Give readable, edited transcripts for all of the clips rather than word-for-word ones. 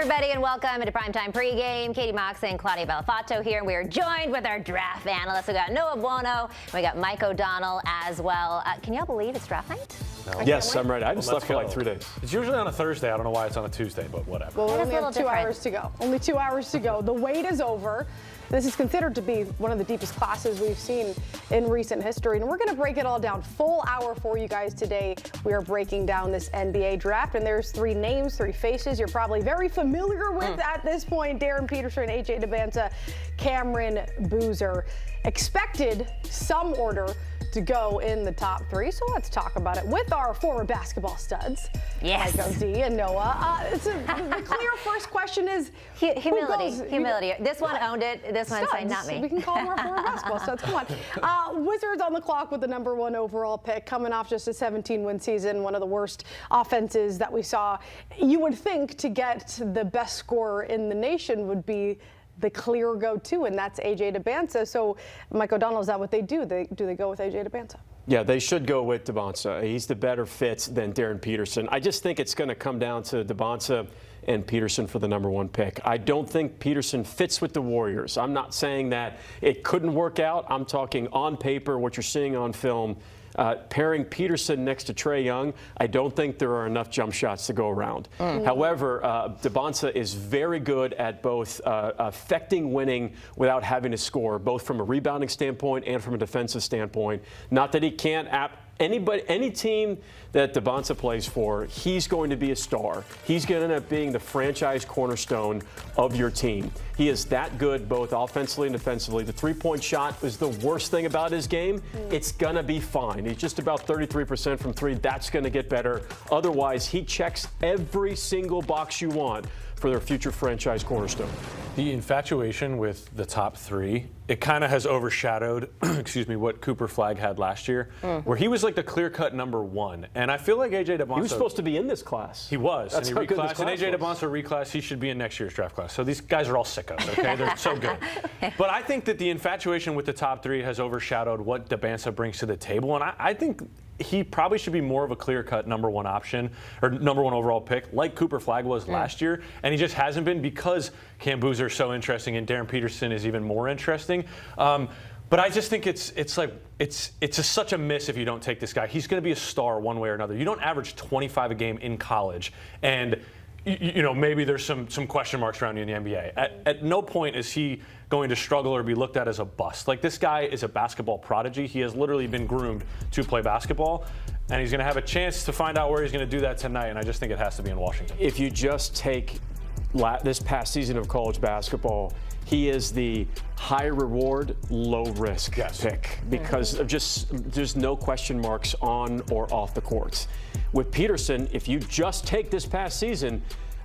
everybody, and welcome to Primetime Pregame. Katie Mox and Claudia Bellafato here, and we are joined with our draft analysts. We got Noah Buono, and we got Mike O'Donnell as well. Can y'all believe it's draft night? No. Yes, I'm ready. I just slept for like 3 days. It's usually on a Thursday. I don't know why it's on a Tuesday, but whatever. Well, we only have 2 hours to go. Only 2 hours to go. The wait is over. This is considered to be one of the deepest classes we've seen in recent history, and we're going to break it all down. Full hour for you guys today. We are breaking down this NBA draft, and there's 3 names, 3 faces you're probably very familiar with at this point. Darryn Peterson, AJ Debansa, Cameron Boozer. Expected some order to go in the top 3, so let's talk about it with our former basketball studs. Yes. Mike O.D. and Noah. The clear first question is humility. This one owned it. This one said not me. We can call them our former basketball studs. Come on. Wizards on the clock with the #1 overall pick, coming off just a 17-win season, one of the worst offenses that we saw. You would think to get the best scorer in the nation would be the clear go-to, and that's AJ Debansa. So, Mike O'Donnell, is that what they do? Do they go with AJ Debansa? Yeah, they should go with Debansa. He's the better fit than Darryn Peterson. I just think it's going to come down to Debansa and Peterson for the #1 pick. I don't think Peterson fits with the Warriors. I'm not saying that it couldn't work out. I'm talking on paper, what you're seeing on film. Pairing Peterson next to Trae Young, I don't think there are enough jump shots to go around. However, Debansa is very good at both affecting winning without having to score, both from a rebounding standpoint and from a defensive standpoint. Not that he can't any team that Debansa plays for, he's going to be a star. He's going to end up being the franchise cornerstone of your team. He is that good both offensively and defensively. The three-point shot is the worst thing about his game. It's going to be fine. He's just about 33% from 3. That's going to get better. Otherwise, he checks every single box you want for their future franchise cornerstone. The infatuation with the top 3, it kind of has overshadowed, excuse me, what Cooper Flagg had last year, where he was like the clear-cut #1. And I feel like AJ Debansa. He was supposed to be in this class. He was. That's and he how good this reclassed. And class AJ was. Debansa reclassed. He should be in next year's draft class. So these guys are all sickos, okay? They're so good. But I think that the infatuation with the top 3 has overshadowed what Debansa brings to the table. And I think he probably should be more of a clear-cut #1 option or #1 overall pick like Cooper Flagg was last year. And he just hasn't been because Cam Boozer is so interesting and Darryn Peterson is even more interesting. But I just think it's such a miss if you don't take this guy. He's going to be a star one way or another. You don't average 25 a game in college, and you know maybe there's some question marks around you in the NBA. At no point is he going to struggle or be looked at as a bust. Like, this guy is a basketball prodigy. He has literally been groomed to play basketball, and he's going to have a chance to find out where he's going to do that tonight. And I just think it has to be in Washington. If you just take this past season of college basketball, he is the high reward, low risk pick because of there's no question marks on or off the courts. With Peterson, if you just take this past season,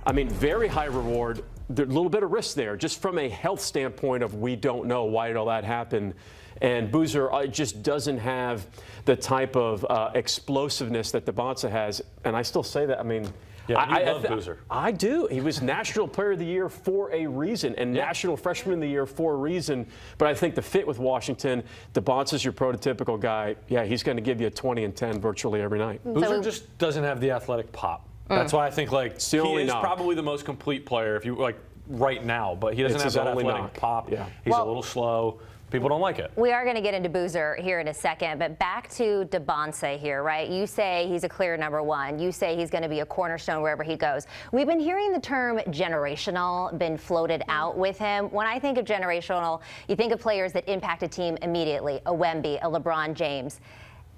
I mean, very high reward, there's a little bit of risk there, just from a health standpoint of we don't know why did all that happen. And Boozer just doesn't have the type of explosiveness that Debansa has. And I still say that, I mean, yeah, I love Boozer. I do. He was National Player of the Year for a reason and National Freshman of the Year for a reason. But I think the fit with Washington, Debansa's your prototypical guy. Yeah, he's going to give you a 20 and 10 virtually every night. Boozer just doesn't have the athletic pop. That's why I think he is probably the most complete player if you like right now, but he doesn't have that athletic pop. Yeah. He's a little slow. People don't like it. We are going to get into Boozer here in a second, but back to Debansa here, right? You say he's a clear #1. You say he's going to be a cornerstone wherever he goes. We've been hearing the term generational been floated out with him. When I think of generational, you think of players that impact a team immediately, a Wemby, a LeBron James.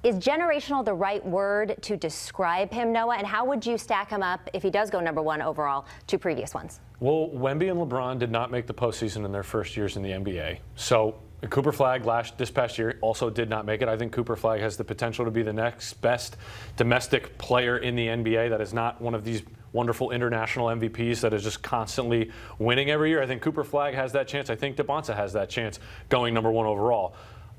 Is generational the right word to describe him, Noah? And how would you stack him up if he does go #1 overall to previous ones? Well, Wemby and LeBron did not make the postseason in their first years in the NBA. So Cooper Flagg this past year also did not make it. I think Cooper Flagg has the potential to be the next best domestic player in the NBA that is not one of these wonderful international MVPs that is just constantly winning every year. I think Cooper Flagg has that chance. I think Debansa has that chance going #1 overall.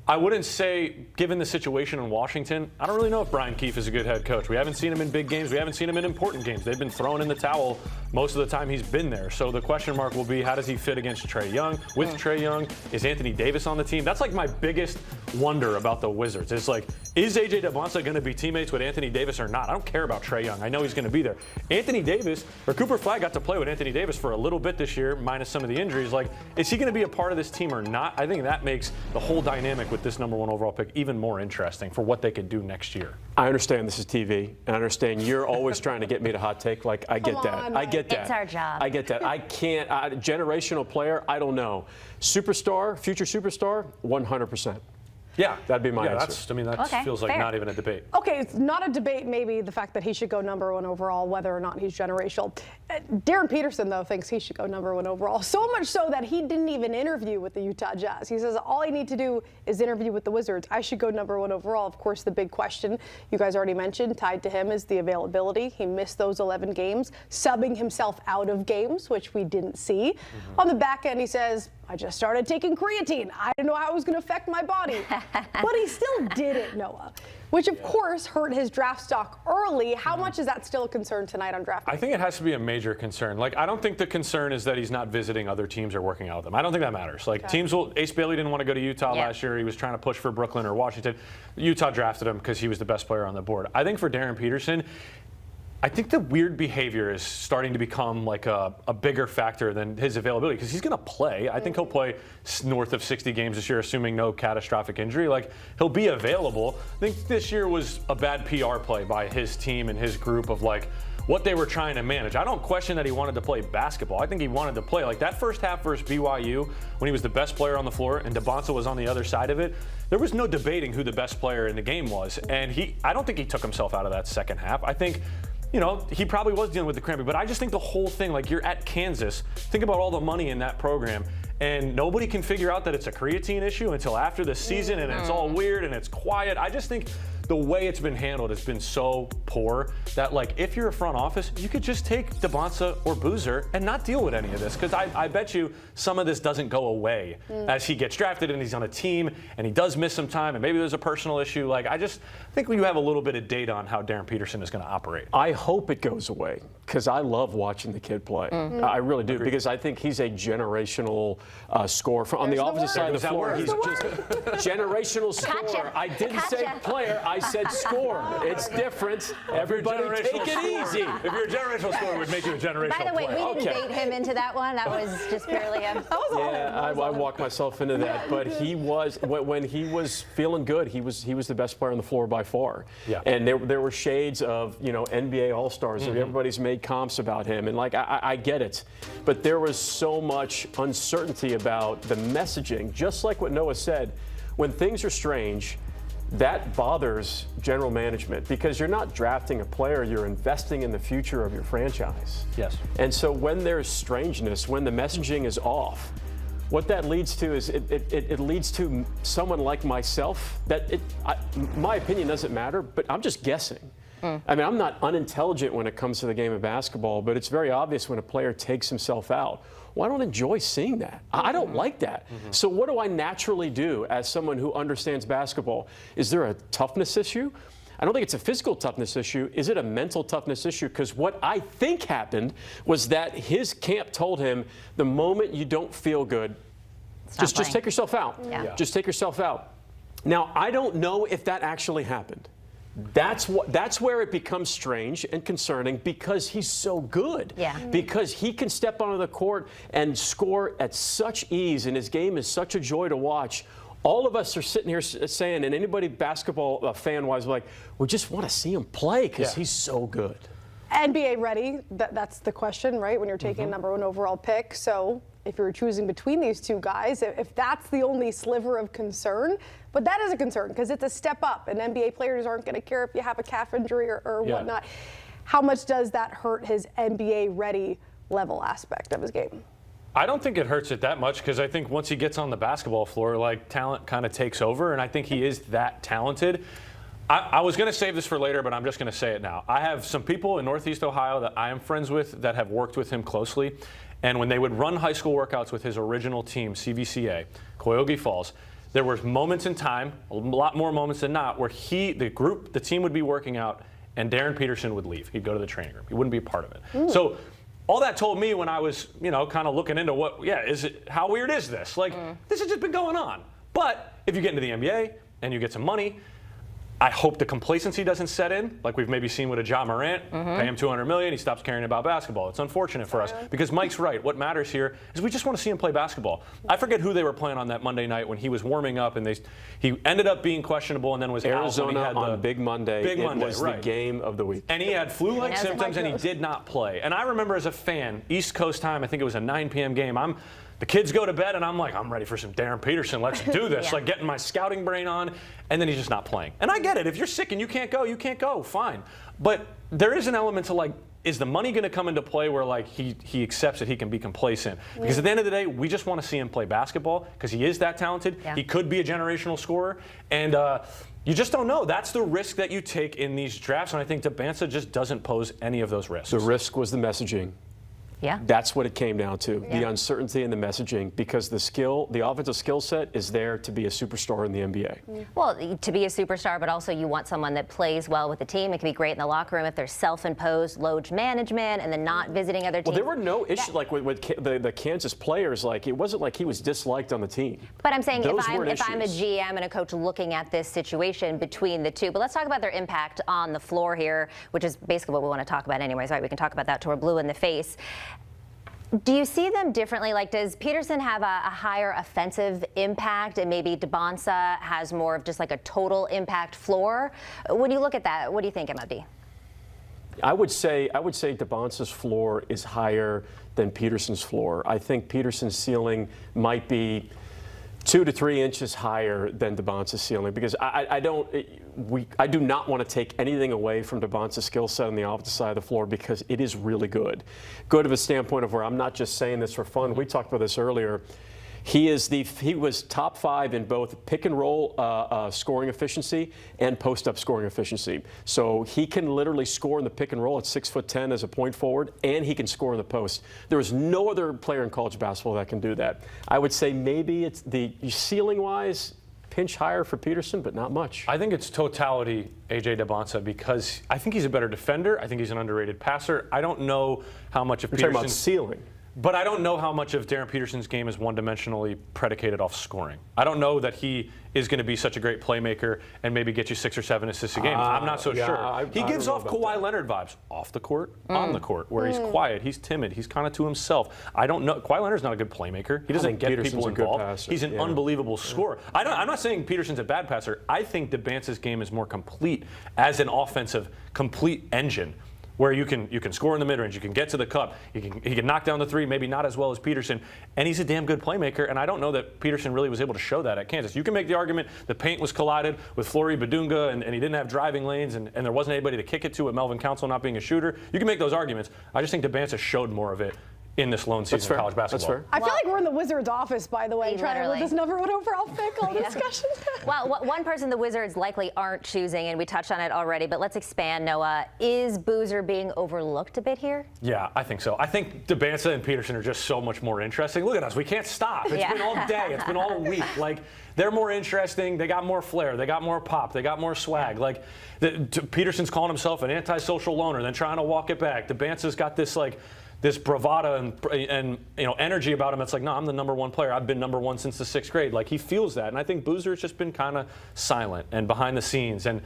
I wouldn't say, given the situation in Washington, I don't really know if Brian Keefe is a good head coach. We haven't seen him in big games. We haven't seen him in important games. They've been throwing in the towel most of the time he's been there. So the question mark will be, how does he fit against Trae Young? With Trae Young, is Anthony Davis on the team? That's like my biggest wonder about the Wizards. It's like, is AJ Debansa going to be teammates with Anthony Davis or not? I don't care about Trae Young. I know he's going to be there. Anthony Davis, or Cooper Flag got to play with Anthony Davis for a little bit this year, minus some of the injuries. Like, is he going to be a part of this team or not? I think that makes the whole dynamic with this #1 overall pick even more interesting for what they could do next year. I understand this is TV, and I understand you're always trying to get me to hot take. Like, I get that. on, I get that. It's our job. I get that. I can't. Generational player, I don't know. Superstar, future superstar, 100%. Yeah, That'd be my answer. That feels like fair. not even a debate. Okay, it's not a debate, maybe the fact that he should go #1 overall, whether or not he's generational. Darren Peterson, though, thinks he should go #1 overall. So much so that he didn't even interview with the Utah Jazz. He says, all I need to do is interview with the Wizards. I should go #1 overall. Of course, the big question you guys already mentioned, tied to him, is the availability. He missed those 11 games, subbing himself out of games, which we didn't see. On the back end, he says, I just started taking creatine. I didn't know how it was going to affect my body. But he still did it, Noah, which of course hurt his draft stock early. How much is that still a concern tonight on draft day? I think it has to be a major concern. Like, I don't think the concern is that he's not visiting other teams or working out with them. I don't think that matters. Like, teams will, Ace Bailey didn't want to go to Utah last year. He was trying to push for Brooklyn or Washington. Utah drafted him because he was the best player on the board. I think for Darren Peterson, I think the weird behavior is starting to become like a bigger factor than his availability, because he's going to play. I think he'll play north of 60 games this year, assuming no catastrophic injury. Like, he'll be available. I think this year was a bad PR play by his team and his group of like what they were trying to manage. I don't question that he wanted to play basketball. I think he wanted to play. Like, that first half versus BYU, when he was the best player on the floor and Debansa was on the other side of it, there was no debating who the best player in the game was. And I don't think he took himself out of that second half. I think, you know, he probably was dealing with the cramping, but I just think the whole thing, like, you're at Kansas, think about all the money in that program, and nobody can figure out that it's a creatine issue until after the season, and it's all weird and it's quiet. I just think the way it's been handled has been so poor that, like, if you're a front office, you could just take Debansa or Boozer and not deal with any of this, because I bet you some of this doesn't go away as he gets drafted and he's on a team and he does miss some time and maybe there's a personal issue. Like, I just think you have a little bit of data on how Darren Peterson is going to operate. I hope it goes away, because I love watching the kid play. I really do, because I think he's a generational scorer. On the opposite side of the floor, he's just generational scorer. Gotcha. I didn't say player, I said score. It's different. Everybody take it easy. If you're a generational scorer, it would make you a generational By the way, player. we didn't bait him into that one. That was just purely a. I walked myself into that, but he was, when he was feeling good, he was the best player on the floor by far. Yeah. And there were shades of, you know, NBA All-Stars. Everybody's made comps about him, and like I get it, but there was so much uncertainty about the messaging. Just like what Noah said, when things are strange, that bothers general management, because you're not drafting a player, you're investing in the future of your franchise. Yes. And so when there's strangeness, when the messaging is off, what that leads to is it leads to someone like myself that my opinion doesn't matter, but I'm just guessing. I mean, I'm not unintelligent when it comes to the game of basketball, but it's very obvious when a player takes himself out. Well, I don't enjoy seeing that. I don't like that. So what do I naturally do as someone who understands basketball? Is there a toughness issue? I don't think it's a physical toughness issue. Is it a mental toughness issue? Because what I think happened was that his camp told him, the moment you don't feel good, just take yourself out. Yeah. Just take yourself out. Now, I don't know if that actually happened. That's where it becomes strange and concerning, because he's so good. Yeah. Because he can step onto the court and score at such ease, and his game is such a joy to watch. All of us are sitting here saying, and anybody basketball fan-wise, like, we just want to see him play because he's so good. NBA ready, that's the question, right, when you're taking a #1 overall pick. So if you're choosing between these two guys, if that's the only sliver of concern, but that is a concern because it's a step up, and NBA players aren't going to care if you have a calf injury or whatnot. How much does that hurt his NBA ready level aspect of his game? I don't think it hurts it that much, because I think once he gets on the basketball floor, like, talent kind of takes over, and I think he is that talented. I was going to save this for later, but I'm just going to say it now. I have some people in Northeast Ohio that I am friends with that have worked with him closely, and when they would run high school workouts with his original team, CVCA, Cuyahoga Falls, there were moments in time, a lot more moments than not, where the team would be working out and Darren Peterson would leave. He'd go to the training room. He wouldn't be a part of it. So all that told me when I was, kind of looking into how weird is this? Like, this has just been going on. But if you get into the NBA and you get some money, I hope the complacency doesn't set in, like we've maybe seen with a John Morant. Pay him $200 million, he stops caring about basketball. It's unfortunate for us because Mike's right. What matters here is we just want to see him play basketball. I forget who they were playing on that Monday night when he was warming up, and he ended up being questionable and then was Arizona out on Big Monday. Big Monday, was right. the game of the week. And he had flu-like symptoms and he did not play. And I remember as a fan, East Coast time, I think it was a 9 p.m. game. The kids go to bed, and I'm like, I'm ready for some Darren Peterson. Let's do this. Like getting my scouting brain on, and then he's just not playing. And I get it. If you're sick and you can't go, you can't go. Fine. But there is an element to like, is the money going to come into play where like he accepts that he can be complacent? Because at the end of the day, we just want to see him play basketball because he is that talented. Yeah. He could be a generational scorer, and you just don't know. That's the risk that you take in these drafts, and I think Debansa just doesn't pose any of those risks. The risk was the messaging. Yeah. That's what it came down to, the uncertainty and the messaging, because the offensive skill set is there to be a superstar in the NBA. Well, to be a superstar, but also you want someone that plays well with the team. It can be great in the locker room if there's self-imposed load management and then not visiting other teams. Well, there were no issues like with the Kansas players. Like it wasn't like he was disliked on the team. But I'm saying if I'm a GM and a coach looking at this situation between the two. But let's talk about their impact on the floor here, which is basically what we want to talk about anyways, right? We can talk about that till we're blue in the face. Do you see them differently? Like, does Peterson have a higher offensive impact and maybe Debansa has more of just like a total impact floor? When you look at that, what do you think, MLD? I would say Debansa's floor is higher than Peterson's floor. I think Peterson's ceiling might be 2 to 3 inches higher than Debansa's ceiling because I do not want to take anything away from Debansa's skill set on the offensive side of the floor because it is really good. Good of a standpoint of where I'm not just saying this for fun. We talked about this earlier. He was top 5 in both pick and roll scoring efficiency and post up scoring efficiency. So he can literally score in the pick and roll at 6'10" as a point forward, and he can score in the post. There is no other player in college basketball that can do that. I would say maybe it's the ceiling wise. Pinch higher for Peterson, but not much. I think it's totality, AJ Debansa, because I think he's a better defender. I think he's an underrated passer. I don't know how much of Peterson's talking about ceiling. But I don't know how much of Darren Peterson's game is one-dimensionally predicated off scoring. I don't know that he is going to be such a great playmaker and maybe get you 6 or 7 assists a game. I'm not so sure. He gives off Kawhi Leonard vibes off the court, on the court, where he's quiet, he's timid, he's kind of to himself. I don't know. Kawhi Leonard's not a good playmaker. He doesn't get people involved. He's an unbelievable scorer. I'm not saying Peterson's a bad passer. I think Debansa's game is more complete as an offensive, complete engine, where you can score in the mid-range, you can get to the cup, he can knock down the three, maybe not as well as Peterson, and he's a damn good playmaker, and I don't know that Peterson really was able to show that at Kansas. You can make the argument the paint was collided with Flory Badunga, and he didn't have driving lanes, and there wasn't anybody to kick it to with Melvin Counsell not being a shooter. You can make those arguments. I just think Debansa showed more of it in this lone season of college basketball. That's fair. I feel like we're in the Wizards' office, by the way, trying to with this number 1 overall pick, all discussion. Well, one person the Wizards likely aren't choosing, and we touched on it already, but let's expand, Noah. Is Boozer being overlooked a bit here? Yeah, I think so. I think Debansa and Peterson are just so much more interesting. Look at us. We can't stop. It's been all day. It's been all week. Like, they're more interesting. They got more flair. They got more pop. They got more swag. Like, Peterson's calling himself an antisocial loner, then trying to walk it back. Debansa's got this, like, this bravado and energy about him. It's like, no, I'm the number 1 player. I've been number 1 since the 6th grade. Like, he feels that. And I think Boozer's just been kind of silent and behind the scenes and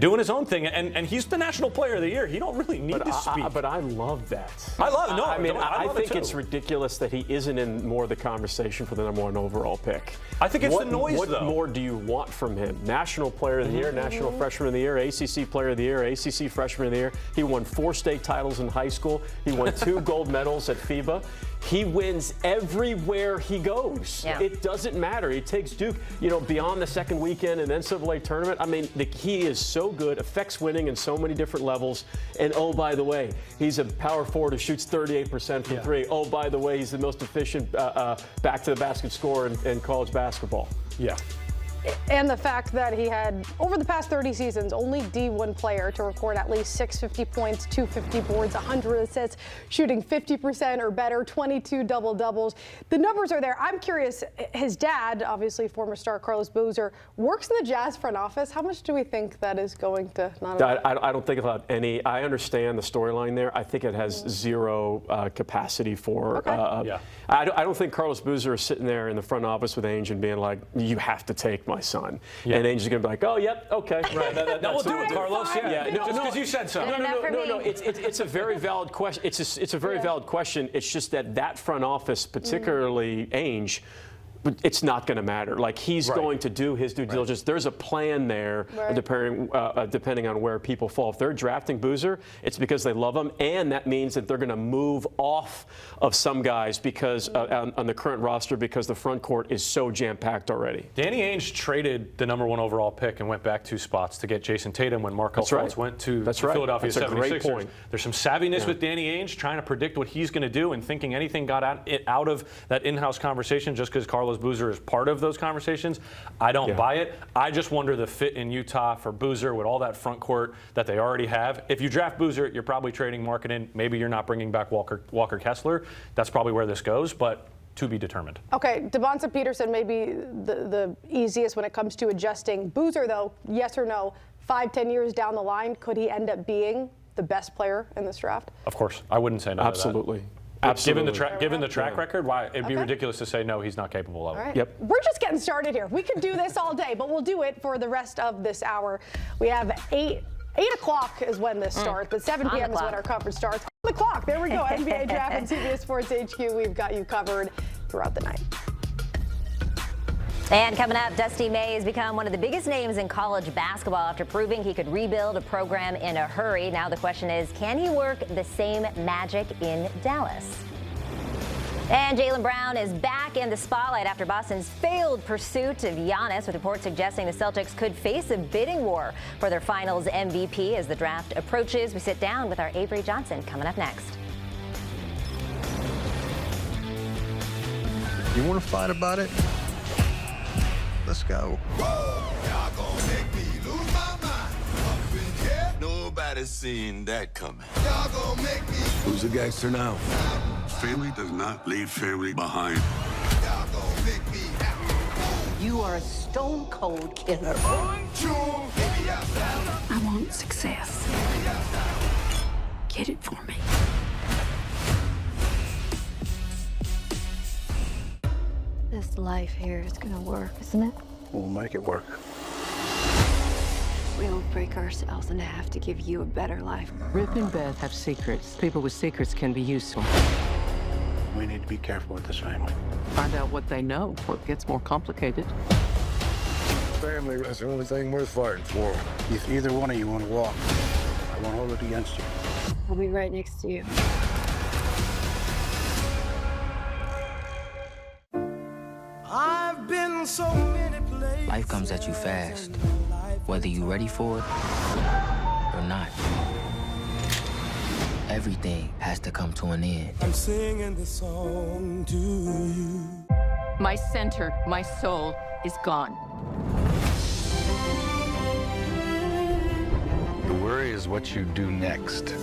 doing his own thing. And he's the National Player of the Year. He don't really need to speak. But I love that. I love it. No, I think it's ridiculous that he isn't in more of the conversation for the number 1 overall pick. I think it's the noise, what though. What more do you want from him? National Player of the Year, National Freshman of the Year, ACC Player of the Year, ACC Freshman of the Year. He won 4 state titles in high school. He won 2 gold medals at FIBA. He wins everywhere he goes. Yeah. It doesn't matter. He takes Duke, beyond the second weekend and NCAA tournament. I mean, he is so good, affects winning in so many different levels. And oh, by the way, he's a power forward who shoots 38% from 3. Oh, by the way, he's the most efficient back to the basket scorer in college basketball. Yeah. And the fact that he had, over the past 30 seasons, only D1 player to record at least 650 points, 250 boards, 100 assists, shooting 50% or better, 22 double-doubles. The numbers are there. I'm curious, his dad, obviously former star Carlos Boozer, works in the Jazz front office. How much do we think that is going to not I don't think about any. I understand the storyline there. I think it has zero capacity for. Okay. I don't think Carlos Boozer is sitting there in the front office with Ainge and being like, "You have to take my son," and Ainge is going to be like, "Oh, yep, okay, right." No, we'll do it, Carlos. Yeah, no, just because you said so. No. It's a very valid question. It's a very valid question. It's just that front office, particularly Ainge, it's not going to matter. Like, he's going to do his due diligence. There's a plan there, depending on where people fall. If they're drafting Boozer, it's because they love him, and that means that they're going to move off of some guys because on the current roster because the front court is so jam-packed already. Danny Ainge traded the #1 overall pick and went back 2 spots to get Jason Tatum when Markel Fultz went to the Philadelphia 76ers. Great point. There's some savviness with Danny Ainge trying to predict what he's going to do and thinking anything got out of that in-house conversation just because Carlos Boozer is part of those conversations. I don't buy it. I just wonder the fit in Utah for Boozer with all that front court that they already have. If you draft Boozer, you're probably trading Markkanen. Maybe you're not bringing back Walker Kessler. That's probably where this goes, but to be determined. Okay, Debansa Peterson may be the easiest when it comes to adjusting. Boozer, though, yes or no, 5-10 years down the line, could he end up being the best player in this draft? Of course. I wouldn't say no Absolutely. to that. Absolutely. Given the track record, why it'd be ridiculous to say no, he's not capable of it. Right. Yep. We're just getting started here. We could do this all day, but we'll do it for the rest of this hour. We have 8 o'clock is when this starts, but 7 p.m. is when our coverage starts. On the clock, there we go. NBA Draft and CBS Sports HQ. We've got you covered throughout the night. And coming up, Dusty May has become one of the biggest names in college basketball after proving he could rebuild a program in a hurry. Now the question is, can he work the same magic in Dallas? And Jaylen Brown is back in the spotlight after Boston's failed pursuit of Giannis, with reports suggesting the Celtics could face a bidding war for their finals MVP as the draft approaches. We sit down with our Avery Johnson coming up next. You want to fight about it? Let's go. Y'all gonna make me lose my mind. Up in here. Nobody's seen that coming. Y'all gonna make me. Who's a gangster now? Family does not leave family behind. Y'all gonna make me happy. You are a stone cold killer. 1, 2, hit me outside. I want success. Get it for me. This life here is gonna work, isn't it? We'll make it work. We don't break ourselves in half to give you a better life. Rip and Beth have secrets. People with secrets can be useful. We need to be careful with this family. Find out what they know before it gets more complicated. Family is the only thing worth fighting for. If either one of you want to walk, I won't hold it against you. I'll be right next to you. I've been so many places. Life comes at you fast, whether you're ready for it or not. Everything has to come to an end. I'm singing this song to you. My center, my soul is gone. The worry is what you do next.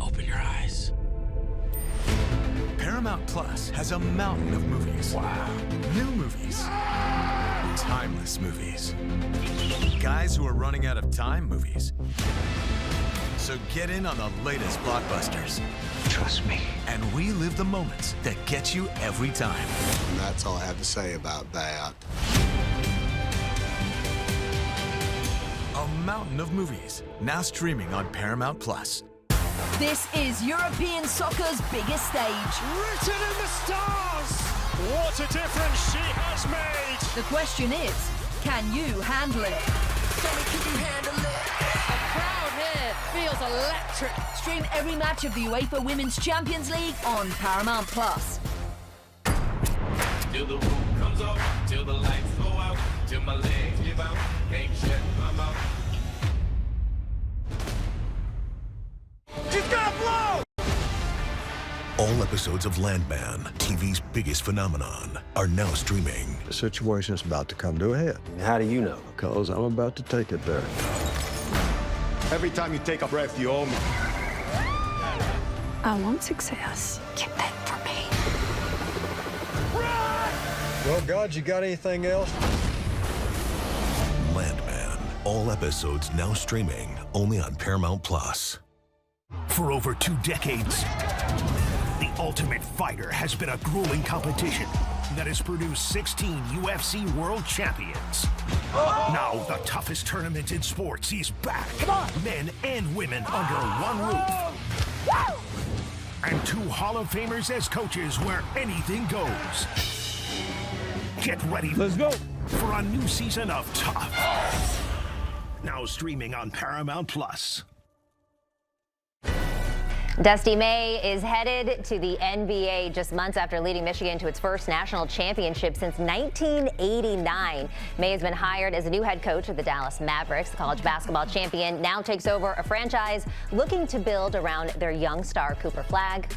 Open your eyes. Paramount Plus has a mountain of movies. Wow. New movies. Timeless movies. Guys who are running out of time movies. So get in on the latest blockbusters. Trust me. And relive the moments that get you every time. And that's all I have to say about that. A mountain of movies, now streaming on Paramount Plus. This is European soccer's biggest stage. Written in the stars! What a difference she has made! The question is, can you handle it? Sammy, can you handle it? The crowd here feels electric. Stream every match of the UEFA Women's Champions League on Paramount Plus. Till the roof comes off, till the lights go out, till my legs give out, can't shut my mouth. She's gonna blow! All episodes of Landman, TV's biggest phenomenon, are now streaming. The situation's about to come to a head. How do you know? Because I'm about to take it there. Every time you take a breath, you owe me. I want success. Get that for me. Well, God, you got anything else? Landman, all episodes now streaming only on Paramount Plus. For over 2 decades, The Ultimate Fighter has been a grueling competition that has produced 16 UFC world champions. Now the toughest tournament in sports is back. Men and women under one roof. And 2 Hall of Famers as coaches where anything goes. Get ready. Let's go. For a new season of Tough. Now streaming on Paramount Plus. Dusty May is headed to the NBA just months after leading Michigan to its first national championship since 1989. May has been hired as a new head coach of the Dallas Mavericks. The college basketball champion now takes over a franchise looking to build around their young star Cooper Flagg.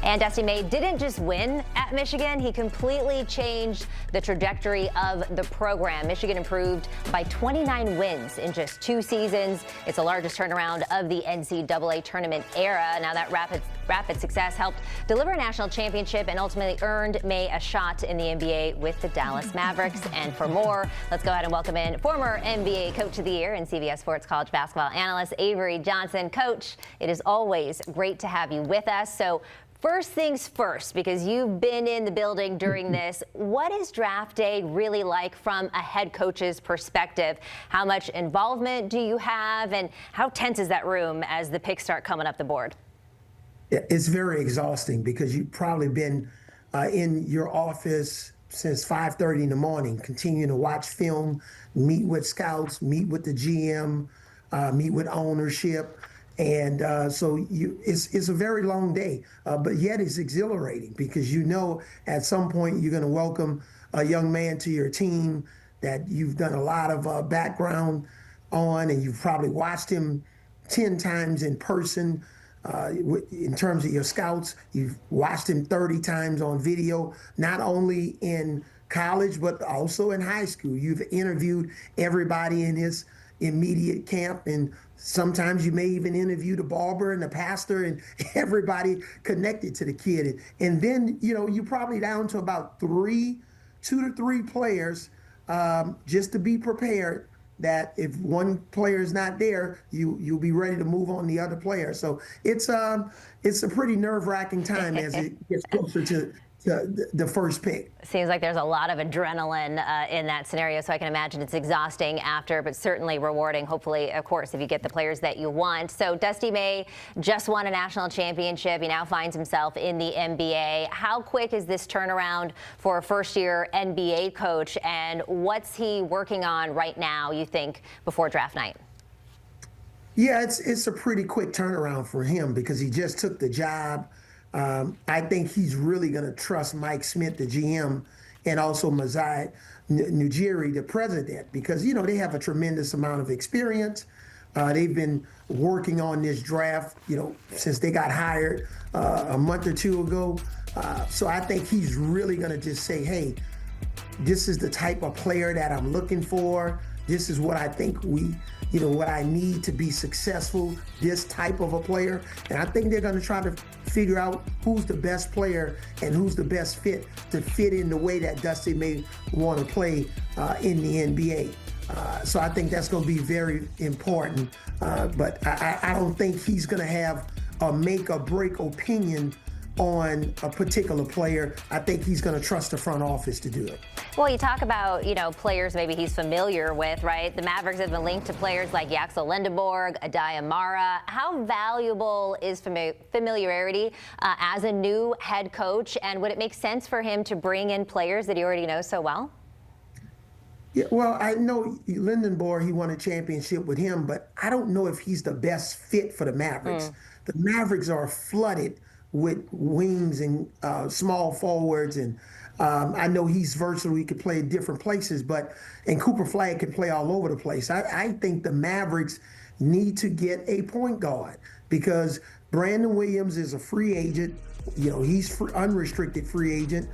And Dusty May didn't just win at Michigan, he completely changed the trajectory of the program. Michigan improved by 29 wins in just 2 seasons. It's the largest turnaround of the NCAA tournament era. Now that rapid success helped deliver a national championship and ultimately earned May a shot in the NBA with the Dallas Mavericks. And for more, let's go ahead and welcome in former NBA Coach of the Year and CBS Sports college basketball analyst Avery Johnson. Coach, it is always great to have you with us. So first things first, because you've been in the building during this, what is draft day really like from a head coach's perspective? How much involvement do you have, and how tense is that room as the picks start coming up the board? It's very exhausting because you've probably been in your office since 5:30 in the morning, continuing to watch film, meet with scouts, meet with the GM, meet with ownership. And so it's a very long day, but yet it's exhilarating because you know at some point you're going to welcome a young man to your team that you've done a lot of background on, and you've probably watched him 10 times in person. In terms of your scouts, you've watched him 30 times on video, not only in college, but also in high school. You've interviewed everybody in his immediate camp, and sometimes you may even interview the barber and the pastor and everybody connected to the kid. And then, you know, you're probably down to about 2 to 3 players just to be prepared that if one player is not there, you'll be ready to move on the other player. So it's a pretty nerve-wracking time as it gets closer to the first pick. Seems like there's a lot of adrenaline in that scenario, so I can imagine it's exhausting after, but certainly rewarding, hopefully, of course, if you get the players that you want. So Dusty May just won a national championship. He now finds himself in the NBA. How quick is this turnaround for a first-year NBA coach, and what's he working on right now, you think, before draft night? Yeah, it's a pretty quick turnaround for him because he just took the job. I think he's really going to trust Mike Smith, the GM, and also Masai Ujiri, the president, because, you know, they have a tremendous amount of experience. They've been working on this draft, you know, since they got hired a month or 2 ago. So I think he's really going to just say, hey, this is the type of player that I'm looking for. This is what I think what I need to be successful, this type of a player. And I think they're going to try to figure out who's the best player and who's the best fit to fit in the way that Dusty may want to play in the NBA. So I think that's going to be very important. But I don't think he's going to have a make or break opinion on a particular player. I think he's going to trust the front office to do it. Well, you talk about, you know, players maybe he's familiar with, right? The Mavericks have been linked to players like Yaxel Lindenborg, Adai Amara. How valuable is familiarity as a new head coach, and would it make sense for him to bring in players that he already knows so well? Yeah, well, I know Lindenborg, he won a championship with him, but I don't know if he's the best fit for the Mavericks. The Mavericks are flooded with wings and small forwards, and I know he's versatile. He could play in different places, and Cooper Flagg can play all over the place. I think the Mavericks need to get a point guard because Brandon Williams is a free agent. He's unrestricted free agent.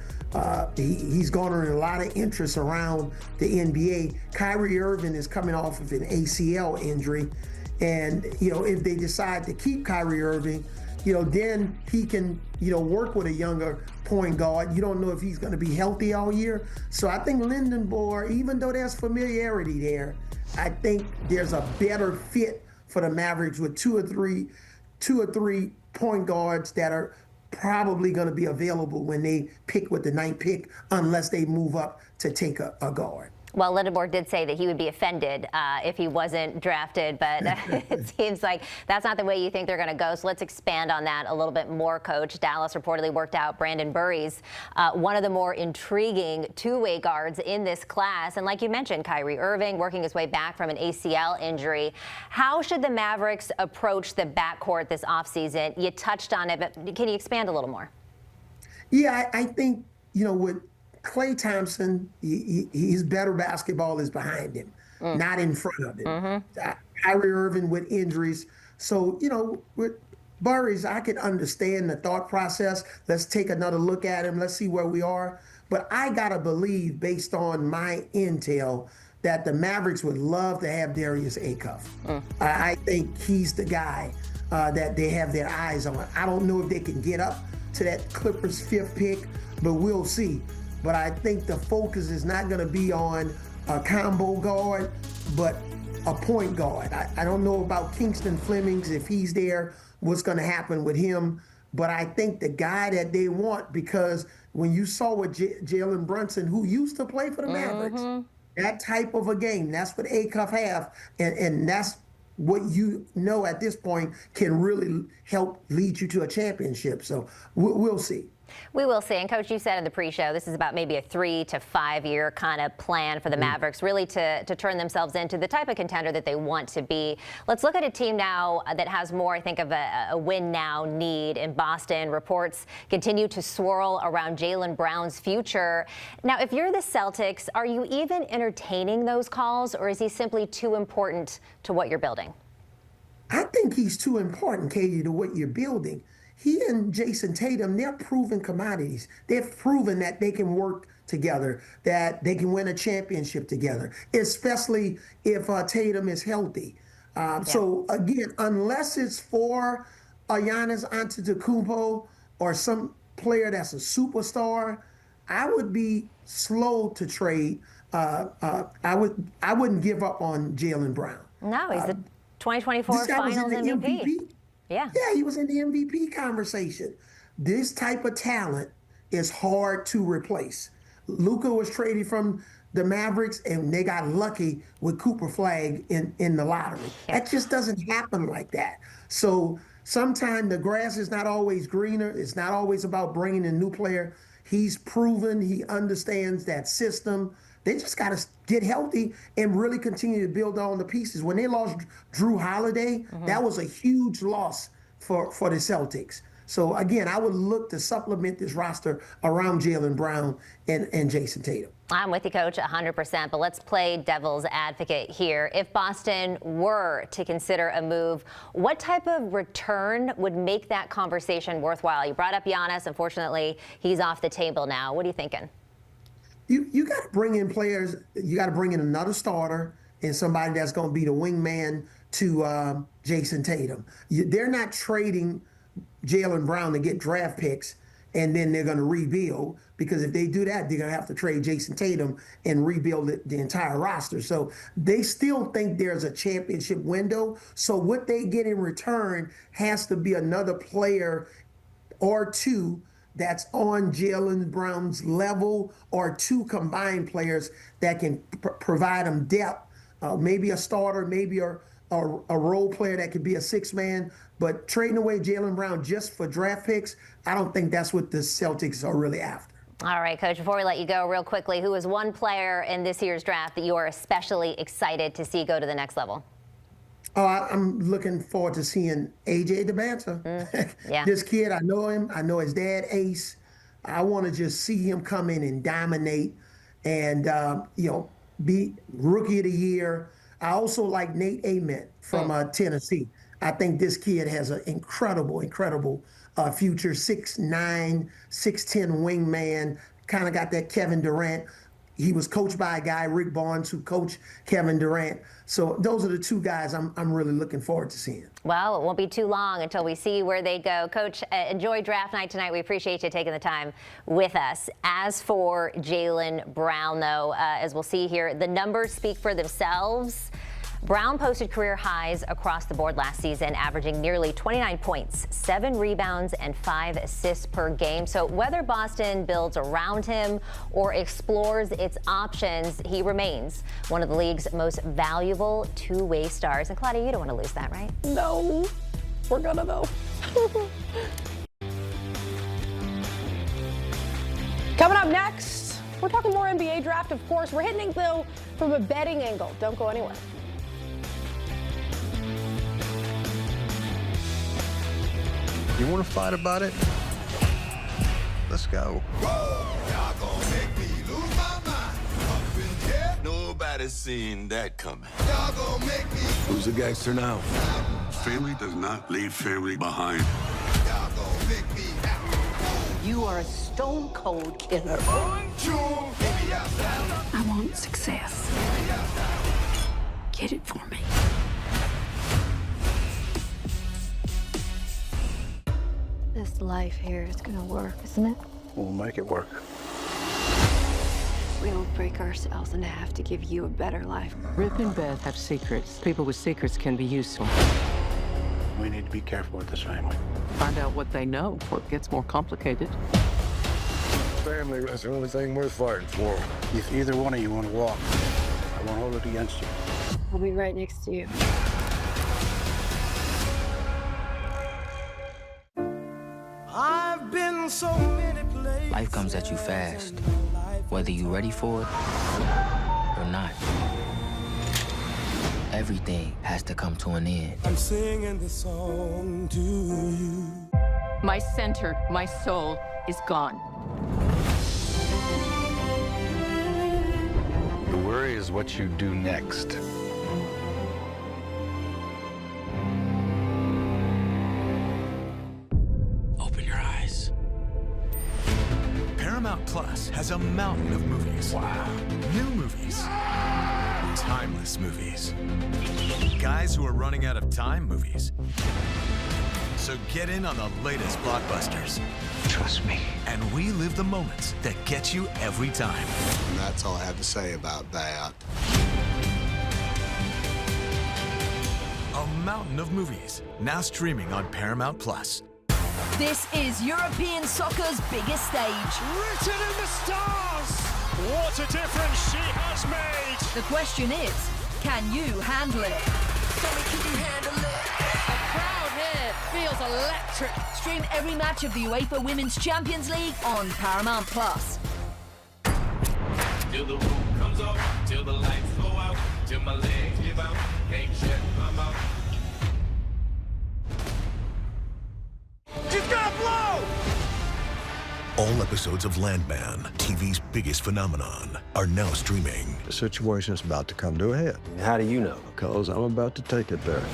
He's garnering a lot of interest around the NBA. Kyrie Irving is coming off of an ACL injury. And, if they decide to keep Kyrie Irving, then he can, work with a younger point guard. You don't know if he's going to be healthy all year. So I think Lindenborg, even though there's familiarity there, I think there's a better fit for the Mavericks with two or three point guards that are probably going to be available when they pick with the 9th pick, unless they move up to take a guard. Well, Lindenborg did say that he would be offended if he wasn't drafted, but it seems like that's not the way you think they're going to go. So let's expand on that a little bit more, Coach. Dallas reportedly worked out Brandon Burries, one of the more intriguing two-way guards in this class. And like you mentioned, Kyrie Irving working his way back from an ACL injury. How should the Mavericks approach the backcourt this offseason? You touched on it, but can you expand a little more? Yeah, I think, with Klay Thompson, his better basketball is behind him, not in front of him. Kyrie Irving with injuries. So, with Burries, I can understand the thought process. Let's take another look at him. Let's see where we are. But I got to believe, based on my intel, that the Mavericks would love to have Darius Acuff. I think he's the guy that they have their eyes on. I don't know if they can get up to that Clippers 5th pick, but we'll see. But I think the focus is not going to be on a combo guard, but a point guard. I don't know about Kingston Flemings, if he's there, what's going to happen with him. But I think the guy that they want, because when you saw with Jalen Brunson, who used to play for the Mavericks, that type of a game, that's what Acuff have. And that's what at this point can really help lead you to a championship. So we'll see. We will see. And Coach, you said in the pre-show, this is about maybe a 3 to 5 year kind of plan for the Mavericks, really to turn themselves into the type of contender that they want to be. Let's look at a team now that has more, I think, of a win now need in Boston. Reports continue to swirl around Jaylen Brown's future. Now, if you're the Celtics, are you even entertaining those calls, or is he simply too important to what you're building? I think he's too important, Katie, to what you're building. He and Jason Tatum, they're proven commodities. They've proven that they can work together, that they can win a championship together, especially if Tatum is healthy. So, again, unless it's for Giannis Antetokounmpo or some player that's a superstar, I would be slow to trade. I wouldn't give up on Jaylen Brown. No, he's the 2024 Finals MVP. Yeah, he was in the MVP conversation. This type of talent is hard to replace. Luka was traded from the Mavericks, and they got lucky with Cooper Flag in the lottery. That just doesn't happen like that. So sometimes the grass is not always greener. It's not always about bringing a new player. He's proven he understands that system. They just got to get healthy and really continue to build on the pieces. When they lost Drew Holiday, that was a huge loss for the Celtics. So, again, I would look to supplement this roster around Jaylen Brown and Jason Tatum. I'm with you, Coach, 100%, but let's play devil's advocate here. If Boston were to consider a move, what type of return would make that conversation worthwhile? You brought up Giannis. Unfortunately, he's off the table now. What are you thinking? You got to bring in players. You got to bring in another starter and somebody that's going to be the wingman to Jason Tatum. They're not trading Jaylen Brown to get draft picks and then they're going to rebuild, because if they do that, they're going to have to trade Jason Tatum and rebuild the entire roster. So they still think there's a championship window. So what they get in return has to be another player or two that's on Jaylen Brown's level, or two combined players that can provide them depth, maybe a starter, maybe a role player that could be a six-man. But trading away Jaylen Brown just for draft picks, I don't think that's what the Celtics are really after. All right, Coach, before we let you go, real quickly, who is one player in this year's draft that you are especially excited to see go to the next level? Oh, I'm looking forward to seeing AJ Debansa. This kid, I know him. I know his dad, Ace. I want to just see him come in and dominate and, be rookie of the year. I also like Nate Ament from Tennessee. I think this kid has an incredible future 6'9", 6'10" wingman. Kind of got that Kevin Durant. He was coached by a guy, Rick Barnes, who coached Kevin Durant. So those are the two guys I'm really looking forward to seeing. Well, it won't be too long until we see where they go. Coach, enjoy draft night tonight. We appreciate you taking the time with us. As for Jaylen Brown, though, as we'll see here, the numbers speak for themselves. Brown posted career highs across the board last season, averaging nearly 29 points, 7 rebounds, and 5 assists per game. So whether Boston builds around him or explores its options, he remains one of the league's most valuable two-way stars. And Claudia, you don't want to lose that, right? No, we're gonna though. Coming up next, we're talking more NBA draft, of course. We're hitting it though from a betting angle. Don't go anywhere. You want to fight about it? Let's go. Y'all gonna make me lose my mind. Up in here, nobody's seen that coming. Y'all gonna make me. Who's a gangster now? Family does not leave family behind. Y'all gonna make me out. You are a stone cold killer. 1, 2, baby, outside. I want success. Get it for me. This life here is gonna work, isn't it? We'll make it work. We don't break ourselves in half to give you a better life. Rip and Beth have secrets. People with secrets can be useful. We need to be careful with this family. Find out what they know before it gets more complicated. Family is the only thing worth fighting for. If either one of you want to walk, I won't hold it against you. I'll be right next to you. I've been so many places. Life comes at you fast, whether you're ready for it or not. Everything has to come to an end. I'm singing this song to you. My center, my soul is gone. The worry is what you do next. Open your eyes. Paramount Plus has a mountain of movies. Wow. New movies. Timeless movies. Guys who are running out of time movies. So get in on the latest blockbusters. Trust me. And relive the moments that get you every time. And that's all I have to say about that. A mountain of movies, now streaming on Paramount Plus. This is European soccer's biggest stage. Written in the stars. What a difference she has made! The question is, can you handle it? Can you handle it? The crowd here feels electric. Stream every match of the UEFA Women's Champions League on Paramount Plus. Till the roof comes off, till the lights go out, till my legs give out, can't shut my mouth. She's gonna blow! All episodes of Landman, TV's biggest phenomenon, are now streaming. The situation is about to come to a head. How do you know? Because I'm about to take it there.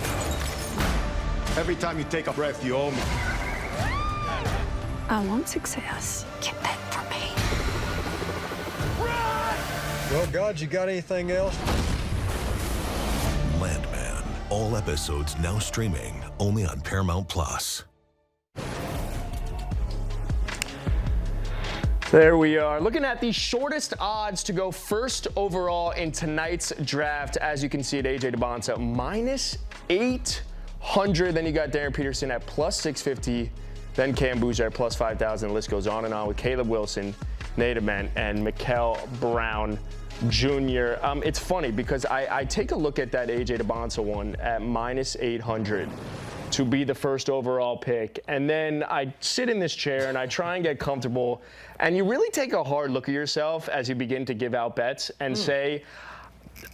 Every time you take a breath, you owe me. I want success. Get that for me. Well, God, you got anything else? Landman, all episodes now streaming only on Paramount Plus. There we are, looking at the shortest odds to go first overall in tonight's draft. As you can see at AJ Debansa, -800. Then you got Darren Peterson at +650. Then Cam Bouger at +5,000. The list goes on and on with Caleb Wilson, Nate Ament, and Mikel Brown Jr. It's funny because I take a look at that AJ Debansa one at -800. To be the first overall pick. And then I sit in this chair and I try and get comfortable. And you really take a hard look at yourself as you begin to give out bets and say,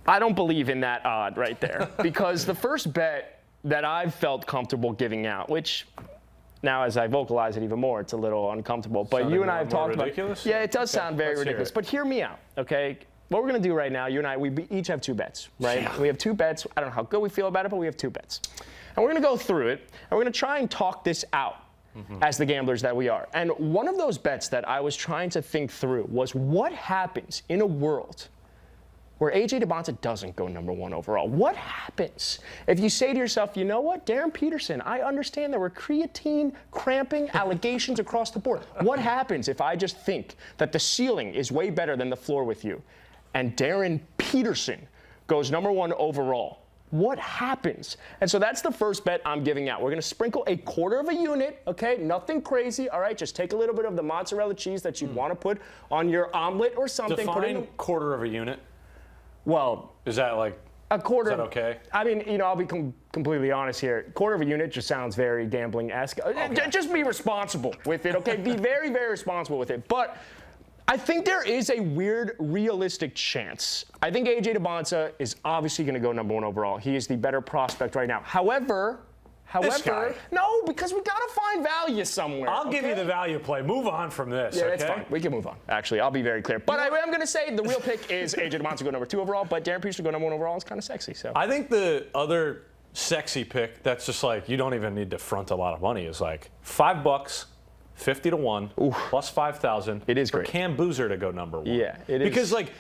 I don't believe in that odd right there. Because the first bet that I've felt comfortable giving out, which now as I vocalize it even more, it's a little uncomfortable. But you and I have talked about it. Yeah, it does sound very ridiculous. But hear me out, okay? What we're going to do right now, you and I, we each have 2 bets, right? Yeah. We have 2 bets. I don't know how good we feel about it, but we have 2 bets. And we're going to go through it, and we're going to try and talk this out. as the gamblers that we are. And one of those bets that I was trying to think through was what happens in a world where AJ Debansa doesn't go number 1 overall? What happens if you say to yourself, you know what, Darren Peterson, I understand there were creatine cramping allegations across the board. What happens if I just think that the ceiling is way better than the floor with you, and Darren Peterson goes number 1 overall? What happens? And so that's the first bet I'm giving out. We're going to sprinkle a quarter of a unit, okay? Nothing crazy, all right? Just take a little bit of the mozzarella cheese that you'd want to put on your omelet or something. Define quarter of a unit. Well, is that like a quarter? Is that okay? I mean, you know, I'll be completely honest here. Quarter of a unit just sounds very gambling-esque. Okay. Just be responsible with it, okay? Be very, very responsible with it. But I think there is a weird, realistic chance. I think AJ Debansa is obviously going to go number 1 overall. He is the better prospect right now. However, no, because we got to find value somewhere. I'll give you the value play. Move on from this. Yeah, okay? that's fine. We can move on. Actually, I'll be very clear. But I am going to say the real pick is AJ Debansa go number 2 overall, but Darren Peterson go number 1 overall is kind of sexy. So I think the other sexy pick that's just like you don't even need to front a lot of money is like $5, 50 to 1, plus 5,000. It is for great. Cam Boozer to go number 1. Yeah, it is. Because like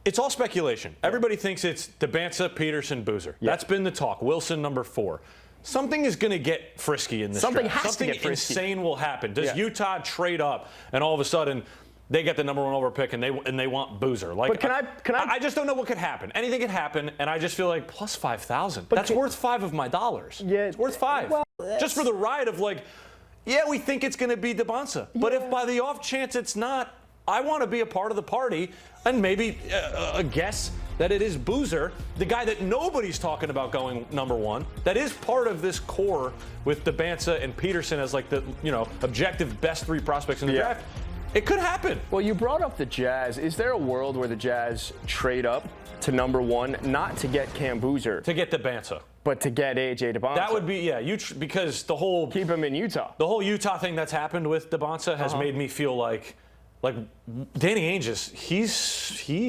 it's all speculation. Everybody thinks it's Debansa, Peterson, Boozer. Yeah. That's been the talk. Wilson number 4. Something is going to get frisky in this Something draft. has to get frisky. Something insane will happen. Does Utah trade up and all of a sudden they get the number 1 overall pick and they want Boozer? Like, but can I? I just don't know what could happen. Anything could happen, and I just feel like plus 5,000. That's worth 5 of my dollars. Yeah, it's worth 5. Well, just for the ride of like, yeah, we think it's going to be Debansa, but if by the off chance it's not, I want to be a part of the party and maybe guess that it is Boozer, the guy that nobody's talking about going number 1, that is part of this core with Debansa and Peterson as like the, you know, objective best 3 prospects in the draft. It could happen. Well, you brought up the Jazz. Is there a world where the Jazz trade up to number 1, not to get Cam Boozer, to get Debansa, but to get AJ Debansa? That would be, because the whole keep him in Utah. The whole Utah thing that's happened with Debansa has made me feel like Danny Ainge he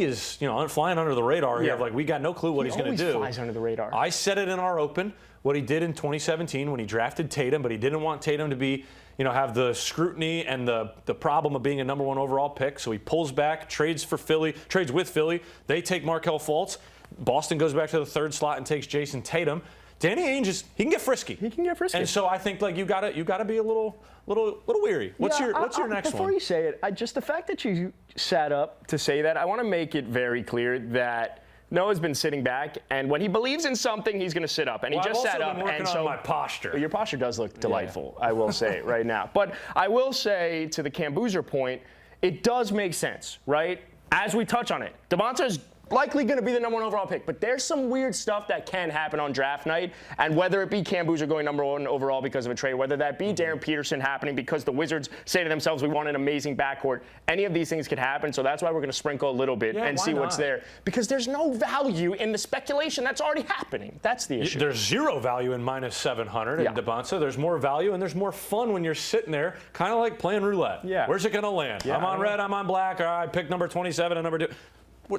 is flying under the radar here. Like we got no clue what he's going to do. He flies under the radar. I said it in our open what he did in 2017 when he drafted Tatum, but he didn't want Tatum to be have the scrutiny and the problem of being a number 1 overall pick. So he pulls back, trades with Philly. They take Markelle Fultz. Boston goes back to the 3rd slot and takes Jason Tatum. Danny Ainge he can get frisky. He can get frisky. And so I think you gotta be a little weary. What's your next one? Before you say it, just the fact that you sat up to say that, I want to make it very clear that Noah's been sitting back, and when he believes in something, he's going to sit up. And he just sat up, and so my posture. Your posture does look delightful. I will say right now. But I will say to the Cam Boozer point, it does make sense, right? As we touch on it, Debansa's likely going to be the number 1 overall pick, but there's some weird stuff that can happen on draft night, and whether it be Cam Boozer going number 1 overall because of a trade, whether that be Darren Peterson happening because the Wizards say to themselves, we want an amazing backcourt, any of these things could happen, so that's why we're going to sprinkle a little bit and see what's there, because there's no value in the speculation that's already happening. That's the issue. There's 0 value in minus 700 in Debansa. There's more value, and there's more fun when you're sitting there, kind of like playing roulette. Yeah. Where's it going to land? I'm on red, I'm on black, or I pick number 27 and number 2.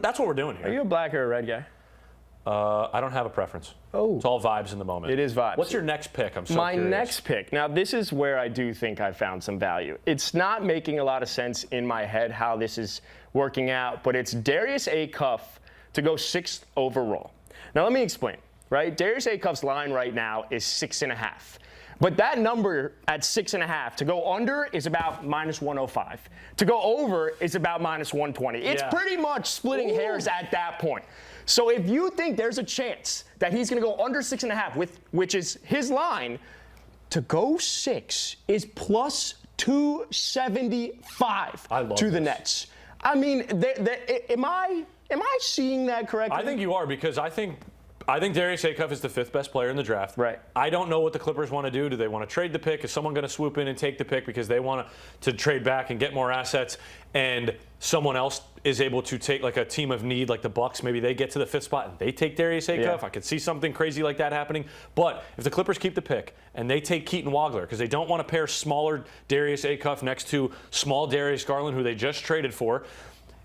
That's what we're doing here. Are you a black or a red guy? I don't have a preference. Oh. It's all vibes in the moment. It is vibes. What's your next pick? I'm so My curious. next pick. Now, this is where I do think I found some value. It's not making a lot of sense in my head how this is working out, but it's Darius Acuff to go 6th overall. Now, let me explain, right? Darius Acuff's line right now is 6.5. But that number at 6.5, to go under is about minus 105. To go over is about minus 120. It's pretty much splitting hairs at that point. So if you think there's a chance that he's going to go under 6.5, which is his line, to go 6 is plus 275 to the Nets. I mean, am I seeing that correctly? I think you are, because I think Darius Acuff is the 5th best player in the draft. Right. I don't know what the Clippers want to do. Do they want to trade the pick? Is someone going to swoop in and take the pick because they want to trade back and get more assets, and someone else is able to take, like a team of need, like the Bucks, maybe they get to the 5th spot and they take Darius Acuff? Yeah. I could see something crazy like that happening. But if the Clippers keep the pick and they take Keaton Wagler, because they don't want to pair smaller Darius Acuff next to small Darius Garland, who they just traded for,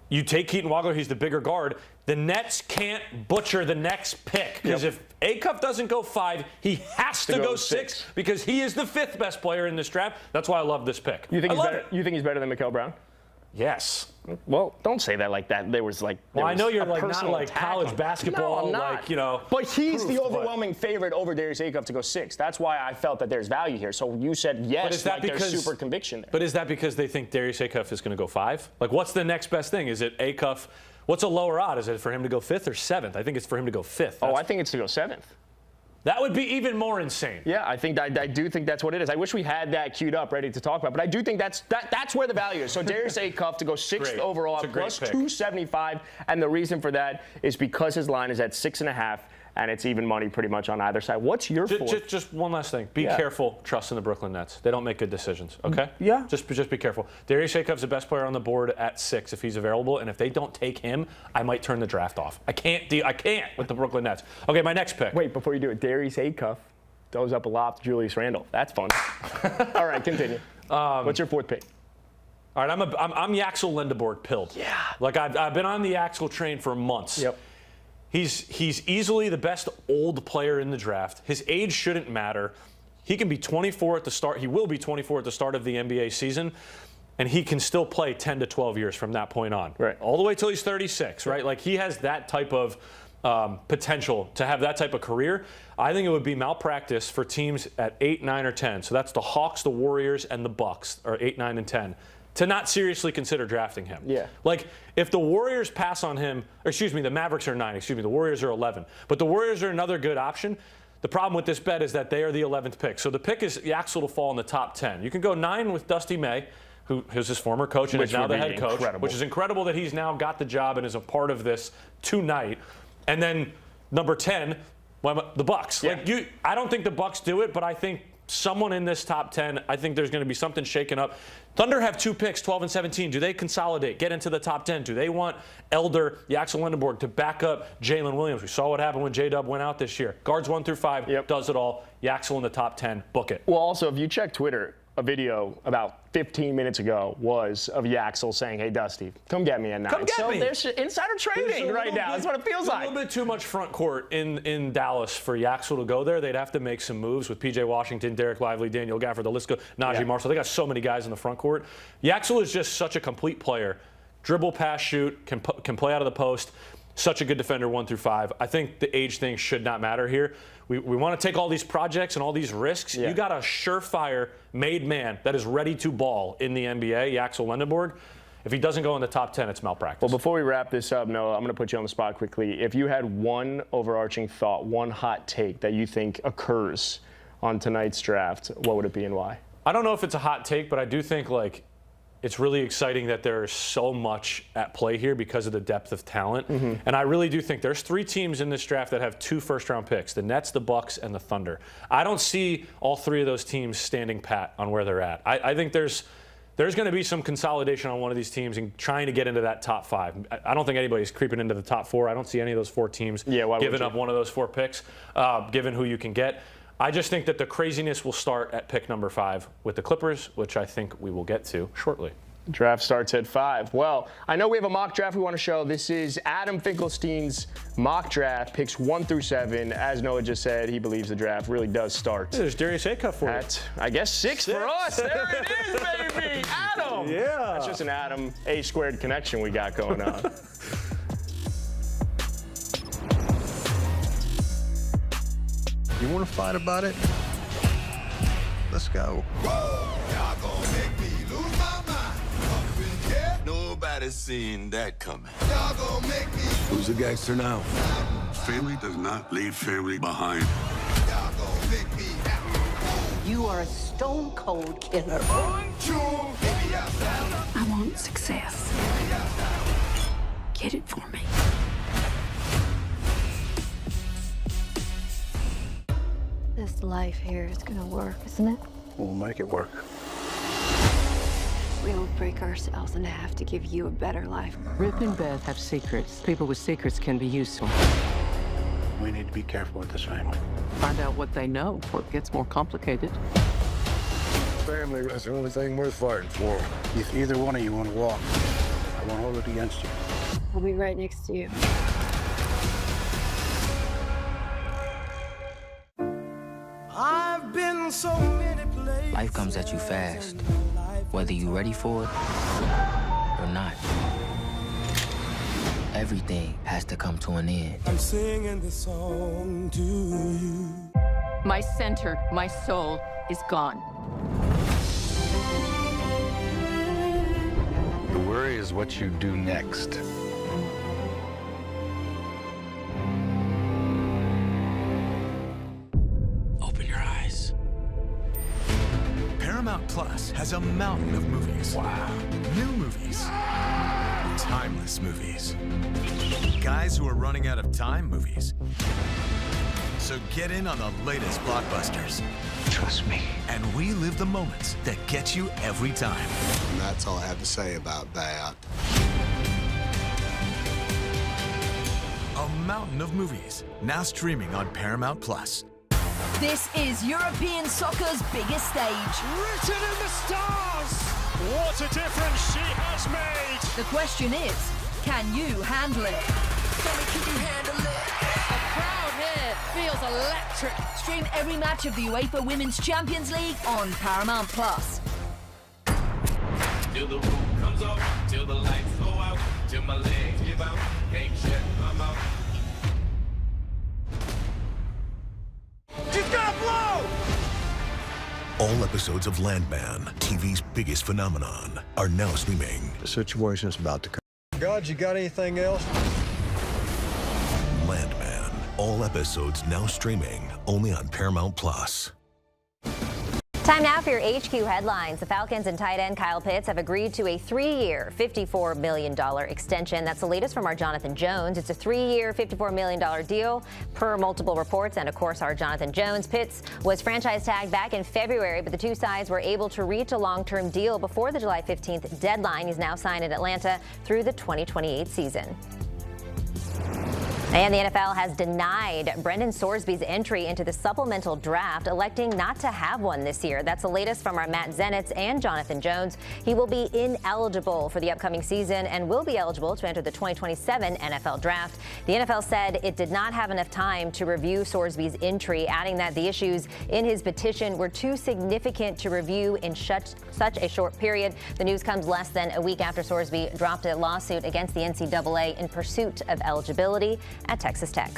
you take Keaton Waugler, he's the bigger guard. The Nets can't butcher the next pick because if Acuff doesn't go 5, he has to go 6 because he is the 5th best player in this draft. That's why I love this pick. You think he's better? You think he's better than Mikel Brown? Yes. Well, don't say that like that. There was like. Well, I know you're like not like college basketball, no, I'm not. like, you know. But he's the overwhelming favorite over Darius Acuff to go 6. That's why I felt that there's value here. So you said yes, but is that like because, there's super conviction there. But is that because they think Darius Acuff is going to go 5? Like, what's the next best thing? Is it Acuff? What's a lower odd? Is it for him to go 5th or 7th? I think it's for him to go 5th. I think it's to go 7th. That would be even more insane. Yeah, I do think that's what it is. I wish we had that queued up, ready to talk about, but I do think that's where the value is. So Darius Acuff to go 6th overall at plus 275, and the reason for that is because his line is at 6.5, and it's even money pretty much on either side. What's your fourth? Just one last thing. Be careful trusting the Brooklyn Nets. They don't make good decisions, okay? Yeah. Just be careful. Darius Acuff's the best player on the board at 6 if he's available, and if they don't take him, I might turn the draft off. I can't with the Brooklyn Nets. Okay, my next pick. Wait, before you do it, Darius Acuff goes up a lot to Julius Randle. That's fun. All right, continue. What's your fourth pick? All right, I'm Yaxel Lendeborg pilled. Yeah. Like I've been on the Yaxel train for months. Yep. He's easily the best old player in the draft. His age shouldn't matter. He can be 24 at the start. He will be 24 at the start of the NBA season, and he can still play 10 to 12 years from that point on. Right. All the way till he's 36, right? Like he has that type of potential to have that type of career. I think it would be malpractice for teams at 8, 9, or 10. So that's the Hawks, the Warriors, and the Bucks, or 8, 9, and 10. To not seriously consider drafting him. Yeah. Like, if the Warriors pass on him, or excuse me, the Mavericks are 9, the Warriors are 11. But the Warriors are another good option. The problem with this bet is that they are the 11th pick. So the pick is Yaxel to fall in the top 10. You can go 9 with Dusty May, who's his former coach and is now the head coach, which is incredible that he's now got the job and is a part of this tonight. And then number 10, the Bucks. Yeah. Like I don't think the Bucks do it, but I think someone in this top 10, I think there's going to be something shaken up. Thunder have 2 picks, 12 and 17. Do they consolidate, get into the top 10? Do they want Elder, Yaxel Lendeborg to back up Jalen Williams? We saw what happened when J-Dub went out this year. Guards 1 through 5, does it all. Yaxel in the top 10, book it. Well, also, if you check Twitter, a video about 15 minutes ago was of Yaxel saying, "Hey, Dusty, come get me at 9." Come get me. There's insider trading right now. That's what it feels like. A little bit too much front court in Dallas for Yaxel to go there. They'd have to make some moves with P.J. Washington, Derek Lively, Daniel Gafford, the list goes, Najee Marshall. They got so many guys in the front court. Yaxel is just such a complete player. Dribble, pass, shoot, can play out of the post. Such a good defender 1 through 5. I think the age thing should not matter here. We want to take all these projects and all these risks. You got a surefire made man that is ready to ball in the NBA, Yaxel Lendeborg. If he doesn't go in the top 10, it's malpractice. Well, before we wrap this up, Noah, I'm going to put you on the spot quickly. If you had one overarching thought, one hot take that you think occurs on tonight's draft, what would it be and why? I don't know if it's a hot take, but I do think it's really exciting that there's so much at play here because of the depth of talent. Mm-hmm. And I really do think there's 3 teams in this draft that have 2 first-round picks, the Nets, the Bucks, and the Thunder. I don't see all 3 of those teams standing pat on where they're at. I think there's going to be some consolidation on one of these teams and trying to get into that top 5. I don't think anybody's creeping into the top 4. I don't see any of those 4 teams giving up one of those 4 picks, given who you can get. I just think that the craziness will start at pick number 5 with the Clippers, which I think we will get to shortly. Draft starts at 5. Well, I know we have a mock draft we want to show. This is Adam Finkelstein's mock draft, picks 1 through 7. As Noah just said, he believes the draft really does start. There's Darius Acuff for you. I guess 6 for us. There it is, baby. Adam. Yeah. That's just an Adam A² connection we got going on. You want to fight about it? Let's go. Y'all gonna make me lose my mind. Up in here, nobody seen that coming. Y'all gonna make me. Who's a gangster now? Family does not leave family behind. Y'all gonna make me. You are a stone cold killer. 1, 2, baby, outside. I want success. Get it for me. This life here is gonna work, isn't it? We'll make it work. We don't break ourselves in half to give you a better life. Rip and Beth have secrets. People with secrets can be useful. We need to be careful with this family. Find out what they know before it gets more complicated. Family is the only thing worth fighting for. If either one of you want to walk, I I won't hold it against you. I'll be right next to you. I've been so many places. Life comes at you fast, whether you're ready for it or not. Everything has to come to an end. I'm singing this song to you. My center, my soul is gone. The worry is what you do next. Open your eyes. Paramount Plus has a mountain of movies. Wow. New movies. Timeless movies. Guys who are running out of time movies. So get in on the latest blockbusters. Trust me. And relive the moments that get you every time. And that's all I have to say about that. A mountain of movies, now streaming on Paramount Plus. This is European soccer's biggest stage. Written in the stars! What a difference she has made! The question is, can you handle it? Tell me, can you handle it? The crowd here feels electric. Stream every match of the UEFA Women's Champions League on Paramount Plus. Till the roof comes up, till the lights go out, till my legs give out, can't shut my mouth. She's gonna blow! All episodes of Landman, TV's biggest phenomenon, are now streaming. The situation's about to come. God, you got anything else? Landman, all episodes now streaming only on Paramount Plus. Time now for your HQ headlines. The Falcons and tight end Kyle Pitts have agreed to a 3-year, $54 million extension. That's the latest from our Jonathan Jones. It's a 3-year, $54 million deal per multiple reports. And of course, our Jonathan Jones. Pitts was franchise tagged back in February, but the two sides were able to reach a long-term deal before the July 15th deadline. He's now signed in Atlanta through the 2028 season. And the NFL has denied Brendan Sorsby's entry into the supplemental draft, electing not to have one this year. That's the latest from our Matt Zenitz and Jonathan Jones. He will be ineligible for the upcoming season and will be eligible to enter the 2027 NFL draft. The NFL said it did not have enough time to review Sorsby's entry, adding that the issues in his petition were too significant to review in such a short period. The news comes less than a week after Sorsby dropped a lawsuit against the NCAA in pursuit of eligibility at Texas Tech.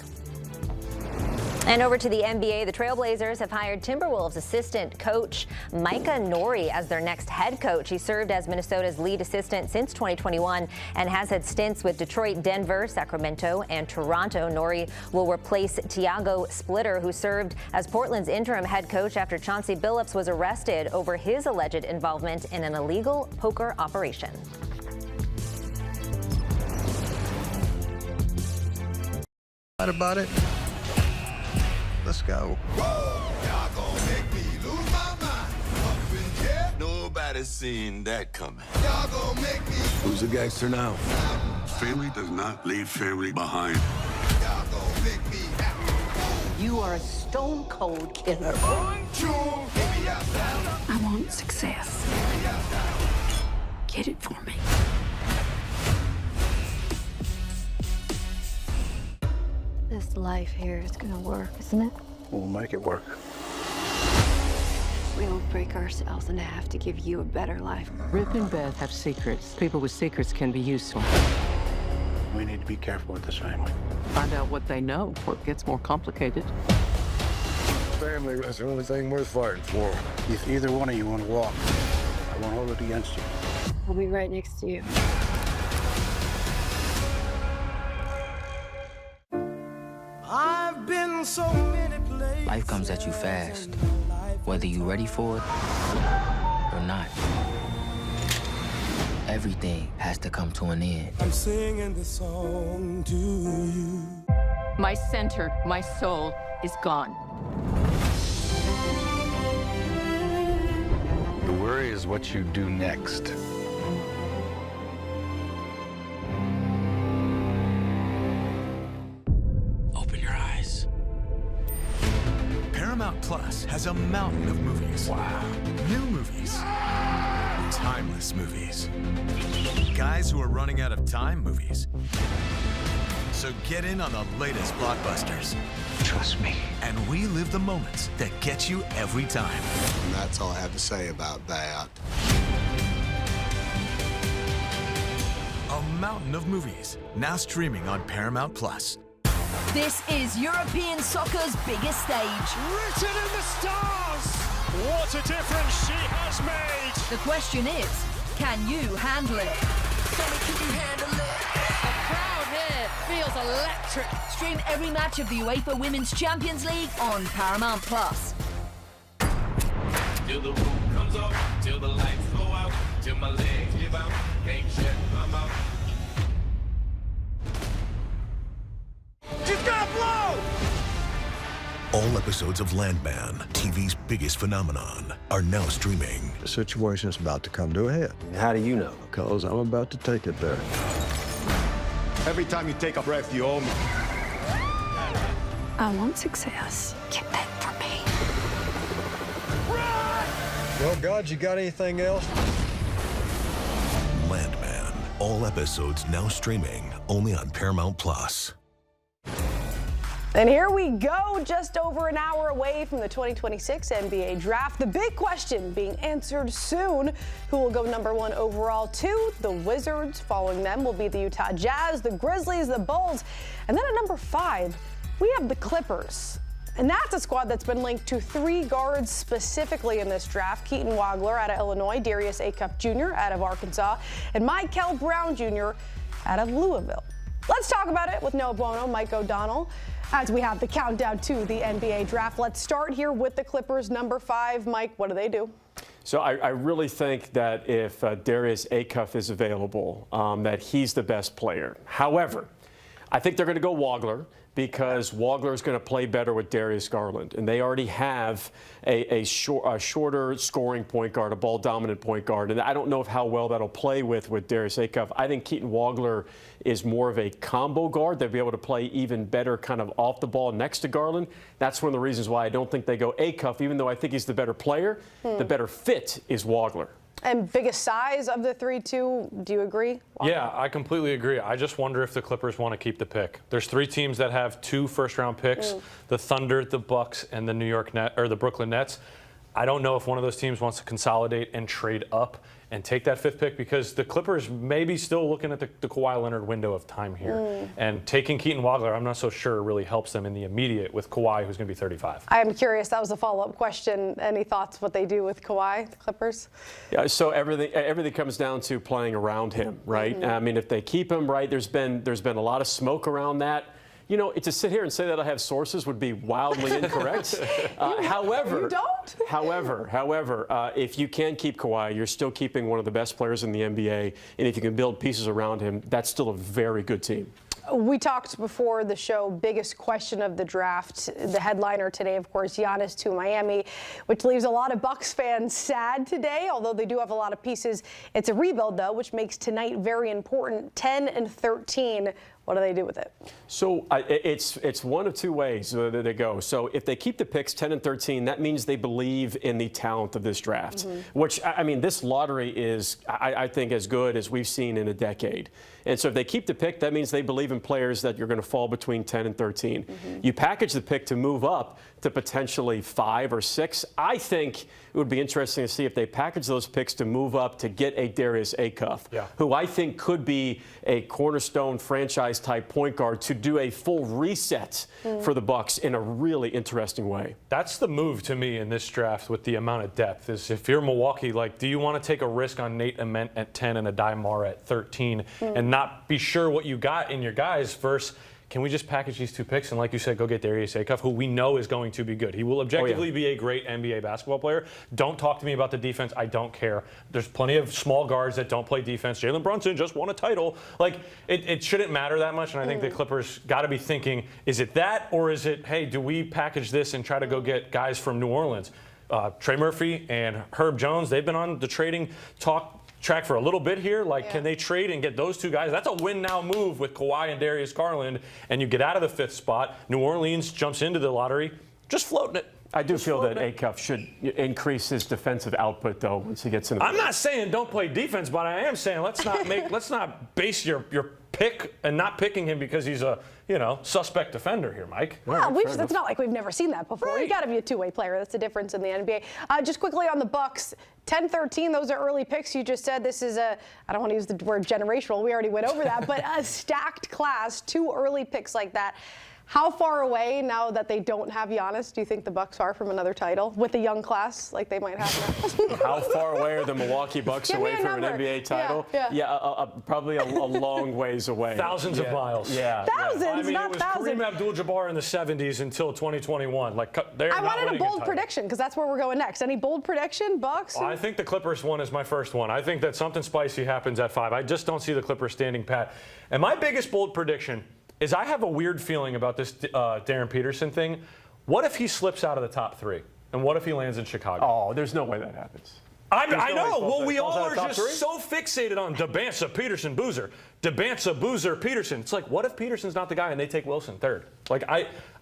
And over to the NBA, the Trailblazers have hired Timberwolves assistant coach Micah Nori as their next head coach. He served as Minnesota's lead assistant since 2021 and has had stints with Detroit, Denver, Sacramento, and Toronto. Nori will replace Tiago Splitter, who served as Portland's interim head coach after Chauncey Billups was arrested over his alleged involvement in an illegal poker operation. About it. Let's go. Y'all gonna make me lose my mind. Up in here, nobody's seen that coming. Y'all gonna make me. Who's the gangster now? Family does not leave family behind. Y'all gonna make me happy. You are a stone cold killer. 1, 2, hit me outside. I want success. Get it for me. This life here is gonna work, isn't it? We'll make it work. We'll break ourselves in half to give you a better life. Rip and Beth have secrets. People with secrets can be useful. We need to be careful with this family. Find out what they know before it gets more complicated. Family is the only thing worth fighting for. If either one of you want to walk, I won't hold it against you. I'll be right next to you. I've been so many places. Life comes at you fast, whether you're ready for it or not. Everything has to come to an end. I'm singing this song to you. My center, my soul is gone. The worry is what you do next. Open your eyes. Paramount Plus has a mountain of movies. Wow. New movies. Timeless movies. Guys who are running out of time movies. So get in on the latest blockbusters. Trust me. And relive the moments that get you every time. And that's all I have to say about that. A mountain of movies, now streaming on Paramount Plus. This is European soccer's biggest stage. Written in the stars! What a difference she has made! The question is, can you handle it? The crowd here feels electric. Stream every match of the UEFA Women's Champions League on Paramount Plus. Till the roof comes up, till the lights go out, till my legs give out, can't shut my mouth. She's gonna blow! All episodes of Landman, TV's biggest phenomenon, are now streaming. The situation's about to come to a head. How do you know? Because I'm about to take it there. Every time you take a breath, you owe me. I want success. Keep that for me. Well, God, you got anything else? Landman, all episodes now streaming only on Paramount Plus. And here we go, just over an hour away from the 2026 NBA draft. The big question being answered soon. Who will go #1 overall to the Wizards? Following them will be the Utah Jazz, the Grizzlies, the Bulls. And then at #5, we have the Clippers. And that's a squad that's been linked to 3 guards specifically in this draft. Keaton Wagler out of Illinois, Darius Acuff Jr. out of Arkansas, and Mikel Brown Jr. out of Louisville. Let's talk about it with Noah Buono, Mike O'Donnell, as we have the countdown to the NBA draft. Let's start here with the Clippers, #5. Mike, what do they do? So I really think that if Darius Acuff is available, that he's the best player. However, I think they're going to go Wagler because Wagler is going to play better with Darius Garland. And they already have a shorter scoring point guard, a ball-dominant point guard. And I don't know how well that'll play with Darius Acuff. I think Keaton Wagler is more of a combo guard. They'll be able to play even better kind of off the ball next to Garland. That's one of the reasons why I don't think they go Acuff, even though I think he's the better player. The better fit is Wagler. And biggest size of the 3, too, do you agree? Yeah, I completely agree. I just wonder if the Clippers want to keep the pick. There's 3 teams that have 2 first-round picks: the Thunder, the Bucks, and the Brooklyn Nets. I don't know if one of those teams wants to consolidate and trade up and take that 5th pick, because the Clippers may be still looking at the Kawhi Leonard window of time here. And taking Keaton Wagler, I'm not so sure really helps them in the immediate with Kawhi, who's going to be 35. I am curious. That was a follow-up question. Any thoughts what they do with Kawhi, the Clippers? Yeah, so everything comes down to playing around him, right? I mean, if they keep him, right, there's been a lot of smoke around that. You know, to sit here and say that I have sources would be wildly incorrect. However, you don't? However, if you can keep Kawhi, you're still keeping one of the best players in the NBA, and if you can build pieces around him, that's still a very good team. We talked before the show, biggest question of the draft. The headliner today, of course, Giannis to Miami, which leaves a lot of Bucks fans sad today, although they do have a lot of pieces. It's a rebuild, though, which makes tonight very important. 10 and 13. What do they do with it? So it's one of 2 ways that they go. So if they keep the picks 10 and 13, that means they believe in the talent of this draft, which, I mean, this lottery is, I think, as good as we've seen in a decade. And so if they keep the pick, that means they believe in players that you're going to fall between 10 and 13. You package the pick to move up to potentially 5 or 6. I think it would be interesting to see if they package those picks to move up to get a Darius Acuff, who I think could be a cornerstone franchise-type point guard to do a full reset for the Bucks in a really interesting way. That's the move to me in this draft with the amount of depth. Is if you're Milwaukee, like, do you want to take a risk on Nate Ament at 10 and a Mara at 13 and not be sure what you got in your guys versus can we just package these 2 picks and, like you said, go get Darius Acuff, who we know is going to be good. He will objectively be a great NBA basketball player. Don't talk to me about the defense. I don't care. There's plenty of small guards that don't play defense. Jalen Brunson just won a title. Like, it shouldn't matter that much, and I think the Clippers got to be thinking, is it that, or is it, hey, do we package this and try to go get guys from New Orleans? Trey Murphy and Herb Jones, they've been on the trading track for a little bit here. Like, can they trade and get those 2 guys? That's a win-now move with Kawhi and Darius Garland, and you get out of the 5th spot. New Orleans jumps into the lottery, just floating it. I do feel that Acuff should increase his defensive output, though, once he gets in. I'm not saying don't play defense, but I am saying let's not base your pick and not picking him because he's a suspect defender here, Mike. Well, it's not like we've never seen that before. Right. You got to be a two-way player. That's the difference in the NBA. Just quickly on the Bucks, 10-13. Those are early picks. You just said this is I don't want to use the word generational. We already went over that, but a stacked class. 2 early picks like that. How far away, now that they don't have Giannis, do you think the Bucks are from another title with a young class like they might have now? How far away are the Milwaukee Bucks away from an NBA title? Yeah. Probably a long ways away. Thousands of miles. Yeah. Thousands, I mean, not it was thousands. Kareem Abdul-Jabbar in the 70s until 2021. I wanted a bold prediction because that's where we're going next. Any bold prediction, Bucks? I think the Clippers one is my first one. I think that something spicy happens at 5. I just don't see the Clippers standing pat. And my biggest bold prediction is I have a weird feeling about this Darren Peterson thing. What if he slips out of the top 3? And what if he lands in Chicago? Oh, there's no way that happens. I know. Well, we all are just so fixated on Debansa, Peterson, Boozer. Debansa, Boozer, Peterson. It's like, what if Peterson's not the guy and they take Wilson 3rd? Like,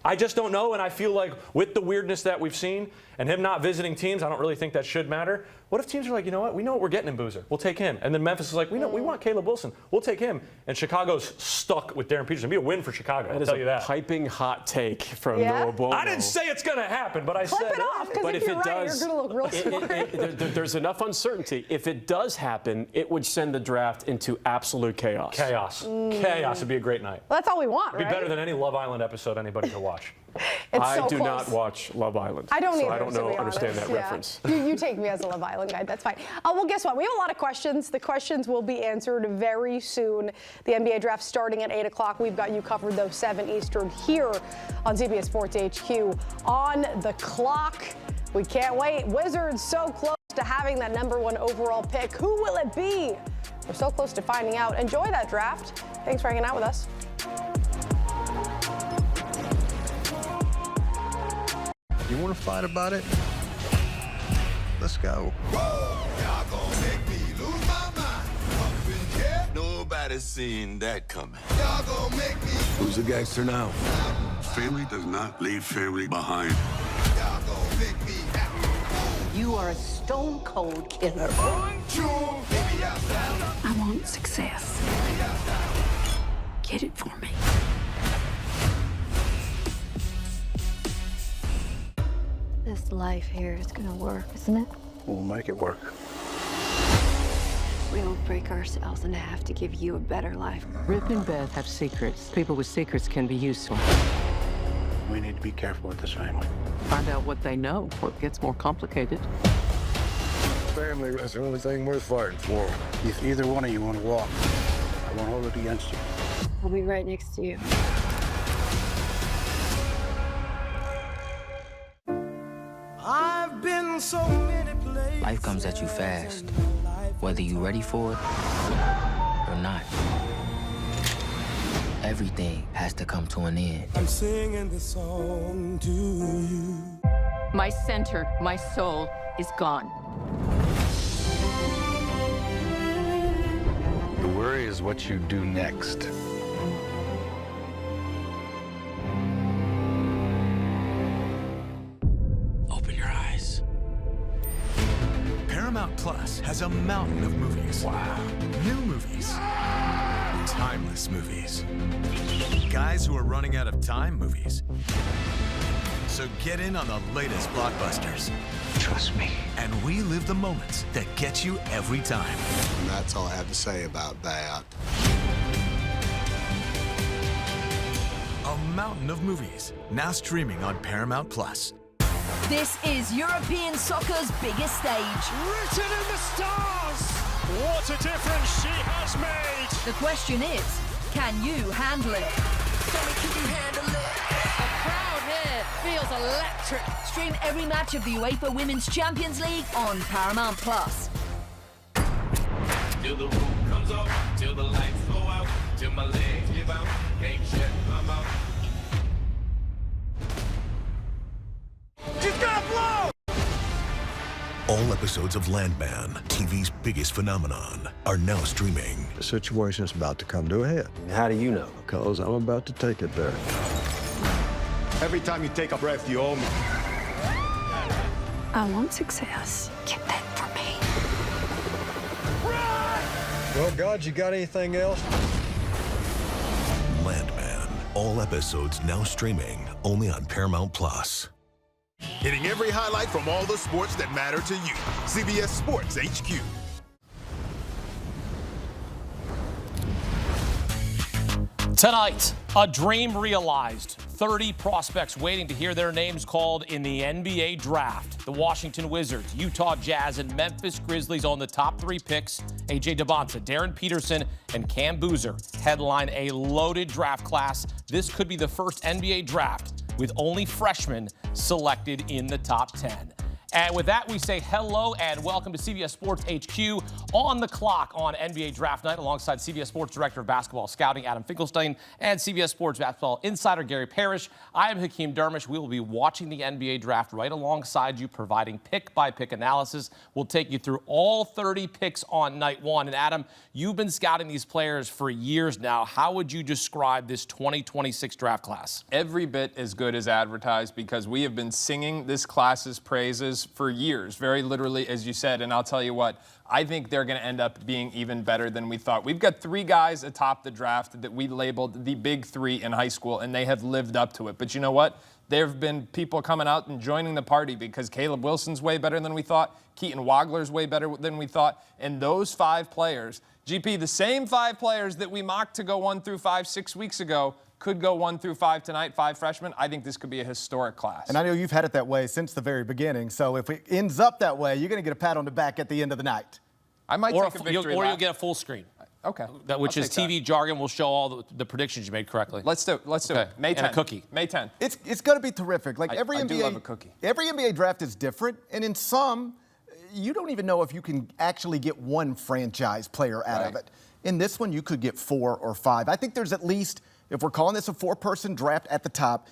I just don't know, and I feel like with the weirdness that we've seen and him not visiting teams, I don't really think that should matter. What if teams are like, you know what? We know what we're getting in Boozer. We'll take him. And then Memphis is like, we want Caleb Wilson. We'll take him. And Chicago's stuck with Darren Peterson. It'd be a win for Chicago, I'll tell you that. Piping hot take from Noah Bono. I didn't say it's going to happen, but I Flip said it off, because if it does, you're going to look real smart. There's enough uncertainty. If it does happen, it would send the draft into absolute chaos. Chaos. It'd be a great night. Well, that's all we want, It'd be better than any Love Island episode anybody could watch. I do not watch Love Island. I don't either, so I don't understand that reference. You take me as a Love Island guy. That's fine. Well, guess what? We have a lot of questions. The questions will be answered very soon. The NBA draft starting at 8 o'clock. We've got you covered, though, 7 Eastern here on CBS Sports HQ. On the clock. We can't wait. Wizards so close to having that #1 overall pick. Who will it be? We're so close to finding out. Enjoy that draft. Thanks for hanging out with us. You want to fight about it? Let's go. Y'all gonna make me lose my mind. Up in here, nobody's seen that coming. Y'all gonna make me. Who's the gangster now? Family does not leave family behind. Y'all gonna make me happy. You are a stone cold killer. I want success. Get it for me. This life here is gonna work, isn't it? We'll make it work. We'll break ourselves in half to give you a better life. Rip and Beth have secrets. People with secrets can be useful. We need to be careful with this family. Find out what they know, or it gets more complicated. Family is the only thing worth fighting for. If either one of you want to walk, I won't hold it against you. I'll be right next to you. I've been so many places. Life comes at you fast, whether you're ready for it or not. Everything has to come to an end. I'm singing this song to you. My center, my soul is gone. The worry is what you do next. Open your eyes. Paramount Plus has a mountain of movies. Wow. New movies. Timeless movies. Guys who are running out of time movies. So get in on the latest blockbusters. Trust me. And we live the moments that get you every time. And that's all I have to say about that. A mountain of movies, now streaming on Paramount Plus. This is European soccer's biggest stage. Written in the stars! What a difference she has made! The question is, can you handle it? Can you handle it? The crowd here feels electric. Stream every match of the UEFA Women's Champions League on Paramount Plus. Till the roof comes off, till the lights go out, till my legs give out, can't shut my mouth. She's gonna blow! All episodes of Landman, TV's biggest phenomenon, are now streaming. The situation's about to come to a head. How do you know? Because I'm about to take it there. Every time you take a breath, you owe me. I want success. Get that for me. Well, God, you got anything else? Landman. All episodes now streaming only on Paramount Plus. Hitting every highlight from all the sports that matter to you. CBS Sports HQ. Tonight, a dream realized. 30 prospects waiting to hear their names called in the NBA draft. The Washington Wizards, Utah Jazz, and Memphis Grizzlies on the top 3 picks. AJ Debansa, Darren Peterson, and Cam Boozer headline a loaded draft class. This could be the first NBA draft with only freshmen selected in the top 10. And with that, we say hello and welcome to CBS Sports HQ on the clock on NBA Draft Night alongside CBS Sports Director of Basketball Scouting Adam Finkelstein and CBS Sports Basketball Insider Gary Parrish. I am Hakeem Dermish. We will be watching the NBA Draft right alongside you, providing pick-by-pick analysis. We'll take you through all 30 picks on night one. And Adam, you've been scouting these players for years now. How would you describe this 2026 draft class? Every bit as good as advertised, because we have been singing this class's praises for years, very literally, as you said. And I'll tell you what, I think they're going to end up being even better than we thought. We've got 3 guys atop the draft that we labeled the big 3 in high school, and they have lived up to it. But you know what? There have been people coming out and joining the party because Caleb Wilson's way better than we thought. Keaton Wagler's way better than we thought. And those 5 players, GP, the same 5 players that we mocked to go 1 through 5 6 weeks ago, could go 1 through 5 tonight, 5 freshmen. I think this could be a historic class. And I know you've had it that way since the very beginning. So if it ends up that way, you're going to get a pat on the back at the end of the night. I might take a victory lap. Or you'll get a full screen. Okay. Which is TV jargon will show all the predictions you made correctly. Let's do it. Let's do it. May 10th. And a cookie. May 10th. It's going to be terrific. Like I every NBA, do love a cookie. Every NBA draft is different, and in some, you don't even know if you can actually get one franchise player out of it. In this one, you could get 4 or 5. I think there's at least, if we're calling this a 4-person draft at the top,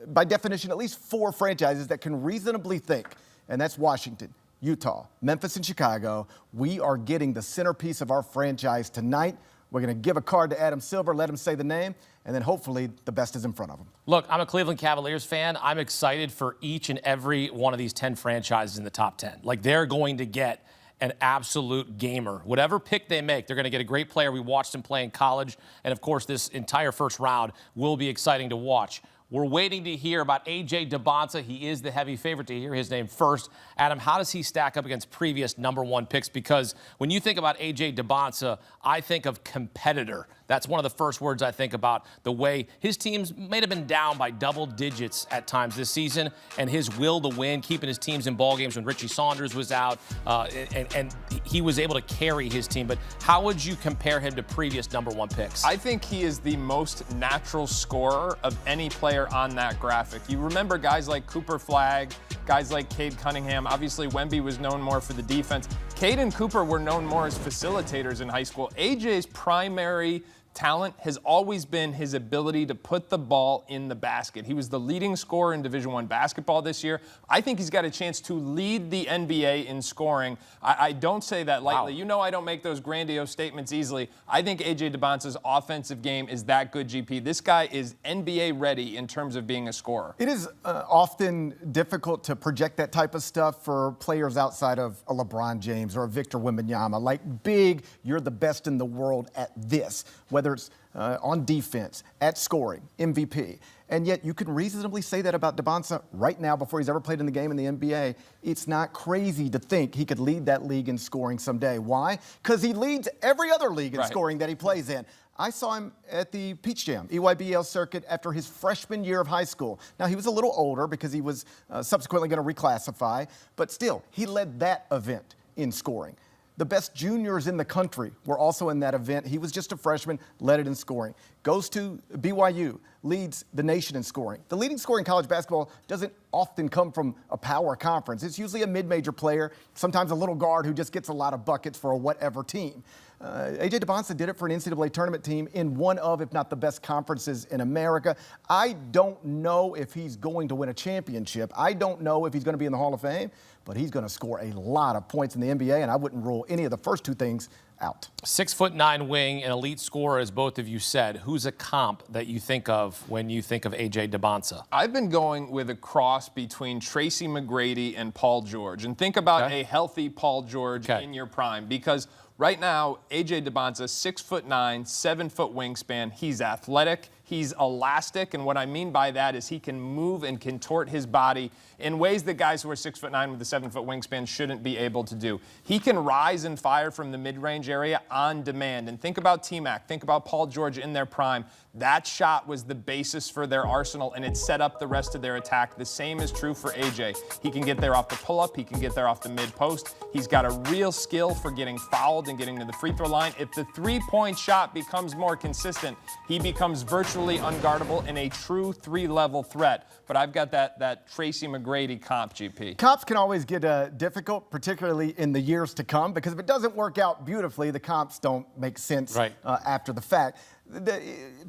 by definition, at least 4 franchises that can reasonably think, and that's Washington, Utah, Memphis, and Chicago. We are getting the centerpiece of our franchise tonight. We're going to give a card to Adam Silver, let him say the name, and then hopefully the best is in front of him. Look, I'm a Cleveland Cavaliers fan. I'm excited for each and every one of these 10 franchises in the top 10. Like, they're going to get an absolute gamer. Whatever pick they make, they're going to get a great player. We watched him play in college, and of course, this entire first round will be exciting to watch. We're waiting to hear about AJ Debansa. He is the heavy favorite to hear his name first. Adam, how does he stack up against previous #1 picks? Because when you think about AJ Debansa, I think of competitor. That's one of the first words I think about, the way his teams may have been down by double digits at times this season, and his will to win, keeping his teams in ball games when Richie Saunders was out, and he was able to carry his team. But how would you compare him to previous #1 picks? I think he is the most natural scorer of any player on that graphic. You remember guys like Cooper Flagg, guys like Cade Cunningham. Obviously, Wemby was known more for the defense. Cade and Cooper were known more as facilitators in high school. AJ's primary talent has always been his ability to put the ball in the basket. He was the leading scorer in Division I basketball this year. I think he's got a chance to lead the NBA in scoring. I don't say that lightly. Wow. You know I don't make those grandiose statements easily. I think AJ Debansa's offensive game is that good, GP. This guy is NBA ready in terms of being a scorer. It is often difficult to project that type of stuff for players outside of a LeBron James or a Victor Wembanyama. Like, big, you're the best in the world at this, whether it's on defense, at scoring, MVP. And yet you can reasonably say that about Debansa right now before he's ever played in the game in the NBA. It's not crazy to think he could lead that league in scoring someday. Why? Because he leads every other league in scoring that he plays in. I saw him at the Peach Jam, EYBL circuit, after his freshman year of high school. Now, he was a little older because he was subsequently going to reclassify, but still, he led that event in scoring. The best juniors in the country were also in that event. He was just a freshman, led it in scoring. Goes to BYU, leads the nation in scoring. The leading scorer in college basketball doesn't often come from a power conference. It's usually a mid-major player, sometimes a little guard who just gets a lot of buckets for a whatever team. AJ Debansa did it for an NCAA tournament team in one of, if not the best conferences in America. I don't know if he's going to win a championship. I don't know if he's going to be in the Hall of Fame, but he's going to score a lot of points in the NBA, and I wouldn't rule any of the first 2 things out. 6'9" wing, an elite scorer, as both of you said. Who's a comp that you think of when you think of AJ Debansa? I've been going with a cross between Tracy McGrady and Paul George. And think about a healthy Paul George in your prime, because right now, AJ Debansa, 6'9", 7-foot wingspan. He's athletic. He's elastic, and what I mean by that is he can move and contort his body in ways that guys who are 6'9" with a 7-foot wingspan shouldn't be able to do. He can rise and fire from the mid-range area on demand. And think about T-Mac, think about Paul George in their prime. That shot was the basis for their arsenal, and it set up the rest of their attack. The same is true for AJ. He can get there off the pull-up. He can get there off the mid-post. He's got a real skill for getting fouled and getting to the free throw line. If the three-point shot becomes more consistent, he becomes virtually unguardable and a true three-level threat. But I've got that Tracy McGrady comp, GP. Comps can always get difficult, particularly in the years to come, because if it doesn't work out beautifully, the comps don't make sense after the fact. The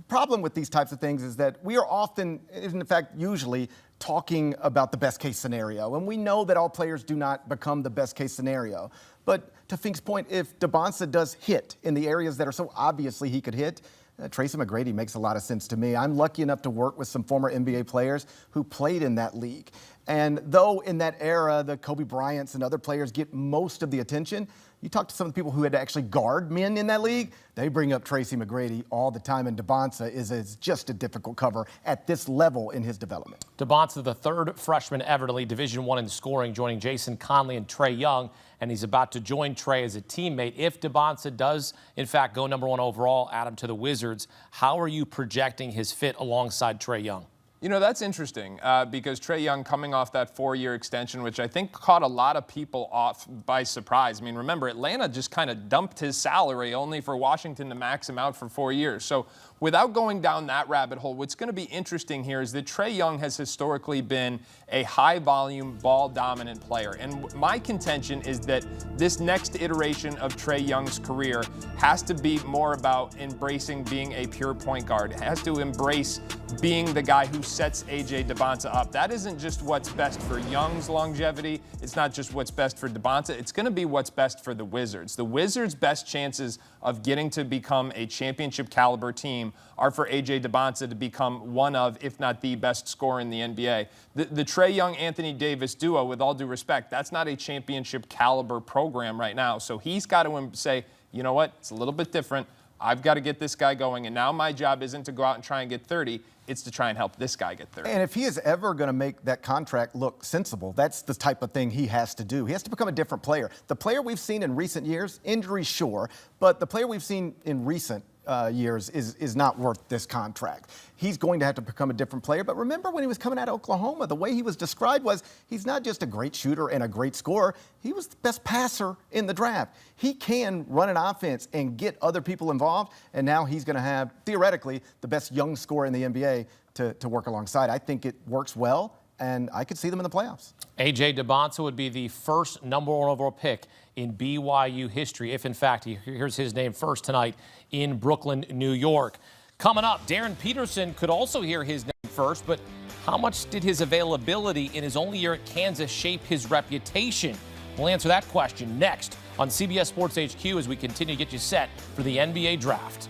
problem with these types of things is that we are often, in fact, usually talking about the best case scenario. And we know that all players do not become the best case scenario. But to Fink's point, if Debansa does hit in the areas that are so obviously he could hit, Tracy McGrady makes a lot of sense to me. I'm lucky enough to work with some former NBA players who played in that league. And though in that era, the Kobe Bryants and other players get most of the attention, you talk to some of the people who had to actually guard men in that league, they bring up Tracy McGrady all the time, and Debansa is just a difficult cover at this level in his development. Debansa, the third freshman ever to lead Division I in scoring, joining Jason Conley and Trae Young, and he's about to join Trae as a teammate. If Debansa does, in fact, go #1 overall, add him to the Wizards, how are you projecting his fit alongside Trae Young? You know, that's interesting because Trae Young coming off that 4-year extension, which I think caught a lot of people off by surprise. I mean, remember, Atlanta just kind of dumped his salary only for Washington to max him out for 4 years. So without going down that rabbit hole, what's going to be interesting here is that Trae Young has historically been a high-volume, ball-dominant player. And my contention is that this next iteration of Trae Young's career has to be more about embracing being a pure point guard. It has to embrace being the guy who sets AJ Debansa up. That isn't just what's best for Young's longevity. It's not just what's best for Debansa. It's going to be what's best for the Wizards. The Wizards' best chances of getting to become a championship caliber team are for AJ Debansa to become one of, if not the best scorer in the NBA. The Trae Young-Anthony Davis duo, with all due respect, that's not a championship caliber program right now. So he's got to say, you know what, it's a little bit different. I've got to get this guy going, and now my job isn't to go out and try and get 30. It's to try and help this guy get 30. And if he is ever going to make that contract look sensible, that's the type of thing he has to do. He has to become a different player. The player we've seen in recent years, injuries, sure, but the player we've seen in recent years is not worth this contract. He's going to have to become a different player. But remember when he was coming out of Oklahoma, the way he was described was he's not just a great shooter and a great scorer. He was the best passer in the draft. He can run an offense and get other people involved. And now he's going to have, theoretically, the best young scorer in the NBA to work alongside. I think it works well, and I could see them in the playoffs. AJ Debansa would be the first #1 overall pick in BYU history, if in fact he hears his name first tonight in Brooklyn, New York. Coming up, Darren Peterson could also hear his name first, but how much did his availability in his only year at Kansas shape his reputation? We'll answer that question next on CBS Sports HQ as we continue to get you set for the NBA draft.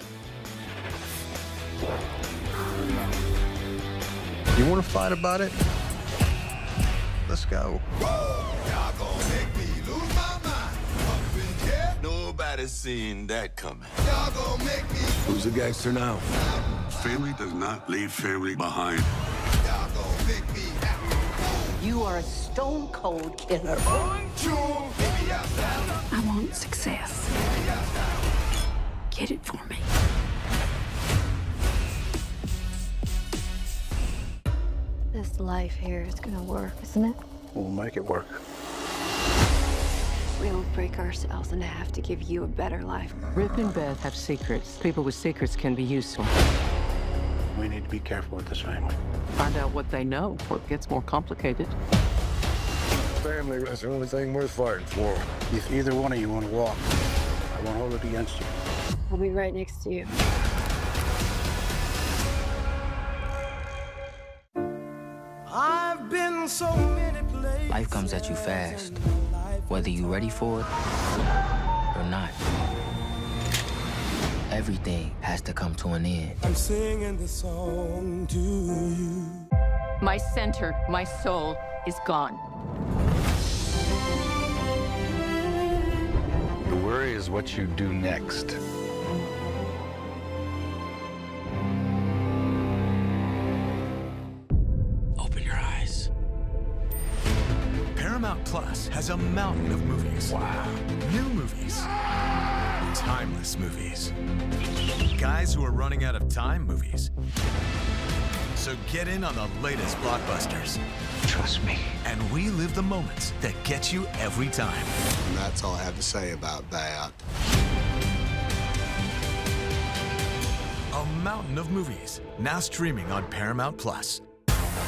You want to fight about it? Let's go. Y'all gonna make me lose my mind. Up in here, nobody's seen that coming. Y'all gonna make me. Who's a gangster now? Family does not leave family behind. Y'all gonna make me happy. You are a stone cold killer. 1, 2, baby, outside. I want success. Get it for me. This life here is gonna work, isn't it? We'll make it work. We don't break ourselves in half to give you a better life. Rip and Beth have secrets. People with secrets can be useful. We need to be careful with this family. Find out what they know before it gets more complicated. Family is the only thing worth fighting for. If either one of you want to walk, I won't hold it against you. I'll be right next to you. I've been so many places. Life comes at you fast, whether you're ready for it or not. everything has to come to an end. I'm singing this song to you. My center, my soul is gone. The worry is what you do next. Open your eyes. Paramount Plus has a mountain of movies. Wow. New movies. Timeless movies. Guys who are running out of time movies. So get in on the latest blockbusters. Trust me. And relive the moments that get you every time. And that's all I have to say about that. A mountain of movies, now streaming on Paramount Plus.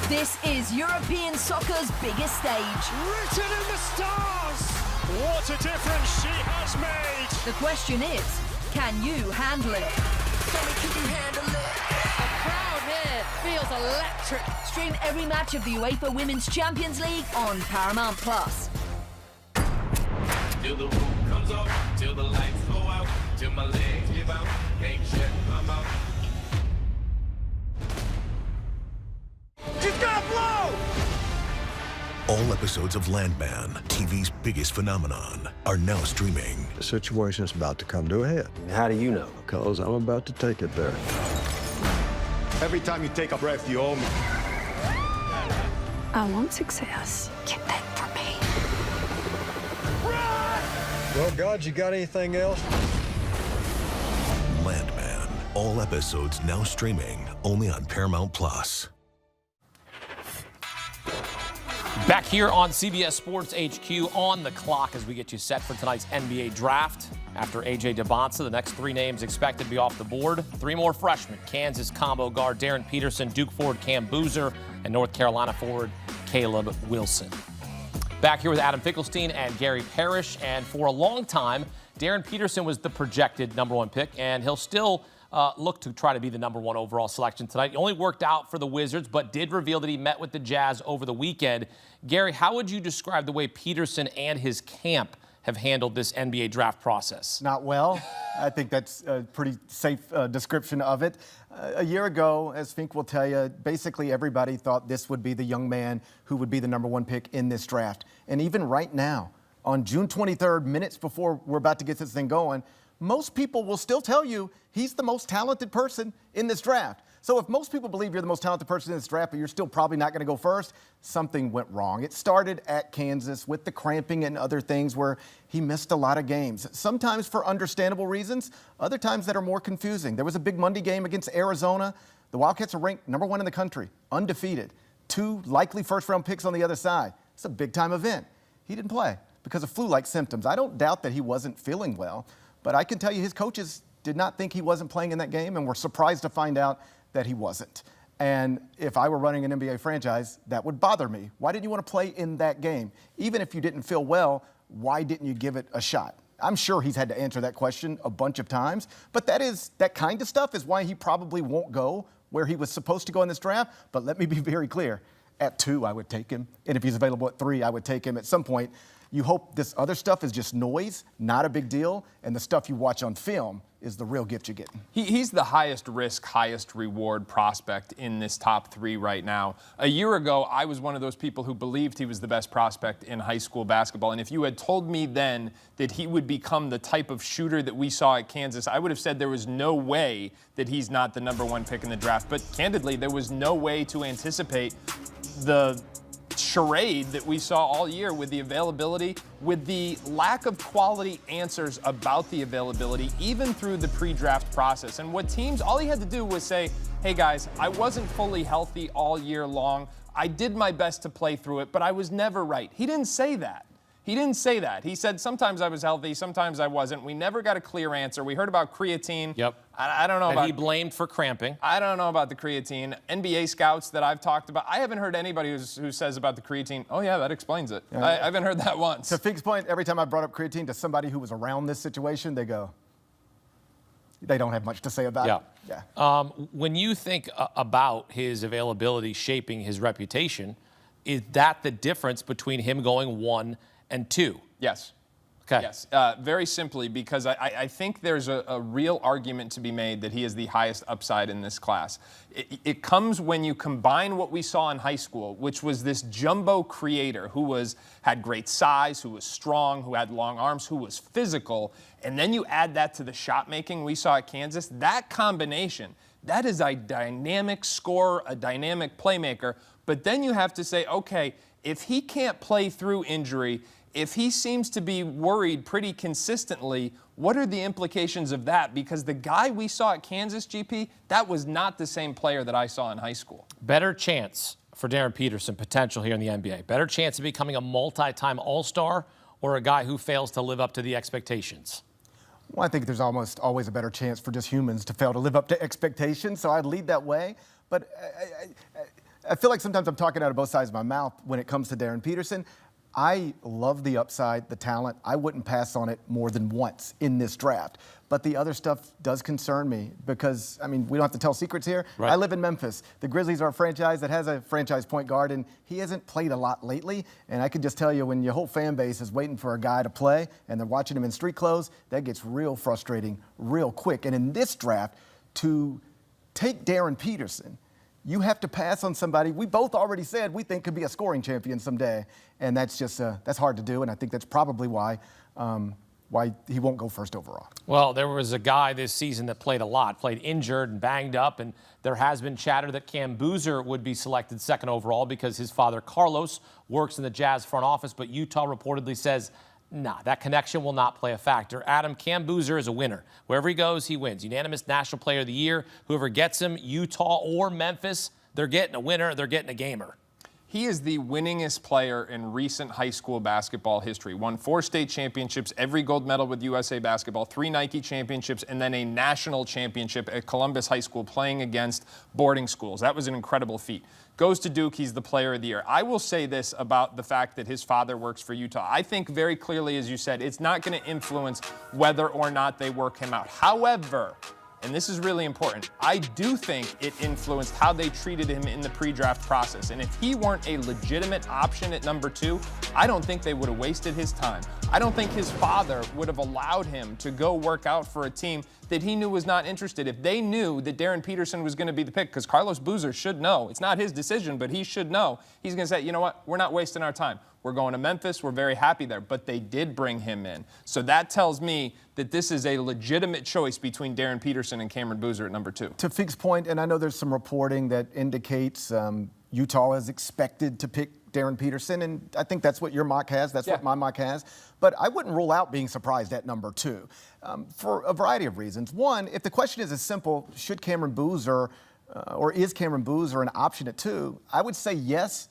This is European soccer's biggest stage. Written in the stars! What a difference she has made! The question is, can you handle it? Can you handle it? The crowd here feels electric. Stream every match of the UEFA Women's Champions League on Paramount Plus. Till the roof comes off, till the lights go out, till my legs give out, ain't shit, I'm out. She's gonna blow! All episodes of Landman, TV's biggest phenomenon, are now streaming. The situation is about to come to a head. How do you know? Because I'm about to take it there. Every time you take a breath, you owe me. I want success. Get that for me. Well, God, you got anything else? Landman, all episodes now streaming only on Paramount Plus. Back here on CBS Sports HQ on the clock as we get you set for tonight's NBA draft. After AJ Debansa, the next three names expected to be off the board. Three more freshmen: Kansas combo guard Darryn Peterson, Duke forward Cam Boozer, and North Carolina forward Caleb Wilson. Back here with Adam Finkelstein and Gary Parrish, and for a long time, Darryn Peterson was the projected #1 pick, and he'll still look to try to be the #1 overall selection tonight. He only worked out for the Wizards, but did reveal that he met with the Jazz over the weekend. Gary, how would you describe the way Peterson and his camp have handled this NBA draft process? Not well. I think that's a pretty safe description of it. A year ago, as Fink will tell you, basically everybody thought this would be the young man who would be the #1 pick in this draft. And even right now, on June 23rd, minutes before we're about to get this thing going, most people will still tell you he's the most talented person in this draft. So if most people believe you're the most talented person in this draft, but you're still probably not going to go first, something went wrong. It started at Kansas with the cramping and other things where he missed a lot of games, sometimes for understandable reasons, other times that are more confusing. There was a big Monday game against Arizona. The Wildcats are ranked #1 in the country, undefeated. 2 likely first-round picks on the other side. It's a big-time event. He didn't play because of flu-like symptoms. I don't doubt that he wasn't feeling well, but I can tell you his coaches did not think he wasn't playing in that game and were surprised to find out that he wasn't. And if I were running an NBA franchise, that would bother me. Why didn't you want to play in that game? Even if you didn't feel well, why didn't you give it a shot? I'm sure he's had to answer that question a bunch of times, but that kind of stuff is why he probably won't go where he was supposed to go in this draft. But let me be very clear. At 2, I would take him. And if he's available at 3, I would take him at some point. You hope this other stuff is just noise, not a big deal, and the stuff you watch on film is the real gift you get. He's the highest risk, highest reward prospect in this top 3 right now. A year ago, I was one of those people who believed he was the best prospect in high school basketball. And if you had told me then that he would become the type of shooter that we saw at Kansas, I would have said there was no way that he's not the #1 pick in the draft. But candidly, there was no way to anticipate the charade that we saw all year with the availability, with the lack of quality answers about the availability, even through the pre-draft process. And what teams, all he had to do was say, hey guys, I wasn't fully healthy all year long. I did my best to play through it, but I was never right. He didn't say that. He didn't say that. He said sometimes I was healthy, sometimes I wasn't. We never got a clear answer. We heard about creatine. Yep. I don't know and about. He blamed for cramping. I don't know about the creatine. NBA scouts that I've talked about, I haven't heard anybody who says about the creatine, oh yeah, that explains it. Yeah. I haven't heard that once. To Fink's point, every time I brought up creatine to somebody who was around this situation, they go, they don't have much to say about it. Yeah. When you think about his availability shaping his reputation, is that the difference between him going 1 and 2? Yes. Okay. Yes, very simply, because I think there's a real argument to be made that he is the highest upside in this class. It comes when you combine what we saw in high school, which was this jumbo creator who had great size, who was strong, who had long arms, who was physical, and then you add that to the shot making we saw at Kansas. That combination, that is a dynamic scorer, a dynamic playmaker. But then you have to say, okay, if he can't play through injury, if he seems to be worried pretty consistently, what are the implications of that? Because the guy we saw at Kansas, GP, that was not the same player that I saw in high school. Better chance for Darren Peterson, potential here in the NBA. Better chance of becoming a multi-time All-Star or a guy who fails to live up to the expectations? Well, I think there's almost always a better chance for just humans to fail to live up to expectations, so I'd lead that way. But I feel like sometimes I'm talking out of both sides of my mouth when it comes to Darren Peterson. I love the upside, the talent. I wouldn't pass on it more than once in this draft. But the other stuff does concern me because, I mean, we don't have to tell secrets here. Right. I live in Memphis. The Grizzlies are a franchise that has a franchise point guard, and he hasn't played a lot lately. And I can just tell you, when your whole fan base is waiting for a guy to play and they're watching him in street clothes, that gets real frustrating real quick. And in this draft, to take Darren Peterson, you have to pass on somebody we both already said we think could be a scoring champion someday, and that's just that's hard to do, and I think that's probably why he won't go first overall. Well, there was a guy this season that played a lot, played injured and banged up, and there has been chatter that Cam Boozer would be selected second overall because his father, Carlos, works in the Jazz front office, but Utah reportedly says, nah, that connection will not play a factor. Adam, Cam Boozer is a winner. Wherever he goes, he wins. Unanimous National Player of the Year. Whoever gets him, Utah or Memphis, they're getting a winner, they're getting a gamer. He is the winningest player in recent high school basketball history. Won 4 state championships, every gold medal with USA Basketball, 3 Nike championships, and then a national championship at Columbus High School playing against boarding schools. That was an incredible feat. Goes to Duke, he's the player of the year. I will say this about the fact that his father works for Utah. I think very clearly, as you said, it's not going to influence whether or not they work him out. However, and this is really important, I do think it influenced how they treated him in the pre-draft process. And if he weren't a legitimate option at number 2, I don't think they would have wasted his time. I don't think his father would have allowed him to go work out for a team that he knew was not interested. If they knew that Darren Peterson was going to be the pick, because Carlos Boozer should know, it's not his decision, but he should know, he's going to say, you know what, we're not wasting our time. We're going to Memphis. We're very happy there. But they did bring him in. So that tells me that this is a legitimate choice between Darren Peterson and Cameron Boozer at number 2. To Feek's point, and I know there's some reporting that indicates Utah is expected to pick Darren Peterson, and I think that's what your mock has. That's what my mock has. But I wouldn't rule out being surprised at number 2 for a variety of reasons. One, if the question is as simple, should Cameron Boozer or is Cameron Boozer an option at 2, I would say yes,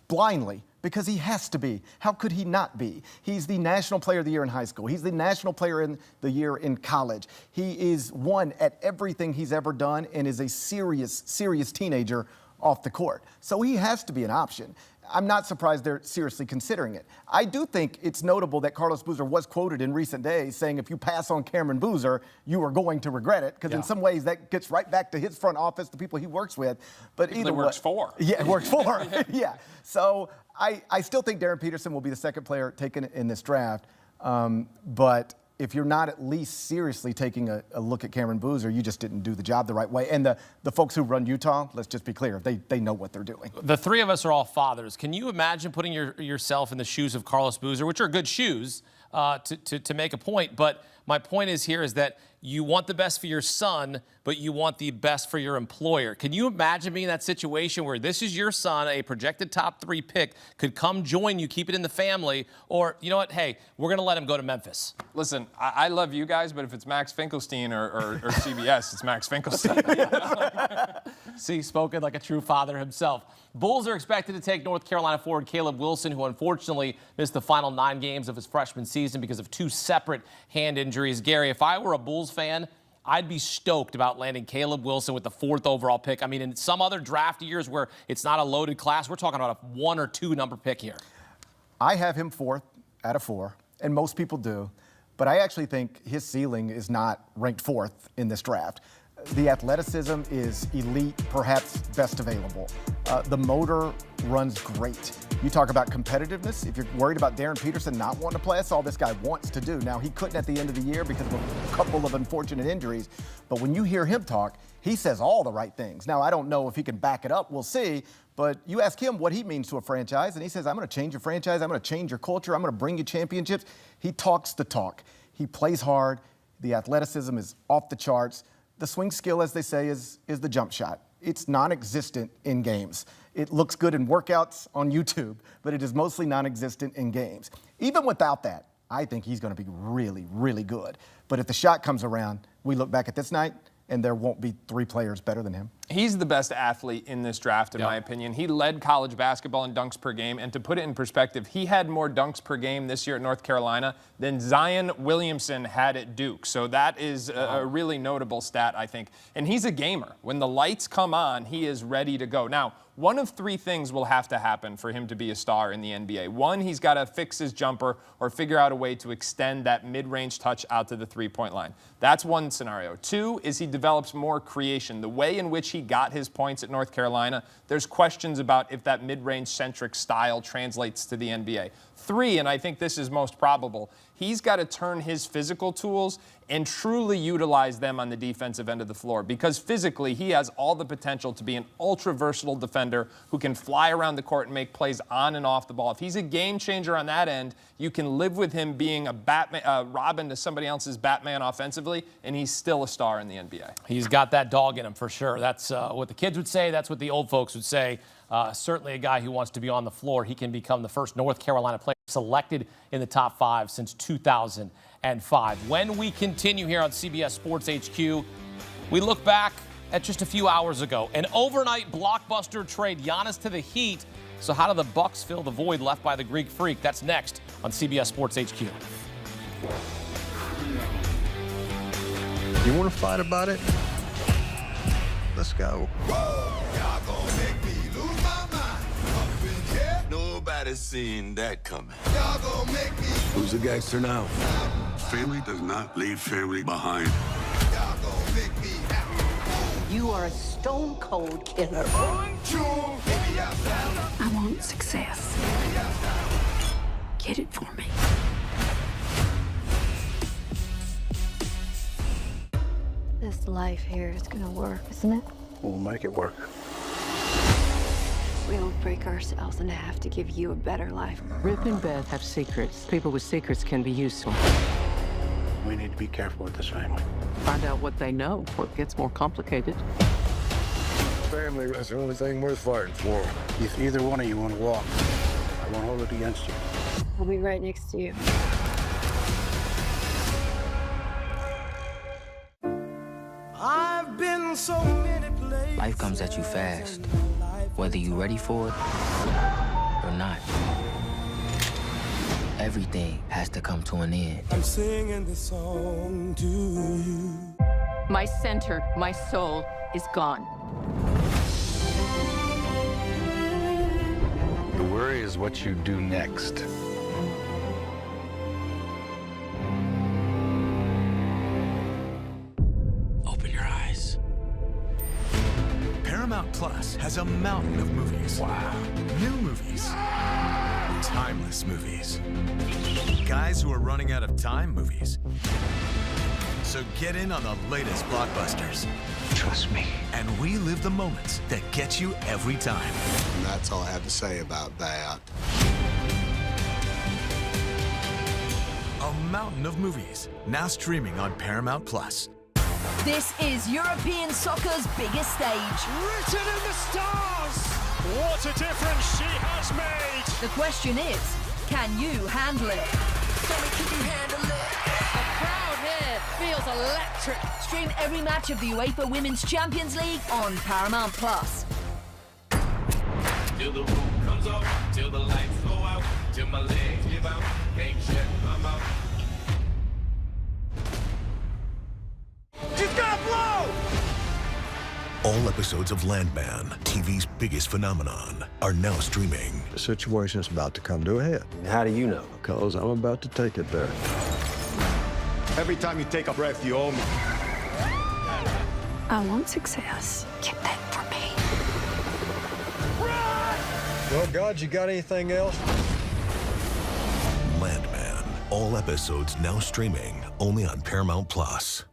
blindly. Because he has to be. How could he not be? He's the National Player of the Year in high school. He's the National Player of the Year in college. He is one at everything he's ever done and is a serious teenager off the court. So he has to be an option. I'm not surprised they're seriously considering it. I do think it's notable that Carlos Boozer was quoted in recent days saying if you pass on Cameron Boozer, you are going to regret it, because in some ways that gets right back to his front office, the people he works with. But either way, works for. Yeah, it works for. Yeah. So I still think Darren Peterson will be the second player taken in this draft. But if you're not at least seriously taking a look at Cameron Boozer, you just didn't do the job the right way. And the folks who run Utah, let's just be clear, they know what they're doing. The three of us are all fathers. Can you imagine putting yourself in the shoes of Carlos Boozer, which are good shoes to make a point? But my point is that you want the best for your son, but you want the best for your employer. Can you imagine being in that situation where this is your son, a projected top 3 pick, could come join you, keep it in the family, or, you know what, hey, we're going to let him go to Memphis? Listen, I love you guys, but if it's Max Finkelstein or CBS, it's Max Finkelstein. See, spoken like a true father himself. Bulls are expected to take North Carolina forward Caleb Wilson, who unfortunately missed the final 9 games of his freshman season because of 2 separate hand injuries. Gary, if I were a Bulls fan, I'd be stoked about landing Caleb Wilson with the 4th overall pick. I mean, in some other draft years where it's not a loaded class, we're talking about a 1 or 2 number pick here. I have him 4th out of 4, and most people do. But I actually think his ceiling is not ranked 4th in this draft. The athleticism is elite, perhaps best available. The motor runs great. You talk about competitiveness. If you're worried about Darren Peterson not wanting to play, that's all this guy wants to do. Now, he couldn't at the end of the year because of a couple of unfortunate injuries. But when you hear him talk, he says all the right things. Now, I don't know if he can back it up. We'll see. But you ask him what he means to a franchise, and he says, I'm going to change your franchise. I'm going to change your culture. I'm going to bring you championships. He talks the talk. He plays hard. The athleticism is off the charts. The swing skill, as they say, is the jump shot. It's non-existent in games. It looks good in workouts on YouTube, but it is mostly non-existent in games. Even without that, I think he's going to be really, really good. But if the shot comes around, we look back at this night, and there won't be 3 players better than him. He's the best athlete in this draft, in my opinion. He led college basketball in dunks per game, and to put it in perspective, he had more dunks per game this year at North Carolina than Zion Williamson had at Duke. So that is a really notable stat, I think. And he's a gamer. When the lights come on, he is ready to go. Now, one of 3 things will have to happen for him to be a star in the NBA. 1, he's got to fix his jumper or figure out a way to extend that mid-range touch out to the three-point line. That's one scenario. 2 is he develops more creation. The way in which he got his points at North Carolina, there's questions about if that mid-range centric style translates to the NBA. 3, and I think this is most probable, he's got to turn his physical tools and truly utilize them on the defensive end of the floor, because physically he has all the potential to be an ultra-versatile defender who can fly around the court and make plays on and off the ball. If he's a game changer on that end, you can live with him being a Batman, Robin to somebody else's Batman offensively, and he's still a star in the NBA. He's got that dog in him for sure. That's what the kids would say. That's what the old folks would say. Certainly a guy who wants to be on the floor. He can become the first North Carolina player selected in the top 5 since 2005. When we continue here on CBS Sports HQ, we look back at just a few hours ago. An overnight blockbuster trade, Giannis to the Heat. So how do the Bucks fill the void left by the Greek Freak? That's next on CBS Sports HQ. You want to fight about it? Let's go. Y'all gonna make me lose my mind. Up in here, nobody's seen that coming. Y'all gonna make me. Who's the gangster now? Family does not leave family behind. Y'all gonna make me happy. You are a stone-cold killer. 1, 2, baby, I'm down. I want success. Get it for me. This life here is gonna work, isn't it? We'll make it work. We don't break ourselves in half to give you a better life. Rip and Beth have secrets. People with secrets can be useful. We need to be careful with this family. Find out what they know before it gets more complicated. Family is the only thing worth fighting for. If either one of you want to walk, I won't hold it against you. I'll be right next to you. I've been so many places. Life comes at you fast, whether you're ready for it or not. Everything has to come to an end. I'm singing this song to you. My center, my soul is gone. The worry is what you do next. Open your eyes. Paramount Plus has a mountain of movies. Wow. New movies. Timeless movies. Guys who are running out of time movies. So get in on the latest blockbusters. Trust me. And relive the moments that get you every time. And that's all I have to say about that. A mountain of movies, now streaming on Paramount Plus. This is European soccer's biggest stage. Written in the stars! What a difference she has made! The question is, can you handle it? Can you handle it? The crowd here feels electric. Stream every match of the UEFA Women's Champions League on Paramount Plus. Till the roof comes off, till the lights go out, till my legs give out, can't shut my mouth. She's gonna blow! All episodes of Landman, TV's biggest phenomenon, are now streaming. The situation is about to come to a head. How do you know? Because I'm about to take it there. Every time you take a breath, you owe me. I want success. Get that for me. Well, God, you got anything else? Landman. All episodes now streaming only on Paramount Plus.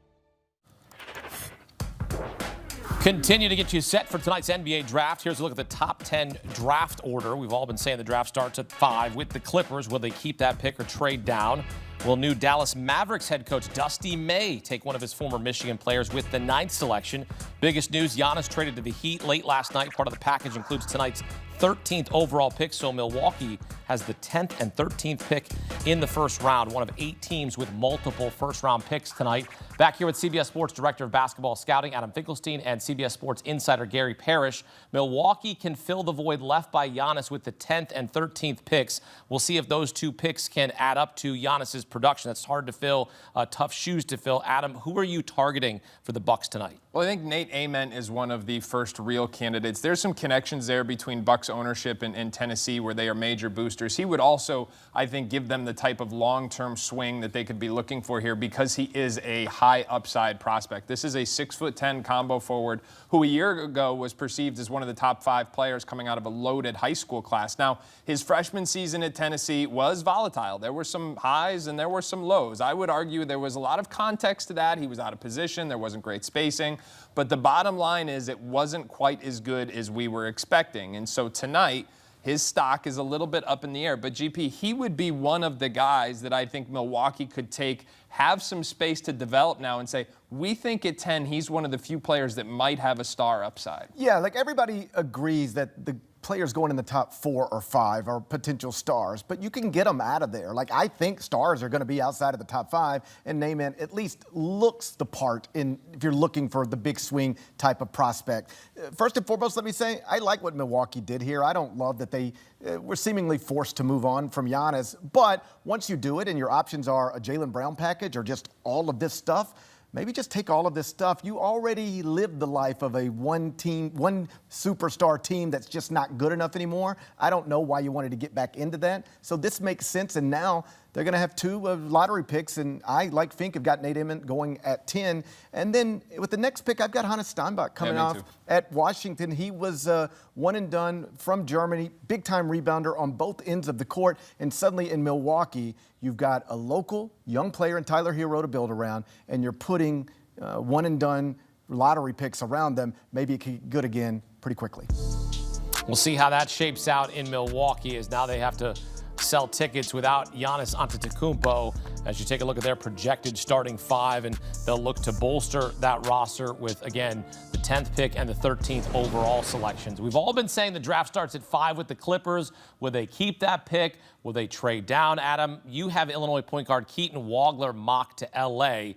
Continue to get you set for tonight's NBA draft. Here's a look at the top 10 draft order. We've all been saying the draft starts at 5 with the Clippers. Will they keep that pick or trade down? Will new Dallas Mavericks head coach Dusty May take one of his former Michigan players with the 9th selection? Biggest news, Giannis traded to the Heat late last night. Part of the package includes tonight's 13th overall pick, so Milwaukee has the 10th and 13th pick in the first round, one of 8 teams with multiple first-round picks tonight. Back here with CBS Sports Director of Basketball Scouting Adam Finkelstein and CBS Sports insider Gary Parrish. Milwaukee can fill the void left by Giannis with the 10th and 13th picks. We'll see if those 2 picks can add up to Giannis's production. That's hard to fill, tough shoes to fill. Adam, who are you targeting for the Bucks tonight? Well, I think Nate Ament is one of the first real candidates. There's some connections there between Bucks ownership and Tennessee where they are major boosters. He would also, I think, give them the type of long-term swing that they could be looking for here because he is a high upside prospect. This is a 6'10" combo forward who a year ago was perceived as one of the top 5 players coming out of a loaded high school class. Now, his freshman season at Tennessee was volatile. There were some highs and there were some lows. I would argue there was a lot of context to that. He was out of position. There wasn't great spacing. But the bottom line is it wasn't quite as good as we were expecting. And so tonight, his stock is a little bit up in the air. But, GP, he would be one of the guys that I think Milwaukee could take, have some space to develop now and say, we think at 10, he's one of the few players that might have a star upside. Yeah, like everybody agrees that the players going in the top 4 or 5 are potential stars, but you can get them out of there. Like, I think stars are going to be outside of the top 5, and Naaman at least looks the part if you're looking for the big swing type of prospect. First and foremost, let me say, I like what Milwaukee did here. I don't love that they were seemingly forced to move on from Giannis, but once you do it and your options are a Jaylen Brown package or just all of this stuff, maybe just take all of this stuff. You already lived the life of a one superstar team that's just not good enough anymore. I don't know why you wanted to get back into that. So this makes sense, and now they're going to have 2 lottery picks, and I, like Fink, have got Nate Ament going at 10. And then with the next pick, I've got Hannes Steinbach coming off at Washington. He was one and done from Germany, big-time rebounder on both ends of the court. And suddenly in Milwaukee, you've got a local young player in Tyler Hero to build around, and you're putting one and done lottery picks around them. Maybe it could get good again pretty quickly. We'll see how that shapes out in Milwaukee as now they have to sell tickets without Giannis Antetokounmpo as you take a look at their projected starting 5, and they'll look to bolster that roster with, again, the 10th pick and the 13th overall selections. We've all been saying the draft starts at 5 with the Clippers. Will they keep that pick? Will they trade down? Adam, you have Illinois point guard Keaton Wagler mocked to L.A.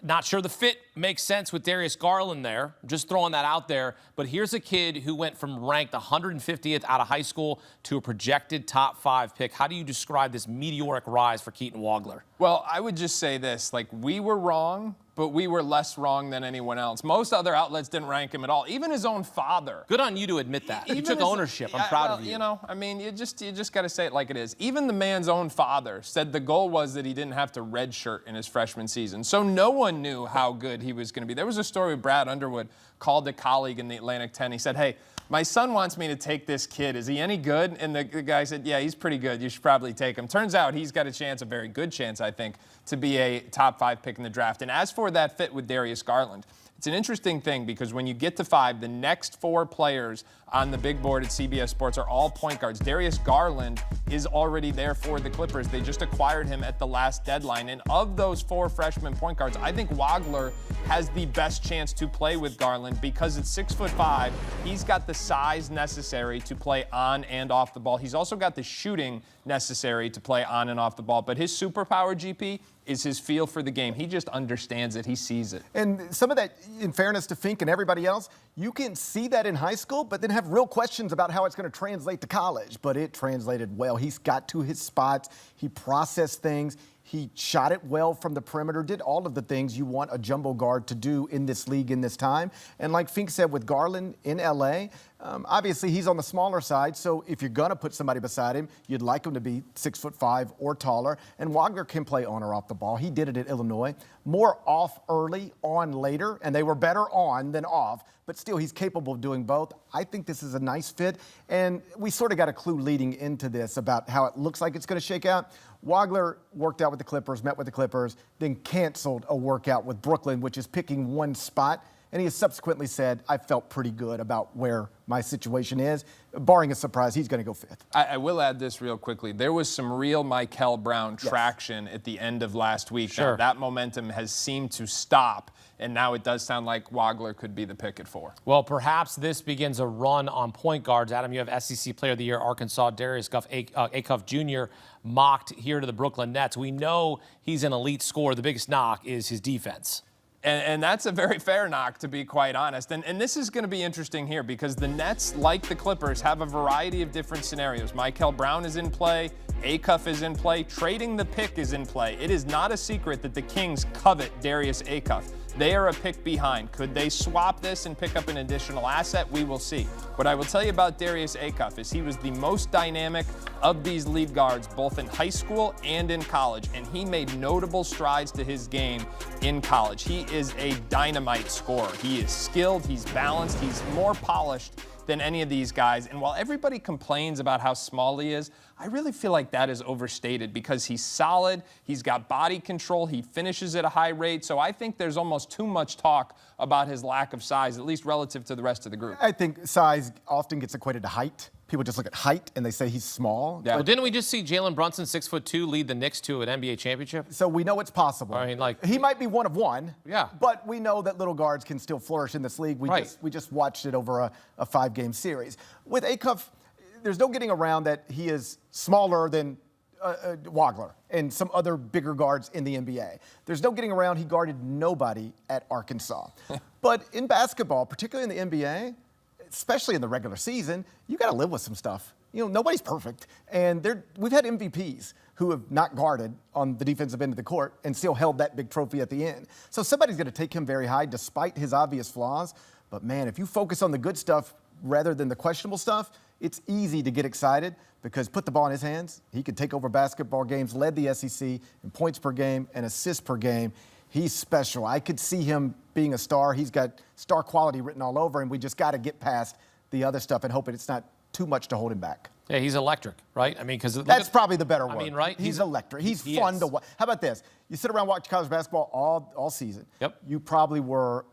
Not sure the fit makes sense with Darius Garland there. Just throwing that out there. But here's a kid who went from ranked 150th out of high school to a projected top 5 pick. How do you describe this meteoric rise for Keaton Wagler? Well, I would just say this. Like, we were wrong, but we were less wrong than anyone else. Most other outlets didn't rank him at all. Even his own father. Good on you to admit that. You took ownership. I'm proud of you. You know, I mean, you just got to say it like it is. Even the man's own father said the goal was that he didn't have to redshirt in his freshman season. So no one knew how good he was going to be. There was a story with Brad Underwood called a colleague in the Atlantic 10. He said, hey, my son wants me to take this kid. Is he any good? And the guy said, yeah, he's pretty good. You should probably take him. Turns out he's got a chance, a very good chance, I think, to be a top 5 pick in the draft. And as for that fit with Darius Garland, it's an interesting thing because when you get to 5, the next 4 players on the big board at CBS Sports are all point guards. Darius Garland is already there for the Clippers. They just acquired him at the last deadline. And of those 4 freshman point guards, I think Wagler has the best chance to play with Garland because at 6'5", he's got the size necessary to play on and off the ball. He's also got the shooting necessary to play on and off the ball. But his superpower, GP, is his feel for the game. He just understands it. He sees it. And some of that, in fairness to Fink and everybody else, you can see that in high school, but then have real questions about how it's going to translate to college. But it translated well. He's got to his spots. He processed things. He shot it well from the perimeter, did all of the things you want a jumbo guard to do in this league in this time. And like Fink said, with Garland in L.A., Obviously, he's on the smaller side, so if you're going to put somebody beside him, you'd like him to be 6'5" or taller. And Wagner can play on or off the ball. He did it at Illinois. More off early, on later, and they were better on than off. But still, he's capable of doing both. I think this is a nice fit, and we sort of got a clue leading into this about how it looks like it's going to shake out. Wagner worked out with the Clippers, met with the Clippers, then canceled a workout with Brooklyn, which is picking one spot. And he has subsequently said, I felt pretty good about where my situation is. Barring a surprise, he's going to go fifth. I will add this real quickly. There was some real Mikel Brown traction at the end of last week. Sure. Now, that momentum has seemed to stop, and now it does sound like Wagner could be the pick at 4. Well, perhaps this begins a run on point guards. Adam, you have SEC Player of the Year, Arkansas, Darius Acuff Jr. mocked here to the Brooklyn Nets. We know he's an elite scorer. The biggest knock is his defense. And that's a very fair knock, to be quite honest. And this is going to be interesting here because the Nets, like the Clippers, have a variety of different scenarios. Mikel Brown is in play. Acuff is in play. Trading the pick is in play. It is not a secret that the Kings covet Darius Acuff. They are a pick behind. Could they swap this and pick up an additional asset? We will see. What I will tell you about Darius Acuff is he was the most dynamic of these lead guards, both in high school and in college, and he made notable strides to his game in college. He is a dynamite scorer. He is skilled, he's balanced, he's more polished than any of these guys. And while everybody complains about how small he is, I really feel like that is overstated because he's solid, he's got body control, he finishes at a high rate. So I think there's almost too much talk about his lack of size, at least relative to the rest of the group. I think size often gets equated to height. People just look at height and they say he's small. Yeah. Well, didn't we just see Jaylen Brunson, 6'2", lead the Knicks to an NBA championship? So we know it's possible. I mean, like, he might be one of one. Yeah. But we know that little guards can still flourish in this league. We just watched it over a 5-game series. With Acuff, there's no getting around that he is smaller than Wagner and some other bigger guards in the NBA. There's no getting around he guarded nobody at Arkansas. But in basketball, particularly in the NBA, especially in the regular season, you got to live with some stuff. You know, nobody's perfect. And we've had MVPs who have not guarded on the defensive end of the court and still held that big trophy at the end. So somebody's going to take him very high despite his obvious flaws. But man, if you focus on the good stuff rather than the questionable stuff, it's easy to get excited because put the ball in his hands, he could take over basketball games, led the SEC in points per game and assists per game. He's special. I could see him being a star. He's got star quality written all over him. We just got to get past the other stuff and hope it's not too much to hold him back. Yeah, he's electric, right? I mean, because that's probably the better word. I mean, right? He's electric. He's fun to watch. How about this? You sit around watch college basketball all season. Yep. You probably were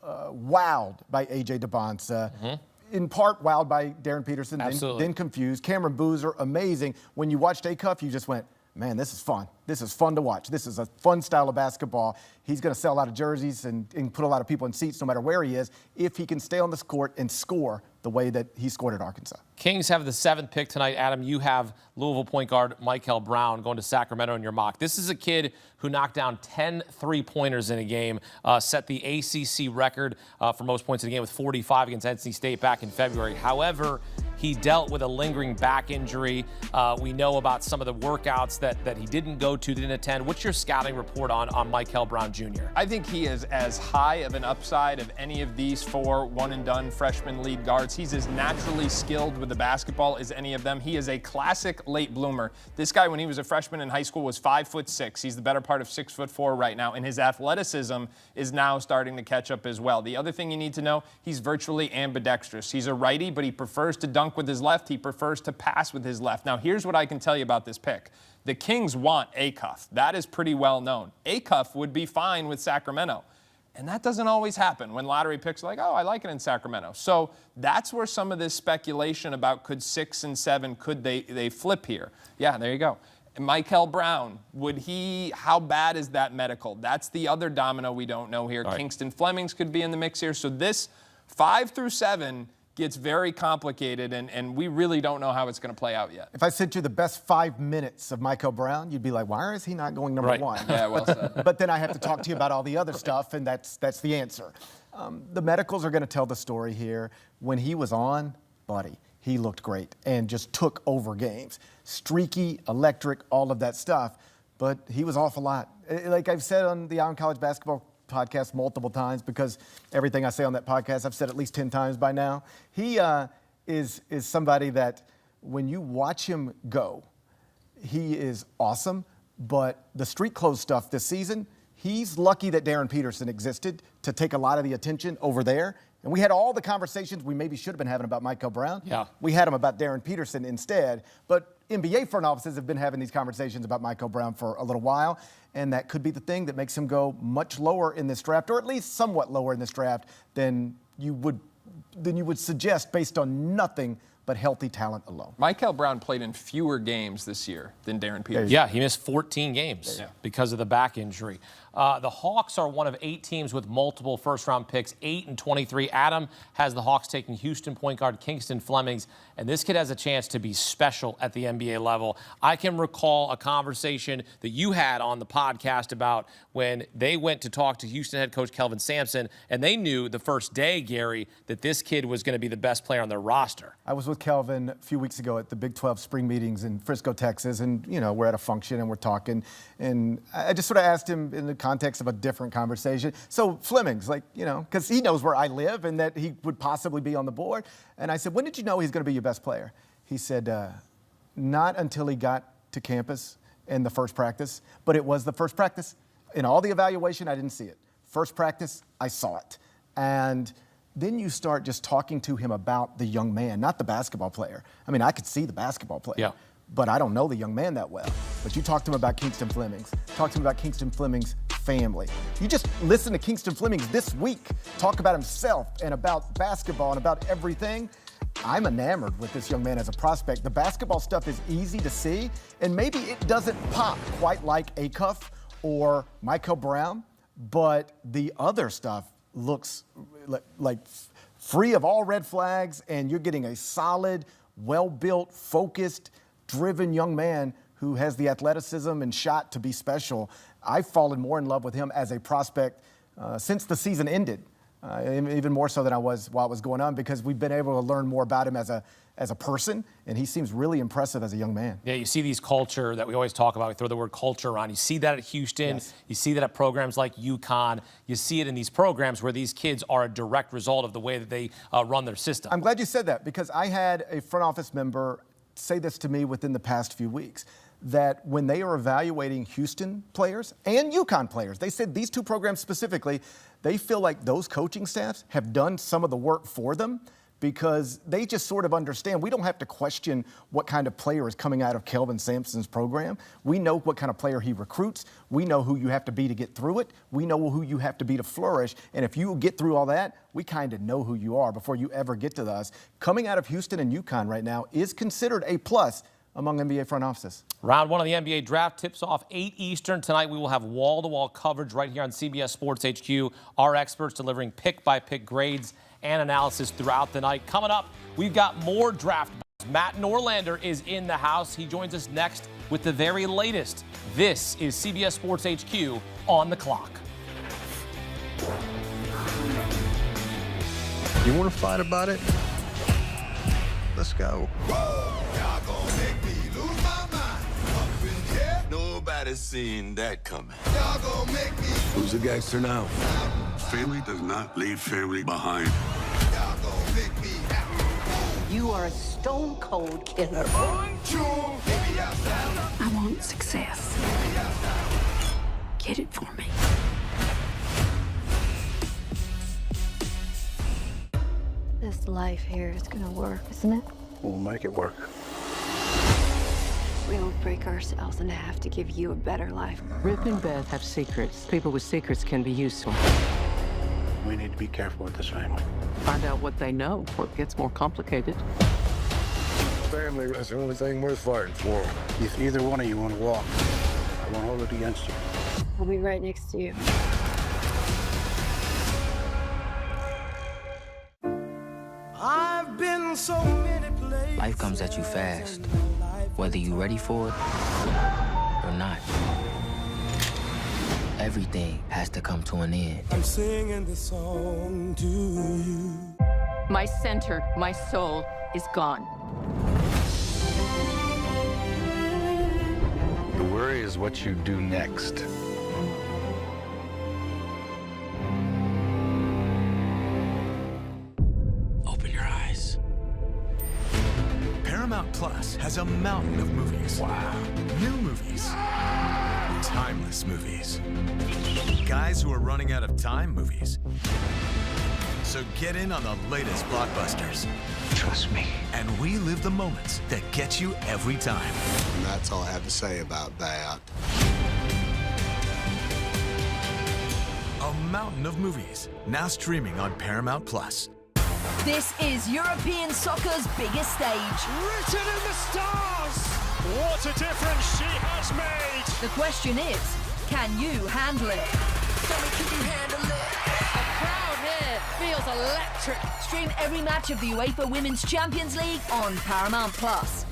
wowed by AJ Debansa. Mm-hmm. In part, wowed by Darren Peterson. Then confused. Cameron Boozer, amazing. When you watched Acuff, you just went, man, this is fun. This is fun to watch. This is a fun style of basketball. He's going to sell a lot of jerseys and put a lot of people in seats no matter where he is if he can stay on this court and score the way that he scored at Arkansas. Kings have the 7th pick tonight. Adam, you have Louisville point guard Mikel Brown going to Sacramento in your mock. This is a kid who knocked down 10 three-pointers in a game, set the ACC record for most points in a game with 45 against NC State back in February. However, he dealt with a lingering back injury. We know about some of the workouts that he didn't go to, didn't attend. What's your scouting report on Mikel Brown Jr.? I think he is as high of an upside of any of these 4 one-and-done freshman lead guards. He's as naturally skilled with the basketball as any of them. He is a classic late bloomer. This guy, when he was a freshman in high school, was 5'6". He's the better part of 6'4" right now, and his athleticism is now starting to catch up as well. The other thing you need to know, he's virtually ambidextrous. He's a righty, but he prefers to dunk with his left. He prefers to pass with his left. Now, here's what I can tell you about this pick. The Kings want Acuff. That is pretty well known. Acuff would be fine with Sacramento. And that doesn't always happen when lottery picks are like, oh, I like it in Sacramento. So that's where some of this speculation about could 6 and 7, could they flip here? Yeah, there you go. And Mikel Brown, how bad is that medical? That's the other domino we don't know here. Right. Kingston Flemings could be in the mix here. So this 5 through 7 gets very complicated, and we really don't know how it's going to play out yet. If I sent you the best 5 minutes of Mikel Brown, you'd be like, why is he not going number 1? Yeah, well said. But then I have to talk to you about all the other stuff, and that's the answer. The medicals are going to tell the story here. When he was on, buddy, he looked great and just took over games. Streaky, electric, all of that stuff. But he was off a lot. Like I've said on the Eye on College Basketball podcast multiple times because everything I say on that podcast, I've said at least 10 times by now. He is somebody that when you watch him go, he is awesome. But the street clothes stuff this season, he's lucky that Darren Peterson existed to take a lot of the attention over there. And we had all the conversations we maybe should have been having about Mikel Brown. Yeah. We had them about Darren Peterson instead. But NBA front offices have been having these conversations about Mikel Brown for a little while. And that could be the thing that makes him go much lower in this draft, or at least somewhat lower in this draft than you would suggest based on nothing but healthy talent alone. Mikel Brown played in fewer games this year than Darren Peterson. Yeah, he missed 14 games because of the back injury. The Hawks are one of 8 teams with multiple first-round picks, 8 and 23. Adam has the Hawks taking Houston point guard Kingston Flemings, and this kid has a chance to be special at the NBA level. I can recall a conversation that you had on the podcast about when they went to talk to Houston head coach Kelvin Sampson, and they knew the first day, Gary, that this kid was going to be the best player on their roster. I was with Kelvin a few weeks ago at the Big 12 spring meetings in Frisco, Texas, and, you know, we're at a function and we're talking, and I just sort of asked him in the context of a different conversation. So Flemings, like, you know, because he knows where I live and that he would possibly be on the board. And I said, when did you know he's going to be your best player? He said, not until he got to campus in the first practice, but it was the first practice. In all the evaluation, I didn't see it. First practice, I saw it. And then you start just talking to him about the young man, not the basketball player. I mean, I could see the basketball player, but I don't know the young man that well. But you talk to him about Kingston Flemings, talk to him about Kingston Flemings' family. You just listen to Kingston Flemings this week talk about himself and about basketball and about everything. I'm enamored with this young man as a prospect. The basketball stuff is easy to see, and maybe it doesn't pop quite like Acuff or Mikel Brown, but the other stuff looks like free of all red flags, and you're getting a solid, well-built, focused, driven young man who has the athleticism and shot to be special. I've fallen more in love with him as a prospect since the season ended, even more so than I was while it was going on, because we've been able to learn more about him as a person, and he seems really impressive as a young man. Yeah, you see these culture that we always talk about. We throw the word culture around. You see that at Houston. Yes. You see that at programs like UConn. You see it in these programs where these kids are a direct result of the way that they run their system. I'm glad you said that, because I had a front office member say this to me within the past few weeks, that when they are evaluating Houston players and UConn players, they said these two programs specifically, they feel like those coaching staffs have done some of the work for them, because they just sort of understand we don't have to question what kind of player is coming out of Kelvin Sampson's program. We know what kind of player he recruits. We know who you have to be to get through it. We know who you have to be to flourish. And if you get through all that, we kind of know who you are before you ever get to us. Coming out of Houston and UConn right now is considered a plus among NBA front offices. Round 1 of the NBA draft tips off 8 Eastern. Tonight we will have wall-to-wall coverage right here on CBS Sports HQ. Our experts delivering pick-by-pick grades and analysis throughout the night. Coming up, we've got more draft. Matt Norlander is in the house. He joins us next with the very latest. This is CBS Sports HQ on the clock. You want to fight about it? Let's go. Y'all gonna make me lose my mind. Up in here, nobody's seen that coming. Y'all gonna make me. Who's the gangster now? Family does not leave family behind. Y'all gonna make me happy. You are a stone cold killer. 1, 2, baby outside. I want success. Get it for me. This life here is gonna work, isn't it? We'll make it work. We don't break ourselves and have to give you a better life. Rip and Beth have secrets. People with secrets can be useful. We need to be careful with this family. Find out what they know before it gets more complicated. Family is the only thing worth fighting for. If either one of you want to walk, I won't hold it against you. I'll be right next to you. I've been so many places. Life comes at you fast, whether you're ready for it or not. Everything has to come to an end. I'm singing this song to you. My center, my soul is gone. The worry is what you do next. Paramount Plus has a mountain of movies. Wow. New movies. Timeless movies. Guys who are running out of time movies. So get in on the latest blockbusters. Trust me. And relive the moments that get you every time. And that's all I have to say about that. A mountain of movies, now streaming on Paramount Plus. This is European soccer's biggest stage. Written in the stars! What a difference she has made! The question is, can you handle it? Can you handle it? The crowd here feels electric. Stream every match of the UEFA Women's Champions League on Paramount Plus.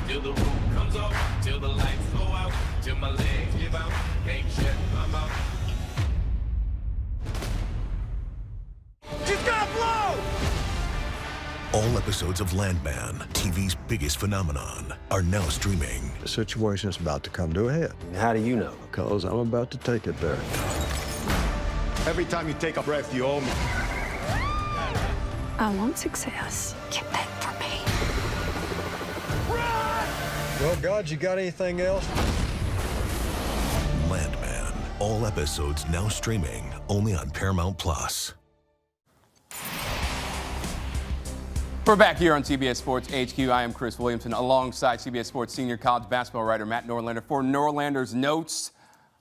Till the roof comes off, till the lights go out, till my legs give out, can't shut my mouth. She's gonna blow! All episodes of Landman, TV's biggest phenomenon, are now streaming. The situation is about to come to a head. How do you know? Because I'm about to take it there. Every time you take a breath, you owe me. I want success. Get that for me. Well, God, you got anything else? Landman, all episodes now streaming only on Paramount Plus. We're back here on CBS Sports HQ. I am Chris Williamson alongside CBS Sports senior college basketball writer Matt Norlander for Norlander's notes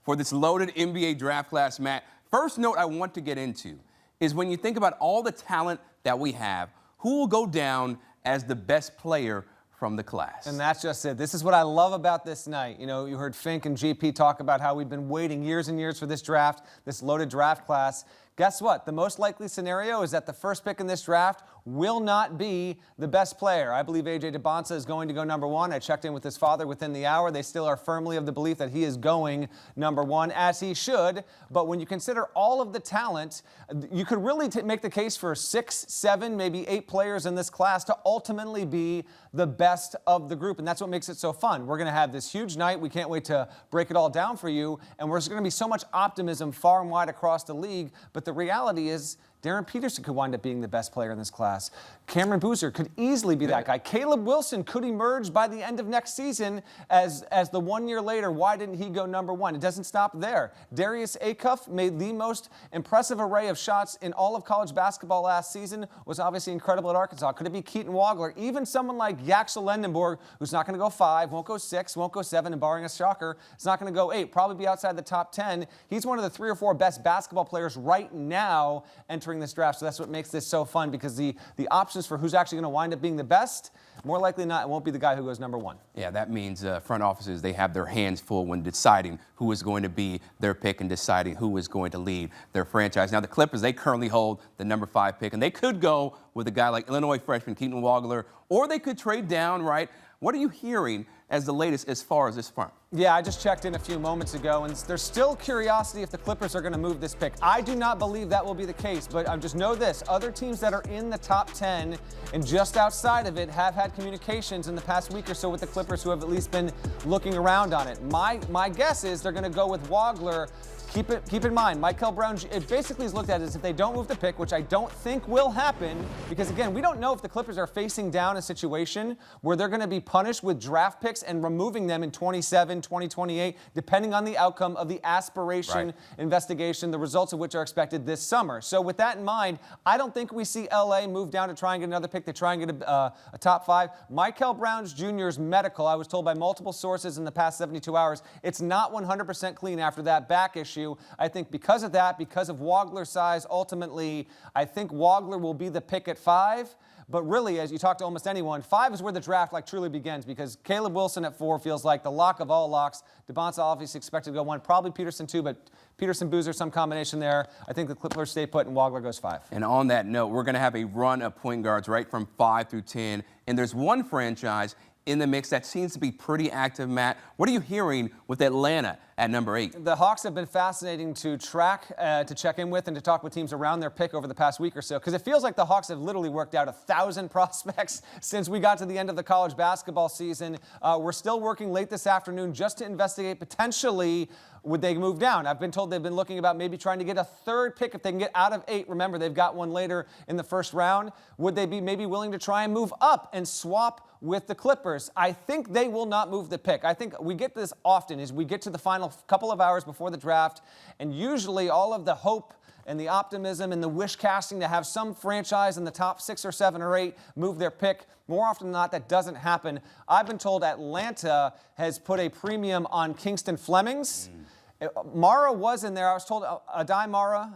for this loaded NBA draft class. Matt, first note I want to get into is when you think about all the talent that we have, who will go down as the best player from the class? And that's just it. This is what I love about this night. You know, you heard Fink and GP talk about how we've been waiting years and years for this draft, this loaded draft class. Guess what? The most likely scenario is that the first pick in this draft will not be the best player. I believe AJ Debansa is going to go number one. I checked in with his father within the hour. They still are firmly of the belief that he is going number one, as he should. But when you consider all of the talent, you could really make the case for 6, 7, maybe 8 players in this class to ultimately be the best of the group. And that's what makes it so fun. We're going to have this huge night. We can't wait to break it all down for you. And there's going to be so much optimism far and wide across the league. But the reality is, Darren Peterson could wind up being the best player in this class. Cameron Boozer could easily be that guy. Caleb Wilson could emerge by the end of next season as the 1 year later. Why didn't he go number one? It doesn't stop there. Darius Acuff made the most impressive array of shots in all of college basketball last season, was obviously incredible at Arkansas. Could it be Keaton Wagler? Even someone like Yaxel Lendenborg, who's not going to go 5, won't go 6, won't go 7, and barring a shocker, it's not going to go 8, probably be outside the top 10. He's one of the 3 or 4 best basketball players right now entering this draft. So that's what makes this so fun, because the options for who's actually going to wind up being the best, more likely than not, it won't be the guy who goes number one. Yeah, that means front offices, they have their hands full when deciding who is going to be their pick and deciding who is going to lead their franchise. Now, the Clippers, they currently hold the number 5 pick, and they could go with a guy like Illinois freshman Keaton Wagler, or they could trade down, right? What are you hearing as the latest as far as this front? Yeah, I just checked in a few moments ago, and there's still curiosity if the Clippers are going to move this pick. I do not believe that will be the case, but just know this. Other teams that are in the top 10 and just outside of it have had communications in the past week or so with the Clippers, who have at least been looking around on it. My guess is they're going to go with Wagler. Keep in mind, Mikel Brown, it basically is looked at as if they don't move the pick, which I don't think will happen, because again, we don't know if the Clippers are facing down a situation where they're going to be punished with draft picks and removing them in 27, 2028, depending on the outcome of the aspiration investigation, the results of which are expected this summer. So with that in mind, I don't think we see LA move down to try and get another pick. They try and get a top 5. Mikel Brown Jr.'s medical, I was told by multiple sources in the past 72 hours, it's not 100% clean after that back issue. I think because of that, because of Wagler's size, ultimately, I think Wagler will be the pick at 5. But really, as you talk to almost anyone, 5 is where the draft truly begins, because Caleb Wilson at 4 feels like the lock of all locks. Debansa obviously expected to go 1, probably Peterson 2, but Peterson, Boozer, some combination there. I think the Clippers stay put and Wagler goes 5. And on that note, we're going to have a run of point guards right from 5 through 10. And there's one franchise in the mix that seems to be pretty active, Matt. What are you hearing with Atlanta at number 8? The Hawks have been fascinating to track, to check in with, and to talk with teams around their pick over the past week or so, because it feels like the Hawks have literally worked out 1,000 prospects since we got to the end of the college basketball season. We're still working late this afternoon just to investigate potentially would they move down. I've been told they've been looking about maybe trying to get a 3rd pick if they can get out of 8. Remember, they've got one later in the first round. Would they be maybe willing to try and move up and swap with the Clippers? I think they will not move the pick. I think we get this often as we get to the final couple of hours before the draft, and usually all of the hope and the optimism and the wish casting to have some franchise in the top 6 or 7 or 8 move their pick. More often than not, that doesn't happen. I've been told Atlanta has put a premium on Kingston Flemings. Mara was in there. I was told Adai Mara,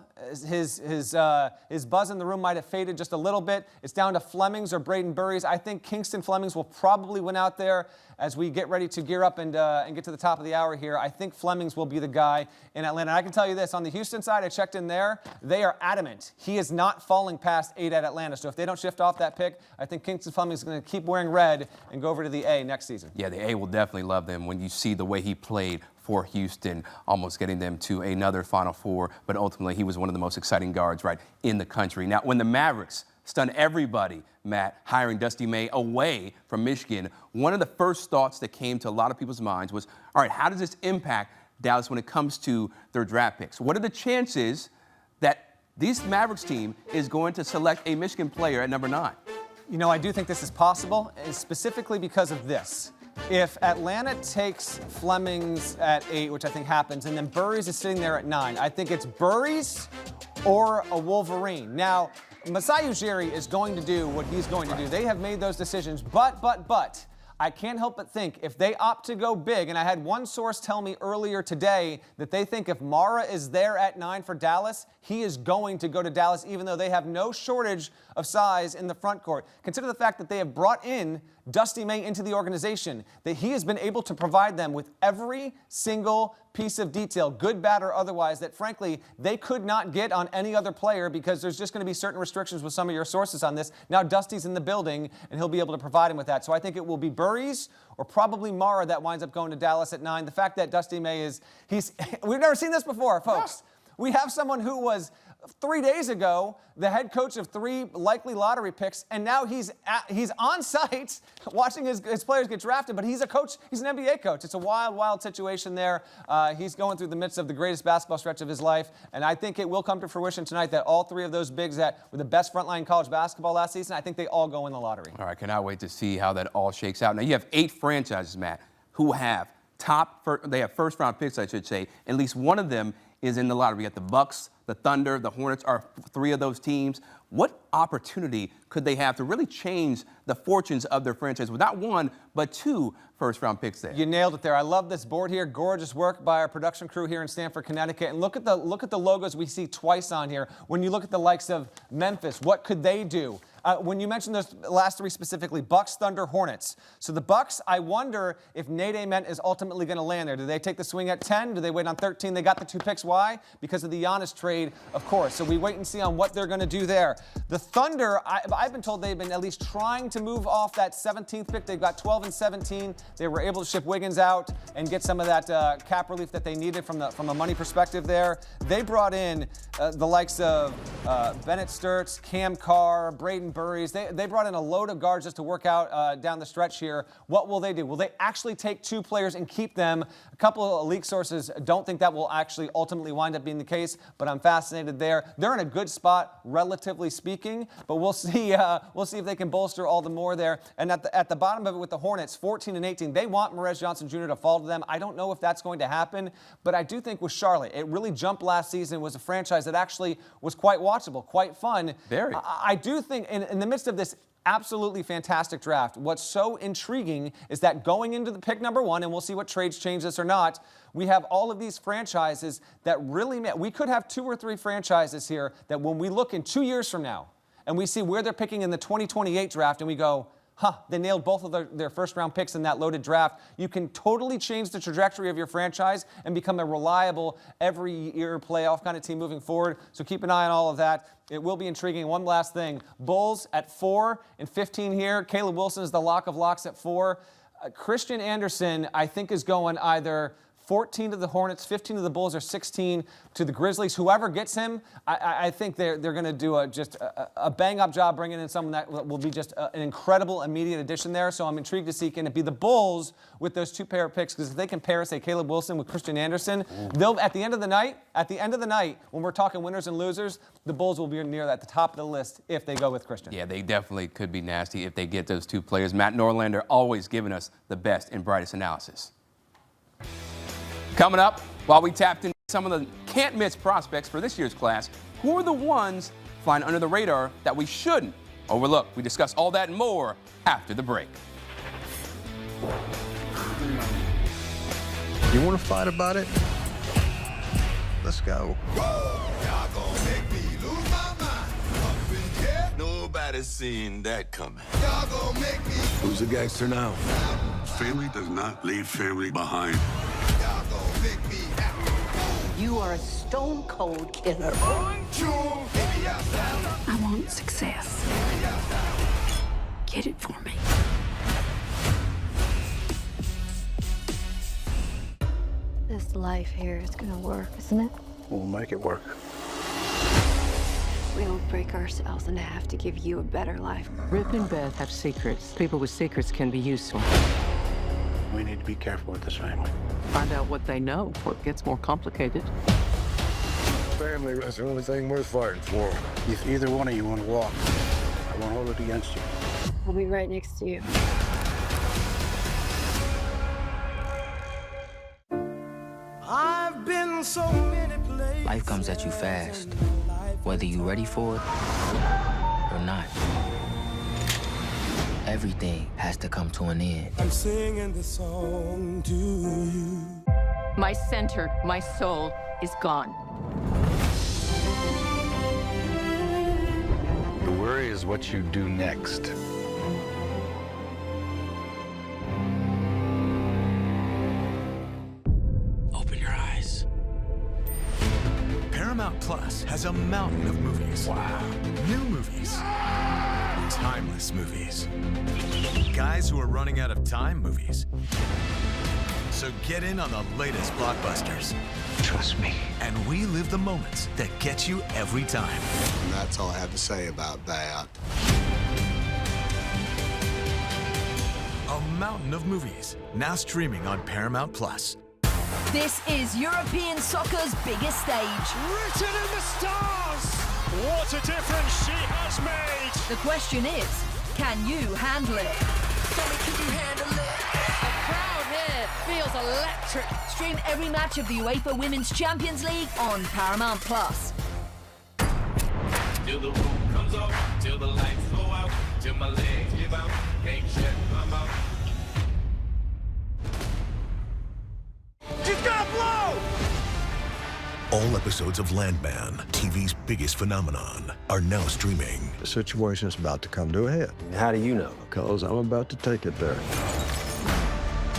his buzz in the room might have faded just a little bit. It's down to Flemings or Braden Burries. I think Kingston Flemings will probably win out there as we get ready to gear up and get to the top of the hour here. I think Flemings will be the guy in Atlanta. And I can tell you this, on the Houston side, I checked in there. They are adamant. He is not falling past 8 at Atlanta. So if they don't shift off that pick, I think Kingston Flemings is going to keep wearing red and go over to the A next season. Yeah, the A will definitely love them when you see the way he played for Houston, almost getting them to another Final Four, but ultimately he was one of the most exciting guards right in the country. Now, when the Mavericks stunned everybody, Matt, hiring Dusty May away from Michigan, one of the first thoughts that came to a lot of people's minds was, all right, how does this impact Dallas when it comes to their draft picks? What are the chances that this Mavericks team is going to select a Michigan player at number 9? You know, I do think this is possible, and specifically because of this. If Atlanta takes Flemings at 8, which I think happens, and then Burries is sitting there at 9, I think it's Burries or a Wolverine. Now, Masai Ujiri is going to do what he's going to do. They have made those decisions, but, I can't help but think if they opt to go big, and I had one source tell me earlier today that they think if Mara is there at 9 for Dallas, he is going to go to Dallas, even though they have no shortage of size in the front court. Consider the fact that they have brought in Dusty May into the organization, that he has been able to provide them with every single piece of detail, good, bad, or otherwise, that frankly they could not get on any other player because there's just going to be certain restrictions with some of your sources on this. Now Dusty's in the building and he'll be able to provide him with that. So I think it will be Burries or probably Mara that winds up going to Dallas at 9. The fact that Dusty May we've never seen this before, folks. We have someone who was 3 days ago the head coach of 3 likely lottery picks, and now he's on site watching his players get drafted, but he's a coach. He's an NBA coach. It's a wild, wild situation there. He's going through the midst of the greatest basketball stretch of his life, and I think it will come to fruition tonight that all 3 of those bigs that were the best frontline college basketball last season, I think they all go in the lottery. All right, cannot wait to see how that all shakes out. Now, you have 8 franchises, Matt, who have they have first-round picks, I should say. At least one of them is in the lottery. You got the Bucks, the Thunder, the Hornets are 3 of those teams. What opportunity could they have to really change the fortunes of their franchise with not 1, but 2 first-round picks there? You nailed it there. I love this board here. Gorgeous work by our production crew here in Stamford, Connecticut. And look at the logos we see twice on here. When you look at the likes of Memphis, what could they do? When you mentioned those last 3 specifically, Bucks, Thunder, Hornets. So the Bucks, I wonder if Nate Ament is ultimately going to land there. Do they take the swing at 10? Do they wait on 13? They got the 2 picks. Why? Because of the Giannis trade, of course. So we wait and see on what they're going to do there. The Thunder, I've been told they've been at least trying to move off that 17th pick. They've got 12 and 17. They were able to ship Wiggins out and get some of that cap relief that they needed from a money perspective there. They brought in the likes of Bennett Sturtz, Cam Carr, Braden Burries. They brought in a load of guards just to work out down the stretch here. What will they do? Will they actually take 2 players and keep them? A couple of leak sources don't think that will actually ultimately wind up being the case, but I'm fascinated there. They're in a good spot, relatively speaking, but we'll see if they can bolster all the more there. And at the bottom of it with the Hornets, 14 and 18, they want Morez Johnson Jr. to fall to them. I don't know if that's going to happen, but I do think with Charlotte, it really jumped last season. It was a franchise that actually was quite watchable, quite fun. Very. I do think in the midst of this absolutely fantastic draft, what's so intriguing is that going into the pick number 1, and we'll see what trades change this or not, we have all of these franchises that really we could have 2 or 3 franchises here that when we look in 2 years from now and we see where they're picking in the 2028 draft and we go, they nailed both of their first-round picks in that loaded draft. You can totally change the trajectory of your franchise and become a reliable, every-year playoff kind of team moving forward. So keep an eye on all of that. It will be intriguing. One last thing. Bulls at 4 and 15 here. Caleb Wilson is the lock of locks at 4. Christian Anderson, I think, is going either 14 to the Hornets, 15 to the Bulls, or 16 to the Grizzlies. Whoever gets him, I think they're going to do just a bang-up job bringing in someone that will be just an incredible immediate addition there. So I'm intrigued to see, can it be the Bulls with those two pair of picks? Because if they can pair, say, Caleb Wilson with Christian Anderson, they'll at the end of the night, when we're talking winners and losers, the Bulls will be near at the top of the list if they go with Christian. Yeah, they definitely could be nasty if they get those two players. Matt Norlander always giving us the best and brightest analysis. Coming up, while we tapped into some of the can't-miss prospects for this year's class, who are the ones flying under the radar that we shouldn't overlook? We discuss all that and more after the break. You want to fight about it? Let's go. Y'all gonna make me lose my mind. Up in here, nobody's seen that coming. Y'all gonna make me. Who's the gangster now? Family does not leave family behind. You are a stone-cold killer. I want success. Get it for me. This life here is gonna work, isn't it? We'll make it work. We don't break ourselves in half to give you a better life. Rip and Beth have secrets. People with secrets can be useful. We need to be careful with this family. Find out what they know before it gets more complicated. Family is the only thing worth fighting for. If either one of you want to walk, I won't hold it against you. I'll be right next to you. I've been so many places. Life comes at you fast, whether you're ready for it or not. Everything has to come to an end. I'm singing this song to you. My center, my soul is gone. The worry is what you do next. Open your eyes. Paramount Plus has a mountain of movies. Wow. New movies. Timeless movies. Guys who are running out of time movies. So get in on the latest blockbusters. Trust me. And we live the moments that get you every time. And that's all I have to say about that. A mountain of movies, now streaming on Paramount Plus. This is European soccer's biggest stage. Written in the stars! What a difference she has made! The question is, can you handle it? Can you handle it? The crowd here feels electric. Stream every match of the UEFA Women's Champions League on Paramount Plus. Till the roof comes up, till the lights go out, till my legs give out, can't shut my mouth. She's gonna blow! All episodes of Landman, TV's biggest phenomenon, are now streaming. The situation's about to come to a head. How do you know? Because I'm about to take it there.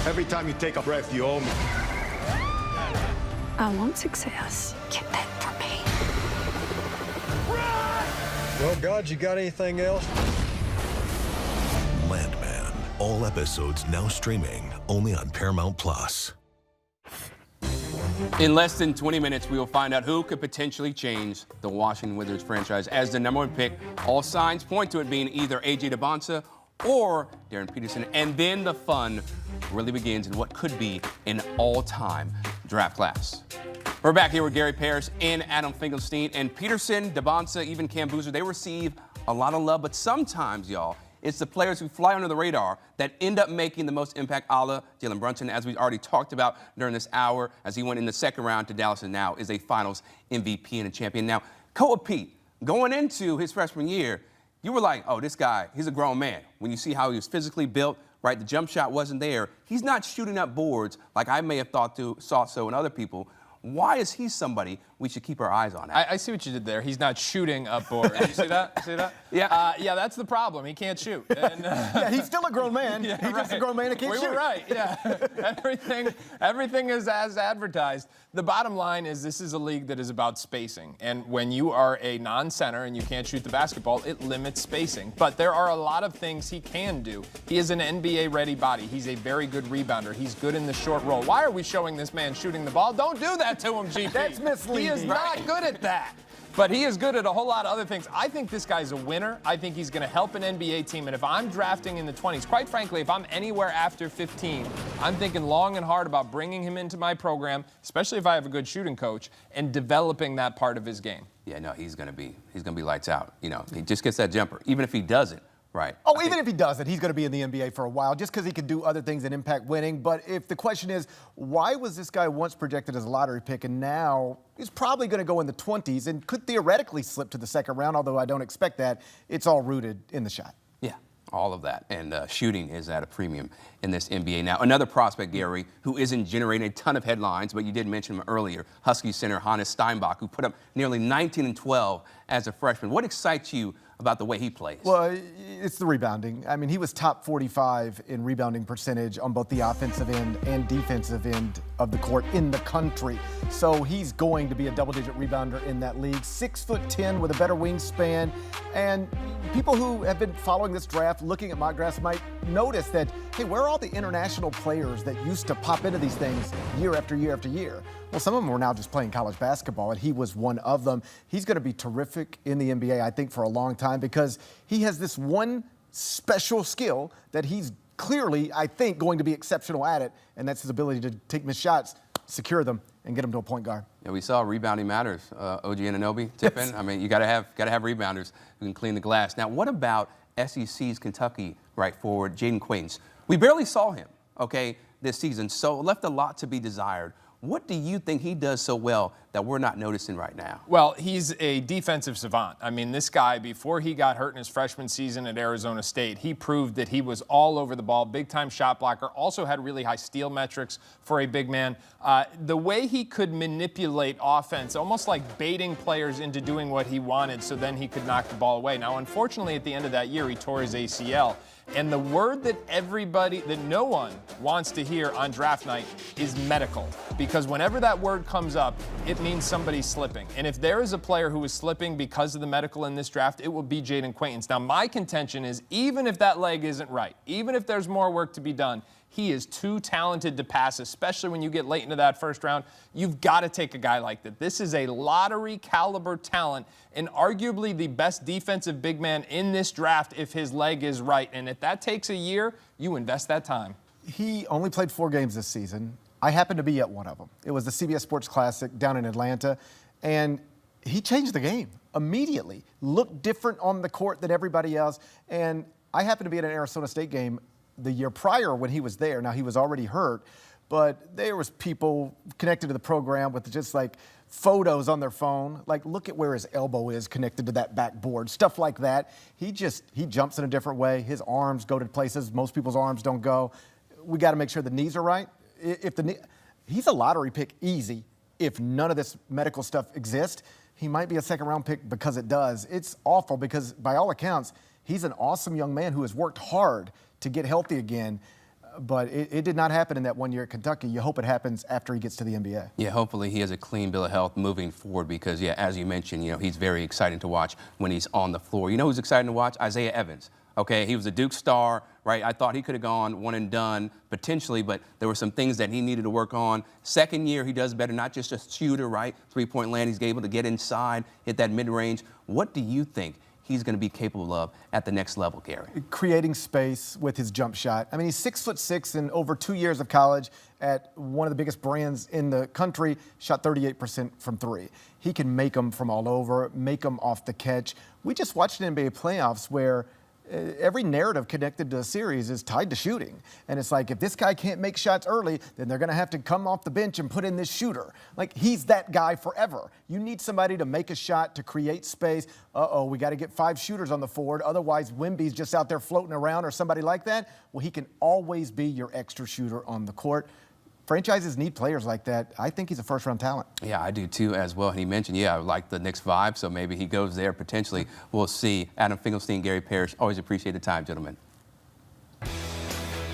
Every time you take a breath, you owe me. I want success. Get that for me. Well, God, you got anything else? Landman, all episodes now streaming only on Paramount Plus. In less than 20 minutes, we will find out who could potentially change the Washington Wizards franchise as the #1 pick. All signs point to it being either AJ Debansa or Darren Peterson. And then the fun really begins in what could be an all-time draft class. We're back here with Gary Parrish and Adam Finkelstein. And Peterson, Debansa, even Cam Boozer, they receive a lot of love. But sometimes, y'all, it's the players who fly under the radar that end up making the most impact, a la Jaylen Brown, as we already talked about during this hour, as he went in the second round to Dallas and now is a finals MVP and a champion. Now, Koa Pete, going into his freshman year, you were like, oh, this guy, he's a grown man. When you see how he was physically built, right, the jump shot wasn't there. He's not shooting up boards like I may have saw so in other people. Why is he somebody we should keep our eyes on that. I see what you did there. He's not shooting up board. You see that? You see that? Yeah. Yeah, that's the problem. He can't shoot. And, yeah, he's still a grown man. Yeah, he's just a grown man that can't shoot. We were right, yeah. everything is as advertised. The bottom line is this is a league that is about spacing. And when you are a non-center and you can't shoot the basketball, it limits spacing. But there are a lot of things he can do. He is an NBA-ready body. He's a very good rebounder. He's good in the short roll. Why are we showing this man shooting the ball? Don't do that to him, GP. That's misleading. He is not good at that. But he is good at a whole lot of other things. I think this guy's a winner. I think he's going to help an NBA team. And if I'm drafting in the 20s, quite frankly, if I'm anywhere after 15, I'm thinking long and hard about bringing him into my program, especially if I have a good shooting coach, and developing that part of his game. Yeah, no, he's going to be lights out. You know, he just gets that jumper. Even if he doesn't, right. Oh, even if he doesn't, he's going to be in the NBA for a while just because he can do other things that impact winning. But if the question is, why was this guy once projected as a lottery pick and now he's probably going to go in the 20s and could theoretically slip to the second round, although I don't expect that, it's all rooted in the shot. Yeah, all of that. And shooting is at a premium in this NBA. Now, another prospect, Gary, who isn't generating a ton of headlines, but you did mention him earlier, Husky center Hannes Steinbach, who put up nearly 19 and 12 as a freshman. What excites you about the way he plays? Well, it's the rebounding. I mean, he was top 45 in rebounding percentage on both the offensive end and defensive end of the court in the country. So he's going to be a double-digit rebounder in that league. 6'10" with a better wingspan. And people who have been following this draft, looking at mock drafts, might notice that, hey, where are all the international players that used to pop into these things year after year after year? Well, some of them were now just playing college basketball, and he was one of them. He's going to be terrific in the NBA, I think, for a long time because he has this one special skill that he's clearly, I think, going to be exceptional at it, and that's his ability to take missed shots, secure them, and get them to a point guard. Yeah, we saw rebounding matters. OG Anunoby, Tippin. Yes. I mean, you got to have rebounders who can clean the glass. Now, what about SEC's Kentucky right forward, Jaden Quaintance? We barely saw him, okay, this season, so left a lot to be desired. What do you think he does so well that we're not noticing right now? Well, he's a defensive savant. I mean, this guy, before he got hurt in his freshman season at Arizona State, he proved that he was all over the ball, big-time shot blocker, also had really high steal metrics for a big man. The way he could manipulate offense, almost like baiting players into doing what he wanted so then he could knock the ball away. Now, unfortunately, at the end of that year, he tore his ACL. And the word that no one wants to hear on draft night is medical. Because whenever that word comes up, it means somebody's slipping. And if there is a player who is slipping because of the medical in this draft, it will be Jaden Quaintance. Now, my contention is even if that leg isn't right, even if there's more work to be done, he is too talented to pass, especially when you get late into that first round. You've got to take a guy like that. This is a lottery caliber talent and arguably the best defensive big man in this draft if his leg is right. And if that takes a year, you invest that time. He only played 4 games this season. I happened to be at one of them. It was the CBS Sports Classic down in Atlanta, and he changed the game immediately. Looked different on the court than everybody else. And I happened to be at an Arizona State game the year prior when he was there. Now, he was already hurt, but there was people connected to the program with just like photos on their phone. Like, look at where his elbow is connected to that backboard, stuff like that. He jumps in a different way. His arms go to places most people's arms don't go. We got to make sure the knees are right. He's a lottery pick easy. If none of this medical stuff exists, he might be a second-round pick because it does. It's awful because, by all accounts, he's an awesome young man who has worked hard to get healthy again, but it did not happen in that 1 year at Kentucky. You hope it happens after he gets to the NBA. Yeah, hopefully he has a clean bill of health moving forward because, yeah, as you mentioned, he's very exciting to watch when he's on the floor. You know who's exciting to watch? Isaiah Evans. Okay, he was a Duke star, right? I thought he could have gone one and done potentially, but there were some things that he needed to work on. Second year, he does better, not just a shooter, right? 3-point land, he's able to get inside, hit that mid-range. What do you think he's going to be capable of at the next level, Gary? Creating space with his jump shot. I mean, he's 6'6" in over 2 years of college at one of the biggest brands in the country, shot 38% from 3. He can make them from all over, make them off the catch. We just watched an NBA playoffs where every narrative connected to a series is tied to shooting. And it's like, if this guy can't make shots early, then they're going to have to come off the bench and put in this shooter. Like, he's that guy forever. You need somebody to make a shot, to create space. We got to get 5 shooters on the forward. Otherwise, Wemby's just out there floating around or somebody like that. Well, he can always be your extra shooter on the court. franchises need players like that. I think he's a first-round talent. Yeah, I do too as well. And he mentioned, I like the Knicks vibe, so maybe he goes there potentially. We'll see. Adam Finkelstein, Gary Parrish, always appreciate the time, gentlemen.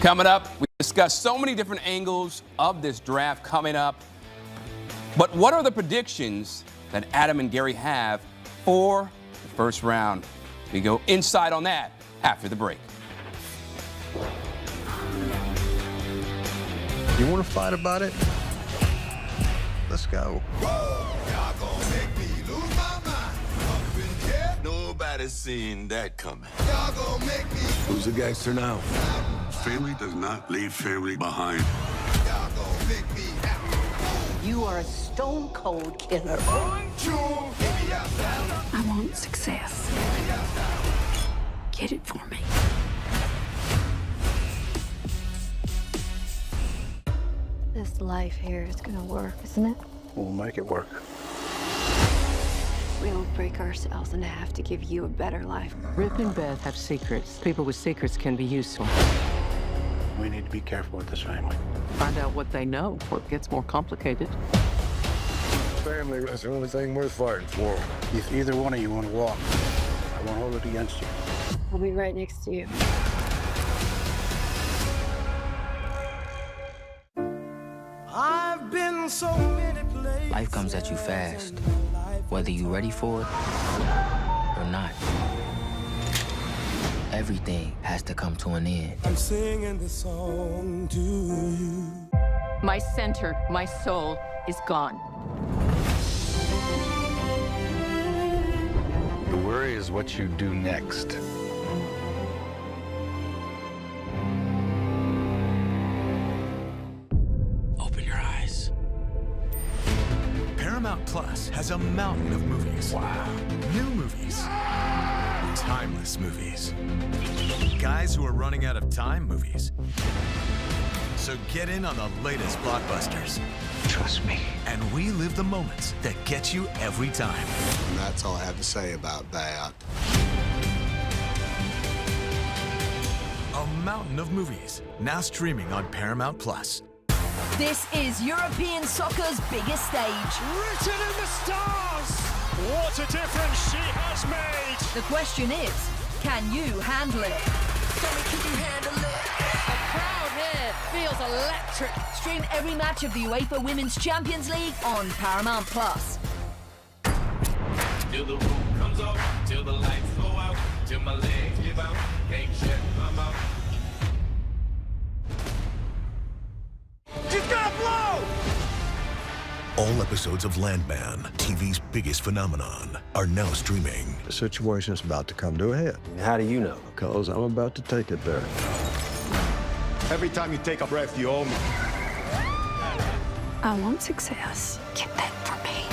Coming up, we discussed so many different angles of this draft coming up. But what are the predictions that Adam and Gary have for the first round? We go inside on that after the break. You want to fight about it? Let's go. Y'all gonna make me lose my mind. Up in here, nobody's seen that coming. Y'all gonna make me. Who's the gangster now? Family does not leave family behind. Y'all gonna make me happy. You are a stone cold killer. 1, 2, baby, I want success. Get it for me. This life here is gonna work, isn't it? We'll make it work. We'll break ourselves in half to give you a better life. Rip and Beth have secrets. People with secrets can be useful. We need to be careful with this family. Find out what they know before it gets more complicated. Family is the only thing worth fighting for. If either one of you want to walk, I won't hold it against you. I'll be right next to you. I've been so many places. Life comes at you fast, whether you're ready for it or not. Everything has to come to an end. I'm singing this song to you. My center, my soul is gone. The worry is what you do next. Open your eyes. Paramount Plus has a mountain of movies. Wow. New movies. Timeless movies. Guys who are running out of time movies. So get in on the latest blockbusters. Trust me. And we live the moments that get you every time. And that's all I have to say about that. A mountain of movies, now streaming on Paramount Plus. This is European soccer's biggest stage. Written in the stars! What a difference she has made! The question is, can you handle it? Can you handle it? The crowd here feels electric. Stream every match of the UEFA Women's Champions League on Paramount Plus. Till the roof comes up, till the lights go out, till my legs give out, can't shut my mouth. She's gonna blow! All episodes of Landman, TV's biggest phenomenon, are now streaming. The situation's about to come to a head. How do you know? Because I'm about to take it there. Every time you take a breath, you owe me. I want success. Get that for me.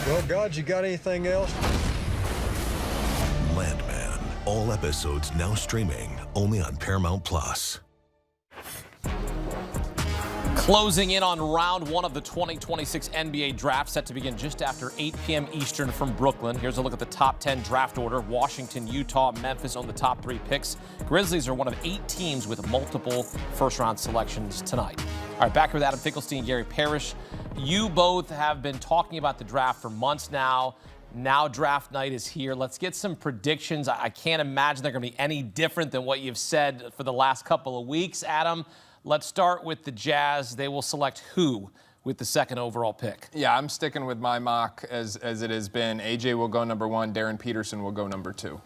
Well, God, you got anything else? Landman, all episodes now streaming only on Paramount Plus. Closing in on round one of the 2026 NBA draft, set to begin just after 8 p.m. Eastern from Brooklyn. Here's a look at the top 10 draft order. Washington, Utah, Memphis on the top 3 picks. Grizzlies are one of 8 teams with multiple first-round selections tonight. All right, back with Adam Finkelstein, Gary Parrish. You both have been talking about the draft for months now. Now draft night is here. Let's get some predictions. I can't imagine they're going to be any different than what you've said for the last couple of weeks. Adam, let's start with the Jazz. They will select who with the second overall pick? Yeah, I'm sticking with my mock as it has been. AJ will go number 1. Darren Peterson will go number 2.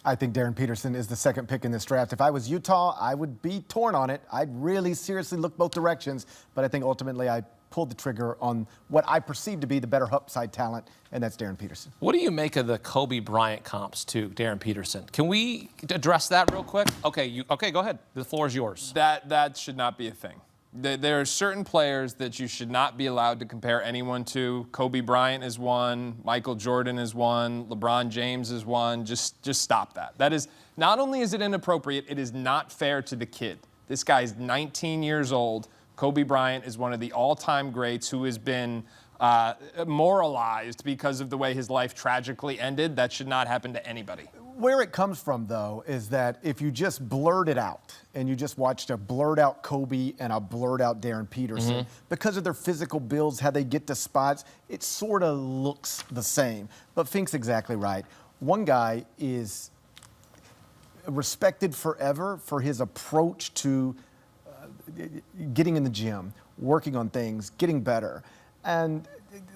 I think Darren Peterson is the second pick in this draft. If I was Utah, I would be torn on it. I'd really seriously look both directions, but I think ultimately I pulled the trigger on what I perceive to be the better upside talent, and that's Darren Peterson. What do you make of the Kobe Bryant comps to Darren Peterson? Can we address that real quick? Okay, go ahead. The floor is yours. That should not be a thing. There are certain players that you should not be allowed to compare anyone to. Kobe Bryant is one. Michael Jordan is one. LeBron James is one. Just stop that. That is, not only is it inappropriate, it is not fair to the kid. This guy's 19 years old. Kobe Bryant is one of the all-time greats who has been moralized because of the way his life tragically ended. That should not happen to anybody. Where it comes from, though, is that if you just blurt it out and you just watched a blurred out Kobe and a blurred out Darren Peterson, because of their physical builds, how they get to spots, it sort of looks the same. But Fink's exactly right. One guy is respected forever for his approach to getting in the gym, working on things, getting better. And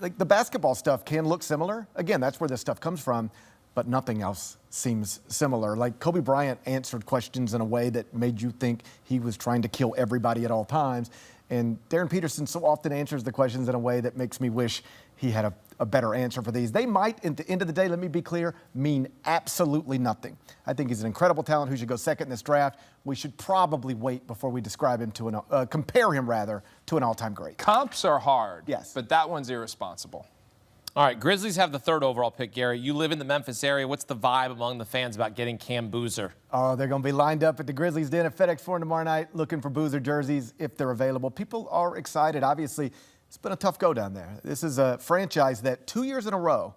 like the basketball stuff can look similar. Again, that's where this stuff comes from, but nothing else seems similar. Like Kobe Bryant answered questions in a way that made you think he was trying to kill everybody at all times. And Darren Peterson so often answers the questions in a way that makes me wish he had a better answer for these. They might, at the end of the day, let me be clear, mean absolutely nothing. I think he's an incredible talent who should go second in this draft. We should probably wait before we describe him to compare him rather to an all-time great. Comps are hard, yes, but that one's irresponsible. All right, Grizzlies have the 3rd overall pick, Gary. You live in the Memphis area. What's the vibe among the fans about getting Cam Boozer? Oh, they're going to be lined up at the Grizzlies Den at FedEx Forum tomorrow night looking for Boozer jerseys if they're available. People are excited. Obviously, it's been a tough go down there. This is a franchise that 2 years in a row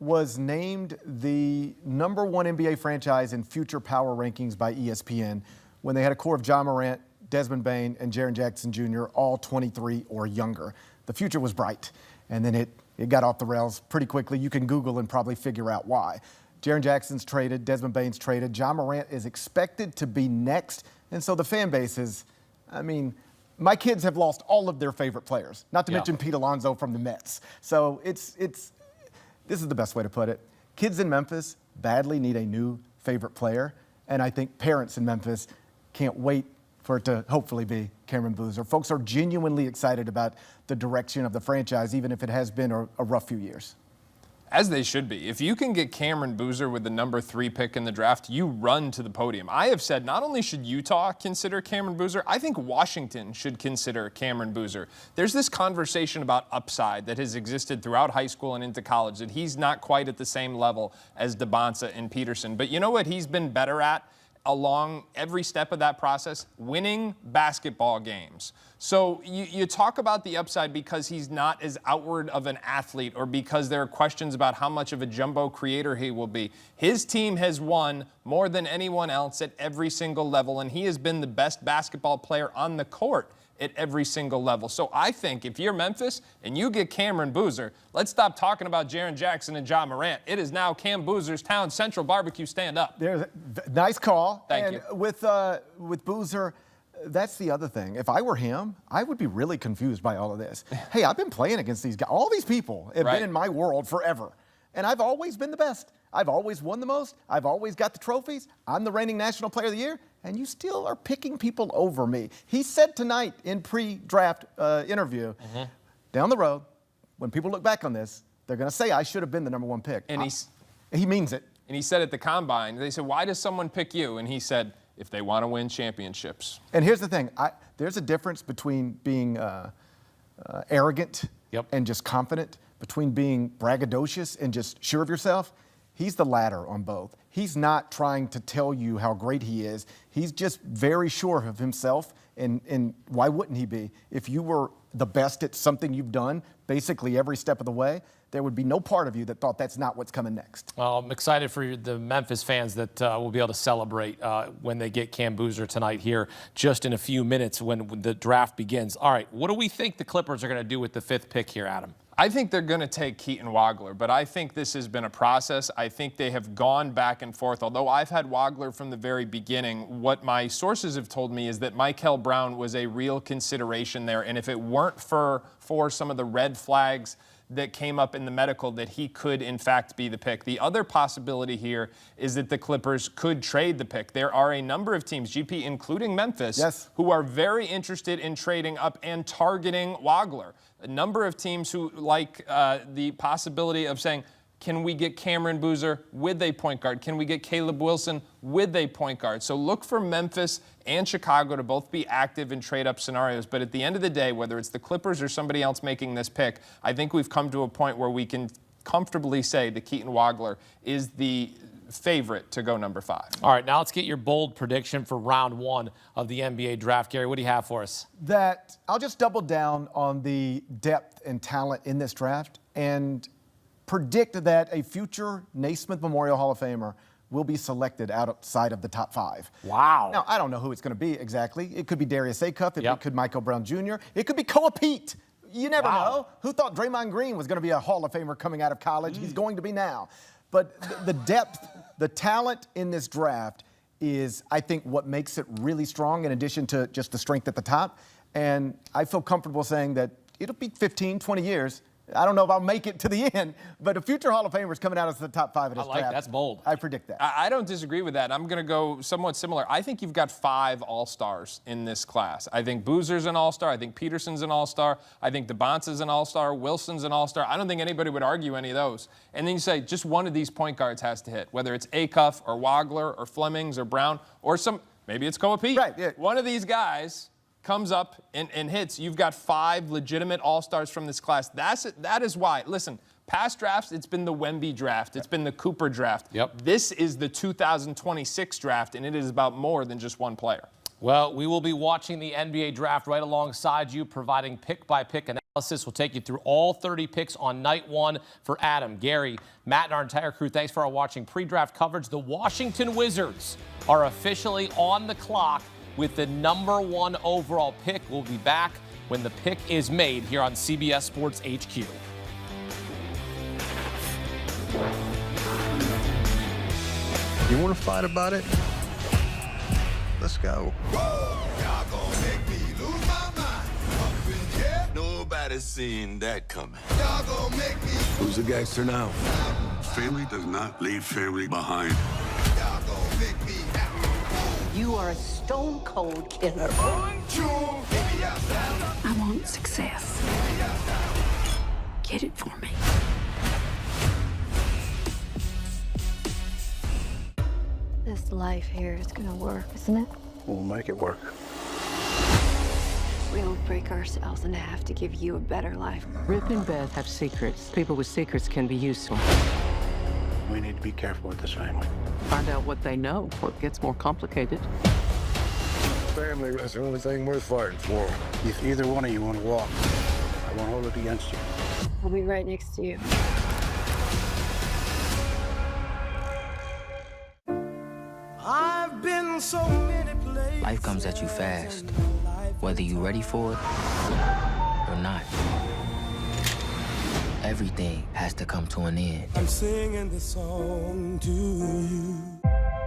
was named the #1 NBA franchise in future power rankings by ESPN when they had a core of John Morant, Desmond Bane, and Jaren Jackson Jr., all 23 or younger. The future was bright, and then it got off the rails pretty quickly. You can Google and probably figure out why. Jaren Jackson's traded, Desmond Bane's traded, John Morant is expected to be next, and so the fan base is, I mean, my kids have lost all of their favorite players, not to mention Pete Alonso from the Mets. So this is the best way to put it. Kids in Memphis badly need a new favorite player, and I think parents in Memphis can't wait for it to hopefully be Cameron Boozer. Folks are genuinely excited about the direction of the franchise, even if it has been a rough few years. As they should be. If you can get Cameron Boozer with the #3 pick in the draft, you run to the podium. I have said not only should Utah consider Cameron Boozer, I think Washington should consider Cameron Boozer. There's this conversation about upside that has existed throughout high school and into college, that he's not quite at the same level as Debansa and Peterson. But you know what he's been better at along every step of that process? Winning basketball games. So you talk about the upside because he's not as outward of an athlete or because there are questions about how much of a jumbo creator he will be. His team has won more than anyone else at every single level, and he has been the best basketball player on the court at every single level. So I think if you're Memphis and you get Cameron Boozer, let's stop talking about Jaren Jackson and John Morant. It is now Cam Boozer's town. Central Barbecue, stand up. There's a nice call. Thank you. With Boozer, that's the other thing. If I were him, I would be really confused by all of this. Hey, I've been playing against these guys. All these people have been in my world forever, and I've always been the best. I've always won the most. I've always got the trophies. I'm the reigning National Player of the Year, and you still are picking people over me. He said tonight in pre-draft interview, down the road, when people look back on this, they're going to say I should have been the #1 pick. And he means it. And he said at the Combine, they said, why does someone pick you? And he said, if they want to win championships. And here's the thing. There's a difference between being arrogant and just confident, between being braggadocious and just sure of yourself. He's the latter on both. He's not trying to tell you how great he is. He's just very sure of himself, and why wouldn't he be? If you were the best at something you've done basically every step of the way, there would be no part of you that thought that's not what's coming next. Well, I'm excited for the Memphis fans that will be able to celebrate when they get Cam Boozer tonight here just in a few minutes when the draft begins. All right, what do we think the Clippers are going to do with the 5th pick here, Adam? I think they're going to take Keaton Wagler, but I think this has been a process. I think they have gone back and forth. Although I've had Wagler from the very beginning, what my sources have told me is that Mikel Brown was a real consideration there, and if it weren't for some of the red flags that came up in the medical, that he could in fact be the pick. The other possibility here is that the Clippers could trade the pick. There are a number of teams, GP, including Memphis, who are very interested in trading up and targeting Wagler. A number of teams who like the possibility of saying, can we get Cameron Boozer with a point guard? Can we get Caleb Wilson with a point guard? So look for Memphis and Chicago to both be active in trade-up scenarios. But at the end of the day, whether it's the Clippers or somebody else making this pick, I think we've come to a point where we can comfortably say that Keaton Wagler is the favorite to go #5. All right, now let's get your bold prediction for round 1 of the NBA draft. Gary, what do you have for us? That I'll just double down on the depth and talent in this draft and predict that a future Naismith Memorial Hall of Famer will be selected outside of the top 5. Wow. Now, I don't know who it's going to be exactly. It could be Darius Acuff. It could Mikel Brown Jr. It could be Koa Pete. You never know. Who thought Draymond Green was going to be a Hall of Famer coming out of college? He's going to be now. But the depth, the talent in this draft is, I think, what makes it really strong in addition to just the strength at the top. And I feel comfortable saying that it'll be 15, 20 years. I don't know if I'll make it to the end, but a future Hall of Famer is coming out as the top 5 of this draft. That's bold. I predict that. I don't disagree with that. I'm going to go somewhat similar. I think you've got 5 All-Stars in this class. I think Boozer's an All-Star. I think Peterson's an All-Star. I think Debansa's an All-Star. Wilson's an All-Star. I don't think anybody would argue any of those. And then you say just one of these point guards has to hit, whether it's Acuff or Wagler or Flemings or Brown or maybe it's Koa Pete. Right, yeah. One of these guys comes up and hits. You've got 5 legitimate All-Stars from this class. That is why. Listen, past drafts, it's been the Wemby draft. It's been the Cooper draft. This is the 2026 draft, and it is about more than just one player. Well, we will be watching the NBA draft right alongside you, providing pick-by-pick analysis. We'll take you through all 30 picks on night 1 for Adam, Gary, Matt, and our entire crew. Thanks for watching pre-draft coverage. The Washington Wizards are officially on the clock with the number 1 overall pick. We'll be back when the pick is made here on CBS Sports HQ. You want to fight about it? Let's go. Y'all gonna make me lose my mind. Up in here, nobody's seen that coming. Y'all gonna make me. Who's the gangster now? Family does not leave family behind. Y'all gonna make me happy. You are a stone-cold killer. 1, 2, baby, outside. I want success. Get it for me. This life here is gonna work, isn't it? We'll make it work. We don't break ourselves in half to give you a better life. Rip and Beth have secrets. People with secrets can be useful. We need to be careful with this family. Find out what they know before it gets more complicated. Family is the only thing worth fighting for. If either one of you want to walk, I won't hold it against you. I'll be right next to you. I've been so many places. Life comes at you fast, whether you're ready for it or not. Everything has to come to an end. I'm singing this song to you.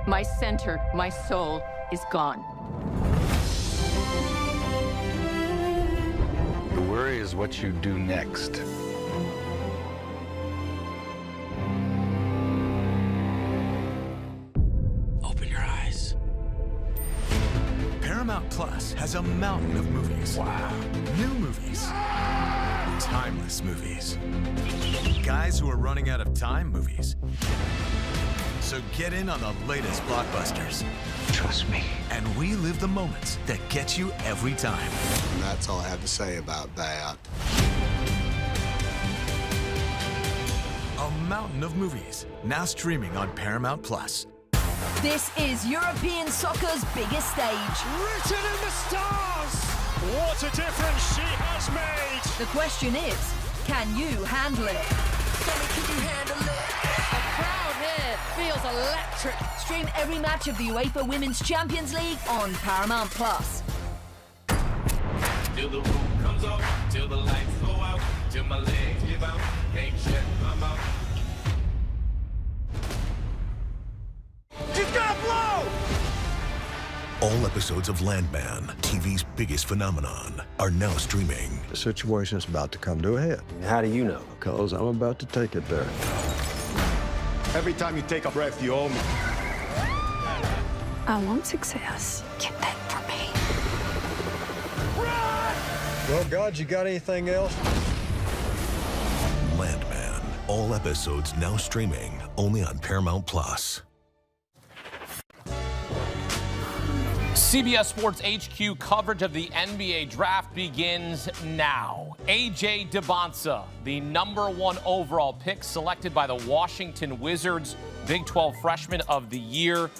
My center, my soul is gone. The worry is what you do next. Open your eyes. Paramount Plus has a mountain of movies. Wow. New movies. Timeless movies. Guys who are running out of time movies. So get in on the latest blockbusters. Trust me. And relive the moments that get you every time. And that's all I have to say about that. A mountain of movies, now streaming on Paramount Plus. This is European soccer's biggest stage. Written in the stars. What a difference she has made. The question is, can you handle it? Can you handle it? The crowd here feels electric. Stream every match of the UEFA Women's Champions League on Paramount Plus. Till the roof comes off, till the lights go out, till my legs give out, can't shut my mouth. She's gonna blow! All episodes of Landman, TV's biggest phenomenon, are now streaming. The situation is about to come to a head. How do you know? Because I'm about to take it there. Every time you take a breath, you owe me. I want success. Get that for me. Well, God, you got anything else? Landman, all episodes now streaming only on Paramount Plus. CBS Sports HQ coverage of the NBA draft begins now. AJ Debansa, the number 1 overall pick selected by the Washington Wizards, Big 12 Freshman of the Year,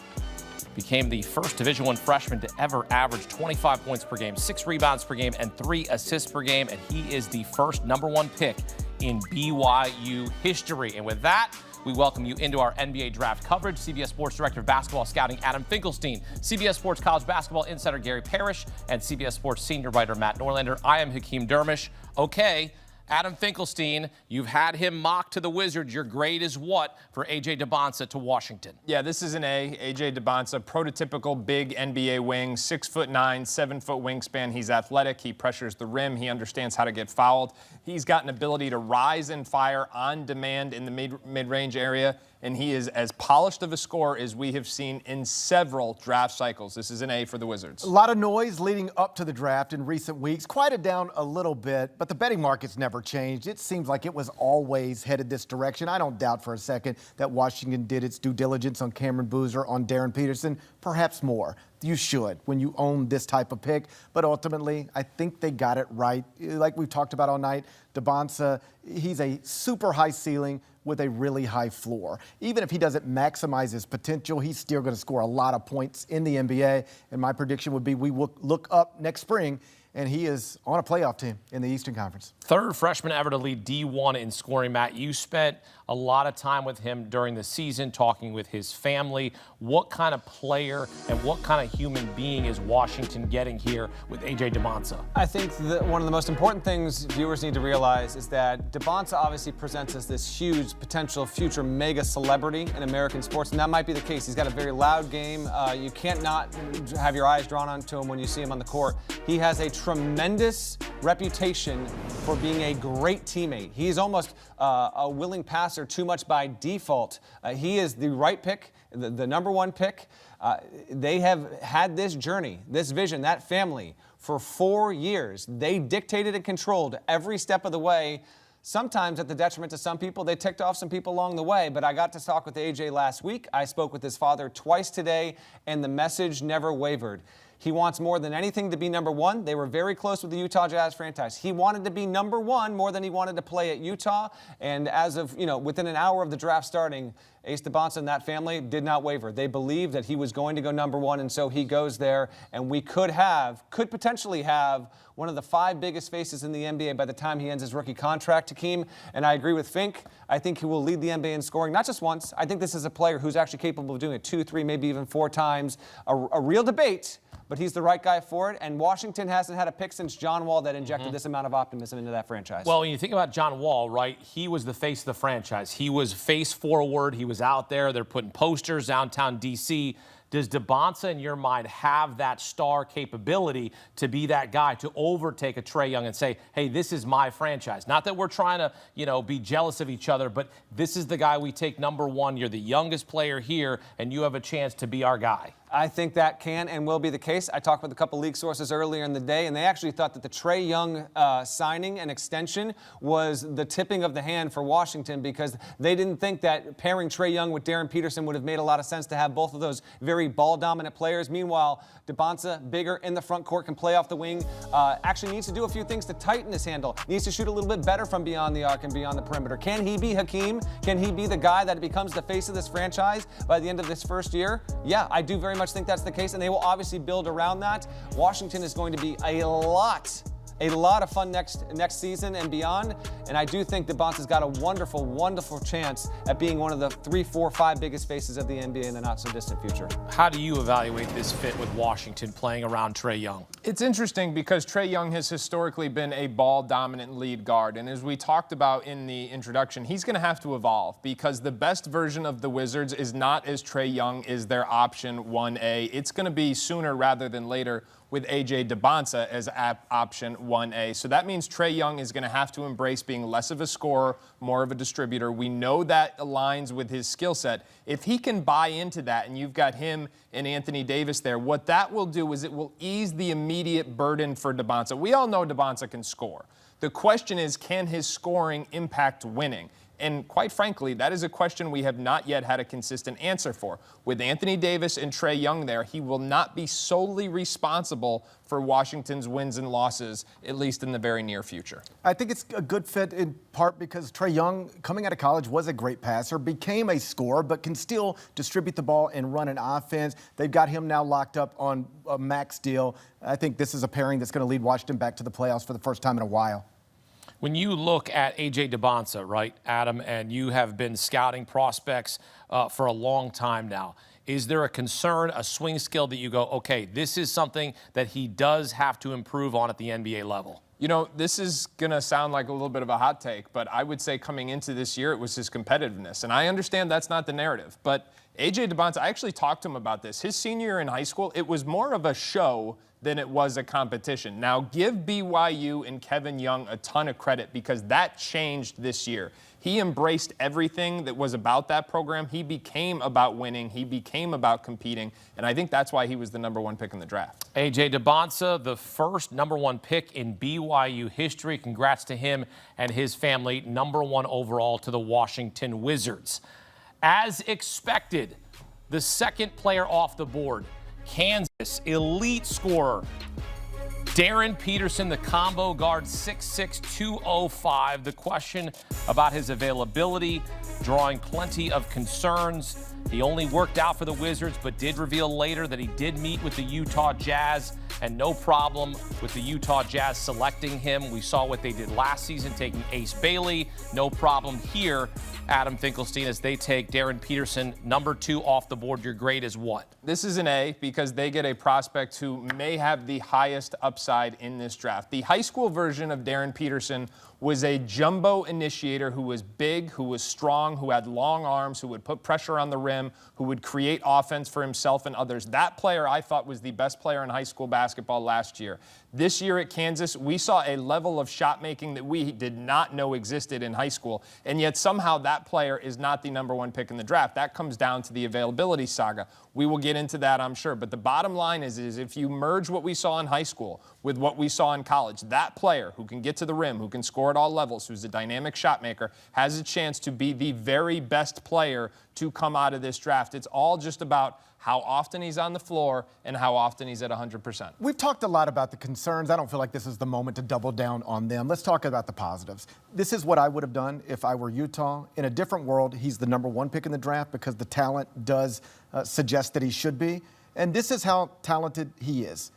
became the first Division I freshman to ever average 25 points per game, 6 rebounds per game, and 3 assists per game, and he is the first number 1 pick in BYU history. And with that, we welcome you into our NBA draft coverage. CBS Sports Director of Basketball Scouting Adam Finkelstein, CBS Sports College Basketball Insider Gary Parrish, and CBS Sports Senior Writer Matt Norlander. I am Hakeem Dermish. Okay, Adam Finkelstein, you've had him mock to the Wizards. Your grade is what for AJ Debansa to Washington? Yeah, this is an A. AJ Debansa, prototypical big NBA wing, 6'9", 7-foot wingspan. He's athletic. He pressures the rim. He understands how to get fouled. He's got an ability to rise and fire on demand in the mid-range area, and he is as polished of a scorer as we have seen in several draft cycles. This is an A for the Wizards. A lot of noise leading up to the draft in recent weeks. Quieted down a little bit, but the betting market's never changed. It seems like it was always headed this direction. I don't doubt for a second that Washington did its due diligence on Cameron Boozer, on Darren Peterson, perhaps more. You should when you own this type of pick. But ultimately, I think they got it right. Like we've talked about all night, Debansa, he's a super high ceiling with a really high floor. Even if he doesn't maximize his potential, he's still going to score a lot of points in the NBA. And my prediction would be we will look up next spring and he is on a playoff team in the Eastern Conference. Third freshman ever to lead D1 in scoring. Matt, you spent a lot of time with him during the season, talking with his family. What kind of player and what kind of human being is Washington getting here with AJ Debansa? I think that one of the most important things viewers need to realize is that Debansa obviously presents as this huge potential future mega celebrity in American sports, and that might be the case. He's got a very loud game. You can't not have your eyes drawn onto him when you see him on the court. He has a tremendous reputation for being a great teammate. He's almost a willing passer too much by default. He is the right pick, the number one pick. They have had this journey, this vision, that family for 4 years. They dictated and controlled every step of the way. Sometimes at the detriment to some people. They ticked off some people along the way, but I got to talk with AJ last week. I spoke with his father twice today, and the message never wavered. He wants more than anything to be number one. They were very close with the Utah Jazz franchise. He wanted to be number one more than he wanted to play at Utah. And as of, within an hour of the draft starting, Ace Debansa and that family did not waver. They believed that he was going to go number one, and so he goes there. And we could potentially have one of the 5 biggest faces in the NBA by the time he ends his rookie contract, Hakeem. And I agree with Fink. I think he will lead the NBA in scoring, not just once. I think this is a player who's actually capable of doing it 2, 3, maybe even 4 times. A real debate, but he's the right guy for it. And Washington hasn't had a pick since John Wall that injected this amount of optimism into that franchise. Well, when you think about John Wall, right, he was the face of the franchise. He was face forward. He was out there. They're putting posters downtown D.C. Does Debansa, in your mind, have that star capability to be that guy, to overtake a Trae Young and say, hey, this is my franchise? Not that we're trying to, be jealous of each other, but this is the guy we take number one. You're the youngest player here, and you have a chance to be our guy. I think that can and will be the case. I talked with a couple league sources earlier in the day, and they actually thought that the Trae Young signing and extension was the tipping of the hand for Washington, because they didn't think that pairing Trae Young with Darren Peterson would have made a lot of sense to have both of those very ball-dominant players. Meanwhile, Debansa, bigger in the front court, can play off the wing, actually needs to do a few things to tighten his handle, needs to shoot a little bit better from beyond the arc and beyond the perimeter. Can he be Hakeem? Can he be the guy that becomes the face of this franchise by the end of this first year? Yeah, I do very much think that's the case, and they will obviously build around that. Washington is going to be a lot of fun next season and beyond, and I do think Debansa's got a wonderful, wonderful chance at being one of the 3, 4, 5 biggest faces of the NBA in the not-so-distant future. How do you evaluate this fit with Washington playing around Trae Young? It's interesting because Trae Young has historically been a ball-dominant lead guard, and as we talked about in the introduction, he's going to have to evolve because the best version of the Wizards is not as Trae Young is their option 1A. It's going to be sooner rather than later with AJ Debansa as option 1A. So that means Trae Young is going to have to embrace being less of a scorer, more of a distributor. We know that aligns with his skill set. If he can buy into that, and you've got him and Anthony Davis there, what that will do is it will ease the immediate burden for Debansa. We all know Debansa can score. The question is, can his scoring impact winning? And quite frankly, that is a question we have not yet had a consistent answer for. With Anthony Davis and Trae Young there, he will not be solely responsible for Washington's wins and losses, at least in the very near future. I think it's a good fit in part because Trae Young, coming out of college, was a great passer, became a scorer, but can still distribute the ball and run an offense. They've got him now locked up on a max deal. I think this is a pairing that's going to lead Washington back to the playoffs for the first time in a while. When you look at AJ Debansa, right, Adam, and you have been scouting prospects for a long time now, is there a concern, a swing skill that you go, okay, this is something that he does have to improve on at the NBA level? You know, this is going to sound like a little bit of a hot take, but I would say coming into this year, it was his competitiveness. And I understand that's not the narrative, but AJ Debansa, I actually talked to him about this. His senior year in high school, it was more of a show than it was a competition. Now, give BYU and Kevin Young a ton of credit because that changed this year. He embraced everything that was about that program. He became about winning. He became about competing. And I think that's why he was the #1 pick in the draft. AJ Debansa, the first #1 pick in BYU history. Congrats to him and his family. #1 overall to the Washington Wizards. As expected, the second player off the board, Kansas elite scorer Darren Peterson, the combo guard, 6'6", 205. The question about his availability, drawing plenty of concerns. He only worked out for the Wizards, but did reveal later that he did meet with the Utah Jazz, and no problem with the Utah Jazz selecting him. We saw what they did last season, taking Ace Bailey. No problem here, Adam Finkelstein, as they take Darren Peterson, #2 off the board. Your grade is what? This is an A because they get a prospect who may have the highest upside in this draft. The high school version of Darren Peterson was a jumbo initiator who was big, who was strong, who had long arms, who would put pressure on the rim, who would create offense for himself and others. That player, I thought, was the best player in high school basketball last year. This year at Kansas, we saw a level of shot making that we did not know existed in high school, and yet somehow that player is not the #1 pick in the draft. That comes down to the availability saga. We will get into that, I'm sure, but the bottom line is if you merge what we saw in high school with what we saw in college, that player who can get to the rim, who can score at all levels, who's a dynamic shot maker, has a chance to be the very best player to come out of this draft. It's all just about how often he's on the floor and how often he's at 100%. We've talked a lot about the concerns. I don't feel like this is the moment to double down on them. Let's talk about the positives. This is what I would have done if I were Utah. In a different world, he's the #1 pick in the draft because the talent does suggest that he should be. And this is how talented he is.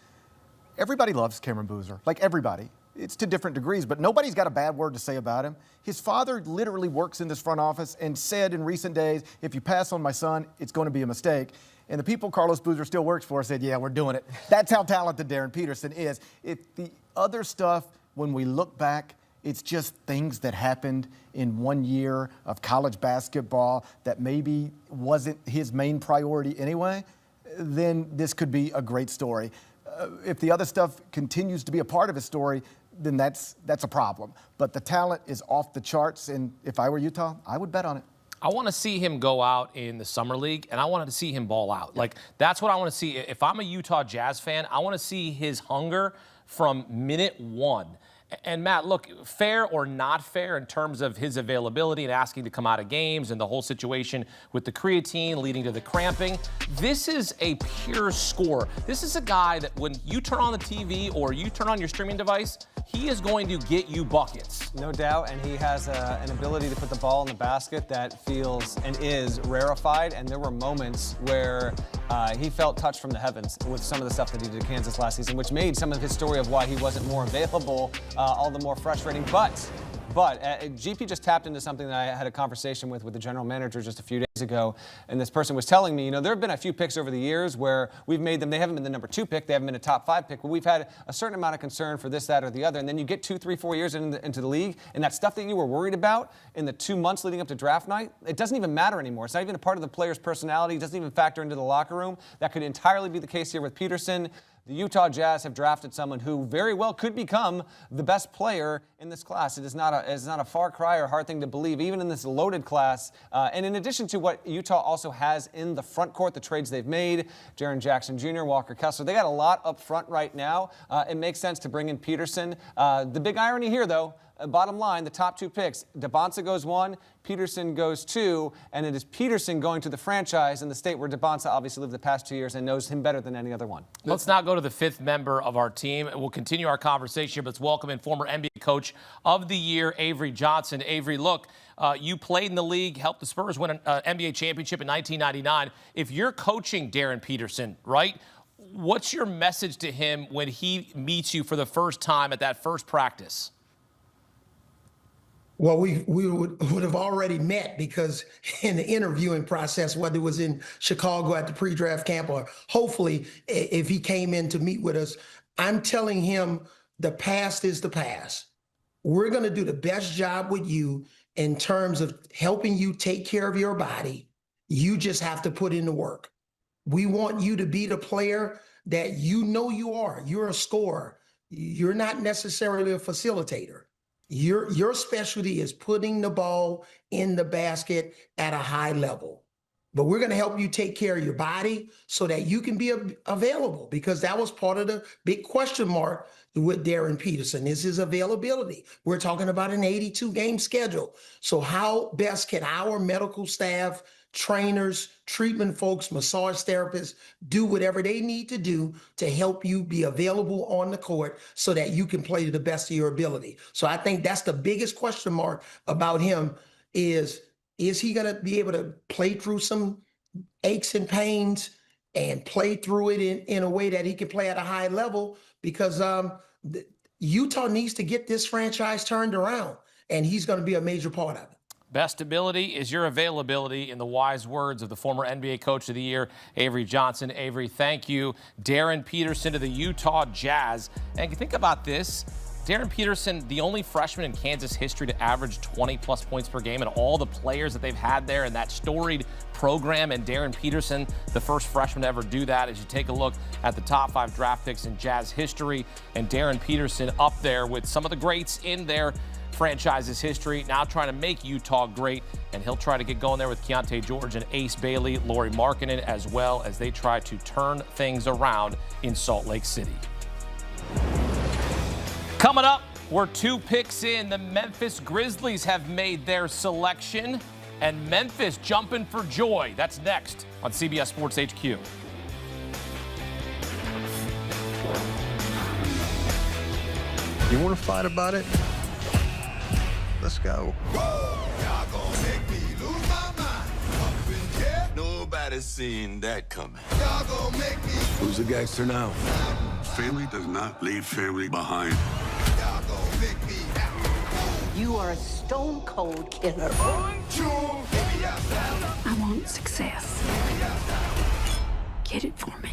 Everybody loves Cameron Boozer, like everybody. It's to different degrees, but nobody's got a bad word to say about him. His father literally works in this front office and said in recent days, if you pass on my son, it's going to be a mistake. And the people Carlos Boozer still works for said, yeah, we're doing it. That's how talented Darren Peterson is. If the other stuff, when we look back, it's just things that happened in 1 year of college basketball that maybe wasn't his main priority anyway, then this could be a great story. If the other stuff continues to be a part of his story, then that's a problem. But the talent is off the charts, and if I were Utah, I would bet on it. I want to see him go out in the summer league, and I wanted to see him ball out. Like, that's what I want to see. If I'm a Utah Jazz fan, I want to see his hunger from minute one. And Matt, look, fair or not fair in terms of his availability and asking to come out of games and the whole situation with the creatine leading to the cramping, this is a pure scorer. This is a guy that when you turn on the TV or you turn on your streaming device, he is going to get you buckets. No doubt, and he has an ability to put the ball in the basket that feels and is rarefied, and there were moments where he felt touched from the heavens with some of the stuff that he did at Kansas last season, which made some of his story of why he wasn't more available all the more frustrating. But GP just tapped into something that I had a conversation with the general manager just a few days ago, and this person was telling me, there have been a few picks over the years where we've made them, they haven't been the #2 pick, they haven't been a top 5 pick, but we've had a certain amount of concern for this, that, or the other, and then you get 2, 3, 4 years into the league, and that stuff that you were worried about in the 2 months leading up to draft night, it doesn't even matter anymore. It's not even a part of the player's personality. It doesn't even factor into the locker room. That could entirely be the case here with Peterson. The Utah Jazz have drafted someone who very well could become the best player in this class. It is not a far cry or hard thing to believe, even in this loaded class. And in addition to what Utah also has in the front court, the trades they've made, Jaren Jackson Jr., Walker Kessler, they got a lot up front right now. It makes sense to bring in Peterson. The big irony here, though, bottom line, the top 2 picks, Debansa goes 1, Peterson goes 2, and it is Peterson going to the franchise in the state where Debansa obviously lived the past 2 years and knows him better than any other one. Let's now go to the 5th member of our team. We'll continue our conversation here, but let's welcome in former NBA Coach of the Year, Avery Johnson. Avery, look, you played in the league, helped the Spurs win an NBA championship in 1999. If you're coaching Darren Peterson, right, what's your message to him when he meets you for the first time at that first practice? Well, we would have already met, because in the interviewing process, whether it was in Chicago at the pre-draft camp or hopefully if he came in to meet with us, I'm telling him the past is the past. We're going to do the best job with you in terms of helping you take care of your body. You just have to put in the work. We want you to be the player that you know you are. You're a scorer. You're not necessarily a facilitator. Your specialty is putting the ball in the basket at a high level. But we're going to help you take care of your body so that you can be available, because that was part of the big question mark with Darren Peterson, is his availability. We're talking about an 82-game schedule. So how best can our medical staff, trainers, treatment folks, massage therapists do whatever they need to do to help you be available on the court so that you can play to the best of your ability? So I think that's the biggest question mark about him, is he going to be able to play through some aches and pains and play through it in a way that he can play at a high level? Because Utah needs to get this franchise turned around, and he's going to be a major part of it. Best ability is your availability, in the wise words of the former NBA Coach of the Year, Avery Johnson. Avery, thank you. Darren Peterson to the Utah Jazz. And think about this. Darren Peterson, the only freshman in Kansas history to average 20-plus points per game, and all the players that they've had there in that storied program. And Darren Peterson, the first freshman to ever do that, as you take a look at the top 5 draft picks in Jazz history. And Darren Peterson up there with some of the greats in their franchise's history, now trying to make Utah great. And he'll try to get going there with Keontae George and Ace Bailey, Lauri Markkanen, as well as they try to turn things around in Salt Lake City. Coming up, we're 2 picks in. The Memphis Grizzlies have made their selection, and Memphis jumping for joy. That's next on CBS Sports HQ. You want to fight about it? Let's go. Y'all gonna make me lose my mind. Up in here, nobody seen that coming. Y'all gonna make me. Who's the gangster now? Family does not leave family behind. Y'all gonna make me. You are a stone-cold killer. I want success. Get it for me.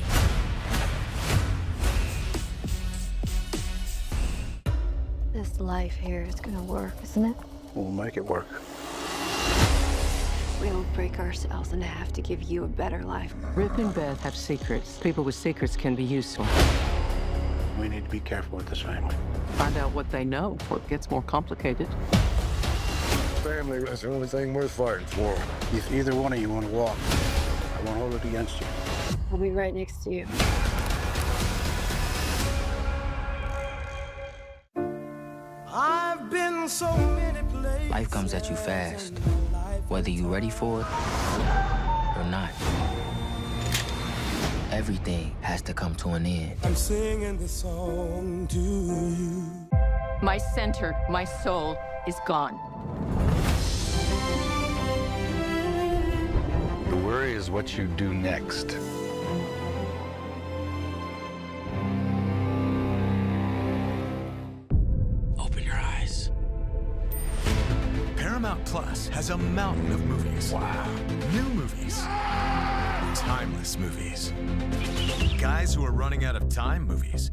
This life here is gonna work, isn't it? We'll make it work. We'll break ourselves in half to give you a better life. Rip and Beth have secrets. People with secrets can be useful. We need to be careful with this family. Find out what they know before it gets more complicated. Family is the only thing worth fighting for. If either one of you want to walk, I won't hold it against you. I'll be right next to you. I've been so many places. Life comes at you fast, whether you're ready for it or not. Everything has to come to an end. I'm singing this song to you. My center, my soul is gone. The worry is what you do next. Open your eyes. Paramount Plus has a mountain of movies. Wow. New movies. Timeless movies. Guys who are running out of time movies.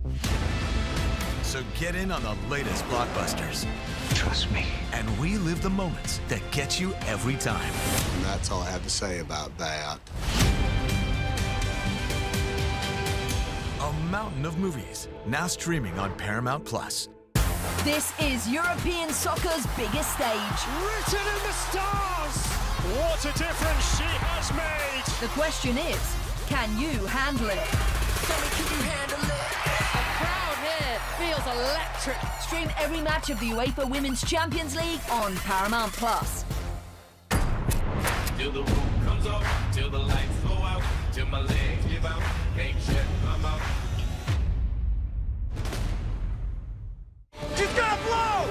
So get in on the latest blockbusters. Trust me. And relive the moments that get you every time. And that's all I have to say about that. A mountain of movies, now streaming on Paramount Plus. This is European soccer's biggest stage. Written in the stars! What a difference she has made! The question is, can you handle it? Tell me, can you handle it? The crowd here feels electric. Stream every match of the UEFA Women's Champions League on Paramount Plus. Till the roof comes up, till the lights go out, till my legs give out, can't shut my mouth. She's gonna blow!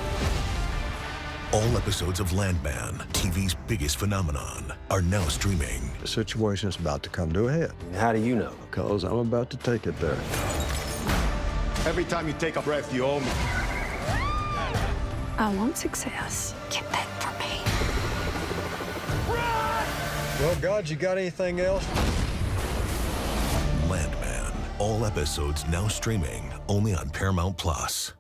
All episodes of Landman, TV's biggest phenomenon, are now streaming. The situation's about to come to a head. How do you know? Because I'm about to take it there. Every time you take a breath, you owe me. I want success. Get that for me. Well, God, you got anything else? Landman. All episodes now streaming only on Paramount Plus.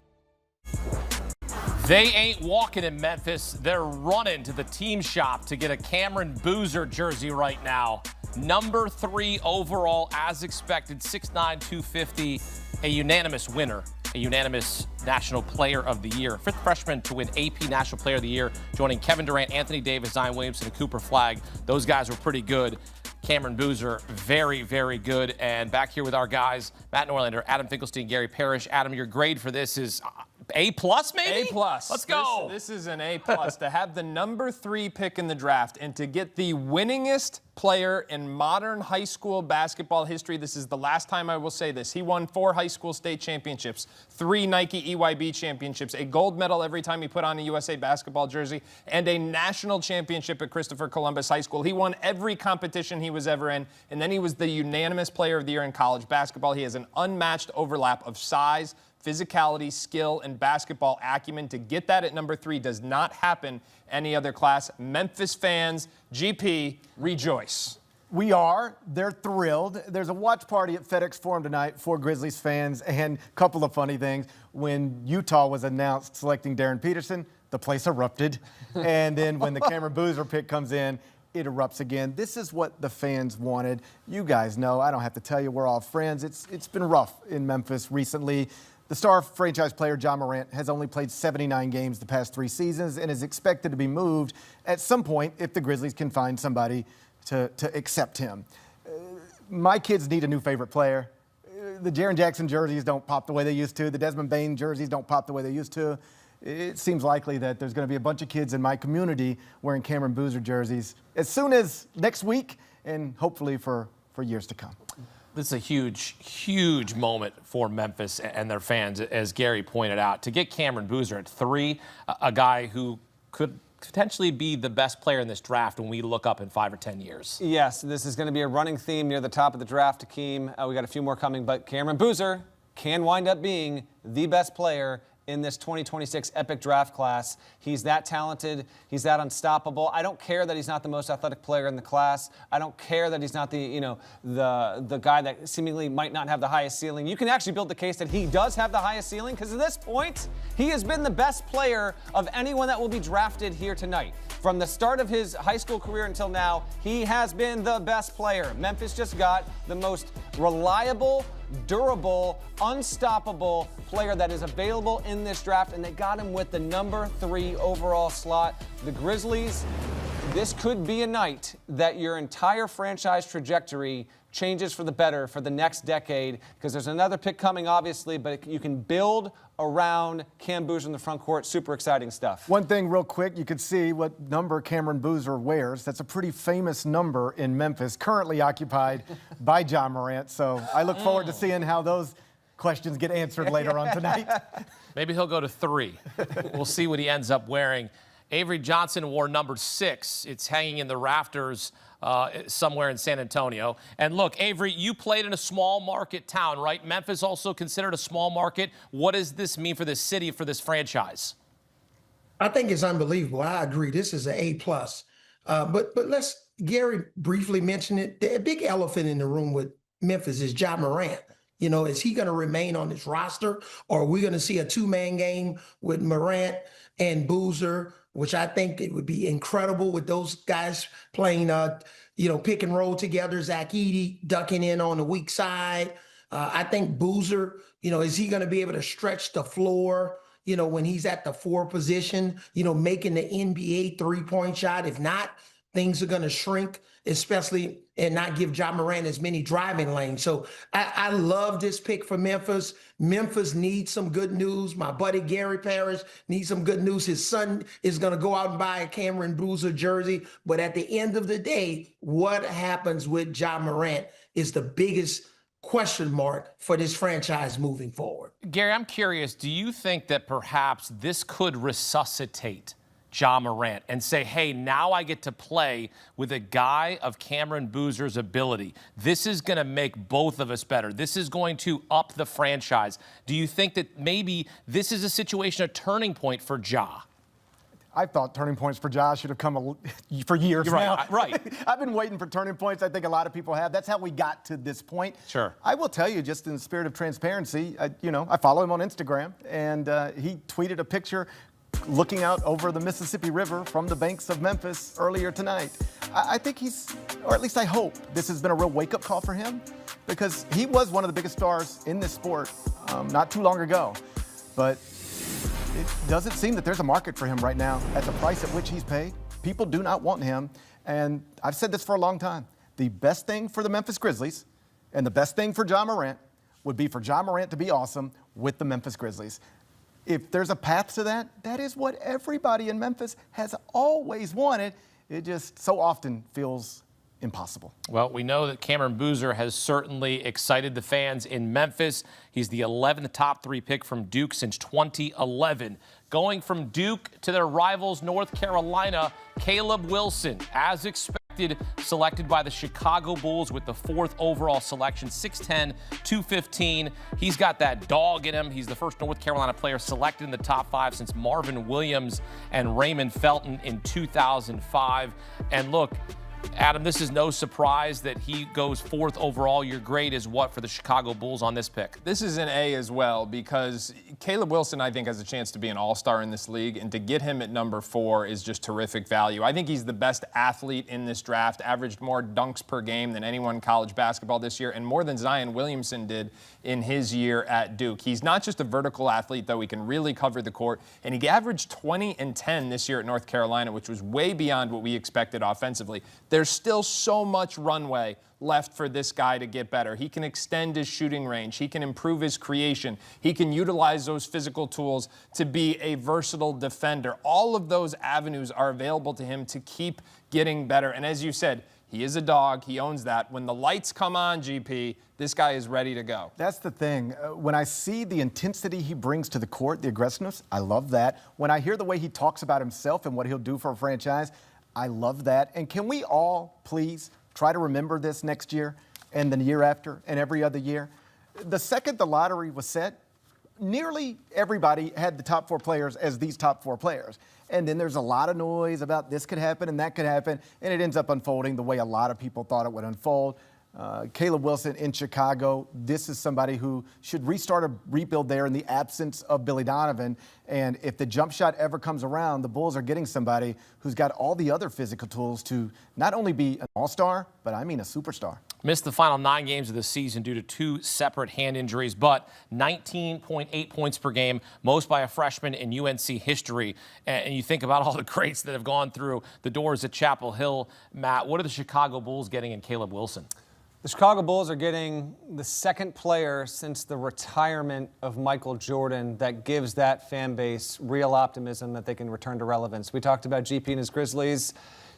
They ain't walking in Memphis. They're running to the team shop to get a Cameron Boozer jersey right now. Number 3 overall, as expected, 6'9", 250, a unanimous winner, a unanimous National Player of the Year. 5th freshman to win AP National Player of the Year, joining Kevin Durant, Anthony Davis, Zion Williamson, and Cooper Flagg. Those guys were pretty good. Cameron Boozer, very, very good. And back here with our guys, Matt Norlander, Adam Finkelstein, Gary Parrish. Adam, your grade for this is A+, maybe? A+. Let's go. This is an A+. To have the number 3 pick in the draft and to get the winningest player in modern high school basketball history. This is the last time I will say this. He won 4 high school state championships, 3 Nike EYB championships, a gold medal every time he put on a USA basketball jersey, and a national championship at Christopher Columbus High School. He won every competition he was ever in, and then he was the unanimous player of the year in college basketball. He has an unmatched overlap of size, physicality, skill, and basketball acumen. To get that at number 3 does not happen any other class. Memphis fans, GP, rejoice. We are. They're thrilled. There's a watch party at FedEx Forum tonight for Grizzlies fans, and a couple of funny things. When Utah was announced selecting Darren Peterson, the place erupted. And then when the Cameron Boozer pick comes in, it erupts again. This is what the fans wanted. You guys know, I don't have to tell you, we're all friends. It's been rough in Memphis recently. The star franchise player John Morant has only played 79 games the past 3 seasons and is expected to be moved at some point if the Grizzlies can find somebody to accept him. My kids need a new favorite player. The Jaren Jackson jerseys don't pop the way they used to. The Desmond Bane jerseys don't pop the way they used to. It seems likely that there's going to be a bunch of kids in my community wearing Cameron Boozer jerseys as soon as next week and hopefully for years to come. This is a huge, huge moment for Memphis and their fans, as Gary pointed out. To get Cameron Boozer at 3, a guy who could potentially be the best player in this draft when we look up in 5 or 10 years. Yes, this is going to be a running theme near the top of the draft, Akeem. We got a few more coming, but Cameron Boozer can wind up being the best player in this 2026 epic draft class. He's that talented. He's that unstoppable. I don't care that he's not the most athletic player in the class. I don't care that he's not the guy that seemingly might not have the highest ceiling. You can actually build the case that he does have the highest ceiling, because at this point, he has been the best player of anyone that will be drafted here tonight. From the start of his high school career until now, he has been the best player. Memphis just got the most reliable, durable, unstoppable player that is available in this draft, and they got him with the number 3 overall slot. The Grizzlies, this could be a night that your entire franchise trajectory changes for the better for the next decade, because there's another pick coming, obviously, but you can build around Cam Boozer in the front court. Super exciting stuff. One thing real quick, you could see what number Cameron Boozer wears. That's a pretty famous number in Memphis, currently occupied by John Morant. So I look forward to seeing how those questions get answered later on tonight. Maybe he'll go to 3. We'll see what he ends up wearing. Avery Johnson wore number 6. It's hanging in the rafters somewhere in San Antonio. And look, Avery, you played in a small market town, right? Memphis also considered a small market. What does this mean for this city, for this franchise? I think it's unbelievable. I agree. This is an A+. But let's, Gary briefly mentioned it. The big elephant in the room with Memphis is John Morant. You know, is he going to remain on this roster, or are we going to see a 2-man game with Morant and Boozer, which I think it would be incredible with those guys playing, pick and roll together. Zach Edey ducking in on the weak side. I think Boozer, is he going to be able to stretch the floor, when he's at the 4 position, making the NBA 3-point shot? If not, things are going to shrink, especially, and not give John Morant as many driving lanes. So I love this pick for Memphis. Memphis needs some good news. My buddy Gary Parrish needs some good news. His son is going to go out and buy a Cameron Boozer jersey. But at the end of the day, what happens with John Morant is the biggest question mark for this franchise moving forward. Gary, I'm curious, do you think that perhaps this could resuscitate John Morant and say, hey, now I get to play with a guy of Cameron Boozer's ability? This is going to make both of us better. This is going to up the franchise. Do you think that maybe this is a situation, a turning point for Ja? I thought turning points for Josh should have come for years You're now. right, right. I've been waiting for turning points. I think a lot of people have. That's how we got to this point. Sure. I will tell you, just in the spirit of transparency, I follow him on Instagram, and he tweeted a picture looking out over the Mississippi River from the banks of Memphis earlier tonight. I think or at least I hope, this has been a real wake-up call for him, because he was one of the biggest stars in this sport not too long ago. But it doesn't seem that there's a market for him right now at the price at which he's paid. People do not want him. And I've said this for a long time. The best thing for the Memphis Grizzlies and the best thing for John Morant would be for John Morant to be awesome with the Memphis Grizzlies. If there's a path to that, that is what everybody in Memphis has always wanted. It just so often feels impossible. Well, we know that Cameron Boozer has certainly excited the fans in Memphis. He's the 11th top 3 pick from Duke since 2011. Going from Duke to their rivals, North Carolina, Caleb Wilson, as expected, selected by the Chicago Bulls with the 4th overall selection, 6'10", 215. He's got that dog in him. He's the first North Carolina player selected in the top 5 since Marvin Williams and Raymond Felton in 2005. And look, Adam, this is no surprise that he goes 4th overall. Your grade is what for the Chicago Bulls on this pick? This is an A as well, because Caleb Wilson, I think, has a chance to be an all-star in this league, and to get him at number 4 is just terrific value. I think he's the best athlete in this draft, averaged more dunks per game than anyone in college basketball this year, and more than Zion Williamson did in his year at Duke. He's not just a vertical athlete, though. He can really cover the court, and he averaged 20 and 10 this year at North Carolina, which was way beyond what we expected offensively. There's still so much runway left for this guy to get better. He can extend his shooting range. He can improve his creation. He can utilize those physical tools to be a versatile defender. All of those avenues are available to him to keep getting better. And as you said, he is a dog. He owns that. When the lights come on, GP, this guy is ready to go. That's the thing. When I see the intensity he brings to the court, the aggressiveness, I love that. When I hear the way he talks about himself and what he'll do for a franchise, I love that. And can we all please try to remember this next year and the year after and every other year? The second the lottery was set, nearly everybody had the top 4 players as these top 4 players. And then there's a lot of noise about this could happen and that could happen, and it ends up unfolding the way a lot of people thought it would unfold. Caleb Wilson in Chicago, this is somebody who should restart a rebuild there in the absence of Billy Donovan. And if the jump shot ever comes around, the Bulls are getting somebody who's got all the other physical tools to not only be an all-star, but I mean a superstar. Missed the final 9 games of the season due to 2 separate hand injuries, but 19.8 points per game, most by a freshman in UNC history. And you think about all the greats that have gone through the doors at Chapel Hill. Matt, what are the Chicago Bulls getting in Caleb Wilson? The Chicago Bulls are getting the 2nd player since the retirement of Michael Jordan that gives that fan base real optimism that they can return to relevance. We talked about GP and his Grizzlies.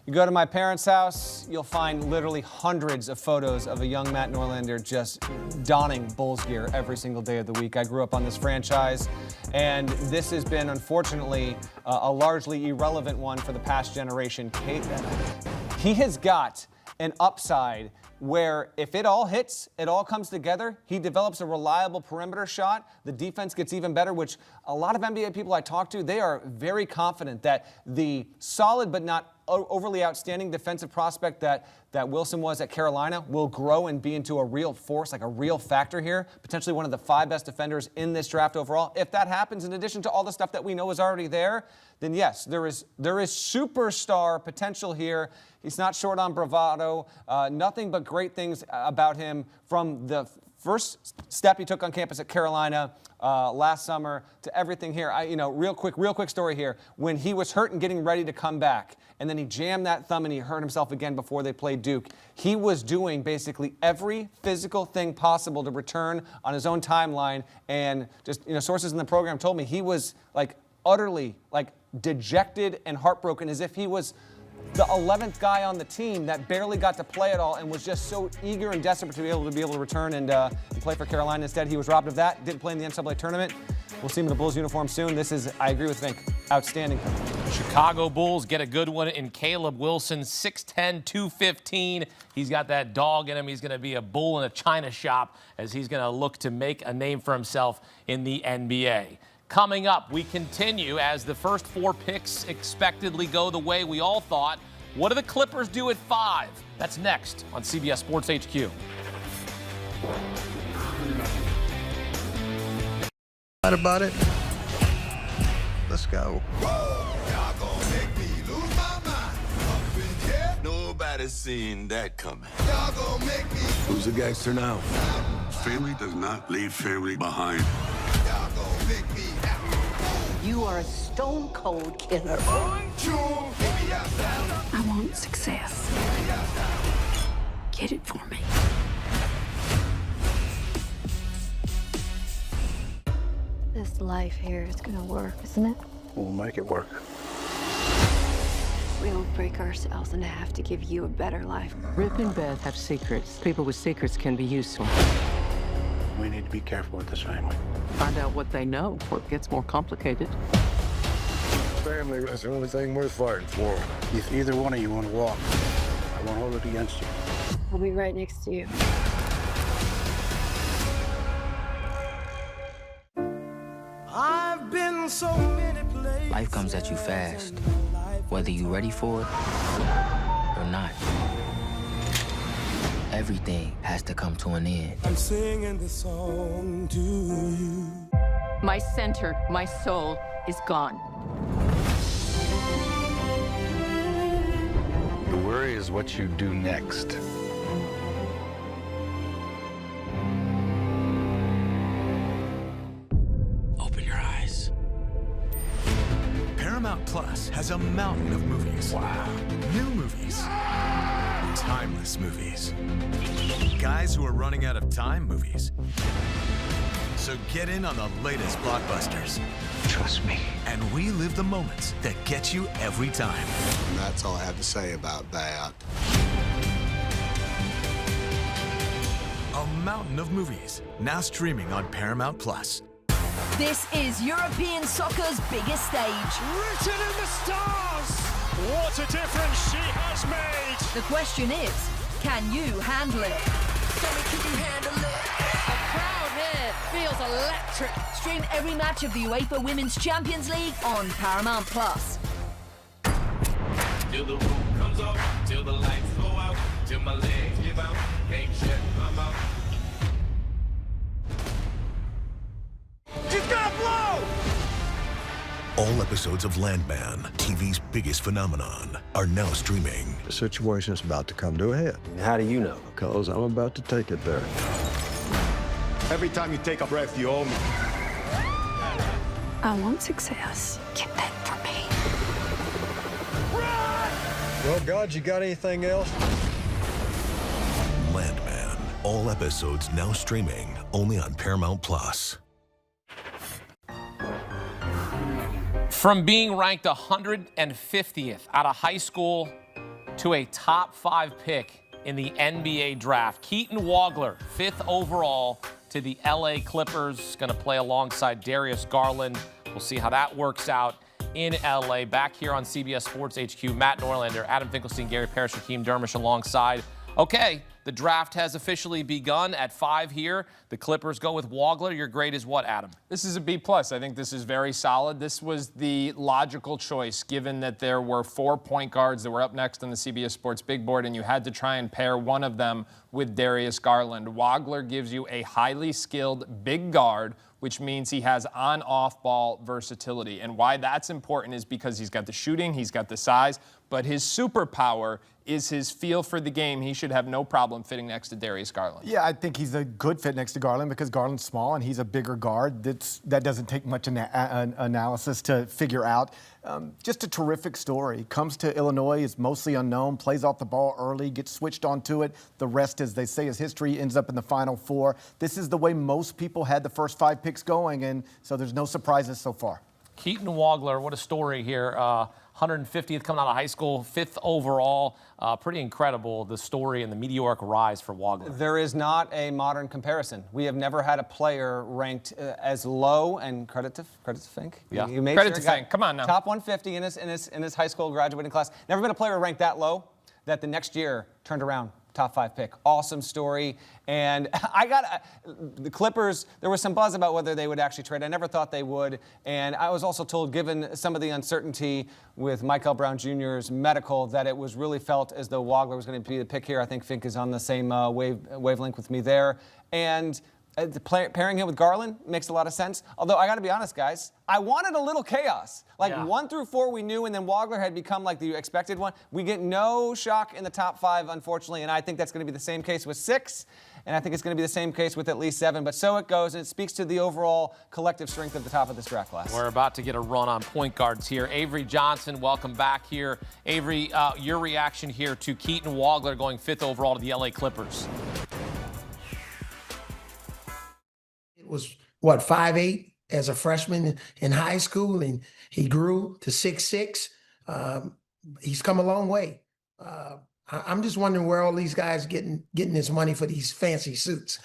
You go to my parents' house, you'll find literally hundreds of photos of a young Matt Norlander just donning Bulls gear every single day of the week. I grew up on this franchise, and this has been, unfortunately, a largely irrelevant one for the past generation. He has got an upside where if it all hits, it all comes together, he develops a reliable perimeter shot, the defense gets even better, which a lot of NBA people I talk to, they are very confident that the solid but not overly outstanding defensive prospect that Wilson was at Carolina will grow and be into a real force, like a real factor here, potentially one of the 5 best defenders in this draft overall. If that happens, in addition to all the stuff that we know is already there, then yes, there is superstar potential here. He's not short on bravado, nothing but great things about him from the first step he took on campus at Carolina last summer to everything here. Real quick story here. When he was hurt and getting ready to come back, and then he jammed that thumb and he hurt himself again before they played Duke, he was doing basically every physical thing possible to return on his own timeline. And just, sources in the program told me he was utterly dejected and heartbroken, as if he was the 11th guy on the team that barely got to play at all and was just so eager and desperate to be able to return and play for Carolina. Instead, he was robbed of that, didn't play in the NCAA tournament. We'll see him in the Bulls uniform soon. This is, I agree with Vink, outstanding. Chicago Bulls get a good one in Caleb Wilson, 6'10", 215. He's got that dog in him. He's going to be a bull in a china shop as he's going to look to make a name for himself in the NBA. Coming up, we continue as the first 4 picks expectedly go the way we all thought. What do the Clippers do at 5? That's next on CBS Sports HQ. About it. Let's go. Y'all gonna make me lose my mind. Up in here, nobody's seen that coming. Y'all gonna make me. Who's the gangster now? Family does not leave family behind. Y'all gonna make me. You are a stone cold killer. 1, 2, hit me outside. I want success. Get it for me. This life here is gonna work, isn't it? We'll make it work. We don't break ourselves in half to give you a better life. Rip and Beth have secrets. People with secrets can be useful. We need to be careful with this family. Find out what they know before it gets more complicated. Family is the only thing worth fighting for. If either one of you want to walk, I won't hold it against you. I'll be right next to you. I've been so many places. Life comes at you fast, whether you're ready for it or not. Everything has to come to an end. I'm singing this song to you. My center, my soul is gone. The worry is what you do next. Open your eyes. Paramount Plus has a mountain of movies. Wow. New movies. Timeless movies. Guys who are running out of time movies. So get in on the latest blockbusters. Trust me. And relive the moments that get you every time. And that's all I have to say about that. A mountain of movies, now streaming on Paramount Plus. This is European soccer's biggest stage. Written in the stars. What a difference she has made. The question is, can you handle it? Can you handle it? The crowd here feels electric. Stream every match of the UEFA Women's Champions League on Paramount Plus. Till the roof comes up, till the lights go out, till my legs give out, can't shut my mouth. She's gonna blow! All episodes of Landman, TV's biggest phenomenon, are now streaming. The situation's about to come to a head. How do you know? Because I'm about to take it there. Every time you take a breath, you owe me. I want success. Get that for me. Well, God, you got anything else? Landman. All episodes now streaming only on Paramount Plus. From being ranked 150th out of high school to a top 5 pick in the NBA draft, Keaton Wagler, 5th overall to the LA Clippers, going to play alongside Darius Garland. We'll see how that works out in LA. Back here on CBS Sports HQ, Matt Norlander, Adam Finkelstein, Gary Parrish, Hakeem Dermish alongside. Okay, the draft has officially begun at 5 here. The Clippers go with Wagler. Your grade is what, Adam? This is a B+. I think this is very solid. This was the logical choice, given that there were 4 point guards that were up next on the CBS Sports big board, and you had to try and pair one of them with Darius Garland. Wagler gives you a highly skilled big guard, which means he has on-off ball versatility. And why that's important is because he's got the shooting, he's got the size, but his superpower is his feel for the game. He should have no problem fitting next to Darius Garland. Yeah, I think he's a good fit next to Garland because Garland's small and he's a bigger guard. That doesn't take much analysis to figure out. Just a terrific story. Comes to Illinois, is mostly unknown, plays off the ball early, gets switched onto it. The rest, as they say, is history, ends up in the Final Four. This is the way most people had the first 5 picks going, and so there's no surprises so far. Keaton Wagler, what a story here. 150th coming out of high school, 5th overall. Pretty incredible, the story and the meteoric rise for Wagler. There is not a modern comparison. We have never had a player ranked as low, and credit to Fink. Yeah, you made credit sure to Fink. Come on now. Top 150 in his high school graduating class. Never been a player ranked that low that the next year turned around top 5 pick. Awesome story. And the Clippers, there was some buzz about whether they would actually trade. I never thought they would. And I was also told, given some of the uncertainty with Mikel Brown Jr.'s medical, that it was really felt as though Wagler was going to be the pick here. I think Fink is on the same wavelength with me there. And pairing him with Garland makes a lot of sense. Although I got to be honest, guys, I wanted a little chaos. Like 1 through 4 we knew, and then Wagler had become like the expected one. We get no shock in the top 5, unfortunately, and I think that's going to be the same case with 6, and I think it's going to be the same case with at least 7. But so it goes, and it speaks to the overall collective strength of the top of this draft class. We're about to get a run on point guards here. Avery Johnson, welcome back here. Avery, your reaction here to Keaton Wagler going 5th overall to the LA Clippers. Was what, 5'8" as a freshman in high school, and he grew to 6'6". He's come a long way. I'm just wondering where all these guys getting this money for these fancy suits.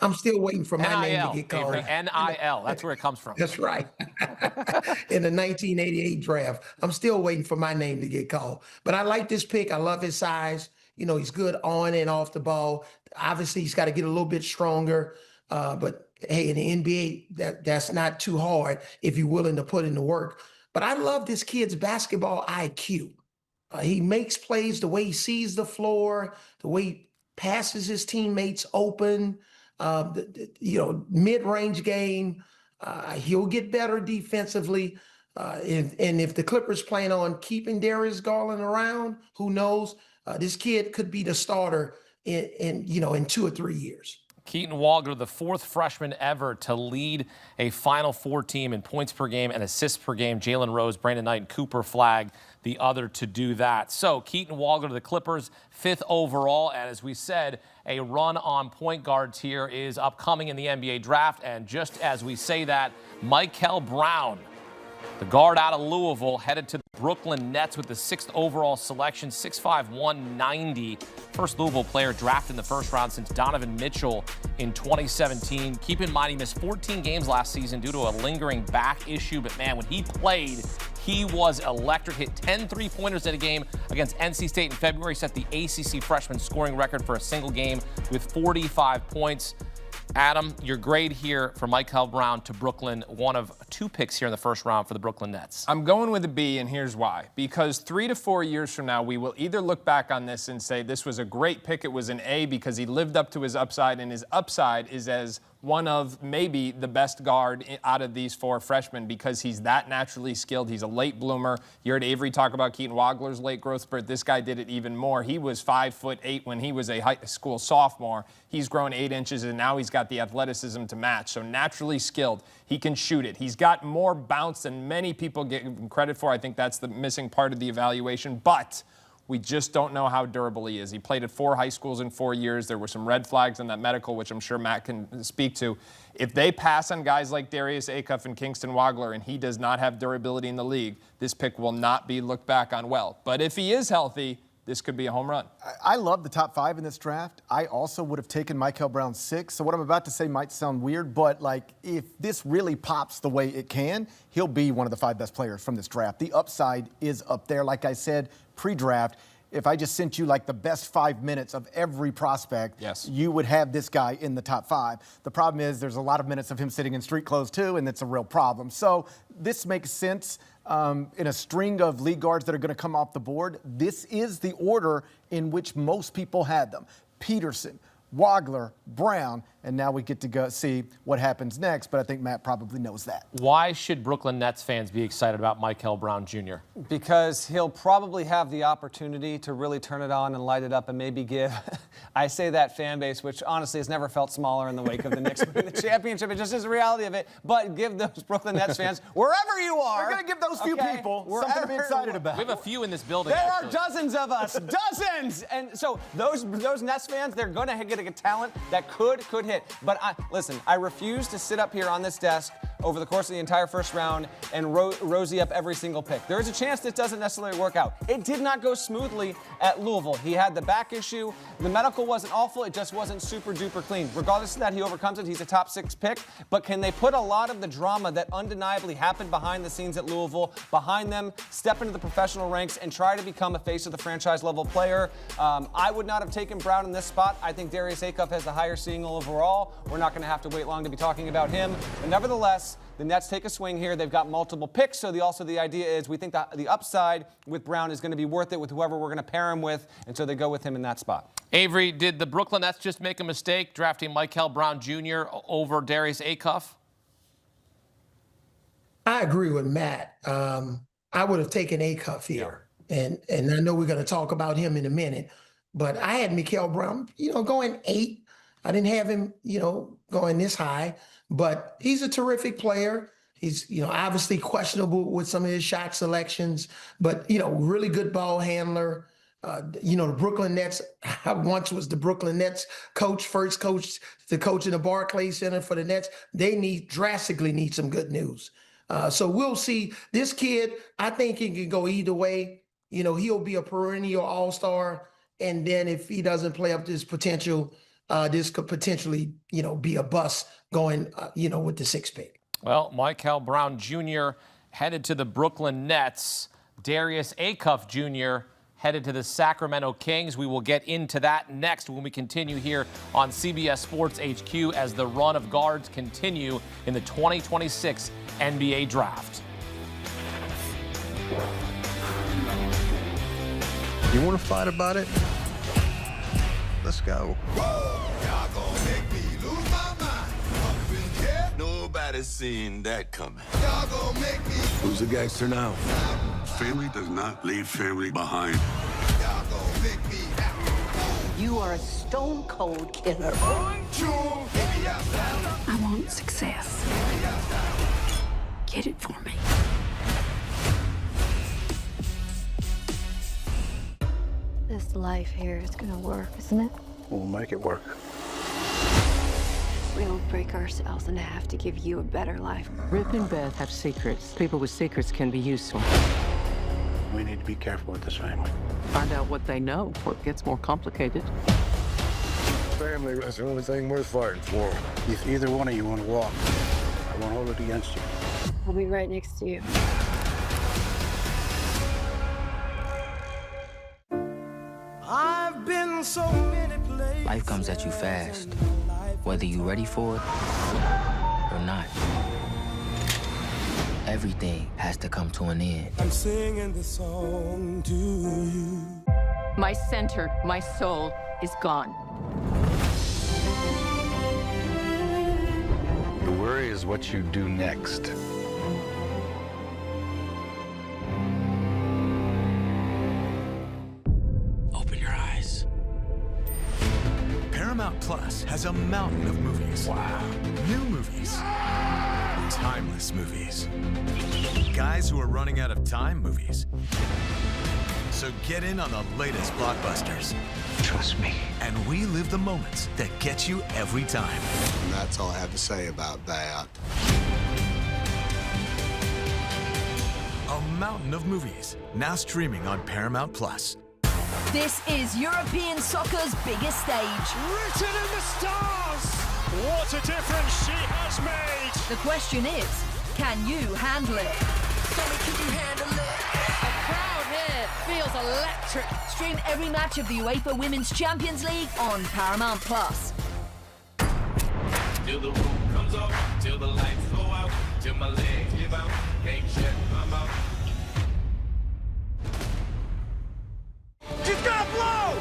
I'm still waiting for my name to get called. NIL, that's where it comes from. That's right. In the 1988 draft, I'm still waiting for my name to get called. But I like this pick. I love his size. You know, he's good on and off the ball. Obviously, he's got to get a little bit stronger. But hey, in the NBA, that's not too hard if you're willing to put in the work. But I love this kid's basketball IQ. He makes plays the way he sees the floor, the way he passes his teammates open, mid-range game. He'll get better defensively. And if the Clippers plan on keeping Darius Garland around, who knows? This kid could be the starter in 2 or 3 years. Keaton Wagler, the 4th freshman ever to lead a Final Four team in points per game and assists per game. Jalen Rose, Brandon Knight, and Cooper Flagg, the other to do that. So Keaton Wagler to the Clippers, 5th overall. And as we said, a run on point guards here is upcoming in the NBA draft. And just as we say that, Mikel Brown, the guard out of Louisville, headed to the Brooklyn Nets with the 6th overall selection, 6'5", 190. First Louisville player drafted in the first round since Donovan Mitchell in 2017. Keep in mind, he missed 14 games last season due to a lingering back issue. But, man, when he played, he was electric. Hit 10 three-pointers in a game against NC State in February. Set the ACC freshman scoring record for a single game with 45 points. Adam, your grade here for Mikel Brown to Brooklyn, one of 2 picks here in the first round for the Brooklyn Nets. I'm going with a B, and here's why. Because 3 to 4 years from now, we will either look back on this and say this was a great pick, it was an A because he lived up to his upside, and his upside is as one of maybe the best guard out of these 4 freshmen because he's that naturally skilled. He's a late bloomer. You heard Avery talk about Keaton Wagler's late growth spurt. This guy did it even more. He was 5'8" when he was a high school sophomore. He's grown 8 inches, and now he's got the athleticism to match. So naturally skilled. He can shoot it. He's got more bounce than many people get credit for. I think that's the missing part of the evaluation. But we just don't know how durable he is. He played at 4 high schools in 4 years. There were some red flags in that medical, which I'm sure Matt can speak to. If they pass on guys like Darius Acuff and Kingston Wagler and he does not have durability in the league, this pick will not be looked back on well. But if he is healthy, this could be a home run. I love the top 5 in this draft. I also would have taken Mikel Brown 6. So what I'm about to say might sound weird, but if this really pops the way it can, he'll be one of the 5 best players from this draft. The upside is up there. Like I said, pre-draft, if I just sent you the best 5 minutes of every prospect, you would have this guy in the top 5. The problem is there's a lot of minutes of him sitting in street clothes too, and it's a real problem. So this makes sense. In a string of league guards that are going to come off the board, this is the order in which most people had them. Peterson, Wagler, Brown, and now we get to go see what happens next, but I think Matt probably knows that. Why should Brooklyn Nets fans be excited about Mikel Brown Jr.? Because he'll probably have the opportunity to really turn it on and light it up and maybe give, I say that fan base, which honestly has never felt smaller in the wake of the Knicks winning the championship. It just is the reality of it. But give those Brooklyn Nets fans, wherever you are. We're going to give those few people something to be excited about. We have a few in this building. There are dozens of us, dozens! And so those Nets fans, they're going to get a talent that could hit. But listen, I refuse to sit up here on this desk over the course of the entire first round and rosy up every single pick. There is a chance this doesn't necessarily work out. It did not go smoothly at Louisville. He had the back issue. The medical wasn't awful. It just wasn't super duper clean. Regardless of that, he overcomes it. He's a top 6 pick. But can they put a lot of the drama that undeniably happened behind the scenes at Louisville behind them, step into the professional ranks, and try to become a face of the franchise level player? I would not have taken Brown in this spot. I think Darius Acuff has the higher ceiling overall. We're not going to have to wait long to be talking about him. But nevertheless, the Nets take a swing here. They've got multiple picks, so the idea is we think that the upside with Brown is going to be worth it with whoever we're going to pair him with, and so they go with him in that spot. Avery, did the Brooklyn Nets just make a mistake drafting Mikel Brown Jr. over Darius Acuff? I agree with Matt. I would have taken Acuff here, and I know we're going to talk about him in a minute, but I had Mikel Brown, going 8. I didn't have him, going this high, but he's a terrific player. He's, obviously questionable with some of his shot selections, but, really good ball handler. The Brooklyn Nets, I once was the Brooklyn Nets coach, first coach to coach in the Barclays Center for the Nets. They drastically need some good news. So we'll see. This kid, I think he can go either way. He'll be a perennial all-star. And then if he doesn't play up to his potential, this could potentially, be a bust going, with the 6th pick. Well, Mikel Brown Jr. headed to the Brooklyn Nets. Darius Acuff Jr. headed to the Sacramento Kings. We will get into that next when we continue here on CBS Sports HQ as the run of guards continue in the 2026 NBA Draft. You want to fight about it? Let's go. Y'all gonna make me lose my mind. Up in here, nobody seen that coming. Y'all gonna make me. Who's the gangster now? Family does not leave family behind. Y'all gonna make me. You are a stone cold killer. 1, 2, baby, I want success. Get it for me. This life here is gonna work, isn't it? We'll make it work. We'll break ourselves in half to give you a better life. Rip and Beth have secrets. People with secrets can be useful. We need to be careful with this family. Find out what they know before it gets more complicated. Family is the only thing worth fighting for. If either one of you want to walk, I won't hold it against you. I'll be right next to you. I've been so many places. Life comes at you fast, whether you're ready for it or not. Everything has to come to an end. I'm singing this song to you. My center, my soul is gone. The worry is what you do next. Open your eyes. Paramount Plus has a mountain of movies. Wow. New movies. Timeless movies. Guys who are running out of time movies. So get in on the latest blockbusters. Trust me. And relive the moments that get you every time. And that's all I have to say about that. A mountain of movies, now streaming on Paramount Plus. This is European soccer's biggest stage. Written in the stars! What a difference she has made! The question is, can you handle it? Can you handle it? A crowd here feels electric. Stream every match of the UEFA Women's Champions League on Paramount Plus. Till the roof comes off, till the lights go out, till my legs give out, can't shut my mouth. She's gonna blow!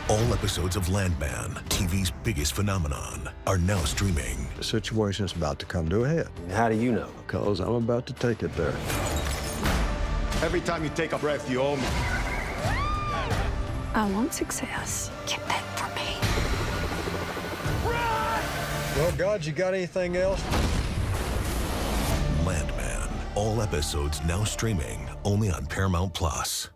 All episodes of Landman, TV's biggest phenomenon, are now streaming. The situation's about to come to a head. How do you know? Because I'm about to take it there. Every time you take a breath, you owe me. I want success. Get that for me. Well, God, you got anything else? Landman, all episodes now streaming only on Paramount Plus.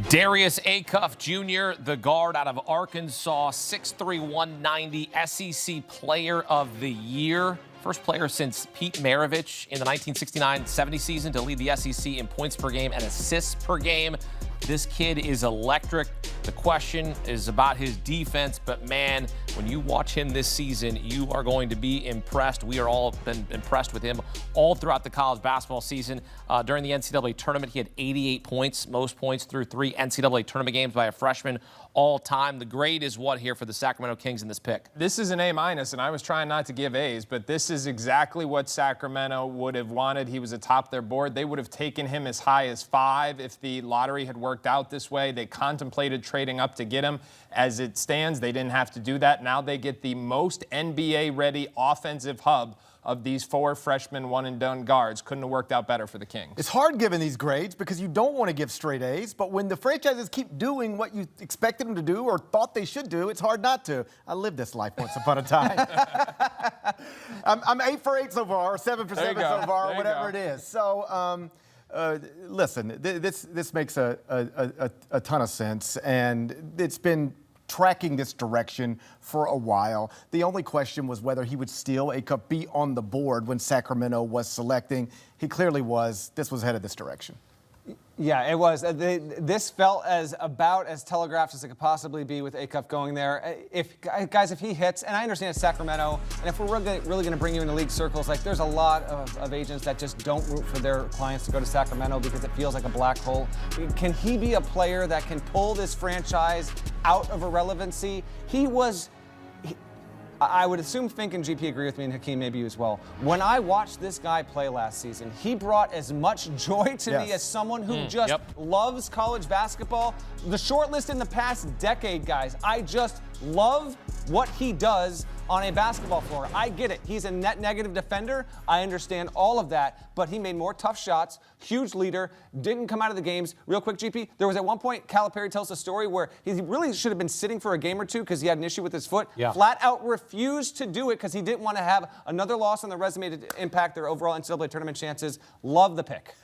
Darius Acuff Jr., the guard out of Arkansas, 6'3", 190, SEC Player of the Year. First player since Pete Maravich in the 1969-70 season to lead the SEC in points per game and assists per game. This kid is electric. The question is about his defense, but man, when you watch him this season, you are going to be impressed. We are all been impressed with him all throughout the college basketball season. During the NCAA tournament, he had 88 points, most points through 3 NCAA tournament games by a freshman all time. The grade is what here for the Sacramento Kings in this pick? This is an A-, and I was trying not to give A's, but this is exactly what Sacramento would have wanted. He was atop their board. They would have taken him as high as 5 if the lottery had worked out this way. They contemplated trading up to get him. As it stands, they didn't have to do that. Now they get the most NBA-ready offensive hub of these 4 freshman one-and-done guards. Couldn't have worked out better for the Kings. It's hard giving these grades because you don't want to give straight A's, but when the franchises keep doing what you expected them to do or thought they should do, it's hard not to. I lived this life once upon a time. I'm 8 for 8 so far, or 7 for 7 so far, or whatever it is. So, listen, this makes a ton of sense, and it's been tracking this direction for a while. The only question was whether he would steal Acuff, be on the board when Sacramento was selecting. He clearly was. This was headed this direction. Yeah, it was. This felt about as telegraphed as it could possibly be with Acuff going there. If he hits, and I understand it's Sacramento, and if we're really going to bring you into league circles, like there's a lot of agents that just don't root for their clients to go to Sacramento because it feels like a black hole. Can he be a player that can pull this franchise out of irrelevancy? I would assume Fink and GP agree with me, and Hakeem maybe you as well. When I watched this guy play last season, he brought as much joy to me as someone who just loves college basketball. The short list in the past decade, guys, I just love what he does on a basketball floor. I get it. He's a net negative defender. I understand all of that, but he made more tough shots, huge leader, didn't come out of the games. Real quick, GP, there was at one point, Calipari tells a story where he really should have been sitting for a game or two because he had an issue with his foot. Flat out refused to do it because he didn't want to have another loss on the resume to impact their overall NCAA tournament chances. Love the pick.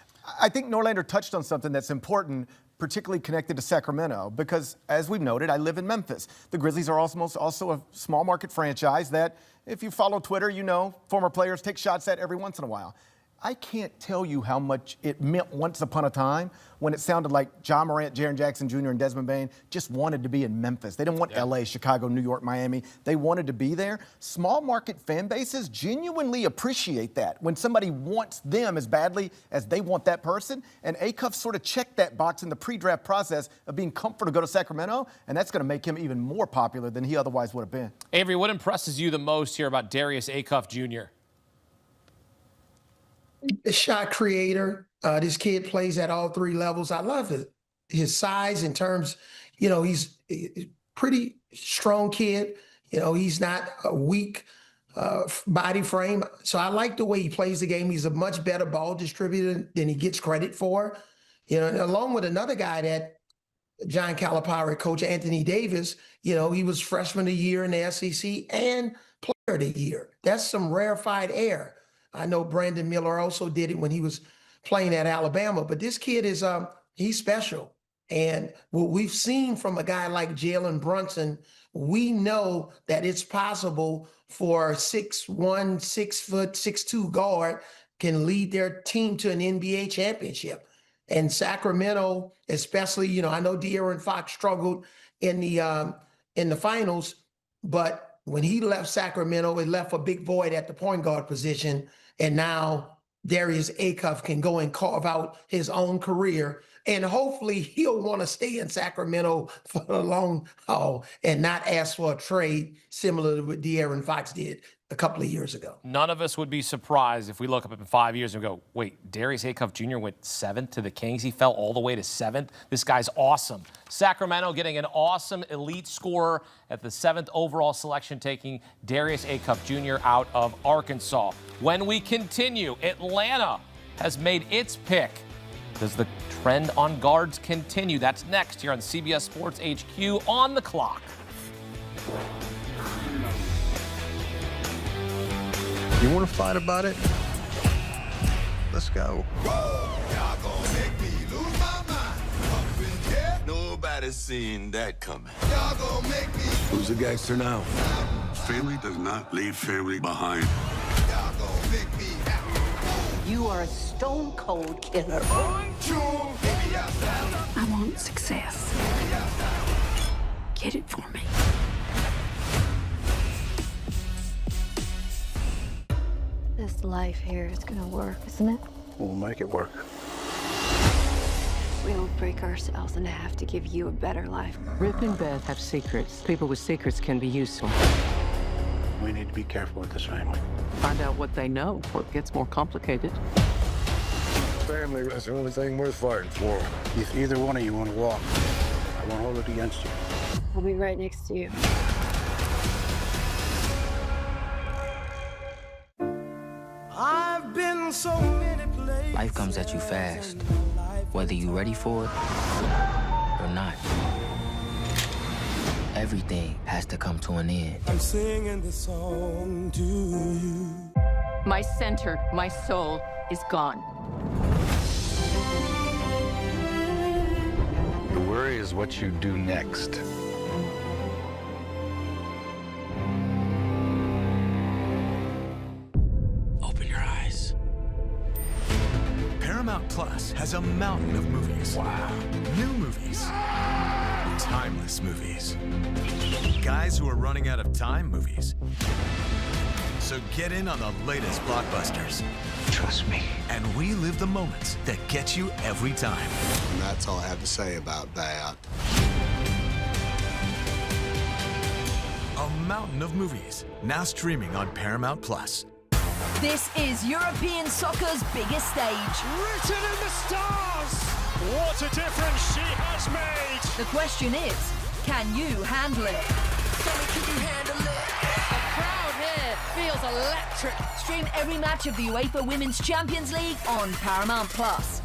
I think Norlander touched on something that's important, particularly connected to Sacramento, because as we've noted, I live in Memphis. The Grizzlies are also a small market franchise that, if you follow Twitter, you know former players take shots at every once in a while. I can't tell you how much it meant once upon a time when it sounded like John Morant, Jaren Jackson Jr., and Desmond Bane just wanted to be in Memphis. They didn't want LA, Chicago, New York, Miami. They wanted to be there. Small market fan bases genuinely appreciate that when somebody wants them as badly as they want that person. And Acuff sort of checked that box in the pre-draft process of being comfortable to go to Sacramento, and that's going to make him even more popular than he otherwise would have been. Avery, what impresses you the most here about Darius Acuff Jr.? The shot creator. This kid plays at all 3 levels. I love his size in terms, he's a pretty strong kid. He's not a weak body frame. So I like the way he plays the game. He's a much better ball distributor than he gets credit for. And along with another guy that John Calipari, Coach Anthony Davis, he was freshman of the year in the SEC and player of the year. That's some rarefied air. I know Brandon Miller also did it when he was playing at Alabama, but this kid is, he's special. And what we've seen from a guy like Jalen Brunson, we know that it's possible for 6'1", 6'2" guard can lead their team to an NBA championship. And Sacramento, especially, I know De'Aaron Fox struggled in the finals, but when he left Sacramento, it left a big void at the point guard position. And now Darius Acuff can go and carve out his own career. And hopefully he'll want to stay in Sacramento for the long haul and not ask for a trade similar to what De'Aaron Fox did a couple of years ago. None of us would be surprised if we look up in 5 years and go, wait, Darius Acuff Jr. went 7th to the Kings. He fell all the way to 7th. This guy's awesome. Sacramento getting an awesome elite scorer at the 7th overall selection, taking Darius Acuff Jr. out of Arkansas. When we continue, Atlanta has made its pick. Does the trend on guards continue? That's next here on CBS Sports HQ on the clock. You want to fight about it? Let's go. Y'all gonna make me lose my mind. Up in here, Nobody seen that coming. Y'all gonna make me. Who's the gangster now? Family does not leave family behind. Y'all gonna make me happy. You are a stone cold killer. 1, 2, baby, I want success. Get it for me. This life here is gonna work, isn't it? We'll make it work. We'll break ourselves in half to give you a better life. Rip and Beth have secrets. People with secrets can be useful. We need to be careful with this family. Find out what they know before it gets more complicated. Family is the only thing worth fighting for. If either one of you want to walk, I won't hold it against you. I'll be right next to you. I've been so many places. Life comes at you fast, whether you're ready for it or not. Everything has to come to an end. I'm singing this song to you. My center, my soul is gone. The worry is what you do next. Open your eyes. Paramount Plus has a mountain of movies. Wow. New movies. Timeless movies. Guys who are running out of time movies. So get in on the latest blockbusters. Trust me. And relive the moments that get you every time. And that's all I have to say about that. A mountain of movies, now streaming on Paramount Plus. This is European soccer's biggest stage. Written in the stars. What a difference she has made. The question is, can you handle it? Can you handle it? The crowd here feels electric. Stream every match of the UEFA Women's Champions League on Paramount Plus.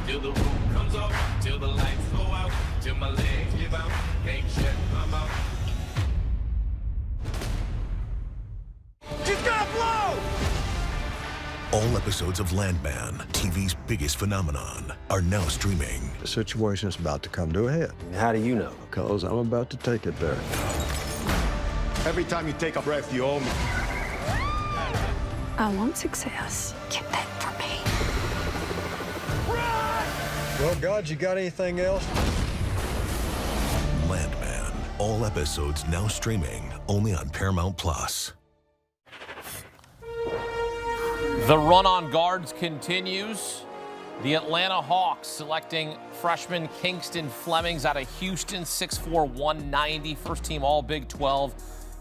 Till the roof comes up, till the lights go out, till my legs give out, can't shut my mouth. She's gonna blow! All episodes of Landman, TV's biggest phenomenon, are now streaming. The situation's about to come to a head. How do you know? Because I'm about to take it there. Every time you take a breath, you owe me. I want success. Get that for me. Well, God, you got anything else? Landman, all episodes now streaming only on Paramount Plus. The run on guards continues. The Atlanta Hawks selecting freshman Kingston Flemings out of Houston, 6'4", 190, first team all Big 12.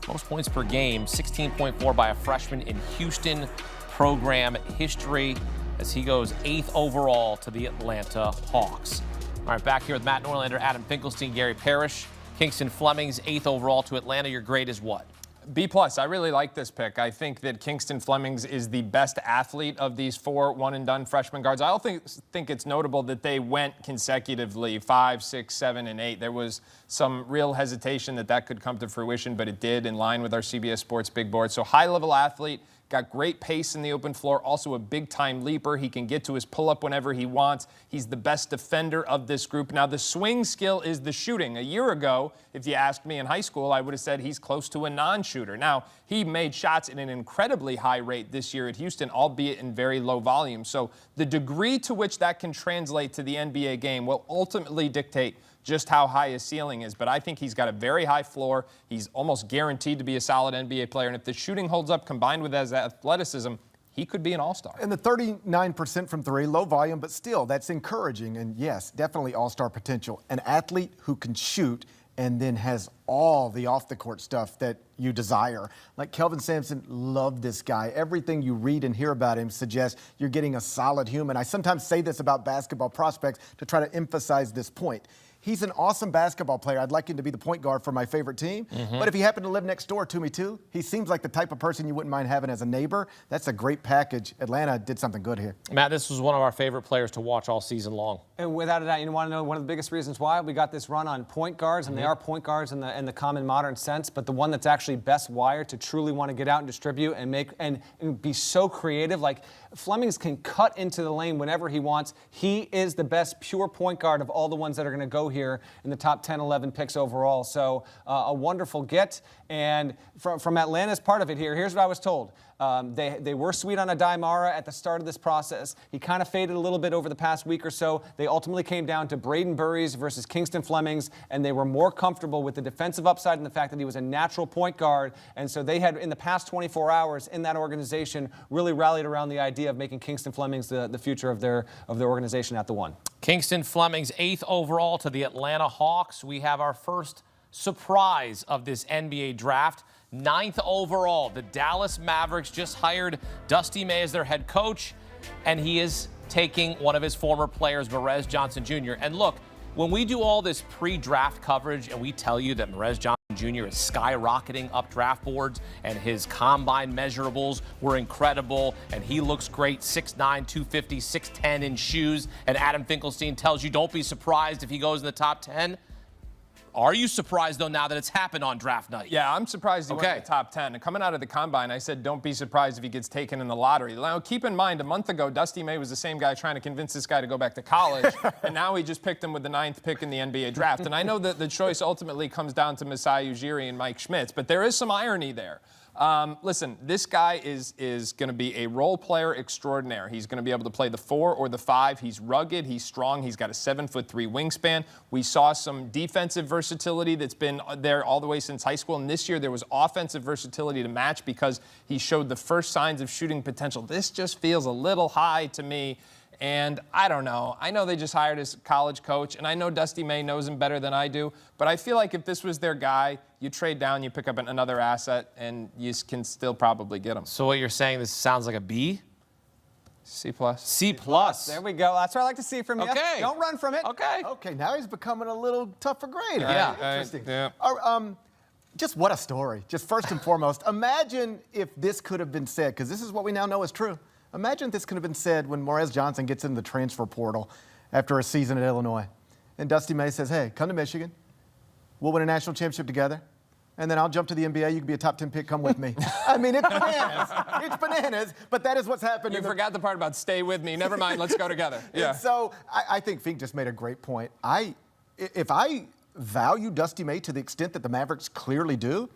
Most points per game, 16.4 by a freshman in Houston program history as he goes 8th overall to the Atlanta Hawks. All right, back here with Matt Norlander, Adam Finkelstein, Gary Parrish. Kingston Flemings, 8th overall to Atlanta. Your grade is what? B+. I really like this pick. I think that Kingston Flemings is the best athlete of these 4 one-and-done freshman guards. I also think it's notable that they went consecutively 5, 6, 7, and 8. There was some real hesitation that could come to fruition, but it did in line with our CBS Sports big board. So high-level athlete, got great pace in the open floor, also a big-time leaper. He can get to his pull-up whenever he wants. He's the best defender of this group. Now, the swing skill is the shooting. A year ago, if you asked me in high school, I would have said he's close to a non-shooter. Now, he made shots at an incredibly high rate this year at Houston, albeit in very low volume. So the degree to which that can translate to the NBA game will ultimately dictate just how high his ceiling is, but I think he's got a very high floor. He's almost guaranteed to be a solid NBA player, and if the shooting holds up combined with his athleticism, he could be an all-star. And the 39% from 3, low volume, but still, that's encouraging. And yes, definitely all-star potential. An athlete who can shoot and then has all the off-the-court stuff that you desire. Like Kelvin Sampson, loved this guy. Everything you read and hear about him suggests you're getting a solid human. I sometimes say this about basketball prospects to try to emphasize this point. He's an awesome basketball player. I'd like him to be the point guard for my favorite team. But if he happened to live next door to me too, he seems like the type of person you wouldn't mind having as a neighbor. That's a great package. Atlanta did something good here. Matt, this was one of our favorite players to watch all season long. And without a doubt, you want to know one of the biggest reasons why we got this run on point guards, and they are point guards in the common modern sense, but the one that's actually best wired to truly want to get out and distribute and make and be so creative. Like Flemings can cut into the lane whenever he wants. He is the best pure point guard of all the ones that are going to go here in the top 10, 11 picks overall. So a wonderful get. And from Atlanta's part of it here, here's what I was told. They were sweet on Adai Mara at the start of this process. He kind of faded a little bit over the past week or so. They ultimately came down to Braden Burries versus Kingston Flemings, and they were more comfortable with the defensive upside and the fact that he was a natural point guard. And so they had, in the past 24 hours in that organization, really rallied around the idea of making Kingston Flemings the future of their organization at the one. Kingston Flemings 8th overall to the Atlanta Hawks. We have our first surprise of this NBA draft. 9th overall, the Dallas Mavericks just hired Dusty May as their head coach, and he is taking one of his former players, Merez Johnson Jr. And look, when we do all this pre-draft coverage and we tell you that Merez Johnson Jr. is skyrocketing up draft boards and his combine measurables were incredible and he looks great, 6'9", 250, 6'10" in shoes, and Adam Finkelstein tells you don't be surprised if he goes in the top 10. Are you surprised, though, now that it's happened on draft night? Yeah, I'm surprised he went in the top 10. And coming out of the combine, I said, don't be surprised if he gets taken in the lottery. Now, keep in mind, a month ago, Dusty May was the same guy trying to convince this guy to go back to college. And now he just picked him with the 9th pick in the NBA draft. And I know that the choice ultimately comes down to Masai Ujiri and Mike Schmitz, but there is some irony there. Listen, this guy is going to be a role player extraordinaire. He's going to be able to play the 4 or the 5. He's rugged. He's strong. He's got a 7'3" wingspan. We saw some defensive versatility that's been there all the way since high school. And this year there was offensive versatility to match because he showed the first signs of shooting potential. This just feels a little high to me. And I don't know. I know they just hired his college coach, and I know Dusty May knows him better than I do, but I feel like if this was their guy, you trade down, you pick up another asset, and you can still probably get him. So what you're saying, this sounds like a B? C+. C+. There we go. That's what I like to see from you. Okay. Don't run from it. Okay. Okay, now he's becoming a little tougher grade. Yeah. Interesting. Yeah. Just what a story. Just first and foremost, imagine if this could have been said, because this is what we now know is true. Imagine if this could have been said when Merez Johnson gets into the transfer portal after a season at Illinois. And Dusty May says, hey, come to Michigan. We'll win a national championship together. And then I'll jump to the NBA. You can be a top 10 pick. Come with me. I mean, it's bananas. It's bananas, but that is what's happened. You forgot the part about stay with me. Never mind. Let's go together. Yeah. And so I think Fink just made a great point. If I value Dusty May to the extent that the Mavericks clearly do,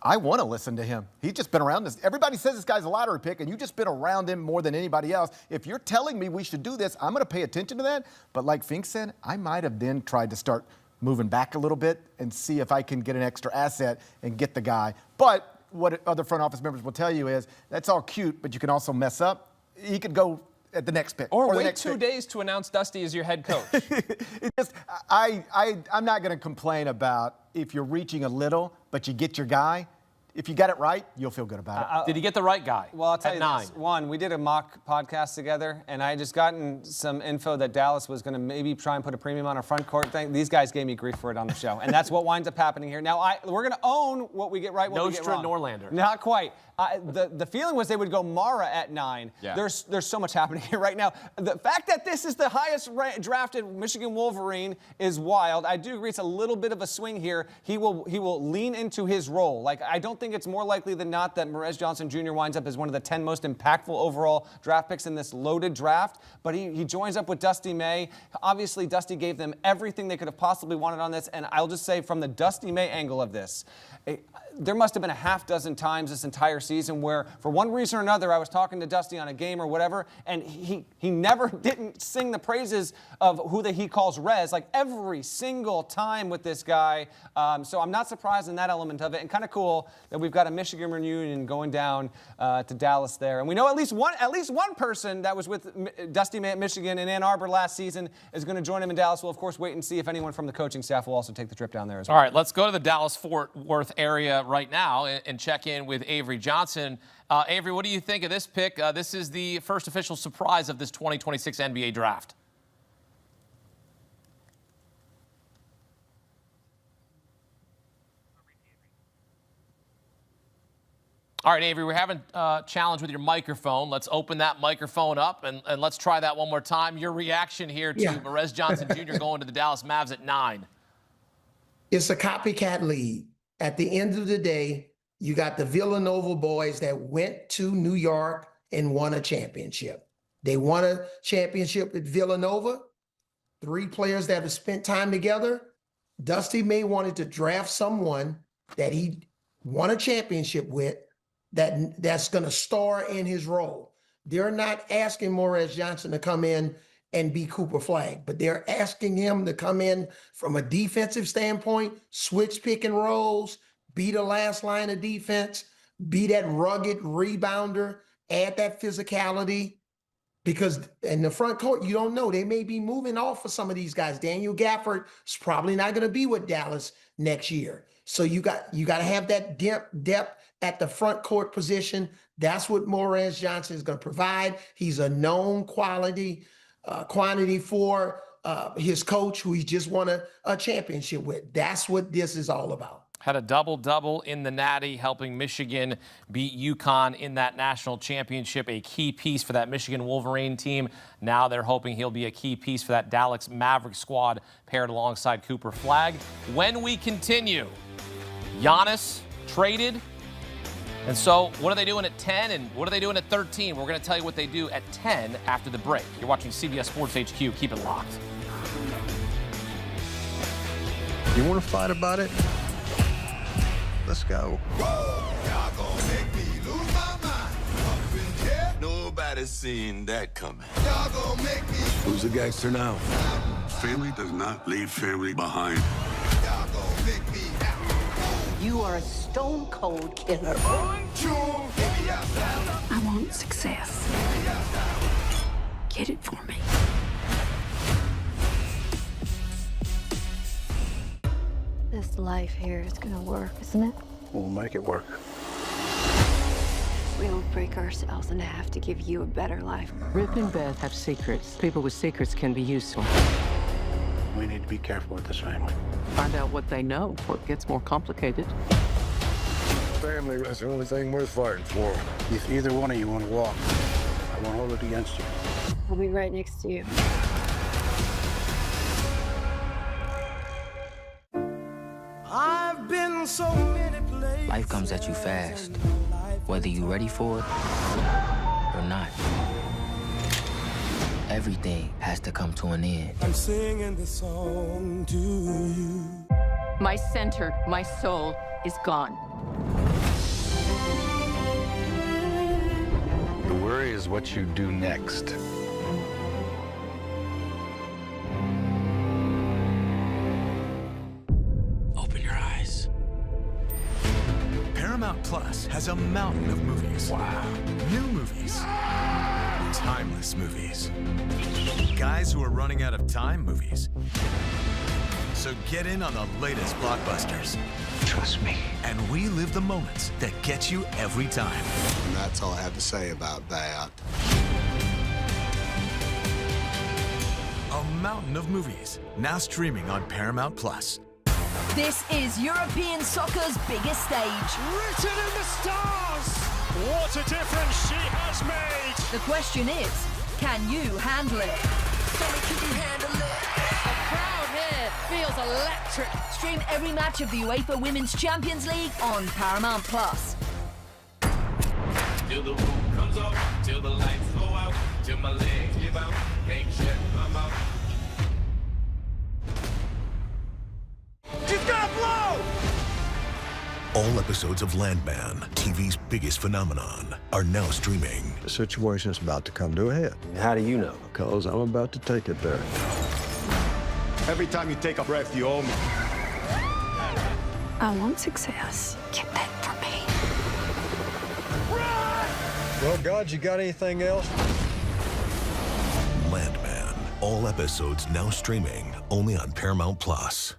I want to listen to him. He's just been around this. Everybody says this guy's a lottery pick, and you've just been around him more than anybody else. If you're telling me we should do this, I'm going to pay attention to that. But like Fink said, I might have then tried to start moving back a little bit and see if I can get an extra asset and get the guy. But what other front office members will tell you is that's all cute, but you can also mess up. He could go at the next pick. Or the wait next 2 days to announce Dusty as your head coach. I'm not going to complain about if you're reaching a little, but you get your guy. If you got it right, you'll feel good about it. Did he get the right guy? Well, I'll tell you at this. 9. One, we did a mock podcast together, and I had just gotten some info that Dallas was going to maybe try and put a premium on a front court thing. These guys gave me grief for it on the show, and that's what winds up happening here. Now, we're going to own what we get right, what we get wrong. Norlander. Not quite. The feeling was they would go Mara at 9. Yeah. There's so much happening here right now. The fact that this is the highest drafted Michigan Wolverine is wild. I do agree it's a little bit of a swing here. He will lean into his role. Like, I don't think it's more likely than not that Merez Johnson Jr. winds up as one of the 10 most impactful overall draft picks in this loaded draft, but he joins up with Dusty May. Obviously, Dusty gave them everything they could have possibly wanted on this, and I'll just say from the Dusty May angle of this, there must have been a half dozen times this entire season where, for one reason or another, I was talking to Dusty on a game or whatever, and he never didn't sing the praises of who he calls Rez, like every single time with this guy. So I'm not surprised in that element of it, and kind of cool that we've got a Michigan reunion going down to Dallas there. And we know at least one person that was with Dusty May at Michigan in Ann Arbor last season is going to join him in Dallas. We'll, of course, wait and see if anyone from the coaching staff will also take the trip down there as well. All right, let's go to the Dallas-Fort Worth area right now and check in with Avery Johnson. Avery, what do you think of this pick? This is the first official surprise of this 2026 NBA draft. All right, Avery, we're having a challenge with your microphone. Let's open that microphone up, and let's try that one more time. Your reaction here to Perez Johnson Jr. going to the Dallas Mavs at 9. It's a copycat league. At the end of the day, you got the Villanova boys that went to New York and won a championship. They won a championship at Villanova. 3 players that have spent time together. Dusty May wanted to draft someone that he won a championship with that's going to star in his role. They're not asking Morez Johnson to come in and be Cooper Flag, but they're asking him to come in from a defensive standpoint, switch pick and rolls, be the last line of defense, be that rugged rebounder, add that physicality. Because in the front court, you don't know. They may be moving off of some of these guys. Daniel Gafford is probably not going to be with Dallas next year. So you got to have that depth at the front court position. That's what Morez Johnson is going to provide. He's a known quantity for his coach, who he just won a championship with. That's what this is all about. Had a double-double in the Natty, helping Michigan beat UConn in that national championship, a key piece for that Michigan Wolverine team. Now they're hoping he'll be a key piece for that Dallas Maverick squad paired alongside Cooper Flag. When we continue, Giannis traded. And so what are they doing at 10 and what are they doing at 13? We're going to tell you what they do at 10 after the break. You're watching CBS Sports HQ. Keep it locked. You want to fight about it? Let's go. Y'all gonna make me lose my mind. Up in here, nobody's seen that coming. Y'all gonna make me. Who's the gangster now? Family does not leave family behind. Y'all gonna make me happy. You are a stone cold killer. I want success. Get it for me. This life here is gonna work, isn't it? We'll make it work. We don't break ourselves in half to give you a better life. Rip and Beth have secrets. People with secrets can be useful. We need to be careful with this family. Find out what they know before it gets more complicated. Family is the only thing worth fighting for. If either one of you want to walk, I won't hold it against you. I'll be right next to you. I've been so many places. Life comes at you fast, whether you're ready for it or not. Everything has to come to an end. I'm singing this song to you. My center, my soul is gone. The worry is what you do next. Open your eyes. Paramount Plus has a mountain of movies. Wow. New movies. Timeless movies. Guys who are running out of time movies. So get in on the latest blockbusters. Trust me. And we live the moments that get you every time. And that's all I have to say about that. A mountain of movies, now streaming on Paramount Plus. This is European soccer's biggest stage. Written in the stars! What a difference she has made! The question is, can you handle it? Can you handle it? The crowd here feels electric. Stream every match of the UEFA Women's Champions League on Paramount Plus. Till the roof comes off, till the lights go out, till my legs give out, make sure I'm out. She's gonna blow! All episodes of Landman, TV's biggest phenomenon, are now streaming. The situation's about to come to a head. How do you know? Because I'm about to take it there. Every time you take a breath, you owe me. I want success. Get that for me. Well, God, you got anything else? Landman, all episodes now streaming only on Paramount Plus.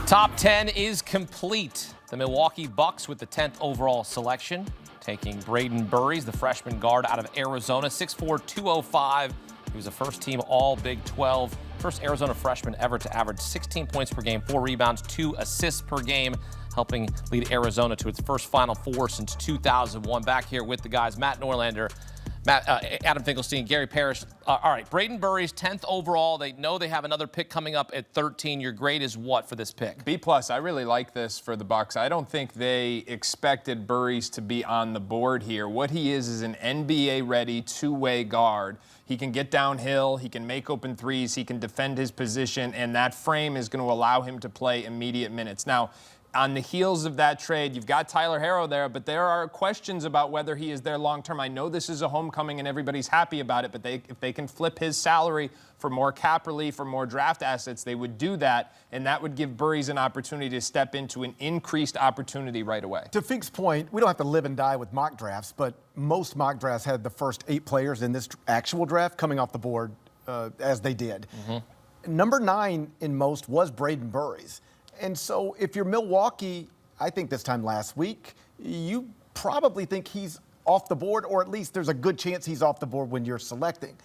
Top 10 is complete. The Milwaukee Bucks with the 10th overall selection, taking Braden Burries, the freshman guard out of Arizona, 6'4", 205. He was a first-team All-Big 12, first Arizona freshman ever to average 16 points per game, 4 rebounds, 2 assists per game. helping lead Arizona to its first Final Four since 2001. Back here with the guys, Matt Norlander, Adam Finkelstein, Gary Parrish. All right, Braden Burry's 10th overall. They know they have another pick coming up at 13. Your grade is what for this pick? B+. I really like this for the Bucks. I don't think they expected Burry's to be on the board here. What he is an NBA-ready two-way guard. He can get downhill, he can make open threes, he can defend his position, and that frame is going to allow him to play immediate minutes. Now, on the heels of that trade, you've got Tyler Herro there, but there are questions about whether he is there long-term. I know this is a homecoming and everybody's happy about it, but if they can flip his salary for more cap relief, for more draft assets, they would do that, and that would give Burry's an opportunity to step into an increased opportunity right away. To Fink's point, we don't have to live and die with mock drafts, but most mock drafts had the first 8 players in this actual draft coming off the board as they did. Number 9 in most was Braden Burry's. And so if you're Milwaukee, I think this time last week, you probably think he's off the board, or at least there's a good chance he's off the board when you're selecting.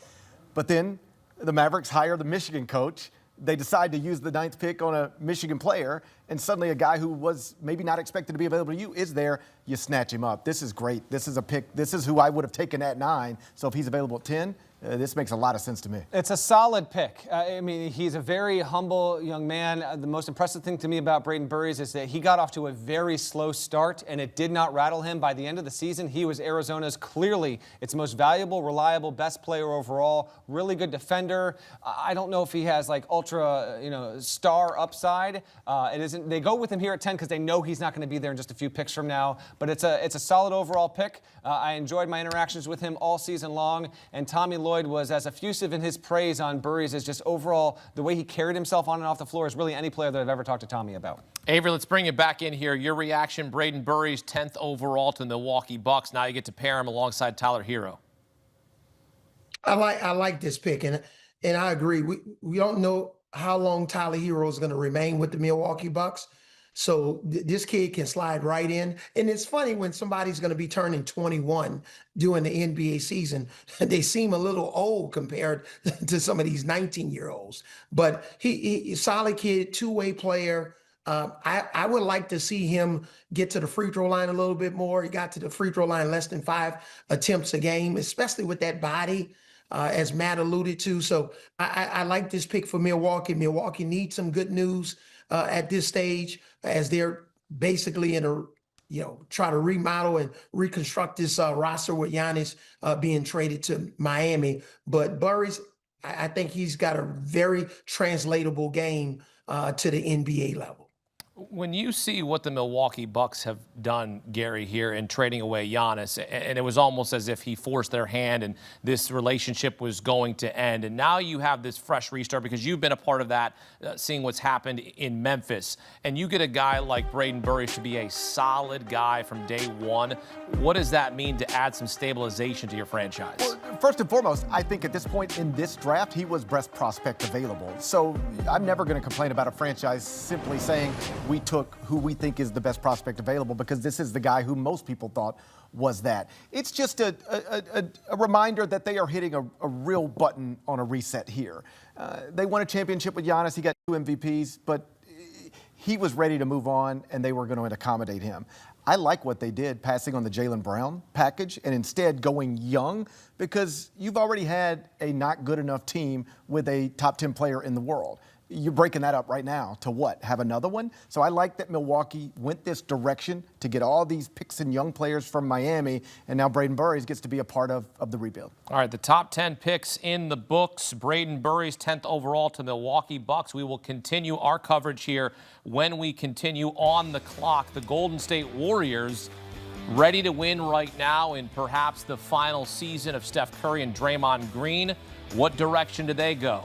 But then the Mavericks hire the Michigan coach. They decide to use the 9th pick on a Michigan player, and suddenly a guy who was maybe not expected to be available to you is there. You snatch him up. This is great. This is a pick. This is who I would have taken at 9. So if he's available at 10, this makes a lot of sense to me. It's a solid pick. I mean, he's a very humble young man. The most impressive thing to me about Braden Burry's is that he got off to a very slow start, and it did not rattle him. By the end of the season, he was Arizona's clearly its most valuable, reliable, best player overall. Really good defender. I don't know if he has like ultra, star upside. It isn't. They go with him here at 10 because they know he's not going to be there in just a few picks from now. But it's a solid overall pick. I enjoyed my interactions with him all season long, and Tommy Lloyd was as effusive in his praise on Burry's as just overall the way he carried himself on and off the floor as really any player that I've ever talked to Tommy about. Avery, let's bring it back in here. Your reaction, Braden Burry's 10th overall to the Milwaukee Bucks. Now you get to pair him alongside Tyler Herro. I like this pick, and I agree. We don't know how long Tyler Herro is going to remain with the Milwaukee Bucks. So this kid can slide right in. And it's funny when somebody's going to be turning 21 during the NBA season, they seem a little old compared to some of these 19-year-olds. But he's a solid kid, two-way player. I would like to see him get to the free throw line a little bit more. He got to the free throw line less than 5 attempts a game, especially with that body, as Matt alluded to. So I like this pick for Milwaukee. Milwaukee needs some good news at this stage as they're basically in a, try to remodel and reconstruct this roster with Giannis being traded to Miami. But Burry's, I think he's got a very translatable game to the NBA level. When you see what the Milwaukee Bucks have done, Gary, here in trading away Giannis, and it was almost as if he forced their hand and this relationship was going to end. And now you have this fresh restart because you've been a part of that, seeing what's happened in Memphis. And you get a guy like Braden Burry to be a solid guy from day one. What does that mean to add some stabilization to your franchise? Well, first and foremost, I think at this point in this draft, he was best prospect available. So I'm never going to complain about a franchise simply saying, we took who we think is the best prospect available, because this is the guy who most people thought was that. It's just a reminder that they are hitting a real button on a reset here. They won a championship with Giannis. He got 2 MVPs, but he was ready to move on, and they were going to accommodate him. I like what they did, passing on the Jaylen Brown package and instead going young, because you've already had a not good enough team with a top 10 player in the world. You're breaking that up right now to what? Have another one? So I like that Milwaukee went this direction to get all these picks and young players from Miami, and now Braden Burry gets to be a part of the rebuild. All right, the top 10 picks in the books. Braden Burry's 10th overall to Milwaukee Bucks. We will continue our coverage here when we continue on the clock. The Golden State Warriors ready to win right now in perhaps the final season of Steph Curry and Draymond Green. What direction do they go?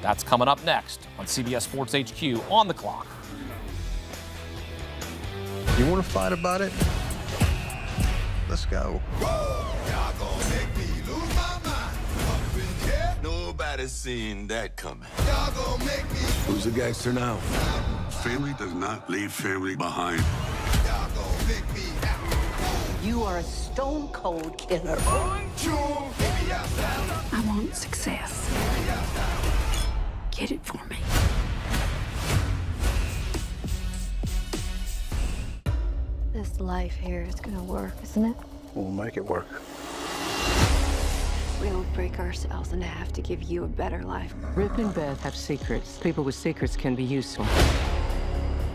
That's coming up next on CBS Sports HQ on the clock. You want to fight about it? Let's go. Y'all gonna make me lose my mind. Up in here, nobody's seen that coming. Y'all gonna make me. Who's the gangster now? Family does not leave family behind. Y'all gonna make me happy. You are a stone cold killer. I want success. Get it for me. This life here is gonna work, isn't it? We'll make it work. We don't break ourselves in half to give you a better life. Rip and Beth have secrets. People with secrets can be useful.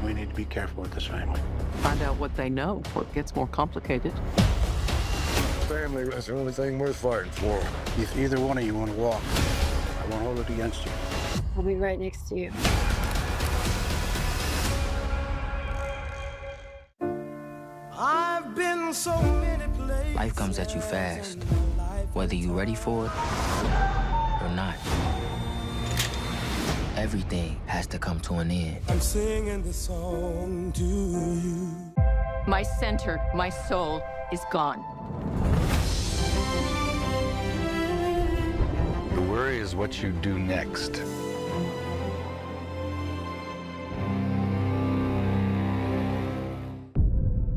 We need to be careful with this family. Find out what they know, or it gets more complicated. Family is the only thing worth fighting for. If either one of you want to walk, I won't hold it against you. I'll be right next to you. I've been so many places. Life comes at you fast, whether you're ready for it or not. Everything has to come to an end. I'm singing this song to you. My center, my soul is gone. The worry is what you do next.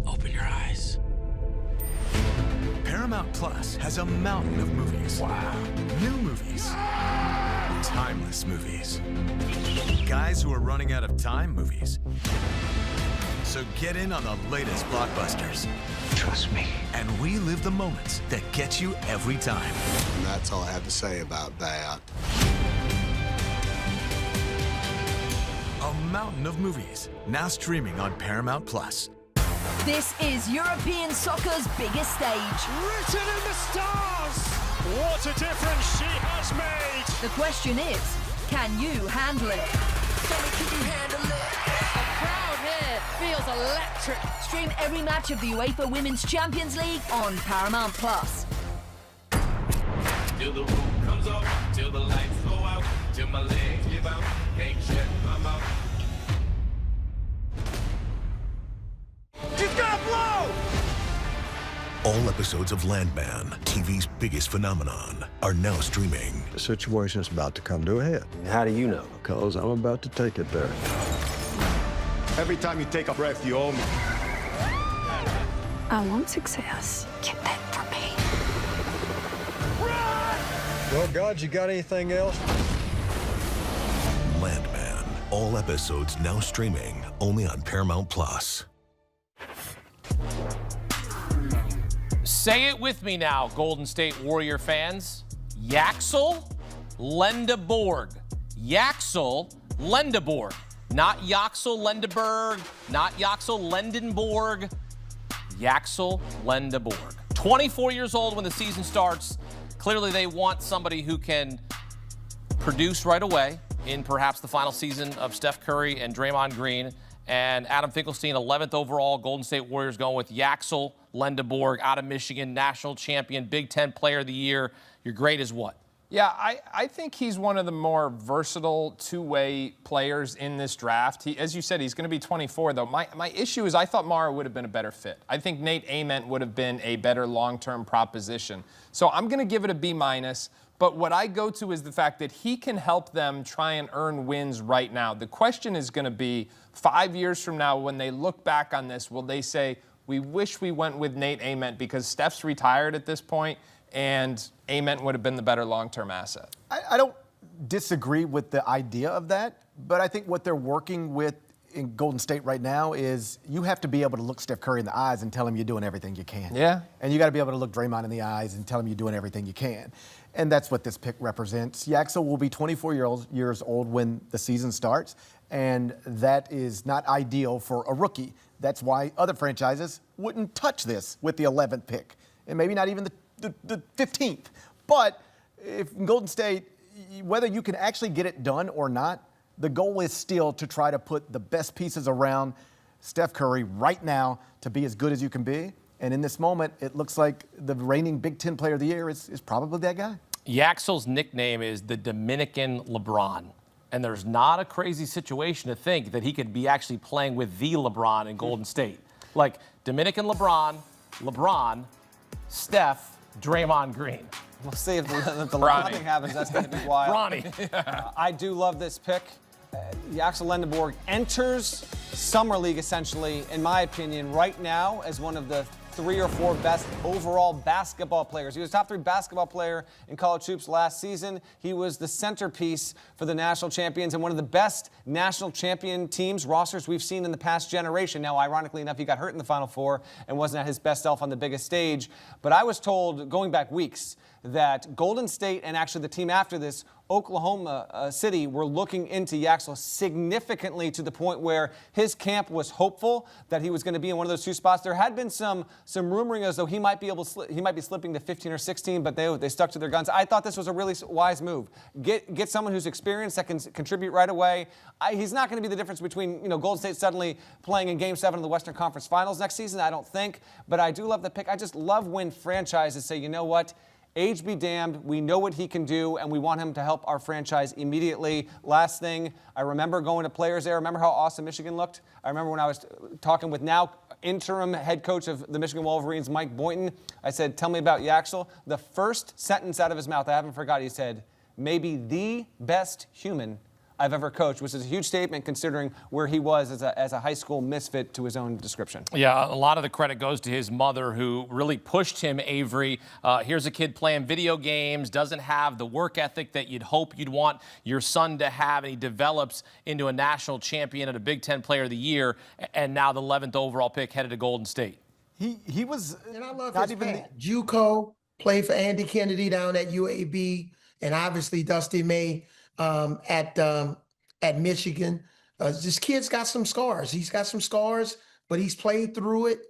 Open your eyes. Paramount Plus has a mountain of movies. Wow. New movies. Timeless movies. Guys who are running out of time movies. So get in on the latest blockbusters. Trust me. And relive the moments that get you every time. And that's all I have to say about that. A mountain of movies, now streaming on Paramount Plus. This is European soccer's biggest stage. Written in the stars! What a difference she has made! The question is, can you handle it? A crowd here feels electric. Stream every match of the UEFA Women's Champions League on Paramount Plus. Till the roof comes up, till the lights go out, till my legs give out, can't shut my mouth. She's gonna blow! All episodes of Landman, TV's biggest phenomenon, are now streaming. The situation's about to come to a head. How do you know? Because I'm about to take it there. Every time you take a breath, you owe me. I want success. Get that for me. Well, God, you got anything else? Landman, all episodes now streaming only on Paramount Plus. Say it with me now, Golden State Warrior fans. Yaxel Lendeborg. Yaxel Lendeborg. Not Yaxel Lendeberg, not Yaxel Lendenborg. Yaxel Lendeborg. 24 years old when the season starts. Clearly they want somebody who can produce right away in perhaps the final season of Steph Curry and Draymond Green. And Adam Finkelstein, 11th overall, Golden State Warriors going with Yaxel Lendeborg out of Michigan, national champion, Big Ten Player of the Year. Your grade is what? Yeah, I think he's one of the more versatile two-way players in this draft. As you said, he's going to be 24, though. My issue is I thought Mara would have been a better fit. I think Nate Ament would have been a better long-term proposition. So I'm going to give it a B-. But what I go to is the fact that he can help them try and earn wins right now. The question is going to be 5 years from now when they look back on this, will they say, we wish we went with Nate Ament because Steph's retired at this point and Ament would have been the better long-term asset? I don't disagree with the idea of that, but I think what they're working with in Golden State right now is you have to be able to look Steph Curry in the eyes and tell him you're doing everything you can. Yeah. And you got to be able to look Draymond in the eyes and tell him you're doing everything you can. And that's what this pick represents. Yaxel will be 24 years old when the season starts, and that is not ideal for a rookie. That's why other franchises wouldn't touch this with the 11th pick, and maybe not even the 15th. But if Golden State, whether you can actually get it done or not, the goal is still to try to put the best pieces around Steph Curry right now to be as good as you can be. And in this moment, it looks like the reigning Big Ten Player of the Year is probably that guy. Yaxel's nickname is the Dominican LeBron. And there's not a crazy situation to think that he could be actually playing with the LeBron in Golden State. Like Dominican LeBron, Steph, Draymond Green. We'll see if the LeBron thing happens. That's going to be wild. Ronnie. I do love this pick. Yaxel Lendeborg enters Summer League, essentially, in my opinion, right now as one of the top 3 or 4 best overall basketball players. He was top 3 basketball player in college hoops last season. He was the centerpiece for the national champions and one of the best national champion teams rosters we've seen in the past generation. Now, ironically enough, he got hurt in the Final Four and wasn't at his best self on the biggest stage. But I was told, going back weeks, that Golden State and actually the team after this, Oklahoma City, were looking into Yaxel significantly to the point where his camp was hopeful that he was going to be in one of those 2 spots. There had been some rumoring as though he might be slipping to 15 or 16, but they stuck to their guns. I thought this was a really wise move. Get someone who's experienced that can contribute right away. He's not going to be the difference between Golden State suddenly playing in Game 7 of the Western Conference Finals next season, I don't think. But I do love the pick. I just love when franchises say, you know what? Age be damned, we know what he can do, and we want him to help our franchise immediately. Last thing, I remember going to players there. Remember how awesome Michigan looked? I remember when I was talking with now interim head coach of the Michigan Wolverines, Mike Boynton. I said, tell me about Yaxel. The first sentence out of his mouth, I haven't forgot, he said, maybe the best human I've ever coached, which is a huge statement considering where he was as a high school misfit to his own description. Yeah, a lot of the credit goes to his mother who really pushed him, Avery. Here's a kid playing video games, doesn't have the work ethic that you'd hope you'd want your son to have, and he develops into a national champion and a Big Ten Player of the Year, and now the 11th overall pick headed to Golden State. He was, and I love his path. JUCO, played for Andy Kennedy down at UAB, and obviously Dusty May at Michigan. This kid's got some scars. He's got some scars, but he's played through it.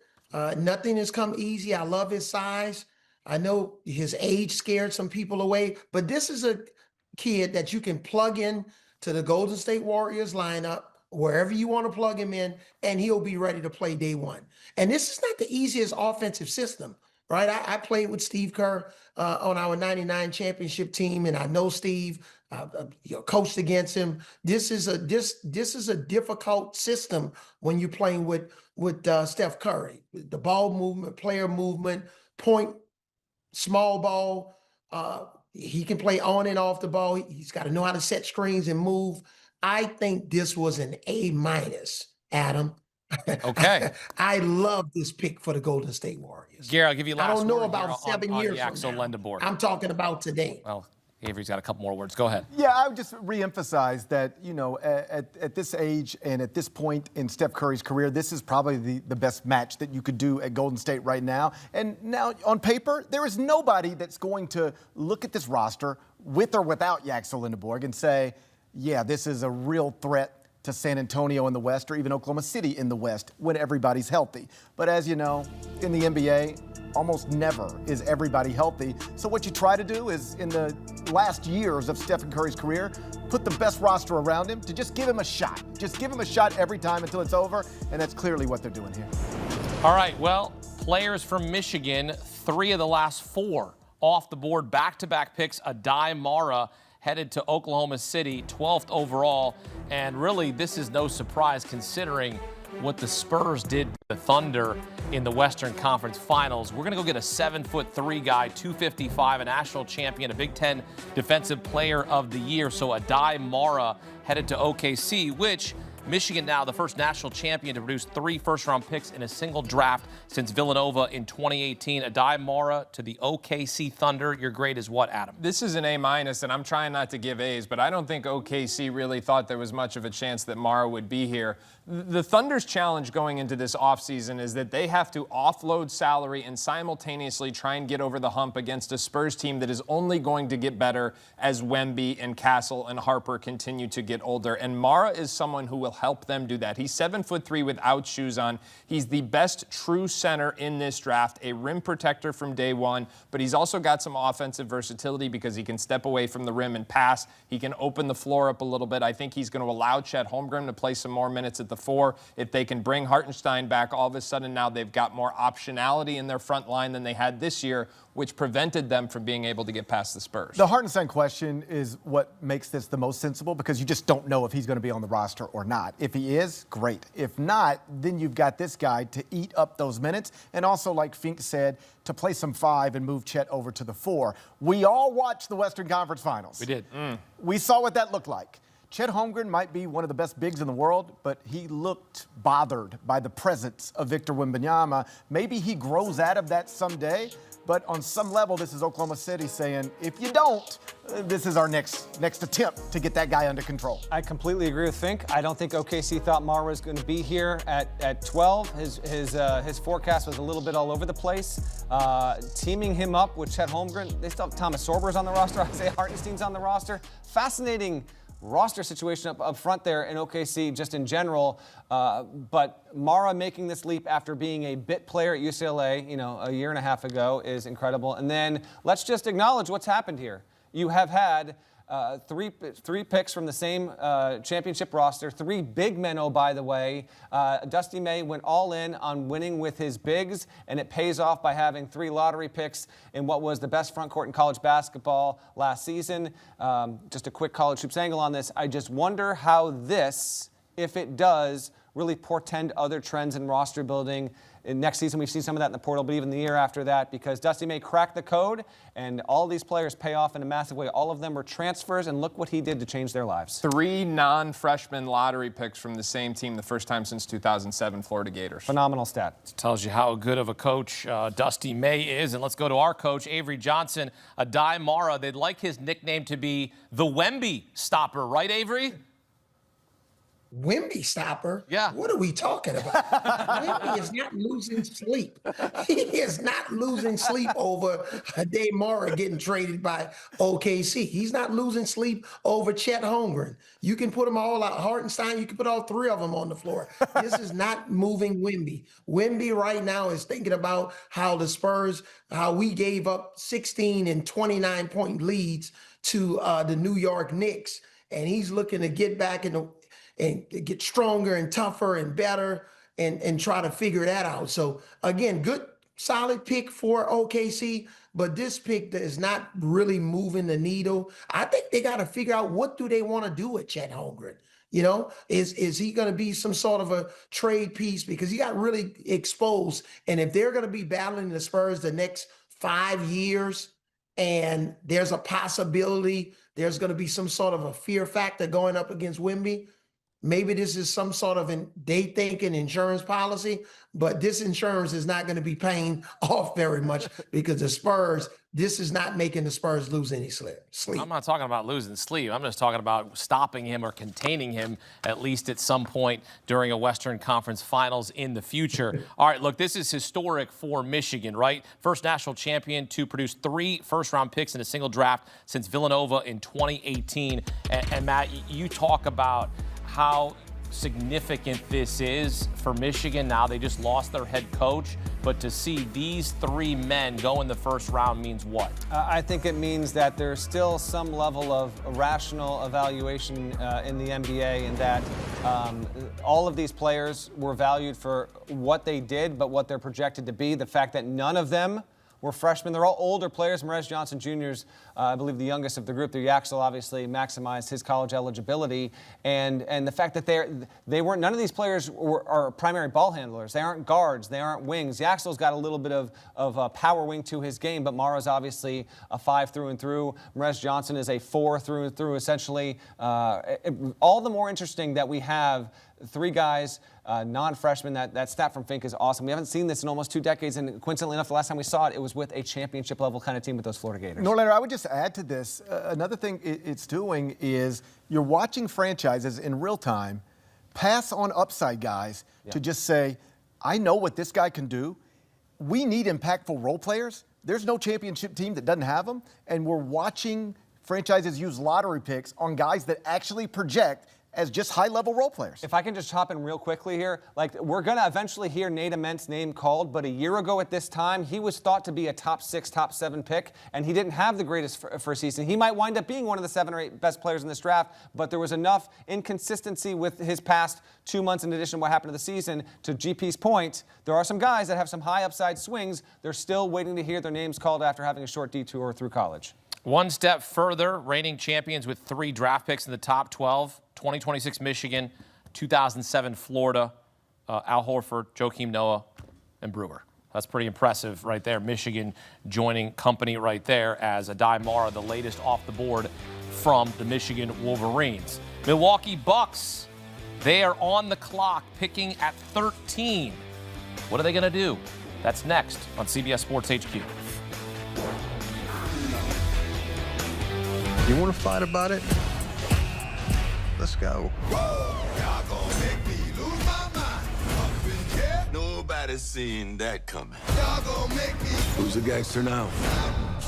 Nothing has come easy. I love his size. I know his age scared some people away, but this is a kid that you can plug in to the Golden State Warriors lineup, wherever you want to plug him in, and he'll be ready to play day one. And this is not the easiest offensive system, right? I played with Steve Kerr on our 99 championship team, and I know Steve, coached against him. This is a difficult system when you're playing with Steph Curry. The ball movement, player movement, point, small ball. He can play on and off the ball. He's got to know how to set screens and move. I think this was an A-, Adam. Okay. I love this pick for the Golden State Warriors. Gary, I'll give you last I don't know word about 7 years from now. Lendeboard. I'm talking about today. Well, Avery's got a couple more words. Go ahead. Yeah, I would just reemphasize that, at this age and at this point in Steph Curry's career, this is probably the best match that you could do at Golden State right now. And now, on paper, there is nobody that's going to look at this roster with or without Yaxel Lindbergh and say, yeah, this is a real threat to San Antonio in the West or even Oklahoma City in the West when everybody's healthy. But as you know, in the NBA, almost never is everybody healthy. So what you try to do is, in the last years of Stephen Curry's career, put the best roster around him to just give him a shot. Just give him a shot every time until it's over, and that's clearly what they're doing here. All right, well, players from Michigan, 3 of the last 4 off the board, back-to-back picks. Adai Mara headed to Oklahoma City, 12th overall. And really, this is no surprise considering what the Spurs did to the Thunder in the Western Conference Finals. We're going to go get a 7'3" guy, 255, a national champion, a Big Ten Defensive Player of the Year. So Adai Mara headed to OKC, which Michigan now the first national champion to produce 3 first-round picks in a single draft since Villanova in 2018. Adai Mara to the OKC Thunder. Your grade is what, Adam? This is an A-, and I'm trying not to give A's, but I don't think OKC really thought there was much of a chance that Mara would be here. The Thunder's challenge going into this offseason is that they have to offload salary and simultaneously try and get over the hump against a Spurs team that is only going to get better as Wemby and Castle and Harper continue to get older. And Mara is someone who will help them do that. He's 7'3" without shoes on. He's the best true center in this draft, a rim protector from day one, but he's also got some offensive versatility because he can step away from the rim and pass. He can open the floor up a little bit. I think he's going to allow Chet Holmgren to play some more minutes at the 4. If they can bring Hartenstein back, all of a sudden now they've got more optionality in their front line than they had this year, which prevented them from being able to get past the Spurs. The Hartenstein question is what makes this the most sensible because you just don't know if he's going to be on the roster or not. If he is, great. If not, then you've got this guy to eat up those minutes and also, like Fink said, to play some 5 and move Chet over to the 4. We all watched the Western Conference Finals. We did. We saw what that looked like. Chet Holmgren might be one of the best bigs in the world, but he looked bothered by the presence of Victor Wembanyama. Maybe he grows out of that someday, but on some level, this is Oklahoma City saying, if you don't, this is our next attempt to get that guy under control. I completely agree with Fink. I don't think OKC thought Mara was going to be here at 12. His forecast was a little bit all over the place. Teaming him up with Chet Holmgren, they still have Thomas Sorber's on the roster, Isaiah Hartenstein's on the roster. Fascinating roster situation up front there in OKC just in general. But Mara making this leap after being a bit player at UCLA, a year and a half ago is incredible. And then let's just acknowledge what's happened here. You have had three picks from the same championship roster, 3 big men, oh, by the way. Dusty May went all in on winning with his bigs, and it pays off by having 3 lottery picks in what was the best front court in college basketball last season. Just a quick college hoops angle on this. I just wonder how this, if it does, really portend other trends in roster building. Next season, we've seen some of that in the portal, but even the year after that, because Dusty May cracked the code, and all these players pay off in a massive way. All of them were transfers, and look what he did to change their lives. 3 non-freshman lottery picks from the same team, the first time since 2007, Florida Gators. Phenomenal stat. It tells you how good of a coach Dusty May is. And let's go to our coach, Avery Johnson, Adai Mara. They'd like his nickname to be the Wemby Stopper, right, Avery? Wemby stopper? Yeah. What are we talking about? Wemby is not losing sleep. He is not losing sleep over Adai Mara getting traded by OKC. He's not losing sleep over Chet Holmgren. You can put them all out. Hartenstein, you can put all 3 of them on the floor. This is not moving Wemby. Wemby right now is thinking about how the Spurs, how we gave up 16 and 29-point leads to the New York Knicks. And he's looking to get back and get stronger and tougher and better and try to figure that out. So again, good, solid pick for OKC, but this pick is not really moving the needle. I think they got to figure out, what do they want to do with Chet Holmgren? Is he going to be some sort of a trade piece? Because he got really exposed. And if they're going to be battling the Spurs the next 5 years, and there's a possibility there's going to be some sort of a fear factor going up against Wemby, maybe this is some sort of they think an insurance policy, but this insurance is not going to be paying off very much because the Spurs, this is not making the Spurs lose any sleep. I'm not talking about losing sleep. I'm just talking about stopping him or containing him, at least at some point during a Western Conference Finals in the future. All right, look, this is historic for Michigan, right? First national champion to produce 3 first-round picks in a single draft since Villanova in 2018. And Matt, you talk about how significant this is for Michigan. Now they just lost their head coach, but to see these 3 men go in the first round means what? I think it means that there's still some level of rational evaluation in the NBA, and that all of these players were valued for what they did, but what they're projected to be. The fact that none of them were freshmen. They're all older players. Morez Johnson Jr.'s, I believe, the youngest of the group. The Yaxel obviously maximized his college eligibility, and the fact that they weren't. None of these players are primary ball handlers. They aren't guards. They aren't wings. Yaxel's got a little bit of a power wing to his game, but Mara's obviously a 5 through and through. Morez Johnson is a 4 through and through. Essentially, all the more interesting that we have 3 guys, non-freshmen. That stat from Fink is awesome. We haven't seen this in almost 2 decades, and coincidentally enough, the last time we saw it, it was with a championship-level kind of team with those Florida Gators. Norlander, I would just add to this, another thing it's doing is you're watching franchises in real time pass on upside guys to just say, I know what this guy can do. We need impactful role players. There's no championship team that doesn't have them, and we're watching franchises use lottery picks on guys that actually project as just high-level role players. If I can just hop in real quickly here, we're going to eventually hear Nate Ament's name called, but a year ago at this time, he was thought to be a top 6, top 7 pick, and he didn't have the greatest first season. He might wind up being one of the 7 or 8 best players in this draft, but there was enough inconsistency with his past 2 months in addition to what happened to the season. To GP's point, there are some guys that have some high upside swings. They're still waiting to hear their names called after having a short detour through college. One step further, reigning champions with 3 draft picks in the top 12. 2026 Michigan, 2007 Florida, Al Horford, Joakim Noah, and Brewer. That's pretty impressive right there. Michigan joining company right there as Adai Mara, the latest off the board from the Michigan Wolverines. Milwaukee Bucks, they are on the clock, picking at 13. What are they going to do? That's next on CBS Sports HQ. You want to fight about it? Let's go. Y'all gonna make me lose my mind. Up in here, nobody's seen that coming. Y'all gonna make me. Who's the gangster now?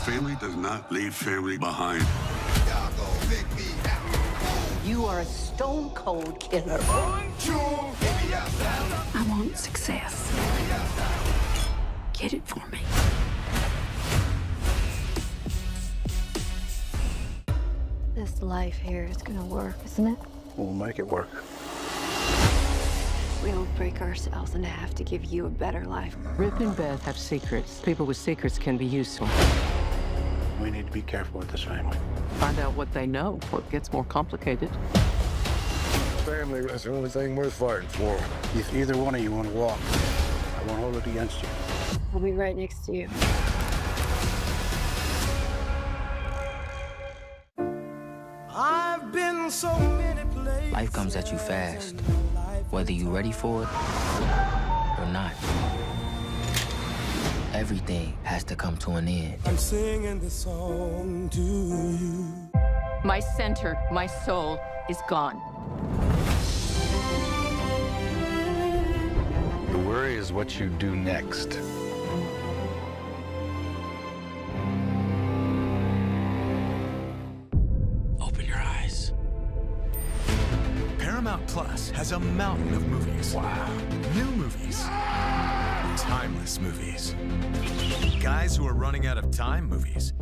Family does not leave family behind. Y'all gonna make me happy. You are a stone cold killer. 1, 2, baby, I want success. Get it for me. This life here is gonna work, isn't it? We'll make it work. We'll break ourselves in half to give you a better life. Rip and Beth have secrets. People with secrets can be useful. We need to be careful with this family. Find out what they know before it gets more complicated. Family is the only thing worth fighting for. If either one of you want to walk, I won't hold it against you. I'll be right next to you. I've been so many places. Life comes at you fast, whether you're ready for it or not. Everything has to come to an end. I'm singing this song to you. My center, my soul is gone. The worry is what you do next. Open your eyes. Paramount Plus has a mountain of movies. Wow. New movies. Timeless movies. Guys who are running out of time movies.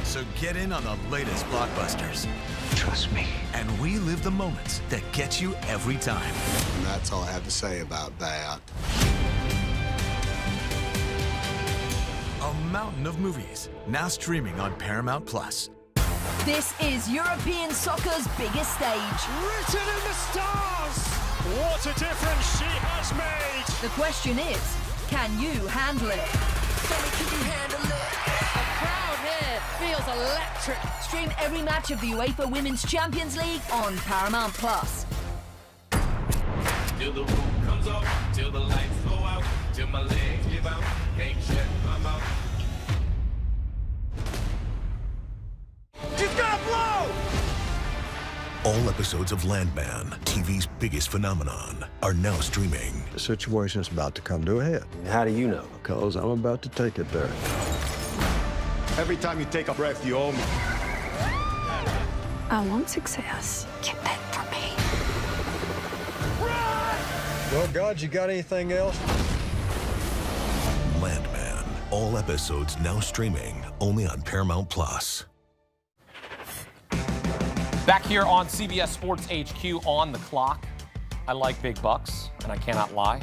So get in on the latest blockbusters. Trust me. And relive the moments that get you every time. And that's all I have to say about that. A mountain of movies, now streaming on Paramount Plus. This is European soccer's biggest stage. Written in the stars. What a difference she has made. The question is, can you handle it? Can you handle it? The crowd here feels electric. Stream every match of the UEFA Women's Champions League on Paramount Plus. Till the roof comes off, till the lights go out, till my legs give out, can't shut my mouth. She's gonna blow! All episodes of Landman, TV's biggest phenomenon, are now streaming. The situation's about to come to a head. How do you know? Because I'm about to take it there. Every time you take a breath, you owe me. I want success. Get that for me. Well, God, you got anything else? Landman, all episodes now streaming only on Paramount Plus. Back here on CBS Sports HQ on the clock. I like big bucks, and I cannot lie.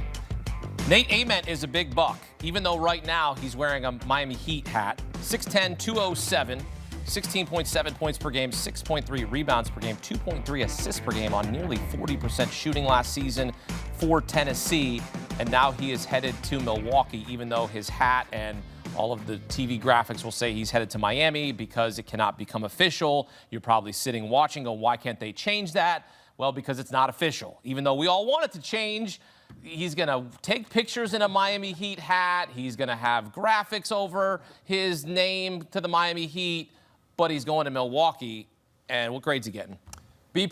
Nate Ament is a big buck, even though right now he's wearing a Miami Heat hat. 6'10", 207, 16.7 points per game, 6.3 rebounds per game, 2.3 assists per game on nearly 40% shooting last season for Tennessee. And now he is headed to Milwaukee, even though his hat and all of the TV graphics will say he's headed to Miami because it cannot become official. You're probably sitting watching, going, why can't they change that? Well, because it's not official. Even though we all want it to change, he's going to take pictures in a Miami Heat hat. He's going to have graphics over his name to the Miami Heat, but he's going to Milwaukee. And what grade's he getting? B+,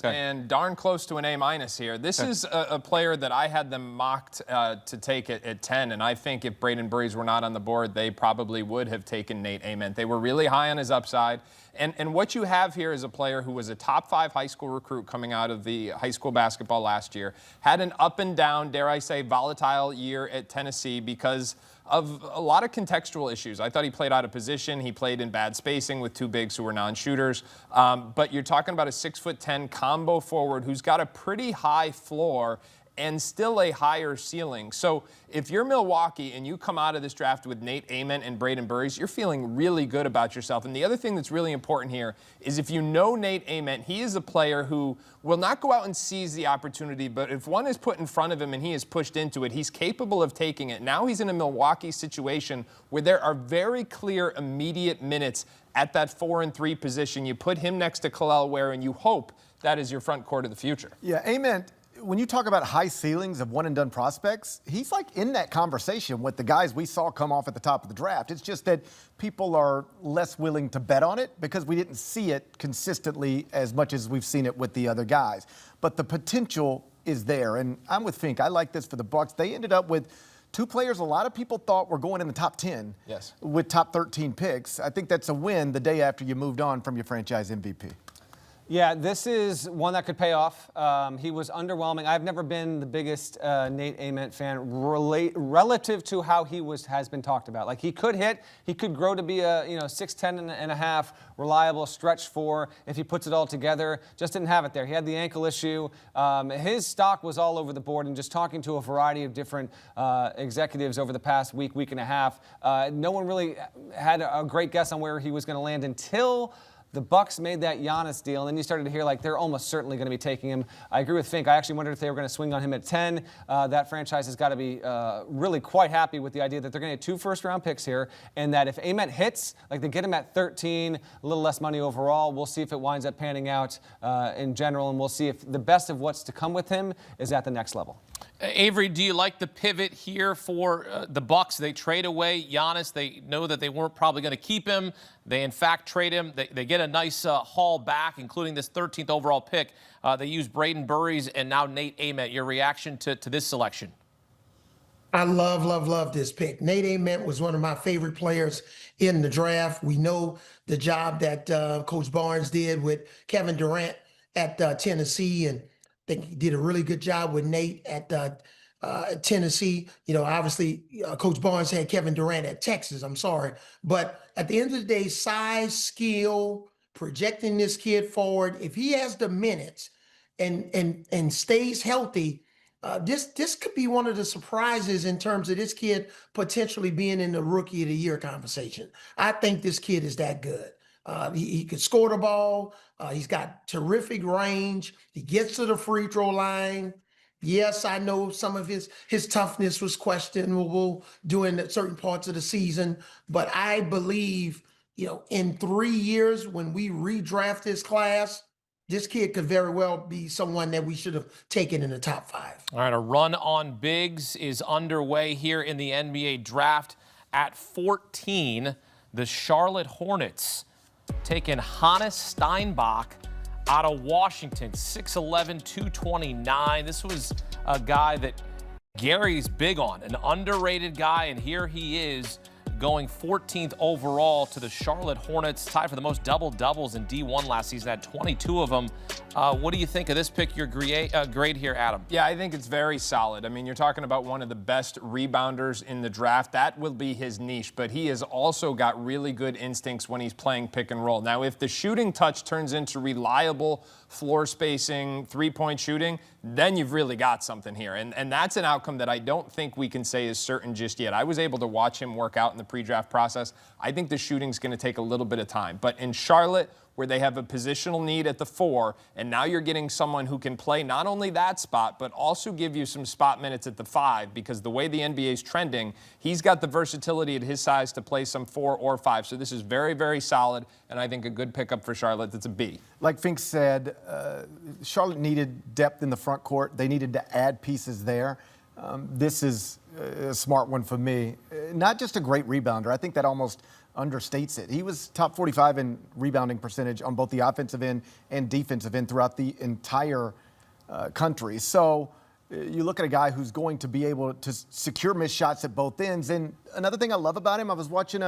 and darn close to an A- here. This is a player that I had them mocked to take it at 10, and I think if Braden Breeze were not on the board, they probably would have taken Nate Ament. They were really high on his upside. And what you have here is a player who was a top 5 high school recruit coming out of the high school basketball last year, had an up and down, dare I say, volatile year at Tennessee because of a lot of contextual issues. I thought he played out of position. He played in bad spacing with 2 bigs who were non-shooters. But you're talking about a 6'10" combo forward who's got a pretty high floor and still a higher ceiling. So if you're Milwaukee and you come out of this draft with Nate Ament and Braden Burries, you're feeling really good about yourself. And the other thing that's really important here is if you know Nate Ament, he is a player who will not go out and seize the opportunity, but if one is put in front of him and he is pushed into it, he's capable of taking it. Now he's in a Milwaukee situation where there are very clear immediate minutes at that 4 and 3 position. You put him next to Kel'el Ware and you hope that is your front court of the future. Yeah, Ament, when you talk about high ceilings of one-and-done prospects, he's like in that conversation with the guys we saw come off at the top of the draft. It's just that people are less willing to bet on it because we didn't see it consistently as much as we've seen it with the other guys. But the potential is there, and I'm with Fink. I like this for the Bucks. They ended up with 2 players a lot of people thought were going in the top 10 with top 13 picks. I think that's a win the day after you moved on from your franchise MVP. Yeah, this is one that could pay off. He was underwhelming. I've never been the biggest Nate Ament fan relative to how he has been talked about. Like, he could hit, he could grow to be a 6'10 and a half reliable stretch 4 if he puts it all together. Just didn't have it there. He had the ankle issue. His stock was all over the board, and just talking to a variety of different executives over the past week and a half, no one really had a great guess on where he was going to land until the Bucks made that Giannis deal, and then you started to hear like they're almost certainly going to be taking him. I agree with Fink. I actually wondered if they were going to swing on him at 10. That franchise has got to be really quite happy with the idea that they're going to get 2 first-round picks here, and that if Ament hits, like they get him at 13, a little less money overall. We'll see if it winds up panning out in general, and we'll see if the best of what's to come with him is at the next level. Avery, do you like the pivot here for the Bucks? They trade away Giannis. They know that they weren't probably going to keep him. They, in fact, trade him. They get a nice haul back, including this 13th overall pick. They use Braden Burries and now Nate Ament. Your reaction to this selection? I love this pick. Nate Ament was one of my favorite players in the draft. We know the job that Coach Barnes did with Kevin Durant at Tennessee, and I think he did a really good job with Nate at Tennessee. You know, obviously, Coach Barnes had Kevin Durant at Texas. I'm sorry. But at the end of the day, size, skill, projecting this kid forward, if he has the minutes and stays healthy, this could be one of the surprises in terms of this kid potentially being in the Rookie of the Year conversation. I think this kid is that good. He could score the ball. He's got terrific range. He gets to the free throw line. Yes, I know some of his toughness was questionable during certain parts of the season, but I believe, you know, in 3 years when we redraft this class, this kid could very well be someone that we should have taken in the top 5. All right, a run on bigs is underway here in the NBA draft. At 14, the Charlotte Hornets taking Hannes Steinbach out of Washington, 6'11", 229. This was a guy that Gary's big on, an underrated guy, and here he is going 14th overall to the Charlotte Hornets, tied for the most double-doubles in D1 last season, had 22 of them. What do you think of this pick, your grade here, Adam? Yeah, I think it's very solid. I mean, you're talking about one of the best rebounders in the draft. That will be his niche, but he has also got really good instincts when he's playing pick and roll. Now, if the shooting touch turns into reliable floor spacing, three-point shooting, then you've really got something here. And that's an outcome that I don't think we can say is certain just yet. I was able to watch him work out in the pre-draft process. I think the shooting's going to take a little bit of time. But in Charlotte, where they have a positional need at the 4, and now you're getting someone who can play not only that spot, but also give you some spot minutes at the 5, because the way the NBA is trending, he's got the versatility at his size to play some 4 or 5. So this is very, very solid, and I think a good pickup for Charlotte. That's a B. Like Fink said, Charlotte needed depth in the front court. They needed to add pieces there. This is a smart one for me. Not just a great rebounder. I think that almost understates it. He was top 45 in rebounding percentage on both the offensive end and defensive end throughout the entire country. So you look at a guy who's going to be able to secure missed shots at both ends. And another thing I love about him, I was watching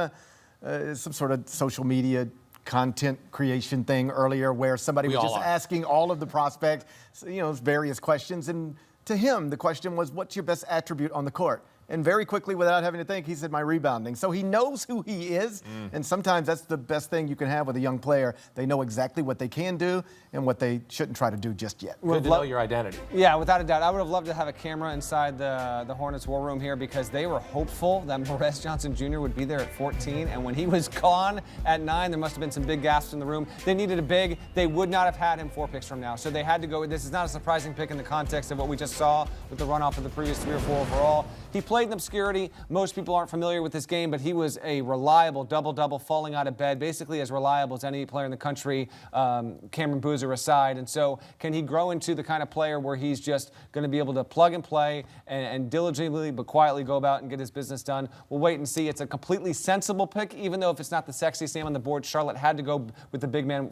some sort of social media content creation thing earlier where somebody was just asking all of the prospects, you know, various questions. And to him, the question was, what's your best attribute on the court? And very quickly, without having to think, he said, my rebounding. So he knows who he is, and sometimes that's the best thing you can have with a young player. They know exactly what they can do and what they shouldn't try to do just yet. Good to know your identity. Yeah, without a doubt. I would have loved to have a camera inside the Hornets war room here because they were hopeful that Morez Johnson Jr. would be there at 14, and when he was gone at 9, there must have been some big gasps in the room. They needed a big. They would not have had him 4 picks from now, so they had to go. This is not a surprising pick in the context of what we just saw with the runoff of the previous 3 or 4 overall. He played in obscurity. Most people aren't familiar with this game, but he was a reliable double-double, falling out of bed, basically as reliable as any player in the country, Cameron Boozer aside. And so can he grow into the kind of player where he's just going to be able to plug and play and diligently but quietly go about and get his business done? We'll wait and see. It's a completely sensible pick, even though if it's not the sexiest name on the board, Charlotte had to go with the big man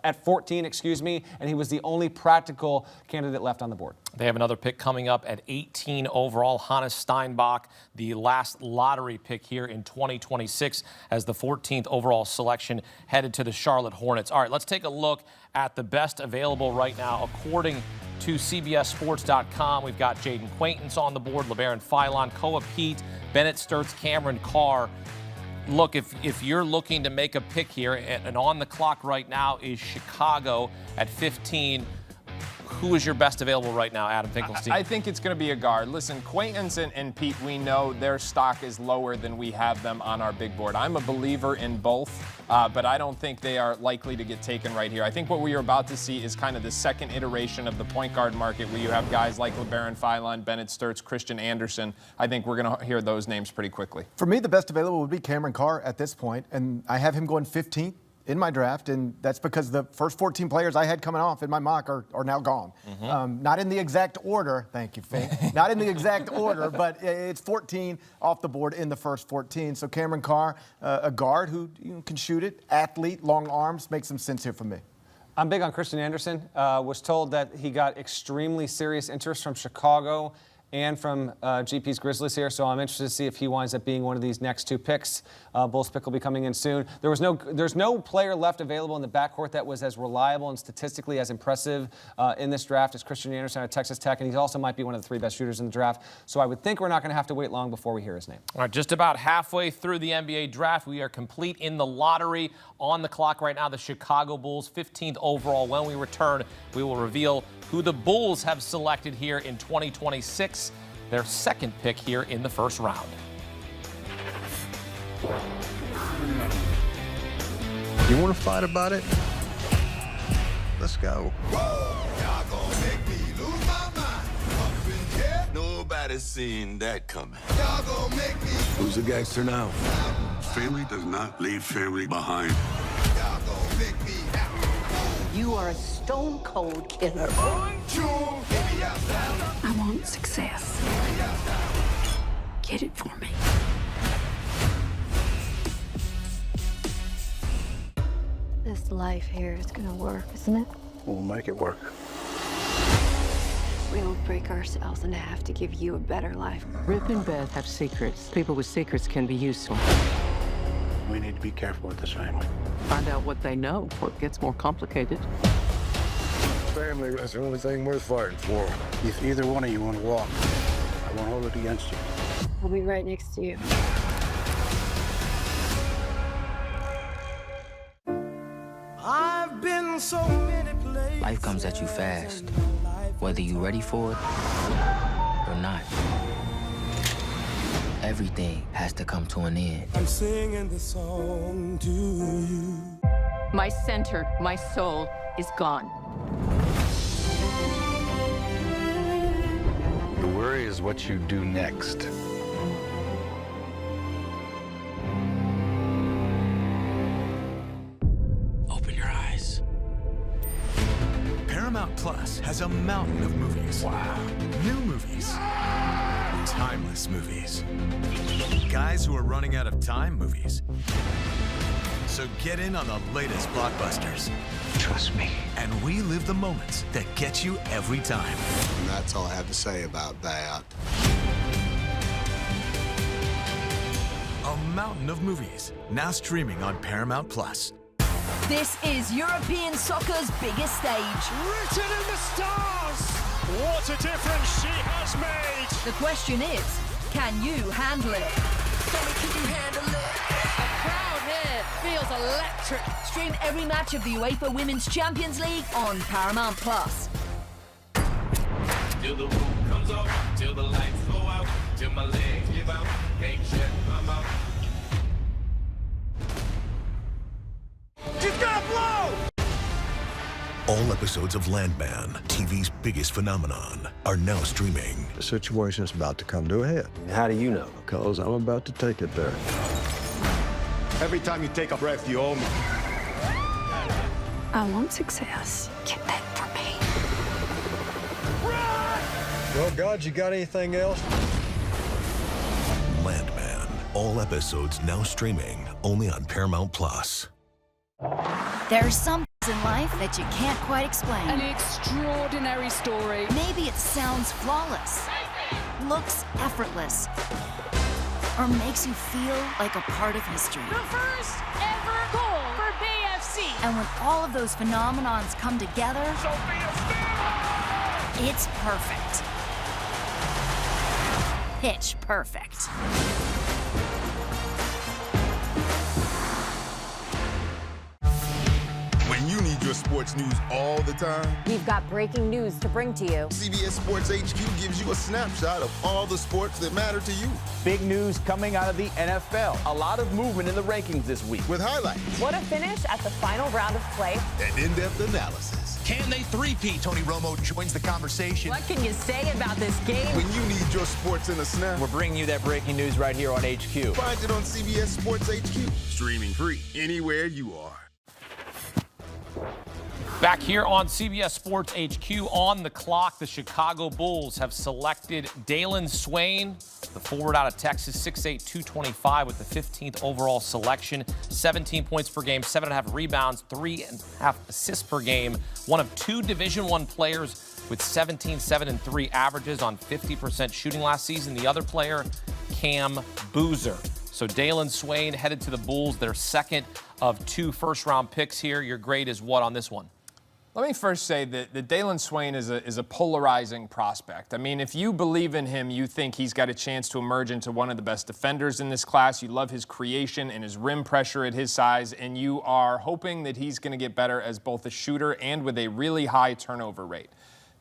at 14, and he was the only practical candidate left on the board. They have another pick coming up at 18 overall. Hannes Steinbach, the last lottery pick here in 2026 as the 14th overall selection headed to the Charlotte Hornets. All right, let's take a look at the best available right now. According to CBSSports.com, we've got Jaden Quaintance on the board, LeBaron Philon, Koa Pete, Bennett Sturts, Cameron Carr. Look, if you're looking to make a pick here, and on the clock right now is Chicago at 15. Who is your best available right now, Adam Finkelstein? I think it's going to be a guard. Listen, Quaintance and Pete, we know their stock is lower than we have them on our big board. I'm a believer in both, but I don't think they are likely to get taken right here. I think what we are about to see is kind of the second iteration of the point guard market where you have guys like LeBaron Philon, Bennett Sturts, Christian Anderson. I think we're going to hear those names pretty quickly. For me, the best available would be Cameron Carr at this point, and I have him going 15th. In my draft, and that's because the first 14 players I had coming off in my mock are now gone. Not in the exact order, thank you, Fink. Not in the exact order, but it's 14 off the board in the first 14. So Cameron Carr, a guard who can shoot it, athlete, long arms, makes some sense here for me. I'm big on Christian Anderson. Was told that he got extremely serious interest from Chicago and from GP's Grizzlies here, so I'm interested to see if he winds up being one of these next 2 picks. Bulls pick will be coming in soon. There's no player left available in the backcourt that was as reliable and statistically as impressive in this draft as Christian Anderson at Texas Tech, and he also might be one of the 3 best shooters in the draft. So I would think we're not going to have to wait long before we hear his name. All right, just about halfway through the NBA draft. We are complete in the lottery. On the clock right now, the Chicago Bulls, 15th overall. When we return, we will reveal who the Bulls have selected here in 2026, their second pick here in the first round. You want to fight about it? Let's go. Y'all gonna make me lose my mind. Up in here, nobody seen that coming. Y'all gonna make me. Who's the gangster now? Family does not leave family behind. Y'all gonna make me. You are a stone-cold killer. I want success. Get it for me. This life here is gonna work, isn't it? We'll make it work. We'll break ourselves in half to give you a better life. Rip and Beth have secrets. People with secrets can be useful. We need to be careful with this family. Find out what they know before it gets more complicated. Family is the only thing worth fighting for. If either one of you want to walk, I won't hold it against you. I'll be right next to you. I've been so many places. Life comes at you fast, whether you're ready for it or not. Everything has to come to an end. I'm singing this song to you. My center, my soul is gone. The worry is what you do next. Open your eyes. Paramount Plus has a mountain of movies. Wow. New movies. Timeless movies. Guys who are running out of time movies. So get in on the latest blockbusters. Trust me. And we live the moments that get you every time. And that's all I have to say about that. A mountain of movies, now streaming on Paramount Plus. This is European soccer's biggest stage. Written in the stars! What a difference she has made! The question is, Can you handle it? A crowd here feels electric. Stream every match of the UEFA Women's Champions League on Paramount Plus. Till the roof comes off, till the lights go out, till my legs give out, can't shut my mouth. She's gonna blow! All episodes of Landman, TV's biggest phenomenon, are now streaming. The situation's about to come to a head. How do you know? Because I'm about to take it there. Every time you take a breath, you owe me. I want success. Get that for me. Well, God, you got anything else? Landman, all episodes now streaming only on Paramount Plus. There's some in life that you can't quite explain. An extraordinary story. Maybe it sounds flawless, looks effortless, or makes you feel like a part of history. The first ever goal for BFC. And when all of those phenomenons come together, it's perfect. Pitch perfect. When you need your sports news all the time, we've got breaking news to bring to you. CBS Sports HQ gives you a snapshot of all the sports that matter to you. Big news coming out of the NFL. A lot of movement in the rankings this week. With highlights. What a finish at the final round of play. And in-depth analysis. Can they three-peat? Tony Romo joins the conversation. What can you say about this game? When you need your sports in a snap, we're bringing you that breaking news right here on HQ. Find it on CBS Sports HQ. Streaming free anywhere you are. Back here on CBS Sports HQ, on the clock, the Chicago Bulls have selected Jaylen Swain, the forward out of Texas, 6'8", 225 with the 15th overall selection, 17 points per game, 7.5 rebounds, 3.5 assists per game, one of two Division I players with 17, 7, and 3 averages on 50% shooting last season. The other player, Cam Boozer. So Jaylen Swain headed to the Bulls, their second of 2 first-round picks here. Your grade is what on this one? Let me first say that Jaylen Swain is a polarizing prospect. I mean, if you believe in him, you think he's got a chance to emerge into one of the best defenders in this class. You love his creation and his rim pressure at his size, and you are hoping that he's going to get better as both a shooter and with a really high turnover rate.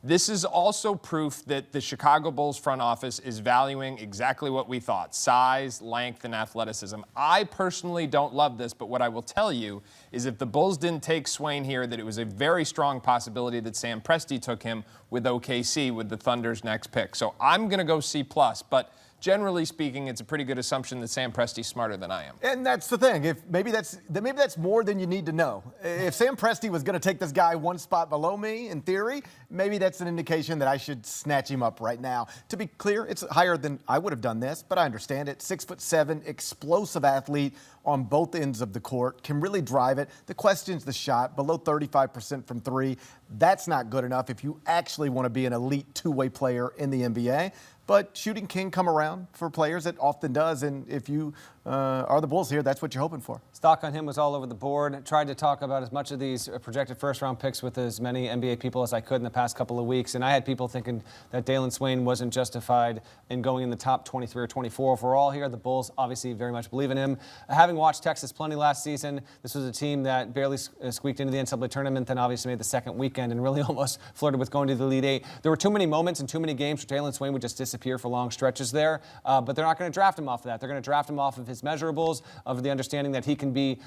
This is also proof that the Chicago Bulls front office is valuing exactly what we thought: size, length, and athleticism. I personally don't love this, but what I will tell you is if the Bulls didn't take Swain here, that it was a very strong possibility that Sam Presti took him with OKC with the Thunder's next pick. So I'm going to go C+, but generally speaking, it's a pretty good assumption that Sam Presti's smarter than I am. And that's the thing. If maybe that's more than you need to know. If Sam Presti was going to take this guy one spot below me, in theory, maybe that's an indication that I should snatch him up right now. To be clear, it's higher than I would have done this, but I understand it. 6'7", explosive athlete on both ends of the court, can really drive it. The question's the shot, below 35% from 3. That's not good enough if you actually want to be an elite two-way player in the NBA. But shooting can come around for players. It often does. And if you are the Bulls here, that's what you're hoping for. Stock on him was all over the board. Tried to talk about as much of these projected first-round picks with as many NBA people as I could in the past couple of weeks. And I had people thinking that Jaylen Swain wasn't justified in going in the top 23 or 24 overall here. The Bulls obviously very much believe in him. Having watched Texas plenty last season, this was a team that barely squeaked into the NCAA tournament, then obviously made the second weekend and really almost flirted with going to the Elite Eight. There were too many moments and too many games where Jaylen Swain would just disappear for long stretches there, but they're not going to draft him off of that. They're going to draft him off of his measurables, of the understanding that he can be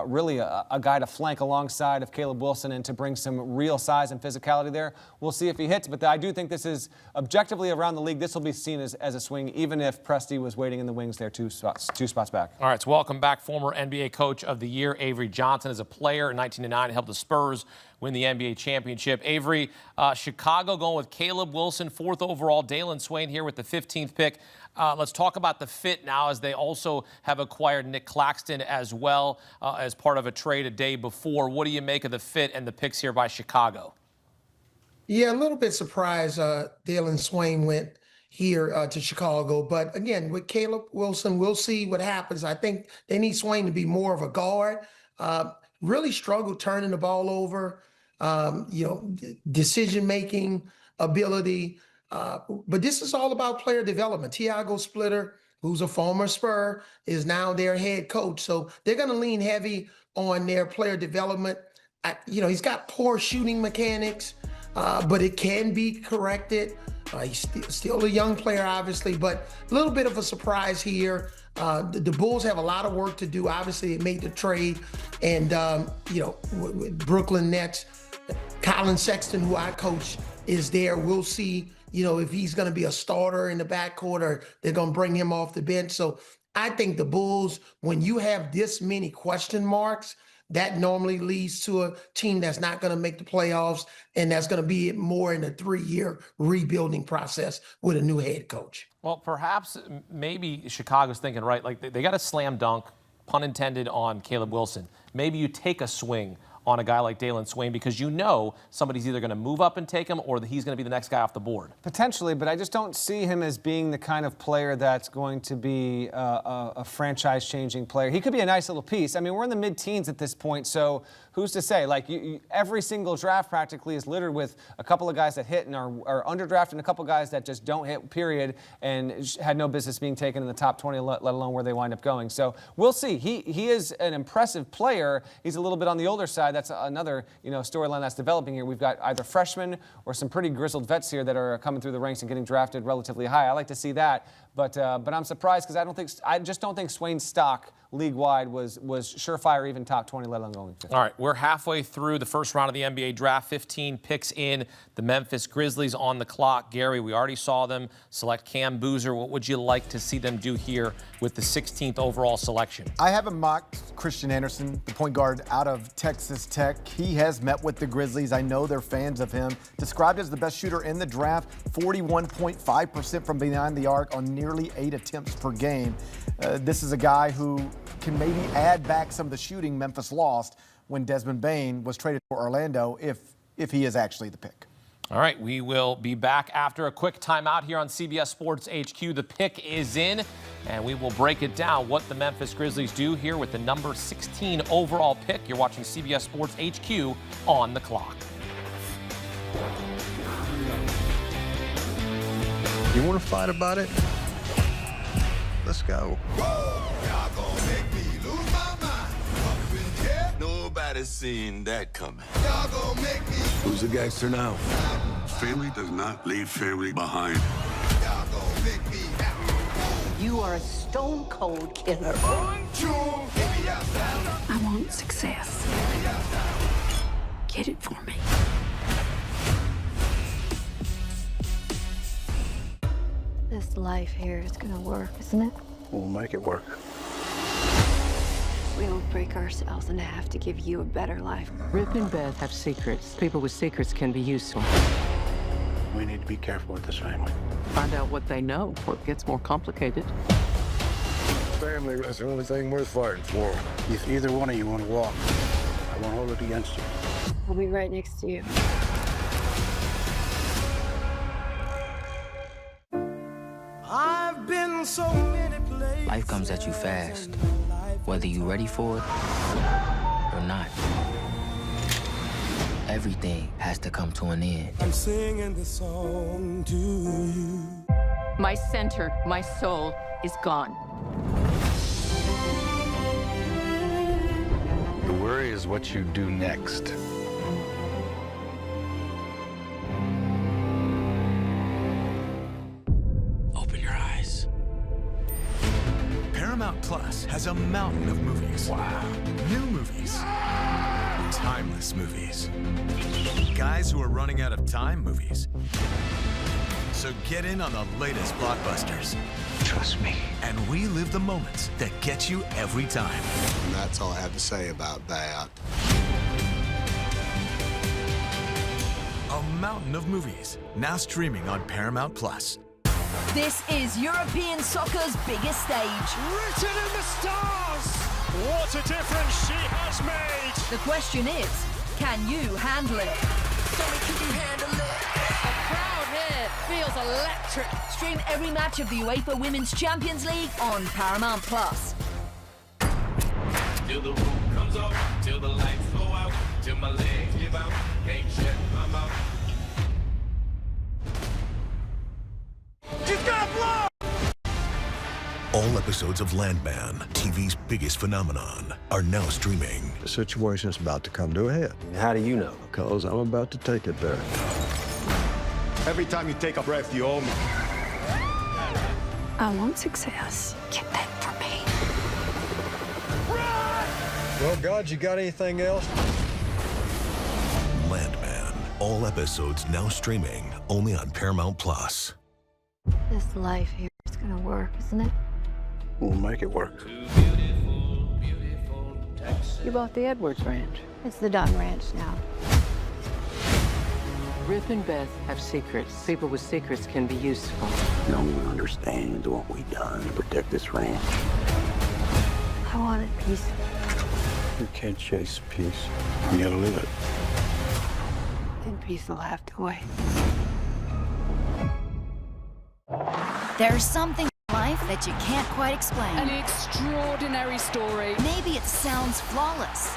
really a guy to flank alongside of Caleb Wilson and to bring some real size and physicality there. We'll see if he hits, but I do think this is objectively around the league. This will be seen as a swing, even if Presti was waiting in the wings there two spots back. All right, so welcome back former NBA Coach of the Year, Avery Johnson. As a player in 1999, helped the Spurs win the NBA championship. Avery, Chicago going with Caleb Wilson, 4th overall. Jaylen Swain here with the 15th pick. Let's talk about the fit now, as they also have acquired Nick Claxton as well as part of a trade a day before. What do you make of the fit and the picks here by Chicago? Yeah, a little bit surprised Jaylen Swain went here to Chicago. But again, with Caleb Wilson, we'll see what happens. I think they need Swain to be more of a guard. Really struggled turning the ball over, decision-making ability. But this is all about player development. Tiago Splitter, who's a former Spur, is now their head coach. So they're going to lean heavy on their player development. He's got poor shooting mechanics, but it can be corrected. He's still a young player, obviously, but a little bit of a surprise here. The Bulls have a lot of work to do. Obviously, they made the trade, and with Brooklyn Nets, Colin Sexton, who I coach, is there. We'll see, if he's going to be a starter in the backcourt or they're going to bring him off the bench. So I think the Bulls, when you have this many question marks, that normally leads to a team that's not going to make the playoffs, and that's going to be more in a 3-year rebuilding process with a new head coach. Well, perhaps maybe Chicago's thinking, right, like they got a slam dunk, pun intended, on Caleb Wilson. Maybe you take a swing on a guy like Dalen Swain because somebody's either going to move up and take him or he's going to be the next guy off the board. Potentially, but I just don't see him as being the kind of player that's going to be a franchise-changing player. He could be a nice little piece. I mean, we're in the mid-teens at this point, so who's to say? Like, every single draft practically is littered with a couple of guys that hit and are underdrafted and a couple of guys that just don't hit, period, and had no business being taken in the top 20, let alone where they wind up going. So we'll see. He is an impressive player. He's a little bit on the older side. That's another storyline that's developing here. We've got either freshmen or some pretty grizzled vets here that are coming through the ranks and getting drafted relatively high. I like to see that, but I'm surprised because I just don't think Swain's stock league-wide was surefire, even top 20, let alone going 50. All right, we're halfway through the first round of the NBA draft. 15 picks in. The Memphis Grizzlies on the clock. Gary, we already saw them select Cam Boozer. What would you like to see them do here with the 16th overall selection? I haven't mocked Christian Anderson, the point guard out of Texas Tech. He has met with the Grizzlies. I know they're fans of him. Described as the best shooter in the draft, 41.5% from behind the arc on nearly 8 attempts per game. This is a guy who can maybe add back some of the shooting Memphis lost when Desmond Bane was traded for Orlando, if he is actually the pick. All right, we will be back after a quick timeout here on CBS Sports HQ. The pick is in, and we will break it down what the Memphis Grizzlies do here with the number 16 overall pick. You're watching CBS Sports HQ on the clock. You want to fight about it? Let's go. Y'all gonna make me lose my mind. Up in here, nobody's seen that coming. Y'all gonna make me. Who's the gangster now? Family does not leave family behind. Y'all gonna make me happy. You are a stone-cold killer. 1, 2, hit me outside. I want success. Get it for me. This life here is gonna work, isn't it? We'll make it work. We don't break ourselves in half to give you a better life. Rip and Beth have secrets. People with secrets can be useful. We need to be careful with this family. Find out what they know before it gets more complicated. Family is the only thing worth fighting for. If either one of you want to walk, I won't hold it against you. I'll be right next to you. I've been so many places. Life comes at you fast, whether you're ready for it or not. Everything has to come to an end. I'm singing this song to you. My center, my soul is gone. The worry is what you do next. Open your eyes. Paramount Plus has a mountain of movies. Wow. New movies. Timeless movies. Guys who are running out of time movies. So get in on the latest blockbusters. Trust me. And relive the moments that get you every time. And that's all I have to say about that. A mountain of movies, now streaming on Paramount Plus. This is European soccer's biggest stage. Written in the stars! What a difference she has made! The question is, can you handle it? Tell me, can you handle it? The crowd here feels electric. Stream every match of the UEFA Women's Champions League on Paramount Plus. Till the roof comes up, till the lights go out, till my legs give out, can't shut my mouth. All episodes of Landman, TV's biggest phenomenon, are now streaming. The situation's about to come to a head. How do you know? Because I'm about to take it there. Every time you take a breath, you owe me. I want success. Get that for me. Well, God, you got anything else? Landman. All episodes now streaming only on Paramount Plus. This life here is gonna work, isn't it? We'll make it work. You bought the Edwards Ranch. It's the Dunn Ranch now. Ruth and Beth have secrets. People with secrets can be useful. No one understands what we done to protect this ranch. I wanted peace. You can't chase peace. You gotta live it. Then peace will have to wait. There's something in life that you can't quite explain. An extraordinary story. Maybe it sounds flawless,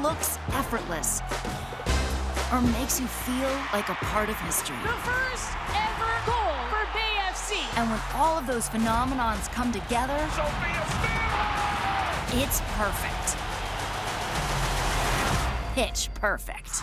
looks effortless, or makes you feel like a part of history. The first ever goal for BFC. And when all of those phenomenons come together, it's perfect. Pitch perfect.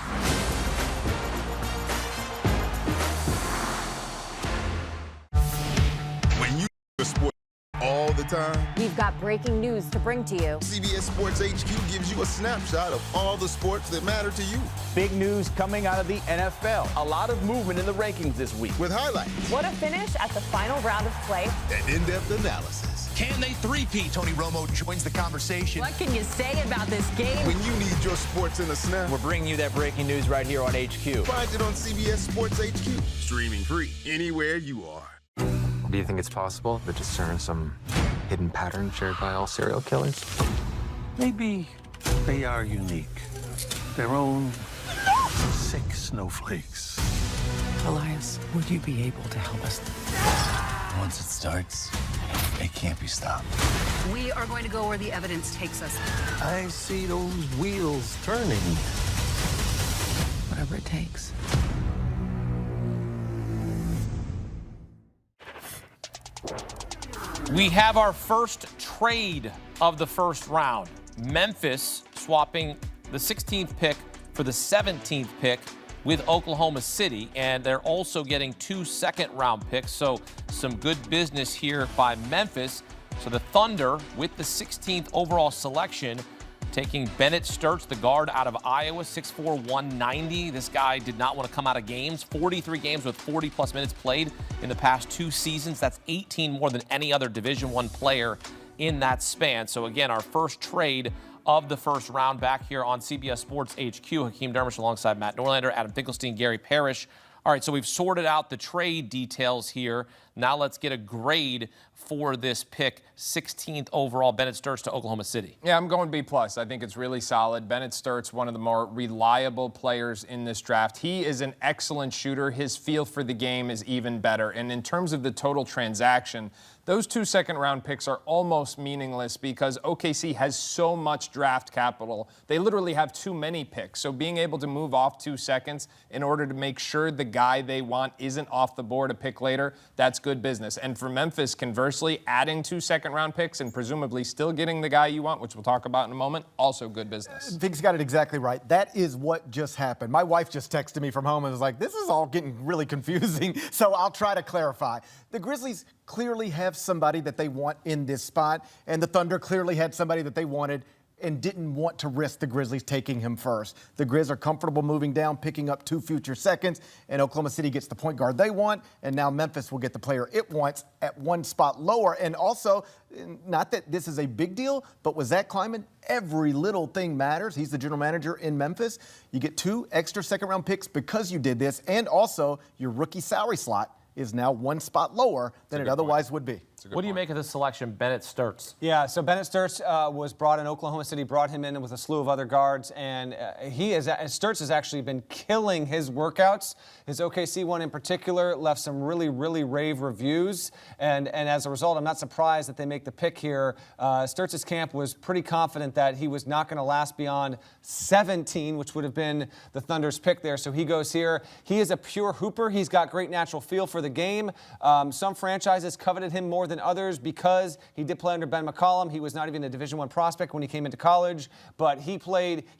When you sport all the time, We've got breaking news to bring to you. CBS Sports HQ gives you a snapshot of all the sports that matter to you. Big news coming out of the NFL. A lot of movement in the rankings this week. With highlights What a finish at the final round of play. and in-depth analysis. Can they three-peat? Tony Romo joins the conversation. What can you say about this game? When you need your sports in a snap, We're bringing you that breaking news right here on HQ. find it on CBS Sports HQ. Streaming free anywhere you are. Do you think it's possible to discern some hidden pattern shared by all serial killers? Maybe they are unique. Their own sick snowflakes. Elias, would you be able to help us? Once it starts, it can't be stopped. We are going to go where the evidence takes us. I see those wheels turning. Whatever it takes. We have our first trade of the first round. Memphis swapping the 16th pick for the 17th pick with Oklahoma City, and they're also getting 2 second-round picks, so some good business here by Memphis. So the Thunder, with the 16th overall selection, taking Bennett Sturts, the guard out of Iowa, 6'4", 190. This guy did not want to come out of games. 43 games with 40-plus minutes played in the past 2 seasons. That's 18 more than any other Division I player in that span. So, again, our first trade of the first round back here on CBS Sports HQ. Hakeem Dermish alongside Matt Norlander, Adam Finkelstein, Gary Parrish. All right, so we've sorted out the trade details here. Now let's get a grade for this pick, 16th overall, Bennett Sturts to Oklahoma City. Yeah, I'm going B+. I think it's really solid. Bennett Sturts, one of the more reliable players in this draft. He is an excellent shooter. His feel for the game is even better. And in terms of the total transaction, those 2 second-round picks are almost meaningless because OKC has so much draft capital. They literally have too many picks. So being able to move off 2 seconds in order to make sure the guy they want isn't off the board a pick later, that's good business. And for Memphis, conversely, adding 2 second-round picks and presumably still getting the guy you want, which we'll talk about in a moment, also good business. Vic's got it exactly right. That is what just happened. My wife just texted me from home and was like, this is all getting really confusing, so I'll try to clarify. The Grizzlies clearly have somebody that they want in this spot, and the Thunder clearly had somebody that they wanted and didn't want to risk the Grizzlies taking him first. The Grizz are comfortable moving down, picking up 2 future seconds, and Oklahoma City gets the point guard they want, and now Memphis will get the player it wants at 1 spot lower. And also, not that this is a big deal, but with Zach Kleiman, every little thing matters. He's the general manager in Memphis. You get 2 extra second-round picks because you did this, and also your rookie salary slot is now 1 spot lower than it otherwise would be. What do you make of this selection, Bennett Sturts? Yeah, so Bennett Sturts was brought in. Oklahoma City brought him in with a slew of other guards, and Sturts has actually been killing his workouts. His OKC one in particular left some really, really rave reviews, and as a result, I'm not surprised that they make the pick here. Sturts' camp was pretty confident that he was not going to last beyond 17, which would have been the Thunder's pick there, so he goes here. He is a pure hooper. He's got great natural feel for the game. Some franchises coveted him more than others because he did play under Ben McCollum. He was not even a Division I prospect when he came into college, but he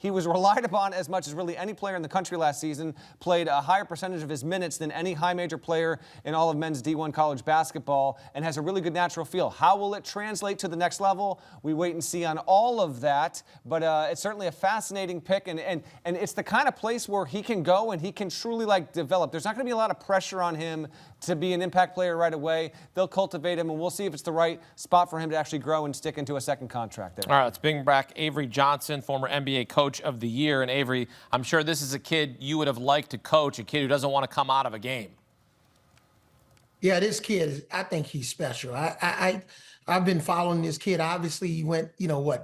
was relied upon as much as really any player in the country last season, played a higher percentage of his minutes than any high major player in all of men's D1 college basketball, and has a really good natural feel. How will it translate to the next level? We wait and see on all of that, but it's certainly a fascinating pick, and it's the kind of place where he can go and he can truly develop. There's not going to be a lot of pressure on him to be an impact player right away. They'll cultivate him, and we'll see if it's the right spot for him to actually grow and stick into a second contract there. All right, let's bring back Avery Johnson, former NBA Coach of the Year. And Avery, I'm sure this is a kid you would have liked to coach, a kid who doesn't want to come out of a game. Yeah, this kid, I think he's special. I've been following this kid. Obviously, he went,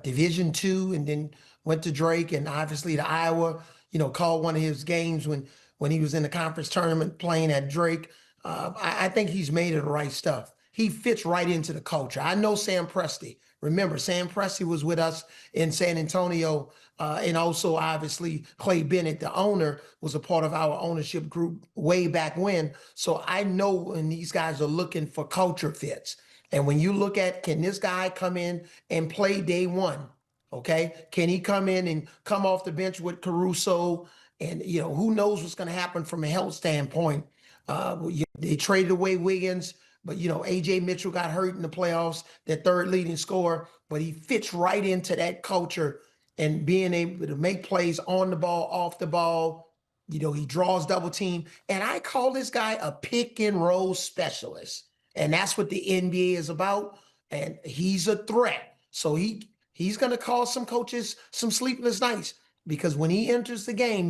Division II, and then went to Drake, and obviously to Iowa. Called one of his games when he was in the conference tournament playing at Drake. I think he's made of the right stuff. He fits right into the culture. I know Sam Presti. Remember, Sam Presti was with us in San Antonio, and also obviously Clay Bennett, the owner, was a part of our ownership group way back when. So I know when these guys are looking for culture fits. And when you look at, can this guy come in and play day one? Okay, can he come in and come off the bench with Caruso? And who knows what's going to happen from a health standpoint. They traded away Wiggins, but AJ Mitchell got hurt in the playoffs, their third leading scorer, but he fits right into that culture and being able to make plays on the ball, off the ball. He draws double team. And I call this guy a pick and roll specialist. And that's what the NBA is about. And he's a threat. So he's going to cause some coaches some sleepless nights. Because when he enters the game,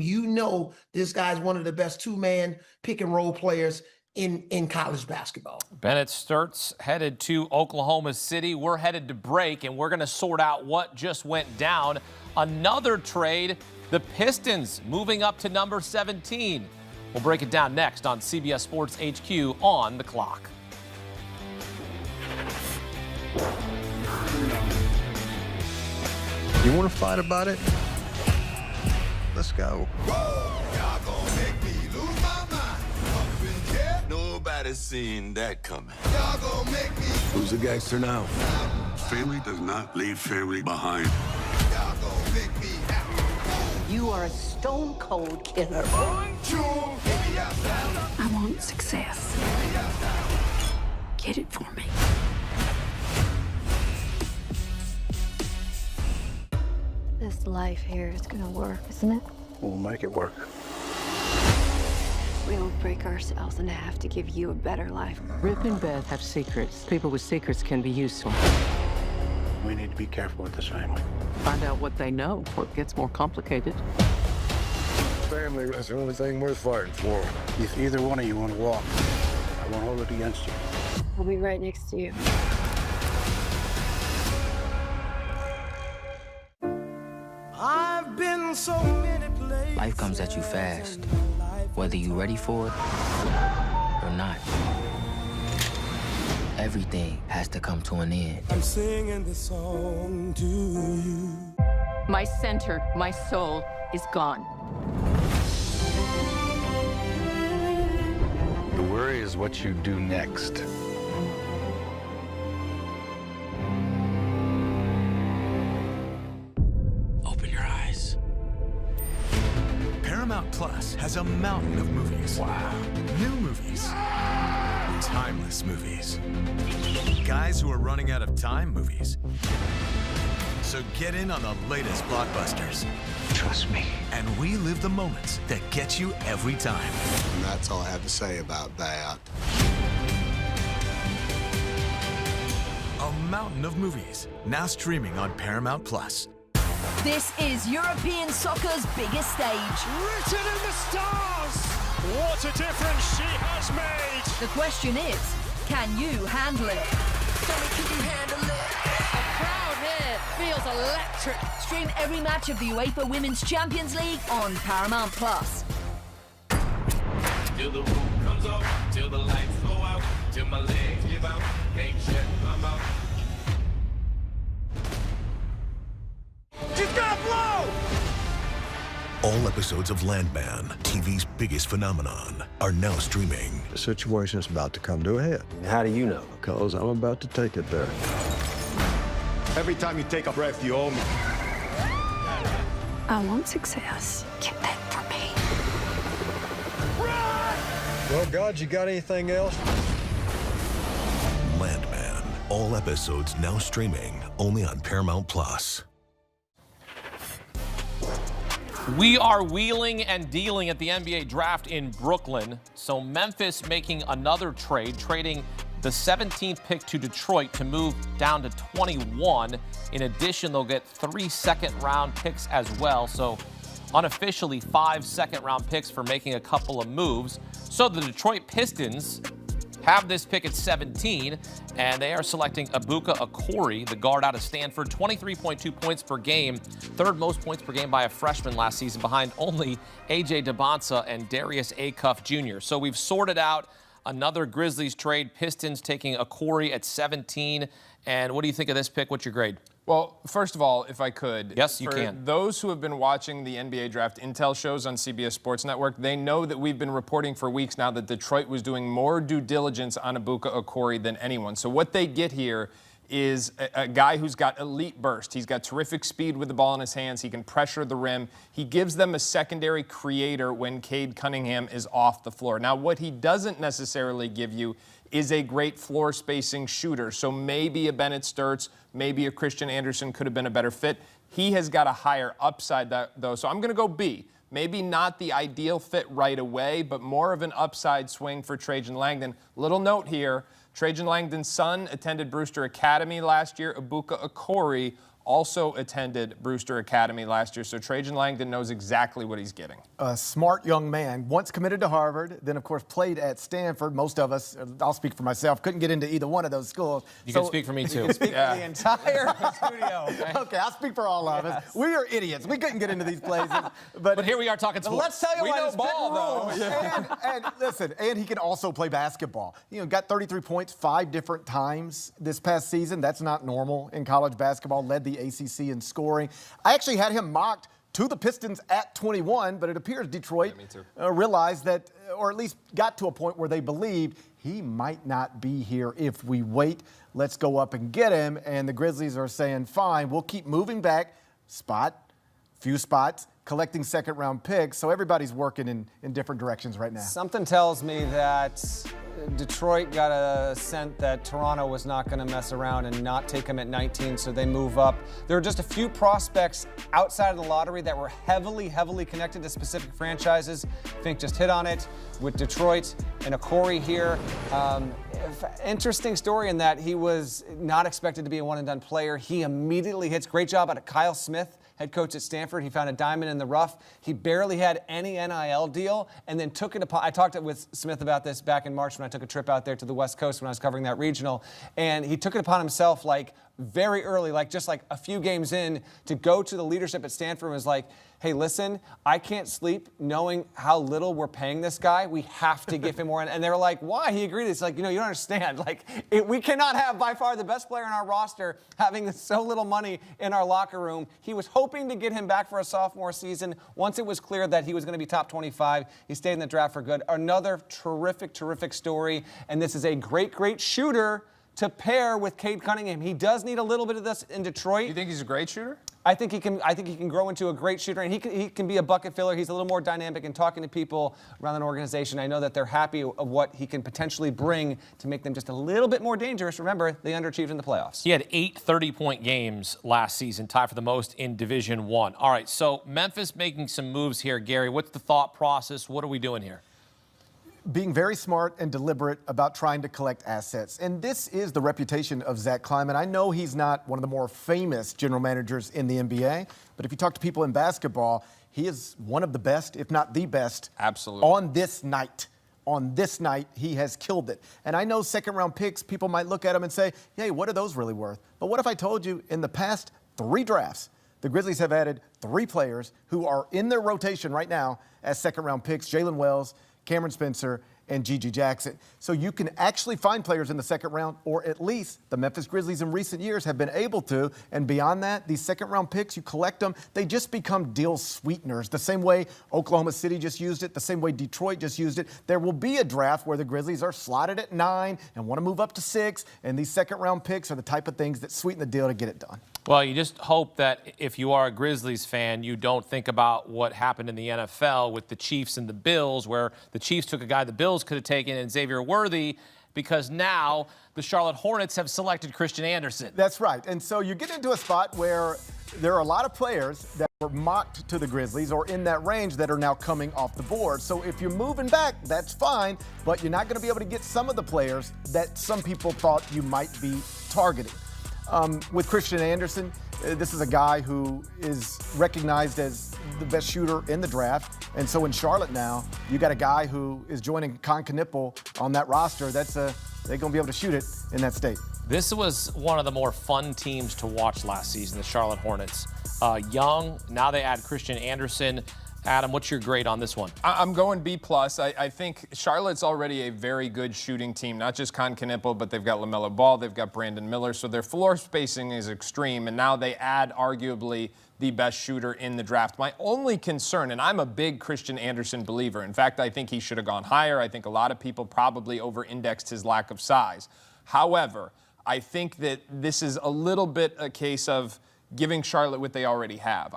this guy's one of the best two-man pick-and-roll players in college basketball. Bennett Sturts headed to Oklahoma City. We're headed to break, and we're going to sort out what just went down. Another trade, the Pistons moving up to number 17. We'll break it down next on CBS Sports HQ on the clock. You want to fight about it? Let's go. Y'all gonna make me lose my mind. Up in here, nobody's seen that coming. Y'all gonna make me. Who's a gangster now? Family does not leave family behind. Y'all gonna make me happy. You are a stone-cold killer. 1, 2, hit me outside. I want success. Get it for me. This life here is gonna work, isn't it? We'll make it work. We'll break ourselves in half to give you a better life. Rip and Beth have secrets. People with secrets can be useful. We need to be careful with this family. Find out what they know before it gets more complicated. Family is the only thing worth fighting for. If either one of you want to walk, I won't hold it against you. I'll be right next to you. I've been so many places. Life comes at you fast, whether you're ready for it or not. Everything has to come to an end. I'm singing this song to you. My center, my soul is gone. The worry is what you do next. Open your eyes. Paramount Plus has a mountain of movies. Wow. New movies. Timeless movies. Guys who are running out of time movies. So get in on the latest blockbusters. Trust me. And relive the moments that get you every time. And that's all I have to say about that. A mountain of movies, now streaming on Paramount Plus. This is European soccer's biggest stage. Written in the stars! What a difference she has made! The question is, can you handle it? A crowd here feels electric. Stream every match of the UEFA Women's Champions League on Paramount Plus. Till the roof comes off, till the lights go out, till my legs give out, can't shut my mouth. She's gonna blow! All episodes of Landman, TV's biggest phenomenon, are now streaming. The situation is about to come to a head. How do you know? Because I'm about to take it there. Every time you take a breath, you owe me. I want success. Get that for me. Well, God, you got anything else? Landman, all episodes now streaming only on Paramount Plus. We are wheeling and dealing at the NBA draft in Brooklyn. So Memphis making another trade, trading the 17th pick to Detroit to move down to 21. In addition, they'll get 3 second-round picks as well. So unofficially 5 second-round picks for making a couple of moves. So the Detroit Pistons have this pick at 17, and they are selecting Ibuka Okori, the guard out of Stanford, 23.2 points per game, third most points per game by a freshman last season, behind only AJ Debansa and Darius Acuff Jr. So we've sorted out another Grizzlies trade, Pistons taking Okori at 17. And what do you think of this pick? What's your grade? Well, first of all, if I could. Yes, you for can. Those who have been watching the NBA draft intel shows on CBS Sports Network, they know that we've been reporting for weeks now that Detroit was doing more due diligence on Ibuka Okori than anyone. So what they get here is a guy who's got elite burst. He's got terrific speed with the ball in his hands. He can pressure the rim. He gives them a secondary creator when Cade Cunningham is off the floor. Now, what he doesn't necessarily give you is a great floor spacing shooter. So maybe a Bennett Sturts, maybe a Christian Anderson could have been a better fit. He has got a higher upside, though. So I'm going to go B. Maybe not the ideal fit right away, but more of an upside swing for Trajan Langdon. Little note here, Trajan Langdon's son attended Brewster Academy last year. Ibuka Okori also attended Brewster Academy last year, so Trajan Langdon knows exactly what he's getting. A smart young man, once committed to Harvard, then of course played at Stanford. Most of us, I'll speak for myself, couldn't get into either one of those schools. You can speak for me too. You can speak for the entire studio. Okay, I'll speak for all of us. We are idiots. We couldn't get into these places. But here we are talking sports. Let's tell you we why know this ball, though. And listen, and he can also play basketball. You know, got 33 points 5 different times this past season. That's not normal in college basketball. Led the ACC in scoring. I actually had him mocked to the Pistons at 21, but it appears Detroit realized that, or at least got to a point where they believed he might not be here if we wait. Let's go up and get him. And the Grizzlies are saying, fine, we'll keep moving back, few spots, collecting second-round picks. So everybody's working in different directions right now. Something tells me that Detroit got a scent that Toronto was not going to mess around and not take him at 19, so they move up. There are just a few prospects outside of the lottery that were heavily connected to specific franchises. Fink just hit on it with Detroit and Okori here. Interesting story in that he was not expected to be a one-and-done player. He immediately hits. Great job out of Kyle Smith, head coach at Stanford. He found a diamond in the rough. He barely had any NIL deal and then took it upon. I talked with Smith about this back in March when I took a trip out there to the West Coast when I was covering that regional. And he took it upon himself like very early, like just like a few games in, to go to the leadership at Stanford and was like, hey, listen, I can't sleep knowing how little we're paying this guy. We have to give him more. And they were like, why? He agreed. It's like, you know, you don't understand. Like, we cannot have by far the best player in our roster having so little money in our locker room. He was hoping to get him back for a sophomore season. Once it was clear that he was going to be top 25, he stayed in the draft for good. Another terrific story. And this is a great shooter to pair with Cade Cunningham. He does need a little bit of this in Detroit. You think he's a great shooter? I think he can grow into a great shooter, and he can be a bucket filler. He's a little more dynamic in talking to people around an organization. I know that they're happy of what he can potentially bring to make them just a little bit more dangerous. Remember, they underachieved in the playoffs. He had 8 30-point games last season, tied for the most in Division I. All right, so Memphis making some moves here. Gary, what's the thought process? What are we doing here? Being very smart and deliberate about trying to collect assets. And this is the reputation of Zach Kleiman. I know he's not one of the more famous general managers in the NBA, but if you talk to people in basketball, he is one of the best, if not the best, absolutely, on this night on this night, he has killed it. And I know second-round picks, people might look at them and say, hey, what are those really worth? But what if I told you in the past 3 drafts, the Grizzlies have added 3 players who are in their rotation right now as second-round picks, Jalen Wells, Cameron Spencer, and Gigi Jackson. So you can actually find players in the second round, or at least the Memphis Grizzlies in recent years have been able to. And beyond that, these second-round picks, you collect them, they just become deal sweeteners. The same way Oklahoma City just used it, the same way Detroit just used it. There will be a draft where the Grizzlies are slotted at 9 and want to move up to 6, and these second-round picks are the type of things that sweeten the deal to get it done. Well, you just hope that if you are a Grizzlies fan, you don't think about what happened in the NFL with the Chiefs and the Bills, where the Chiefs took a guy the Bills could have taken in Xavier Worthy, because now the Charlotte Hornets have selected Christian Anderson. That's right. And so you get into a spot where there are a lot of players that were mocked to the Grizzlies or in that range that are now coming off the board. So if you're moving back, that's fine, but you're not going to be able to get some of the players that some people thought you might be targeting. With Christian Anderson, this is a guy who is recognized as the best shooter in the draft. And so in Charlotte now, you got a guy who is joining Con Knipple on that roster. They're going to be able to shoot it in that state. This was one of the more fun teams to watch last season, the Charlotte Hornets. Young, now they add Christian Anderson. Adam, what's your grade on this one? I'm going B+. I think Charlotte's already a very good shooting team, not just Con Knipple, but they've got LaMelo Ball, they've got Brandon Miller, so their floor spacing is extreme, and now they add arguably the best shooter in the draft. My only concern, and I'm a big Christian Anderson believer, in fact, I think he should have gone higher. I think a lot of people probably over-indexed his lack of size. However, I think that this is a little bit a case of giving Charlotte what they already have.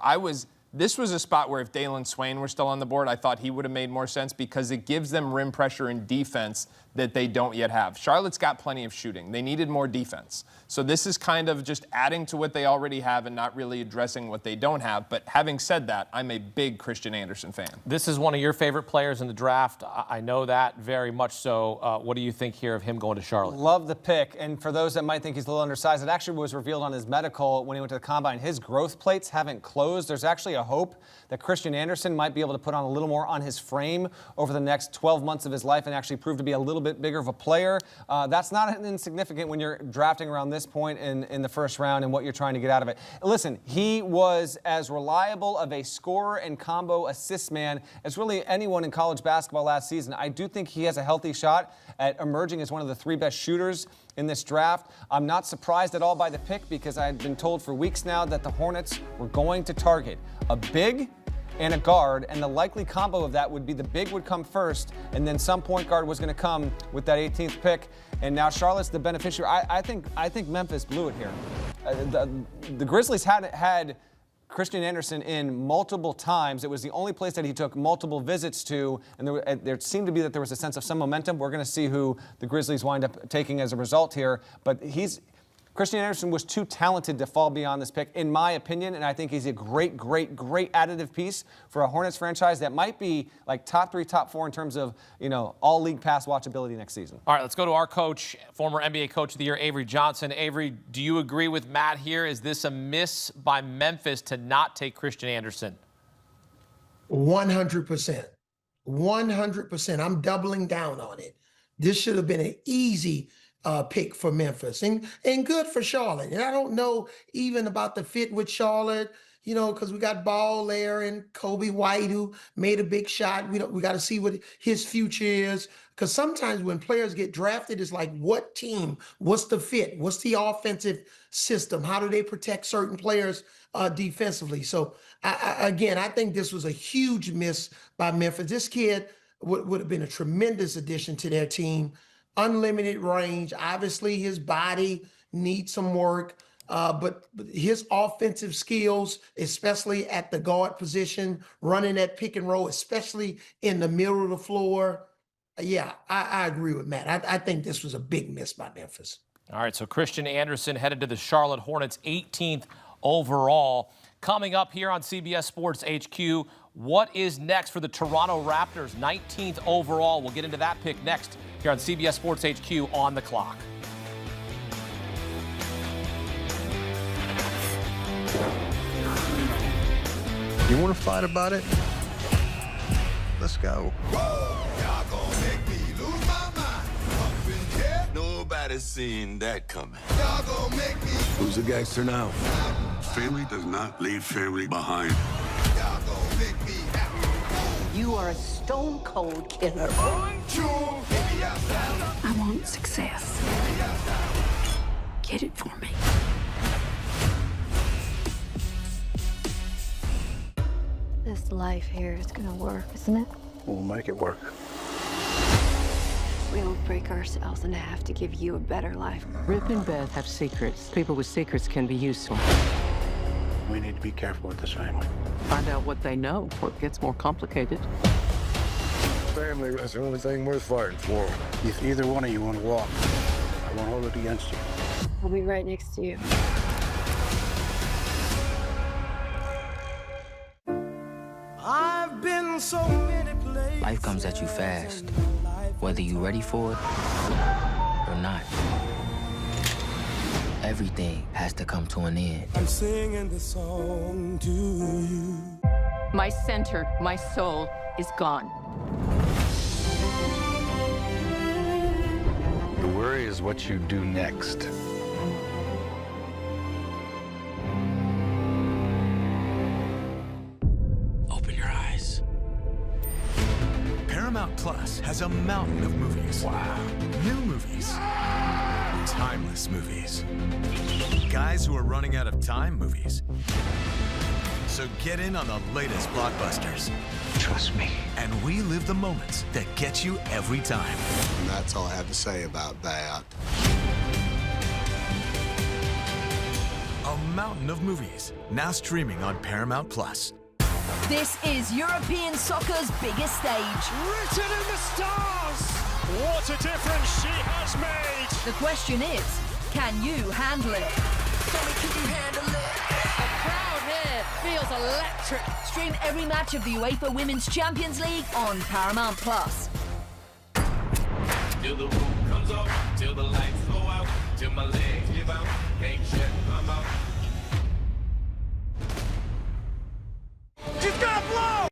This was a spot where if Dalen Swain were still on the board, I thought he would have made more sense because it gives them rim pressure and defense that they don't yet have. Charlotte's got plenty of shooting. They needed more defense. So this is kind of just adding to what they already have and not really addressing what they don't have. But having said that, I'm a big Christian Anderson fan. This is one of your favorite players in the draft. I know that very much so. What do you think here of him going to Charlotte? Love the pick. And for those that might think he's a little undersized, it actually was revealed on his medical when he went to the combine. His growth plates haven't closed. There's actually a hope that Christian Anderson might be able to put on a little more on his frame over the next 12 months of his life and actually prove to be a little bit bigger of a player. That's not insignificant when you're drafting around this point in the first round and what you're trying to get out of it. Listen, he was as reliable of a scorer and combo assist man as really anyone in college basketball last season. I do think he has a healthy shot at emerging as one of the 3 best shooters in this draft. I'm not surprised at all by the pick because I had been told for weeks now that the Hornets were going to target a big and a guard, and the likely combo of that would be the big would come first, and then some point guard was going to come with that 18th pick. And now Charlotte's the beneficiary. I think Memphis blew it here. The Grizzlies had Christian Anderson in multiple times. It was the only place that he took multiple visits to, and there seemed to be that there was a sense of some momentum. We're going to see who the Grizzlies wind up taking as a result here, but Christian Anderson was too talented to fall beyond this pick, in my opinion, and I think he's a great additive piece for a Hornets franchise that might be like top 3, top 4 in terms of, all league pass watchability next season. All right, let's go to our coach, former NBA Coach of the Year, Avery Johnson. Avery, do you agree with Matt here? Is this a miss by Memphis to not take Christian Anderson? 100%. 100%. I'm doubling down on it. This should have been an easy pick for Memphis and good for Charlotte. And I don't know even about the fit with Charlotte, because we got Ball there and Kobe White who made a big shot. We got to see what his future is, because sometimes when players get drafted, it's like, what team? What's the fit? What's the offensive system? How do they protect certain players defensively? So I think this was a huge miss by Memphis. This kid would have been a tremendous addition to their team. Unlimited range. Obviously, his body needs some work, but his offensive skills, especially at the guard position, running that pick and roll, especially in the middle of the floor. Yeah, I agree with Matt. I think this was a big miss by Memphis. All right, so Christian Anderson headed to the Charlotte Hornets, 18th overall. Coming up here on CBS Sports HQ, what is next for the Toronto Raptors, 19th overall? We'll get into that pick next here on CBS Sports HQ on the clock. You want to fight about it? Let's go. Y'all gonna make me Nobody seen that coming. Y'all gonna make me. Who's a gangster now? Family does not leave family behind. Y'all gonna make me happy. You are a stone cold killer. 1, 2, baby, outside. I want success. Get it for me. This life here is gonna work, isn't it? We'll make it work. We don't break ourselves into have to give you a better life. Rip and Beth have secrets. People with secrets can be useful. We need to be careful with this family. Find out what they know before it gets more complicated. Family is the only thing worth fighting for. If either one of you want to walk, I won't hold it against you. I'll be right next to you. I've been so many places. Life comes at you fast, whether you're ready for it or not. Everything has to come to an end. I'm singing this song to you. My center, my soul is gone. The worry is what you do next. Open your eyes. Paramount Plus has a mountain of movies. Wow. New movies. Timeless movies. Guys who are running out of time movies. So get in on the latest blockbusters. Trust me. And relive the moments that get you every time. And that's all I have to say about that. A mountain of movies, now streaming on Paramount Plus. This is European soccer's biggest stage. Written in the stars. What a difference she has made. The question is, can you handle it? Can you handle it? The crowd here feels electric. Stream every match of the UEFA Women's Champions League on Paramount Plus. Till the roof comes off, till the lights go out, till my legs give out, ain't shit, I'm out. She's gonna blow!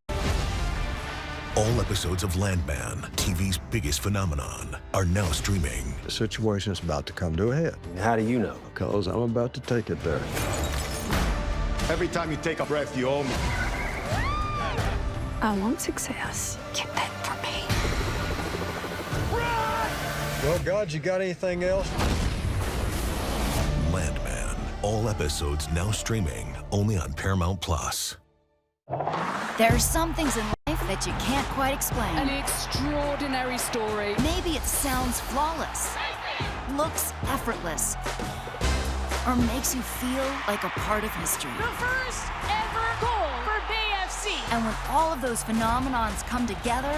All episodes of Landman, TV's biggest phenomenon, are now streaming. The situation's about to come to a head. How do you know? Because I'm about to take it there. Every time you take a breath, you owe me. I want success. Get that for me. Well, God, you got anything else? Landman, all episodes now streaming only on Paramount Plus. There are some things in life that you can't quite explain. An extraordinary story. Maybe it sounds flawless, looks effortless, or makes you feel like a part of history. The first ever goal for BFC. And when all of those phenomenons come together,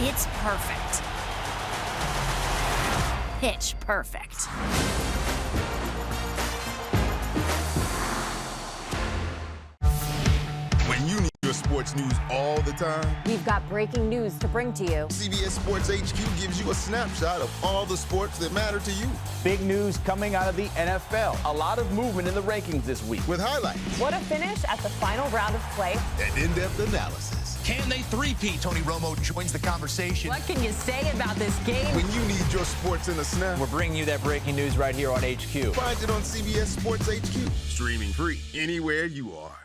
it's perfect. Pitch perfect. When you need your sports news all the time, We've got breaking news to bring to you. CBS Sports HQ gives you a snapshot of all the sports that matter to you. Big news coming out of the NFL. A lot of movement in the rankings this week. With highlights What a finish at the final round of play. and in-depth analysis. Can they three-peat? Tony Romo joins the conversation. What can you say about this game? When you need your sports in a snap, We're bringing you that breaking news right here on HQ. find it on CBS Sports HQ. Streaming free anywhere you are.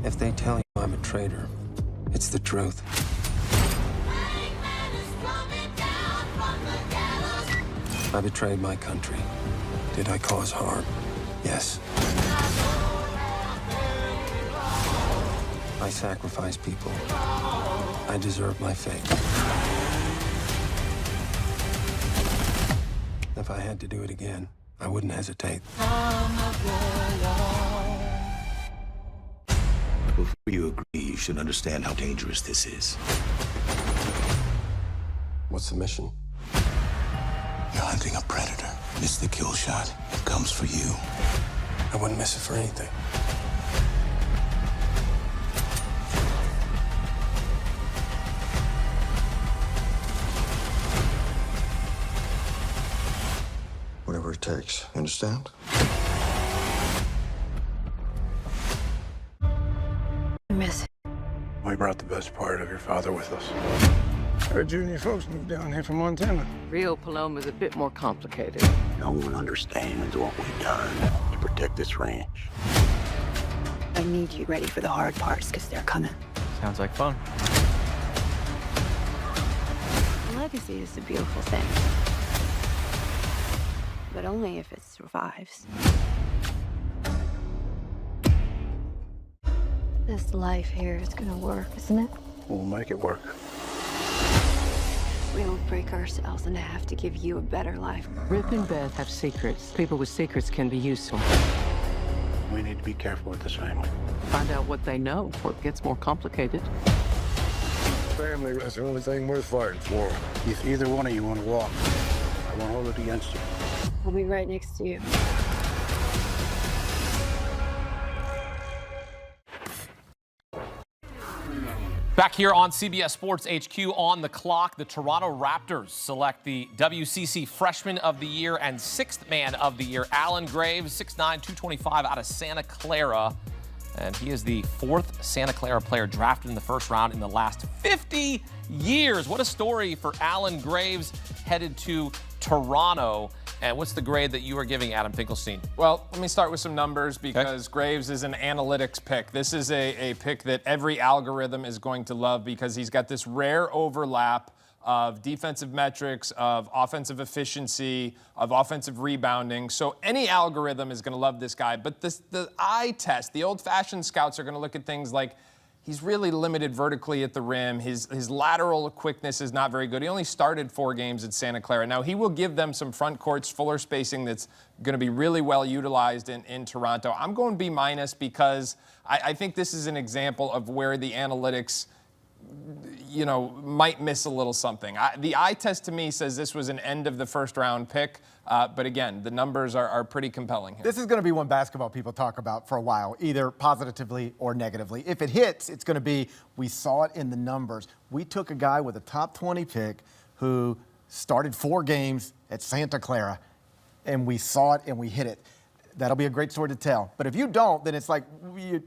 If they tell you I'm a traitor, it's the truth. I betrayed my country. Did I cause harm? Yes. I sacrificed people. I deserve my fate. If I had to do it again, I wouldn't hesitate. Before you agree, you should understand how dangerous this is. What's the mission? You're hunting a predator. It's the kill shot. It comes for you. I wouldn't miss it for anything. Whatever it takes. You understand? I miss it. We brought the best part of your father with us. Heard you and your folks moved down here from Montana. Rio Paloma's a bit more complicated. No one understands what we've done to protect this ranch. I need you ready for the hard parts, because they're coming. Sounds like fun. Legacy is a beautiful thing. But only if it survives. This life here is gonna work, isn't it? We'll make it work. We don't break ourselves in half to give you a better life. Rip and Beth have secrets. People with secrets can be useful. We need to be careful with this family. Find out what they know before it gets more complicated. Family is the only thing worth fighting for. If either one of you want to walk, I won't hold it against you. I'll be right next to you. Back here on CBS Sports HQ on the clock, the Toronto Raptors select the WCC Freshman of the Year and Sixth Man of the Year, Allen Graves, 6'9", 225 out of Santa Clara. And he is the fourth Santa Clara player drafted in the first round in the last 50 years. What a story for Allen Graves, headed to Toronto. And what's the grade that you are giving Adam Finkelstein? Well, let me start with some numbers because Graves is an analytics pick. This is a pick that every algorithm is going to love because he's got this rare overlap of defensive metrics, of offensive efficiency, of offensive rebounding. So any algorithm is going to love this guy. But the eye test, the old-fashioned scouts are going to look at things like he's really limited vertically at the rim. His lateral quickness is not very good. He only started 4 games at Santa Clara. Now, he will give them some front courts, fuller spacing that's going to be really well utilized in Toronto. I'm going B- because I think this is an example of where the analytics, you know, might miss a little something. The eye test to me says this was an end of the first round pick. But again, the numbers are pretty compelling here. This is going to be one basketball people talk about for a while, either positively or negatively. If it hits, it's going to be, we saw it in the numbers. We took a guy with a top 20 pick who started 4 games at Santa Clara, and we saw it and we hit it. That'll be a great story to tell. But if you don't, then it's like,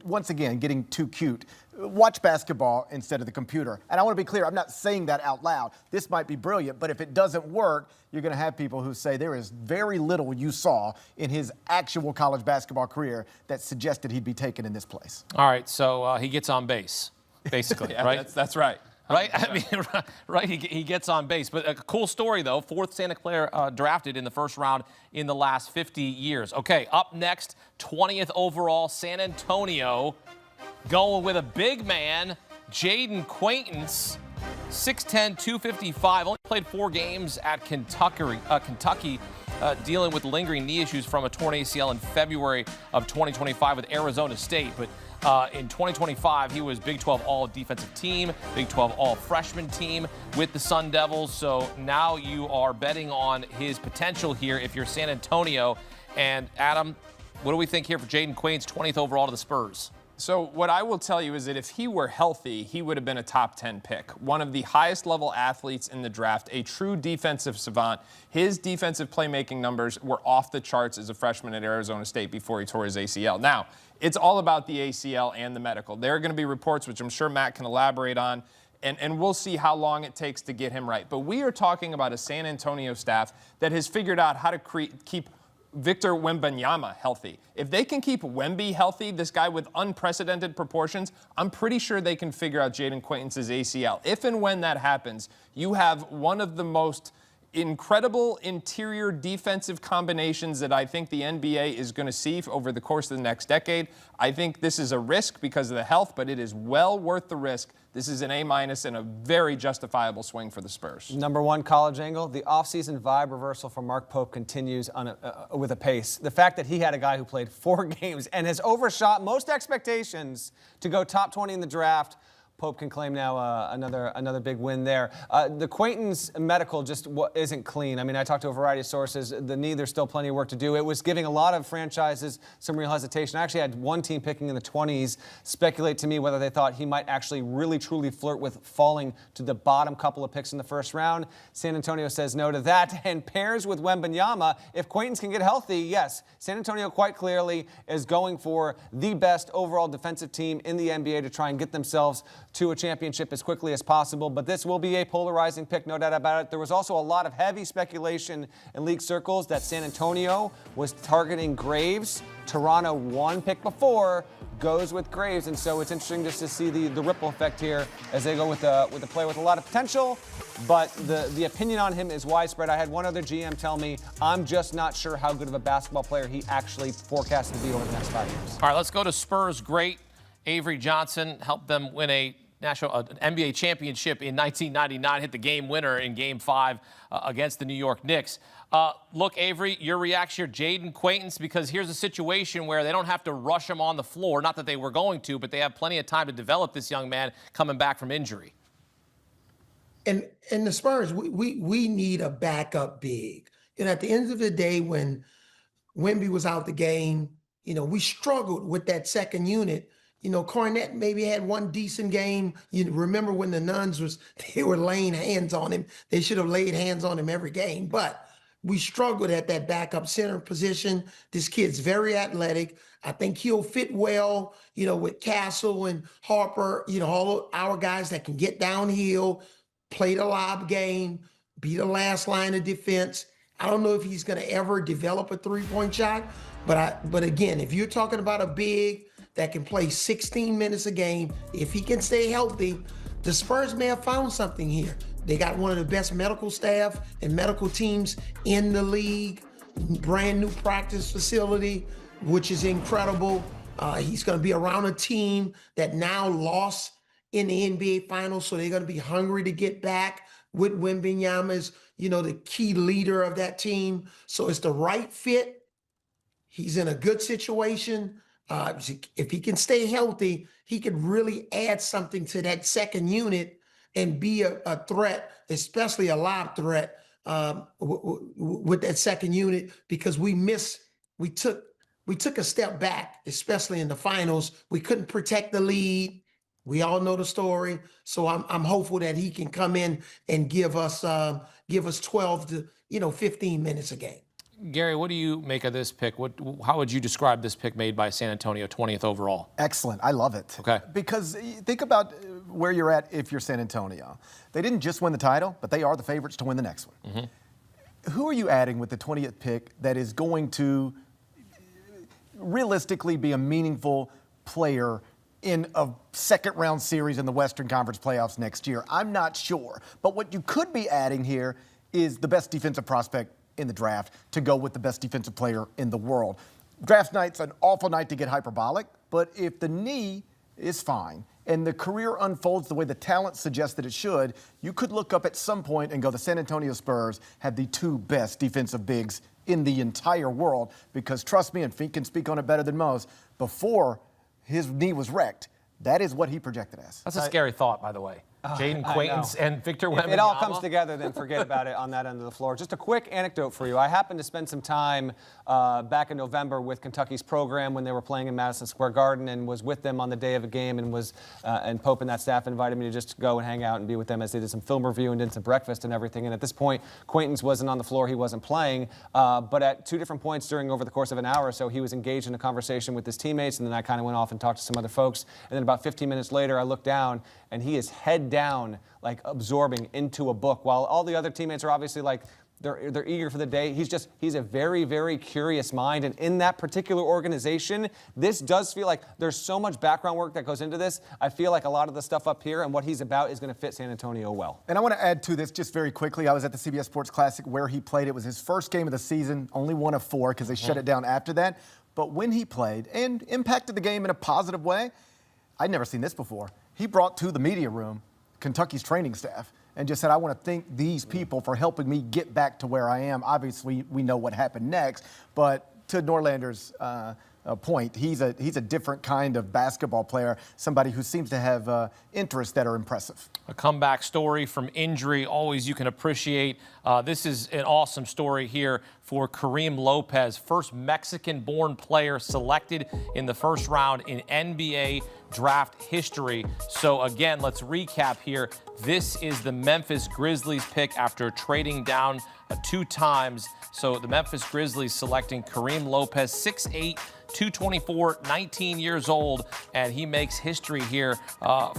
once again, getting too cute. Watch basketball instead of the computer. And I want to be clear, I'm not saying that out loud. This might be brilliant, but if it doesn't work, you're going to have people who say there is very little you saw in his actual college basketball career that suggested he'd be taken in this place. All right, so he gets on base, basically, yeah, right? That's right. Right? I mean, right, he gets on base. But a cool story, though. 4th Santa Clara drafted in the first round in the last 50 years. Okay, up next, 20th overall, San Antonio, going with a big man, Jaden Quaintance, 6'10", 255. Only played 4 games at Kentucky, dealing with lingering knee issues from a torn ACL in February of 2025 with Arizona State. But in 2025, he was Big 12 All-Defensive Team, Big 12 All-Freshman Team with the Sun Devils. So now you are betting on his potential here if you're San Antonio. And Adam, what do we think here for Jaden Quaintance, 20th overall to the Spurs? So what I will tell you is that if he were healthy, he would have been a top 10 pick. One of the highest level athletes in the draft, a true defensive savant. His defensive playmaking numbers were off the charts as a freshman at Arizona State before he tore his ACL. Now, it's all about the ACL and the medical. There are going to be reports, which I'm sure Matt can elaborate on, and we'll see how long it takes to get him right. But we are talking about a San Antonio staff that has figured out how to keep Victor Wembanyama healthy. If they can keep Wemby healthy, this guy with unprecedented proportions, I'm pretty sure they can figure out Jaden Quaintance's ACL. If and when that happens, you have one of the most incredible interior defensive combinations that I think the NBA is going to see over the course of the next decade. I think this is a risk because of the health, but it is well worth the risk. This is an A- and a very justifiable swing for the Spurs. Number 1 college angle, the offseason vibe reversal from Mark Pope continues with a pace. The fact that he had a guy who played 4 games and has overshot most expectations to go top 20 in the draft. Pope can claim now another big win there. The Quaintance medical just isn't clean. I mean, I talked to a variety of sources. The knee, there's still plenty of work to do. It was giving a lot of franchises some real hesitation. I actually had one team picking in the 20s speculate to me whether they thought he might actually really, truly flirt with falling to the bottom couple of picks in the first round. San Antonio says no to that and pairs with Wembanyama. If Quaintance can get healthy, yes, San Antonio quite clearly is going for the best overall defensive team in the NBA to try and get themselves to a championship as quickly as possible. But this will be a polarizing pick, no doubt about it. There was also a lot of heavy speculation in league circles that San Antonio was targeting Graves. Toronto, one pick before, goes with Graves, and so it's interesting just to see the ripple effect here as they go with a player with a lot of potential, but the opinion on him is widespread. I had one other GM tell me, I'm just not sure how good of a basketball player he actually forecasts to be over the next 5 years. All right, let's go to Spurs great. Avery Johnson helped them win an NBA championship in 1999, hit the game winner in Game 5 against the New York Knicks. Look, Avery, your reaction here, Jaden Quaintance, because here's a situation where they don't have to rush him on the floor. Not that they were going to, but they have plenty of time to develop this young man coming back from injury. And the Spurs, we need a backup big. And at the end of the day, when Wemby was out the game, we struggled with that second unit. Cornette maybe had one decent game. You remember when the Nuns they were laying hands on him. They should have laid hands on him every game. But we struggled at that backup center position. This kid's very athletic. I think he'll fit well, with Castle and Harper, all our guys that can get downhill, play the lob game, be the last line of defense. I don't know if he's going to ever develop a three-point shot. But again, if you're talking about a big that can play 16 minutes a game, if he can stay healthy, the Spurs may have found something here. They got one of the best medical staff and medical teams in the league, brand new practice facility, which is incredible. He's going to be around a team that now lost in the NBA Finals, so they're going to be hungry to get back with Wembanyama as, the key leader of that team. So it's the right fit. He's in a good situation. If he can stay healthy, he could really add something to that second unit and be a threat, especially a lob threat with that second unit, because we took a step back, especially in the finals. We couldn't protect the lead. We all know the story. So I'm hopeful that he can come in and give us 12 to 15 minutes a game. Gary, what do you make of this pick? How would you describe this pick made by San Antonio, 20th overall? Excellent. I love it. Okay. Because think about where you're at if you're San Antonio. They didn't just win the title, but they are the favorites to win the next one. Mm-hmm. Who are you adding with the 20th pick that is going to realistically be a meaningful player in a second-round series in the Western Conference playoffs next year? I'm not sure. But what you could be adding here is the best defensive prospect in the draft to go with the best defensive player in the world. Draft night's an awful night to get hyperbolic, but if the knee is fine and the career unfolds the way the talent suggests that it should, you could look up at some point and go, the San Antonio Spurs have the two best defensive bigs in the entire world, because trust me, and Fink can speak on it better than most, before his knee was wrecked, that is what he projected as. That's a scary thought, by the way. Jaden Quaintance and Victor Wembanyama. If it all comes together, then forget about it on that end of the floor. Just a quick anecdote for you. I happened to spend some time back in November with Kentucky's program when they were playing in Madison Square Garden, and was with them on the day of a game, and and Pope and that staff invited me to just go and hang out and be with them as they did some film review and did some breakfast and everything. And at this point, Quaintance wasn't on the floor. He wasn't playing. But at two different points over the course of an hour or so, he was engaged in a conversation with his teammates, and then I kind of went off and talked to some other folks. And then about 15 minutes later, I looked down, and he is head down, like absorbing into a book, while all the other teammates are obviously like, they're eager for the day. He's a very, very curious mind. And in that particular organization, this does feel like there's so much background work that goes into this. I feel like a lot of the stuff up here and what he's about is going to fit San Antonio well. And I want to add to this just very quickly. I was at the CBS Sports Classic where he played. It was his first game of the season, only one of 4 because they shut it down after that. But when he played and impacted the game in a positive way, I'd never seen this before. He brought to the media room Kentucky's training staff and just said, I want to thank these people for helping me get back to where I am. Obviously, we know what happened next, but to Norlander's point, he's a different kind of basketball player, somebody who seems to have interests that are impressive. A comeback story from injury, always you can appreciate. This is an awesome story here for Kareem Lopez, first Mexican-born player selected in the first round in NBA draft history. So again, let's recap here. This is the Memphis Grizzlies pick after trading down 2 times. So the Memphis Grizzlies selecting Kareem Lopez, 6'8", 224, 19 years old, and he makes history here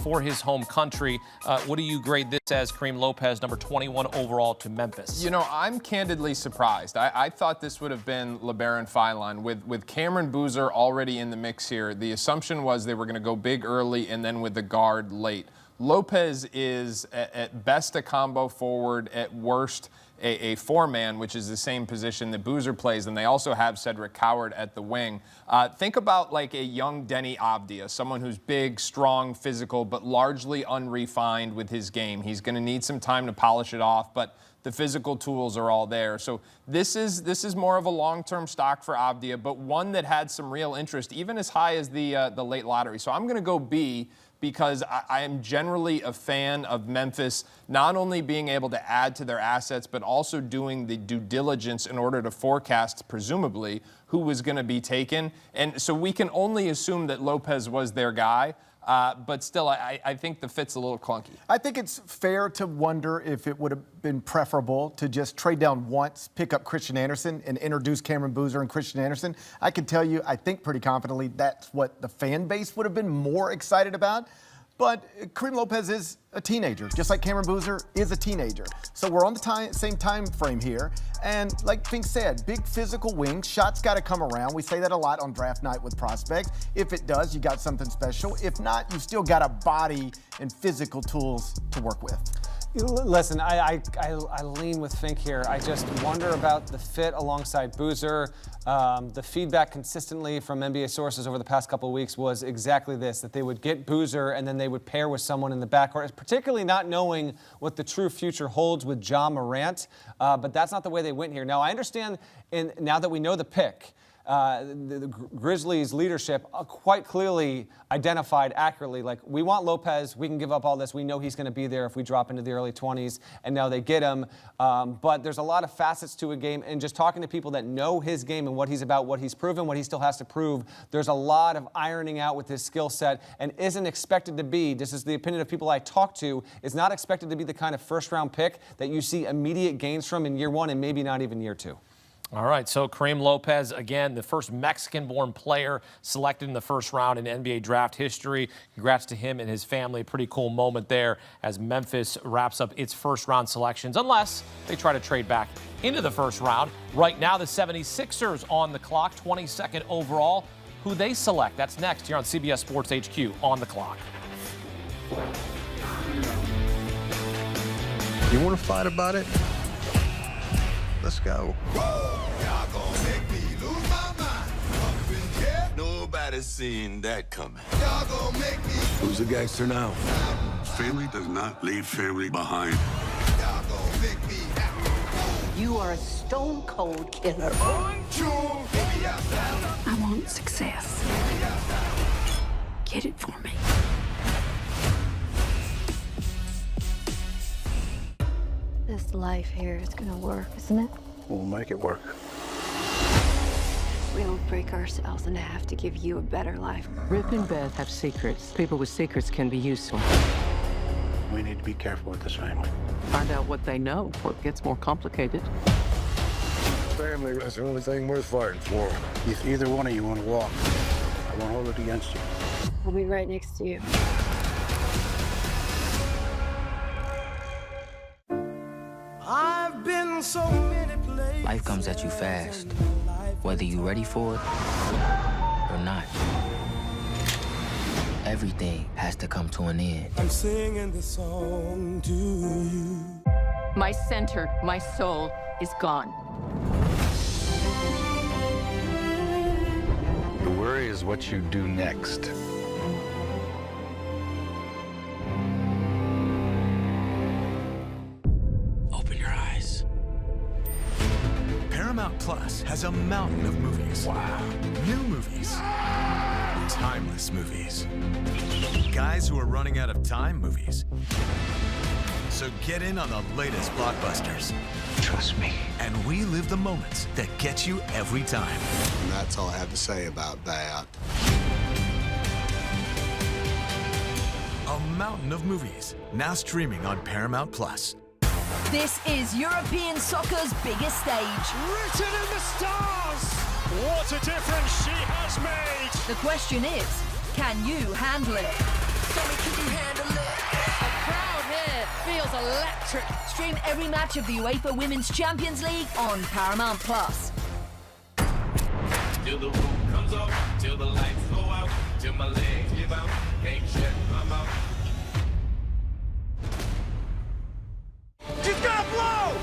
for his home country. What do you grade this as, Kareem Lopez, number 21 overall to Memphis? You know, I'm candidly surprised. I thought this would have been LeBaron Philon. With Cameron Boozer already in the mix here, the assumption was they were going to go big early and then with the guard late. Lopez is at best a combo forward, at worst a 4-man, which is the same position that Boozer plays, and they also have Cedric Coward at the wing. Think about like a young Denny Avdia, someone who's big, strong, physical, but largely unrefined with his game. He's going to need some time to polish it off, but the physical tools are all there. So this is more of a long-term stock for Avdia, but one that had some real interest, even as high as the late lottery. So I'm going to go B, because I am generally a fan of Memphis not only being able to add to their assets, but also doing the due diligence in order to forecast, presumably, who was going to be taken. And so we can only assume that Lopez was their guy. But still, I think the fit's a little clunky. I think it's fair to wonder if it would have been preferable to just trade down once, pick up Christian Anderson, and introduce Cameron Boozer and Christian Anderson. I can tell you, I think pretty confidently that's what the fan base would have been more excited about. But Kareem Lopez is a teenager, just like Cameron Boozer is a teenager. So we're on the same time frame here. And like Fink said, big physical wings, shots got to come around. We say that a lot on draft night with prospects. If it does, you got something special. If not, you still got a body and physical tools to work with. Listen, I lean with Fink here. I just wonder about the fit alongside Boozer. The feedback consistently from NBA sources over the past couple of weeks was exactly this, that they would get Boozer and then they would pair with someone in the backcourt, particularly not knowing what the true future holds with John Morant. But that's not the way they went here. Now, I understand, now that we know the pick, the Grizzlies leadership quite clearly identified accurately, like, we want Lopez, we can give up all this, we know he's going to be there if we drop into the early 20s, and now they get him. But there's a lot of facets to a game, and just talking to people that know his game and what he's about, what he's proven, what he still has to prove, there's a lot of ironing out with his skill set, and isn't expected to be, this is the opinion of people I talk to, is not expected to be the kind of first-round pick that you see immediate gains from in year 1 and maybe not even year 2. All right, so Kareem Lopez, again, the first Mexican-born player selected in the first round in NBA draft history. Congrats to him and his family. Pretty cool moment there as Memphis wraps up its first-round selections, unless they try to trade back into the first round. Right now, the 76ers on the clock, 22nd overall. Who they select, that's next here on CBS Sports HQ on the clock. You want to fight about it? Let's go. Y'all gonna make me lose my mind. Up in here, nobody's seen that coming. Y'all gonna make me. Who's a gangster now? Family does not leave family behind. Y'all gonna make me. You are a stone-cold killer. I want success. Get it for me. This life here is gonna work, isn't it? We'll make it work. We don't break ourselves in half to give you a better life. Rip and Beth have secrets. People with secrets can be useful. We need to be careful with this family. Find out what they know before it gets more complicated. Family is the only thing worth fighting for. If either one of you want to walk, I won't hold it against you. I'll be right next to you. I've been so many places. Life comes at you fast, whether you're ready for it or not. Everything has to come to an end. I'm singing this song to you. My center, my soul is gone. The worry is what you do next. Open your eyes. Paramount Plus has a mountain of movies. Wow. New movies. Timeless movies. Guys who are running out of time movies. So get in on the latest blockbusters. Trust me. And relive the moments that get you every time. And that's all I have to say about that. A mountain of movies, now streaming on Paramount Plus. This is European soccer's biggest stage. Written in the stars! What a difference she has made! The question is, can you handle it? Tell me, can you handle it? The crowd here feels electric. Stream every match of the UEFA Women's Champions League on Paramount Plus. Till the roof comes up, till the lights go out, till my legs give out, can't shut my mouth. She's gonna blow!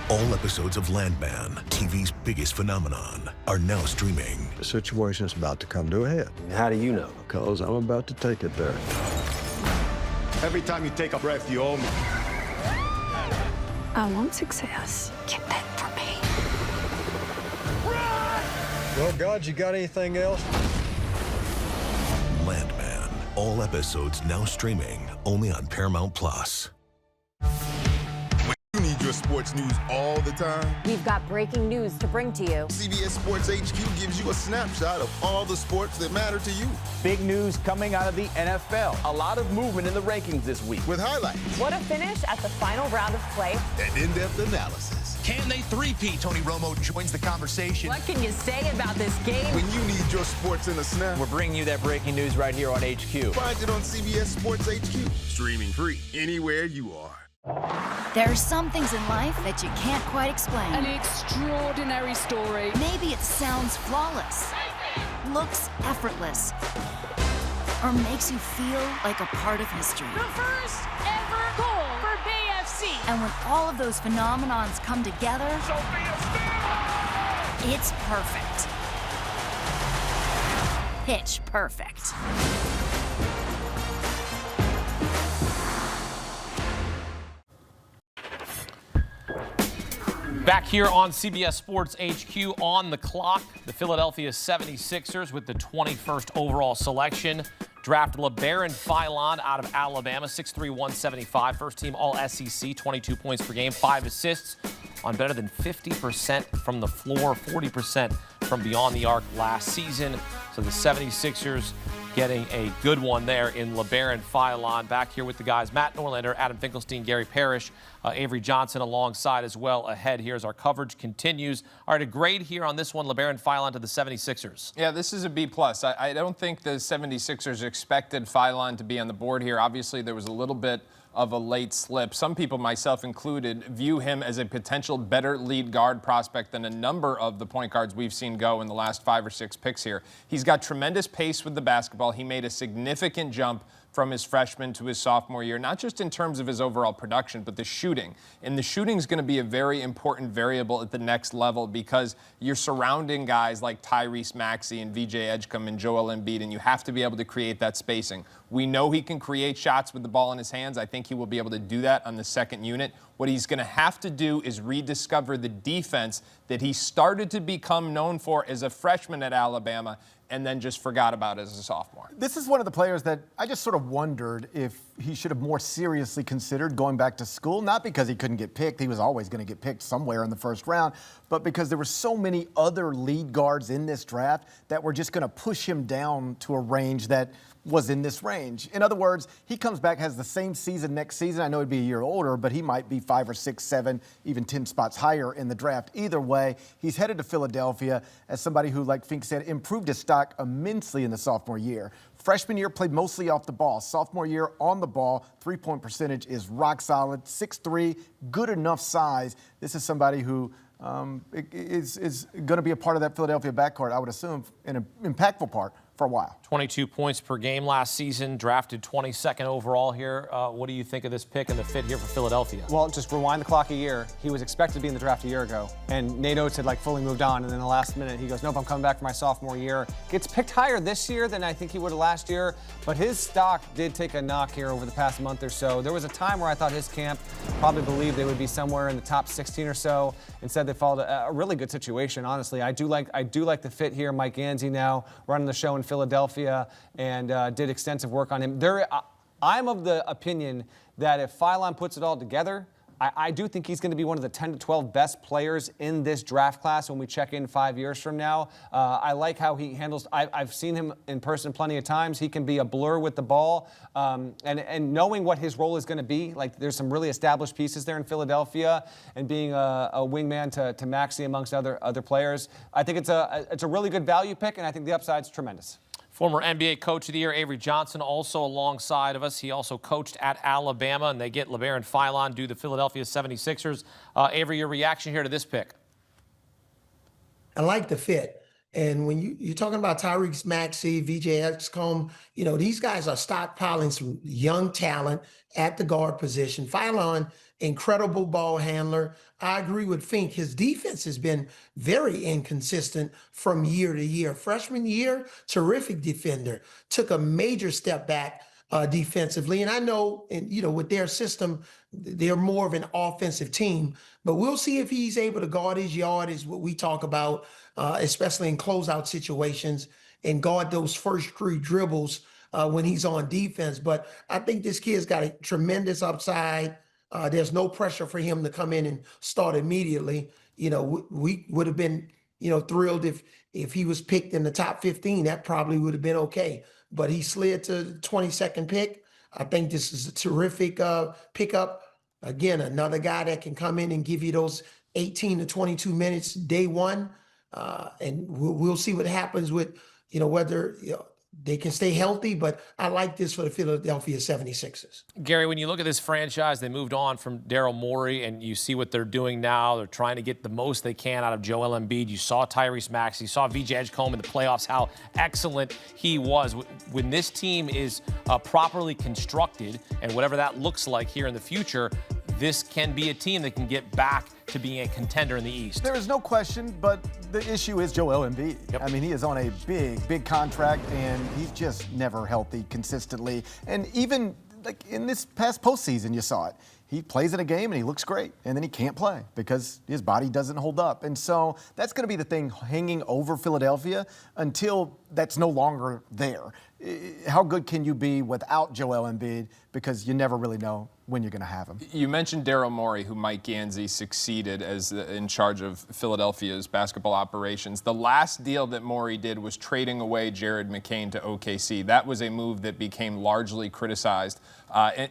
All episodes of Landman, TV's biggest phenomenon, are now streaming. The situation's about to come to a head. How do you know? Because I'm about to take it there. Every time you take a breath, you owe me. I want success. Get that for me. Well, God, you got anything else? Landman, all episodes now streaming only on Paramount Plus. You need your sports news all the time. We've got breaking news to bring to you. CBS Sports HQ gives you a snapshot of all the sports that matter to you. Big news coming out of the NFL. A lot of movement in the rankings this week. With highlights. What a finish at the final round of play. And in-depth analysis. Can they three-peat? Tony Romo joins the conversation. What can you say about this game? When you need your sports in a snap. We're bringing you that breaking news right here on HQ. Find it on CBS Sports HQ. Streaming free anywhere you are. There are some things in life that you can't quite explain. An extraordinary story. Maybe it sounds flawless, looks effortless, or makes you feel like a part of history. The first ever goal for BFC. And when all of those phenomenons come together, it's perfect. Pitch perfect. Back here on CBS Sports HQ on the clock, the Philadelphia 76ers with the 21st overall selection drafted LeBaron Philon out of Alabama, 6'3", 175, first team All-SEC, 22 points per game, 5 assists on better than 50% from the floor, 40% from beyond the arc last season. So the 76ers getting a good one there in LeBaron Philon. Back here with the guys, Matt Norlander, Adam Finkelstein, Gary Parrish, Avery Johnson alongside as well ahead here as our coverage continues. All right, a grade here on this one, LeBaron Philon to the 76ers. Yeah, this is a B+. I don't think the 76ers expected Philon to be on the board here. Obviously, there was a little bit of a late slip. Some people, myself included, view him as a potential better lead guard prospect than a number of the point guards we've seen go in the last 5 or 6 picks here. He's got tremendous pace with the basketball. He made a significant jump from his freshman to his sophomore year, not just in terms of his overall production, but the shooting. And the shooting is going to be a very important variable at the next level because you're surrounding guys like Tyrese Maxey and VJ Edgecombe and Joel Embiid, and you have to be able to create that spacing. We know he can create shots with the ball in his hands. I think he will be able to do that on the second unit. What he's going to have to do is rediscover the defense that he started to become known for as a freshman at Alabama and then just forgot about as a sophomore. This is one of the players that I just sort of wondered if he should have more seriously considered going back to school, not because he couldn't get picked. He was always going to get picked somewhere in the first round, but because there were so many other lead guards in this draft that were just going to push him down to a range that was in this range. In other words, he comes back, has the same season next season. I know he'd be a year older, but he might be 5 or 6, 7, even 10 spots higher in the draft. Either way, he's headed to Philadelphia as somebody who, like Fink said, improved his stock immensely in the sophomore year. Freshman year, played mostly off the ball. Sophomore year, on the ball, three-point percentage is rock solid. 6'3", good enough size. This is somebody who is going to be a part of that Philadelphia backcourt, I would assume, in an impactful part for a while. 22 points per game last season, drafted 22nd overall here. What do you think of this pick and the fit here for Philadelphia? Well, just rewind the clock a year. He was expected to be in the draft a year ago, and Nate Oates had fully moved on, and then the last minute he goes, nope, I'm coming back for my sophomore year. Gets picked higher this year than I think he would have last year, but his stock did take a knock here over the past month or so. There was a time where I thought his camp probably believed they would be somewhere in the top 16 or so. Instead, they followed a really good situation, honestly. I do like the fit here. Mike Gansey now running the show in Philadelphia and did extensive work on him. I'm of the opinion that if Philon puts it all together, I do think he's going to be one of the 10 to 12 best players in this draft class when we check in 5 years from now. I like how he handles. I've seen him in person plenty of times. He can be a blur with the ball, and knowing what his role is going to be. Like, there's some really established pieces there in Philadelphia, and being a wingman to Maxey amongst other players. I think it's a really good value pick, and I think the upside's tremendous. Former NBA Coach of the Year Avery Johnson also alongside of us. He also coached at Alabama, and they get LeBaron Philon, do the Philadelphia 76ers. Avery, your reaction here to this pick? I like the fit. And when you're talking about Tyrese Maxey, VJ Excombe, these guys are stockpiling some young talent at the guard position. Philon, incredible ball handler. I agree with Fink. His defense has been very inconsistent from year to year. Freshman year, terrific defender. Took a major step back defensively. And I know, with their system, they're more of an offensive team. But we'll see if he's able to guard his yard, is what we talk about, especially in closeout situations, and guard those first 3 dribbles when he's on defense. But I think this kid's got a tremendous upside. There's no pressure for him to come in and start immediately. We would have been, thrilled if he was picked in the top 15. That probably would have been okay. But he slid to the 22nd pick. I think this is a terrific pickup. Again, another guy that can come in and give you those 18 to 22 minutes day one. And we'll see what happens with, whether they can stay healthy, but I like this for the Philadelphia 76ers. Gary, when you look at this franchise, they moved on from Daryl Morey, and you see what they're doing now. They're trying to get the most they can out of Joel Embiid. You saw Tyrese Maxey, you saw VJ Edgecombe in the playoffs, how excellent he was. When this team is properly constructed, and whatever that looks like here in the future, this can be a team that can get back to being a contender in the East. There is no question, but the issue is Joel Embiid. Yep. I mean, he is on a big contract, and he's just never healthy consistently. And even like in this past postseason, you saw it. He plays in a game and he looks great, and then he can't play because his body doesn't hold up. And so that's going to be the thing hanging over Philadelphia until that's no longer there. How good can you be without Joel Embiid? Because you never really know when you're going to have him. You mentioned Daryl Morey, who Mike Gansey succeeded as in charge of Philadelphia's basketball operations. The last deal that Morey did was trading away Jared McCain to OKC. That was a move that became largely criticized,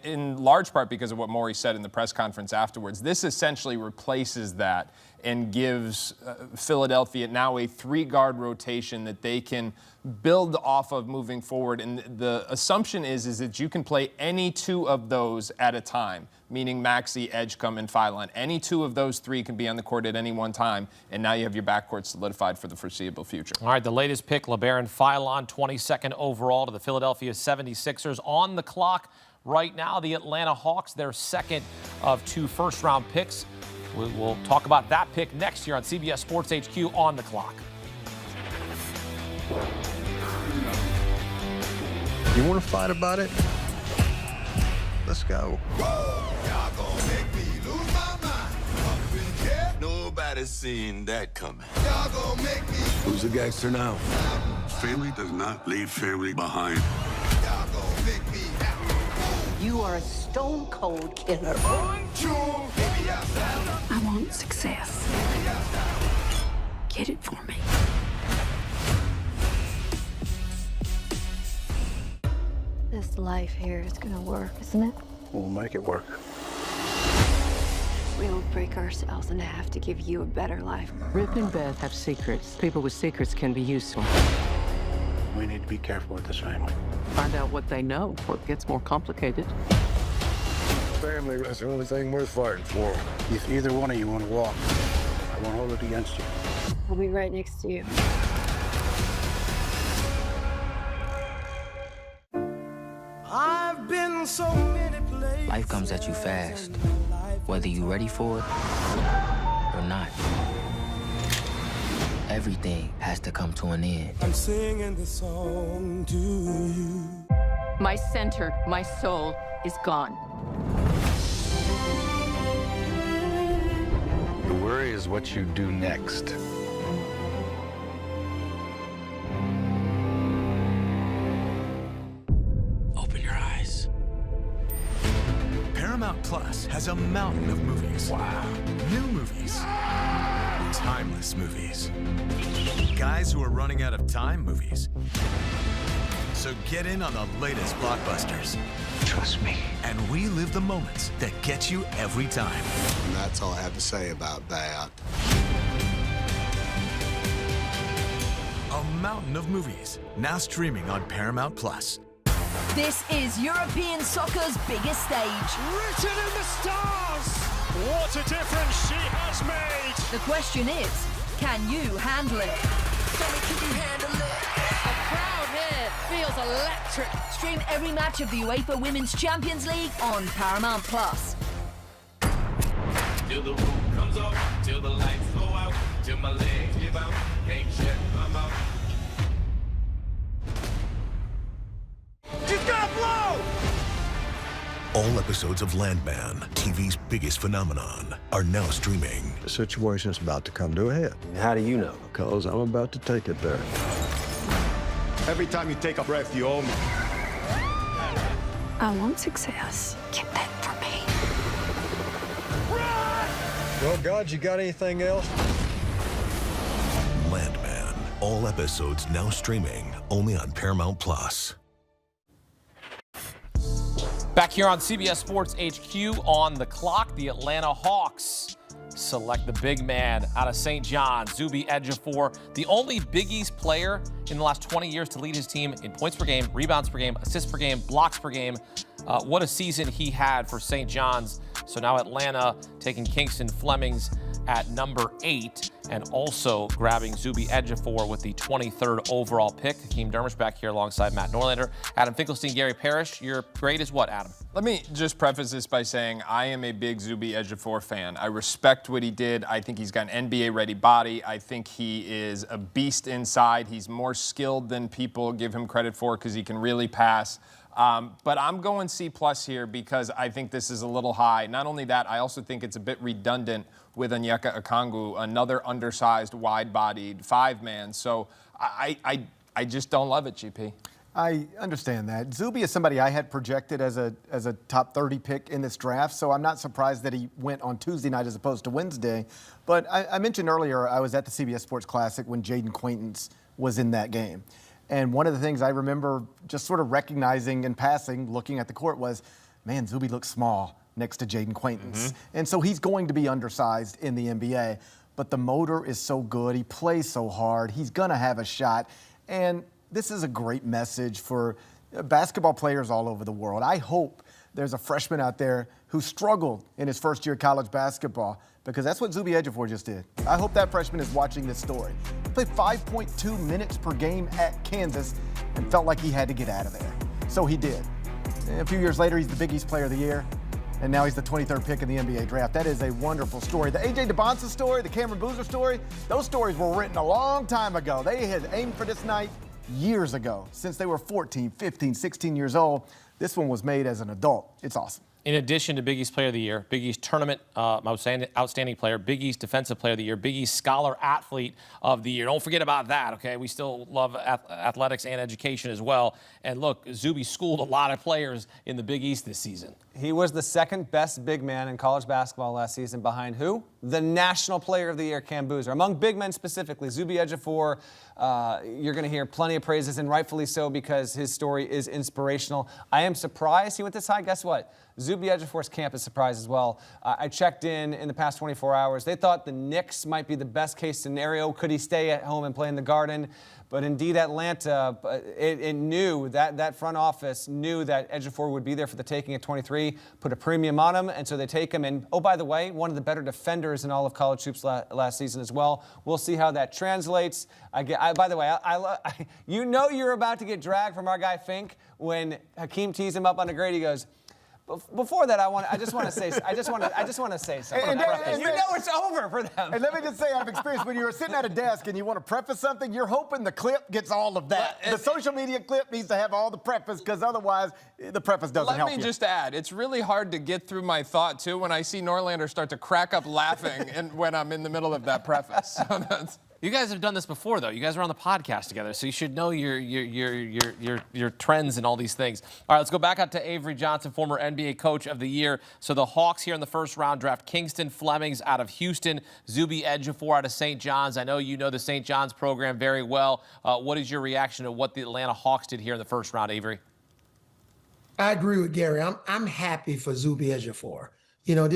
in large part because of what Morey said in the press conference afterwards. This essentially replaces that and gives Philadelphia now a 3-guard rotation that they can build off of moving forward. And the assumption is that you can play any 2 of those at a time, meaning Maxey, Edgecombe, and Philon. Any 2 of those 3 can be on the court at any one time, and now you have your backcourt solidified for the foreseeable future. All right, the latest pick, LeBaron Philon, 22nd overall to the Philadelphia 76ers. On the clock right now, the Atlanta Hawks, their second of 2 first-round picks. We'll talk about that pick next year on CBS Sports HQ On the Clock. You want to fight about it? Let's go. Y'all gonna make me lose my mind. Up in here, nobody's seen that coming. Y'all gonna make me. Who's the gangster now? Family does not leave family behind. Y'all gonna make me. You are a stone-cold killer. I want success. Get it for me. This life here is gonna work, isn't it? We'll make it work. We'll break ourselves in half to give you a better life. Rip and Beth have secrets. People with secrets can be useful. We need to be careful with this family. Find out what they know before it gets more complicated. Family, that's the only thing worth fighting for. If either one of you want to walk, I won't hold it against you. I'll be right next to you. I've been so many places. Life comes at you fast, whether you're ready for it or not. Everything has to come to an end. I'm singing this song to you. My center, my soul is gone. The worry is what you do next. Open your eyes. Paramount Plus has a mountain of movies. Wow. New movies. Timeless movies. Guys who are running out of time movies. So get in on the latest blockbusters. Trust me. And relive the moments that get you every time. And that's all I have to say about that. A mountain of movies, now streaming on Paramount Plus. This is European soccer's biggest stage. Written in the stars! What a difference she has made! The question is, can you handle it? Can you handle it? The crowd here feels electric. Stream every match of the UEFA Women's Champions League on Paramount Plus. Till the roof comes off, till the lights go out, till my legs give out, can't shut my mouth. She's gonna blow! All episodes of Landman, TV's biggest phenomenon, are now streaming. The situation's about to come to a head. How do you know? Because I'm about to take it there. Every time you take a breath, you owe me. I want success. Get that for me. Well, God, you got anything else? Landman, all episodes now streaming only on Paramount Plus. Back here on CBS Sports HQ on the clock, the Atlanta Hawks select the big man out of St. John, Zuby Ejiofor, the only Big East player in the last 20 years to lead his team in points per game, rebounds per game, assists per game, blocks per game. What a season he had for St. John's. So now Atlanta taking Kingston Flemings at number 8 and also grabbing Zuby Ejiofor with the 23rd overall pick. Hakeem Dermish back here alongside Matt Norlander. Adam Finkelstein, Gary Parrish. Your grade is what, Adam? Let me just preface this by saying I am a big Zuby Ejiofor fan. I respect what he did. I think he's got an NBA-ready body. I think he is a beast inside. He's more skilled than people give him credit for because he can really pass. But I'm going C+ here because I think this is a little high. Not only that, I also think it's a bit redundant with Onyeka Okongwu, another undersized, wide-bodied 5-man. So I just don't love it, GP. I understand that. Zuby is somebody I had projected as a top 30 pick in this draft, so I'm not surprised that he went on Tuesday night as opposed to Wednesday. But I mentioned earlier I was at the CBS Sports Classic when Jaden Quaintance was in that game. And one of the things I remember just sort of recognizing in passing, looking at the court, was, man, Zuby looks small next to Jaden Quaintance. Mm-hmm. And so he's going to be undersized in the NBA. But the motor is so good. He plays so hard. He's going to have a shot. And this is a great message for basketball players all over the world. I hope there's a freshman out there who struggled in his first year of college basketball, because that's what Zuby Ejiofor just did. I hope that freshman is watching this story. He played 5.2 minutes per game at Kansas and felt like he had to get out of there. So he did. And a few years later, he's the Big East Player of the Year, and now he's the 23rd pick in the NBA draft. That is a wonderful story. The AJ Debansa story, the Cameron Boozer story, those stories were written a long time ago. They had aimed for this night years ago, since they were 14, 15, 16 years old. This one was made as an adult. It's awesome. In addition to Big East Player of the Year, Big East Tournament Outstanding Player, Big East Defensive Player of the Year, Big East Scholar Athlete of the Year. Don't forget about that, okay? We still love athletics and education as well. And look, Zuby schooled a lot of players in the Big East this season. He was the second best big man in college basketball last season, behind who? The National Player of the Year, Cam Boozer. Among big men specifically, Zuby Ejiofor, you're going to hear plenty of praises, and rightfully so, because his story is inspirational. I am surprised he went this high. Guess what? Zuby Ejiofor's camp is surprised as well. I checked in the past 24 hours. They thought the Knicks might be the best case scenario. Could he stay at home and play in the Garden? But indeed, Atlanta, it knew that front office knew that Ejiofor would be there for the taking at 23, put a premium on him, and so they take him. And oh, by the way, one of the better defenders in all of college hoops last season as well. We'll see how that translates. By the way, you know you're about to get dragged from our guy Fink when Hakeem tees him up on the grade. He goes, before that, I just want to say something. And you know it's over for them. And let me just say, out of experience, when you're sitting at a desk and you want to preface something, you're hoping the clip gets all of that. The social media clip needs to have all the preface, because otherwise the preface doesn't help you. Let me just add, it's really hard to get through my thought, too, when I see Norlander start to crack up laughing and when I'm in the middle of that preface. So You guys have done this before, though. You guys were on the podcast together, so you should know your trends and all these things. All right, let's go back out to Avery Johnson, former NBA Coach of the Year. So the Hawks here in the first round draft Kingston Flemings out of Houston, Zuby Ejiofor out of St. John's. I know you know the St. John's program very well. What is your reaction to what the Atlanta Hawks did here in the first round, Avery? I agree with Gary. I'm happy for Zuby Ejiofor. You know,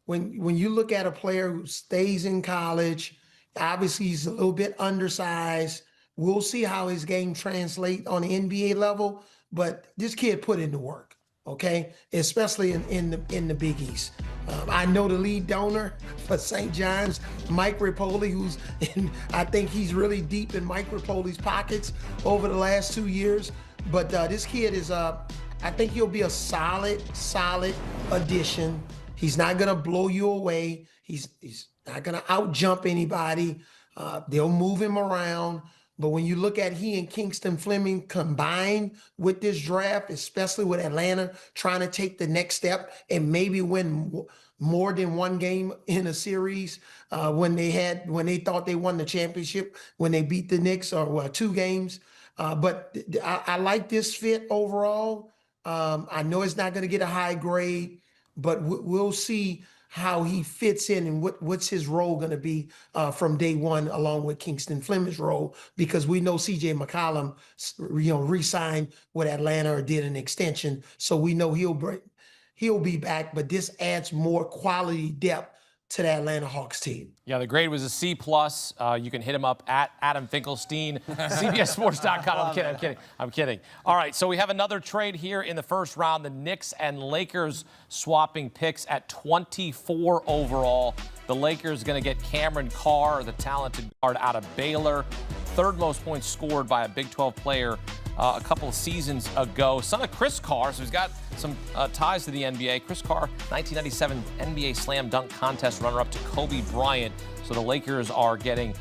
when you look at a player who stays in college, obviously he's a little bit undersized. We'll see how his game translates on the NBA level, but this kid put in the work, okay? Especially in the Big East. I know the lead donor for St. John's, Mike Rapoli, I think he's really deep in Mike Rapoli's pockets over the last 2 years. But this kid is, I think he'll be a solid addition. He's not going to blow you away. He's not going to out-jump anybody. They'll move him around. But when you look at he and Kingston Fleming combined with this draft, especially with Atlanta trying to take the next step and maybe win more than one game in a series, when they thought they won the championship, when they beat the Knicks, or 2 games. But I like this fit overall. I know it's not going to get a high grade, but we'll see how he fits in and what's his role going to be from day one, along with Kingston Fleming's role, because we know CJ McCollum, re-signed with Atlanta or did an extension, so we know he'll be back. But this adds more quality depth to the Atlanta Hawks team. Yeah, the grade was a C+. You can hit him up at Adam Finkelstein, CBSSports.com. I'm kidding. All right, so we have another trade here in the first round. The Knicks and Lakers swapping picks at 24 overall. The Lakers going to get Cameron Carr, the talented guard out of Baylor. 3rd most points scored by a Big 12 player a couple of seasons ago. Son of Chris Carr, so he's got some ties to the NBA. Chris Carr, 1997 NBA Slam Dunk Contest runner-up to Kobe Bryant. So the Lakers are getting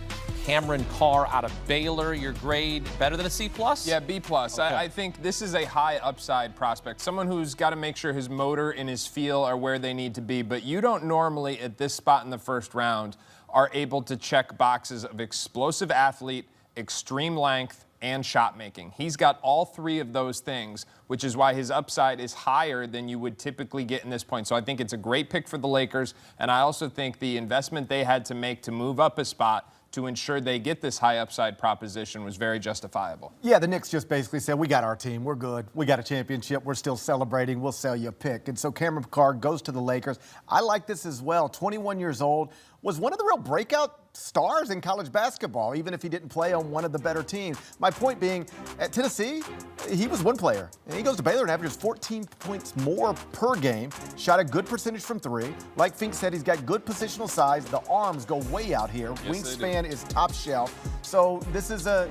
Cameron Carr out of Baylor. Your grade better than a C+? Yeah, B+. Okay. I think this is a high upside prospect, someone who's got to make sure his motor and his feel are where they need to be. But you don't normally, at this spot in the first round, are able to check boxes of explosive athlete, extreme length, and shot making. He's got all 3 of those things, which is why his upside is higher than you would typically get in this point. So I think it's a great pick for the Lakers, and I also think the investment they had to make to move up a spot to ensure they get this high upside proposition was very justifiable. Yeah, the Knicks just basically said, we got our team, we're good, we got a championship, we're still celebrating, we'll sell you a pick. And so Cameron Carr goes to the Lakers. I like this as well. 21 years old, was one of the real breakout stars in college basketball, even if he didn't play on one of the better teams. My point being, at Tennessee, he was one player. And he goes to Baylor and averages 14 points more per game, shot a good percentage from 3. Like Fink said, he's got good positional size. The arms go way out here. Yes, wingspan is top shelf. So this is a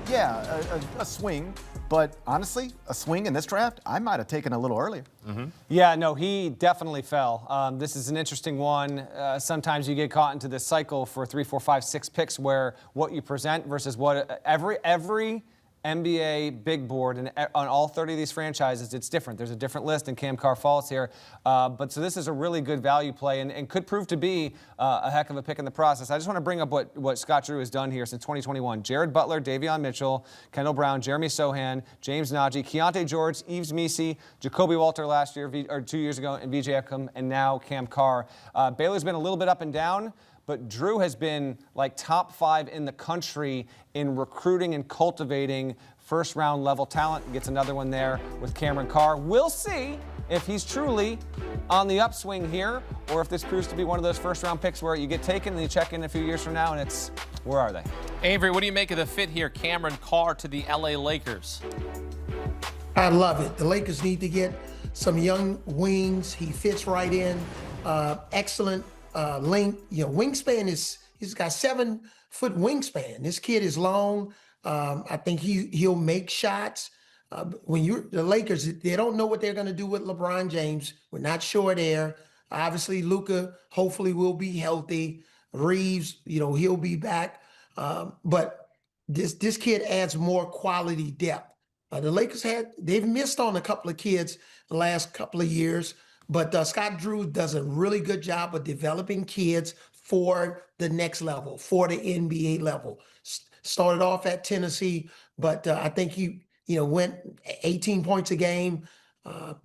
swing. But honestly, a swing in this draft, I might have taken a little earlier. Mm-hmm. Yeah, no, he definitely fell. This is an interesting one. Sometimes you get caught into this cycle for 3, 4, 5, 6 picks where what you present versus what every NBA big board and on all 30 of these franchises, it's different. There's a different list, and Cam Carr falls here. But so this is a really good value play and could prove to be a heck of a pick in the process. I just want to bring up what Scott Drew has done here since 2021. Jared Butler, Davion Mitchell, Kendall Brown, Jeremy Sohan, James Najee, Keontae George, Yves Missi, Jacoby Walter last year, or 2 years ago, and VJ Eckham, and now Cam Carr. Baylor's been a little bit up and down, but Drew has been like top 5 in the country in recruiting and cultivating first-round level talent. Gets another one there with Cameron Carr. We'll see if he's truly on the upswing here, or if this proves to be one of those first-round picks where you get taken and you check in a few years from now and it's, where are they? Avery, what do you make of the fit here? Cameron Carr to the LA Lakers. I love it. The Lakers need to get some young wings. He fits right in. Excellent length. Wingspan he's got 7-foot wingspan. This kid is long. I think he'll make shots. When the Lakers, they don't know what they're going to do with LeBron James. We're not sure there. Obviously, Luka hopefully will be healthy. Reeves, he'll be back. But this kid adds more quality depth. The Lakers they've missed on a couple of kids the last couple of years, but Scott Drew does a really good job of developing kids for the next level, for the NBA level. Started off at Tennessee, but I think he went 18 points a game.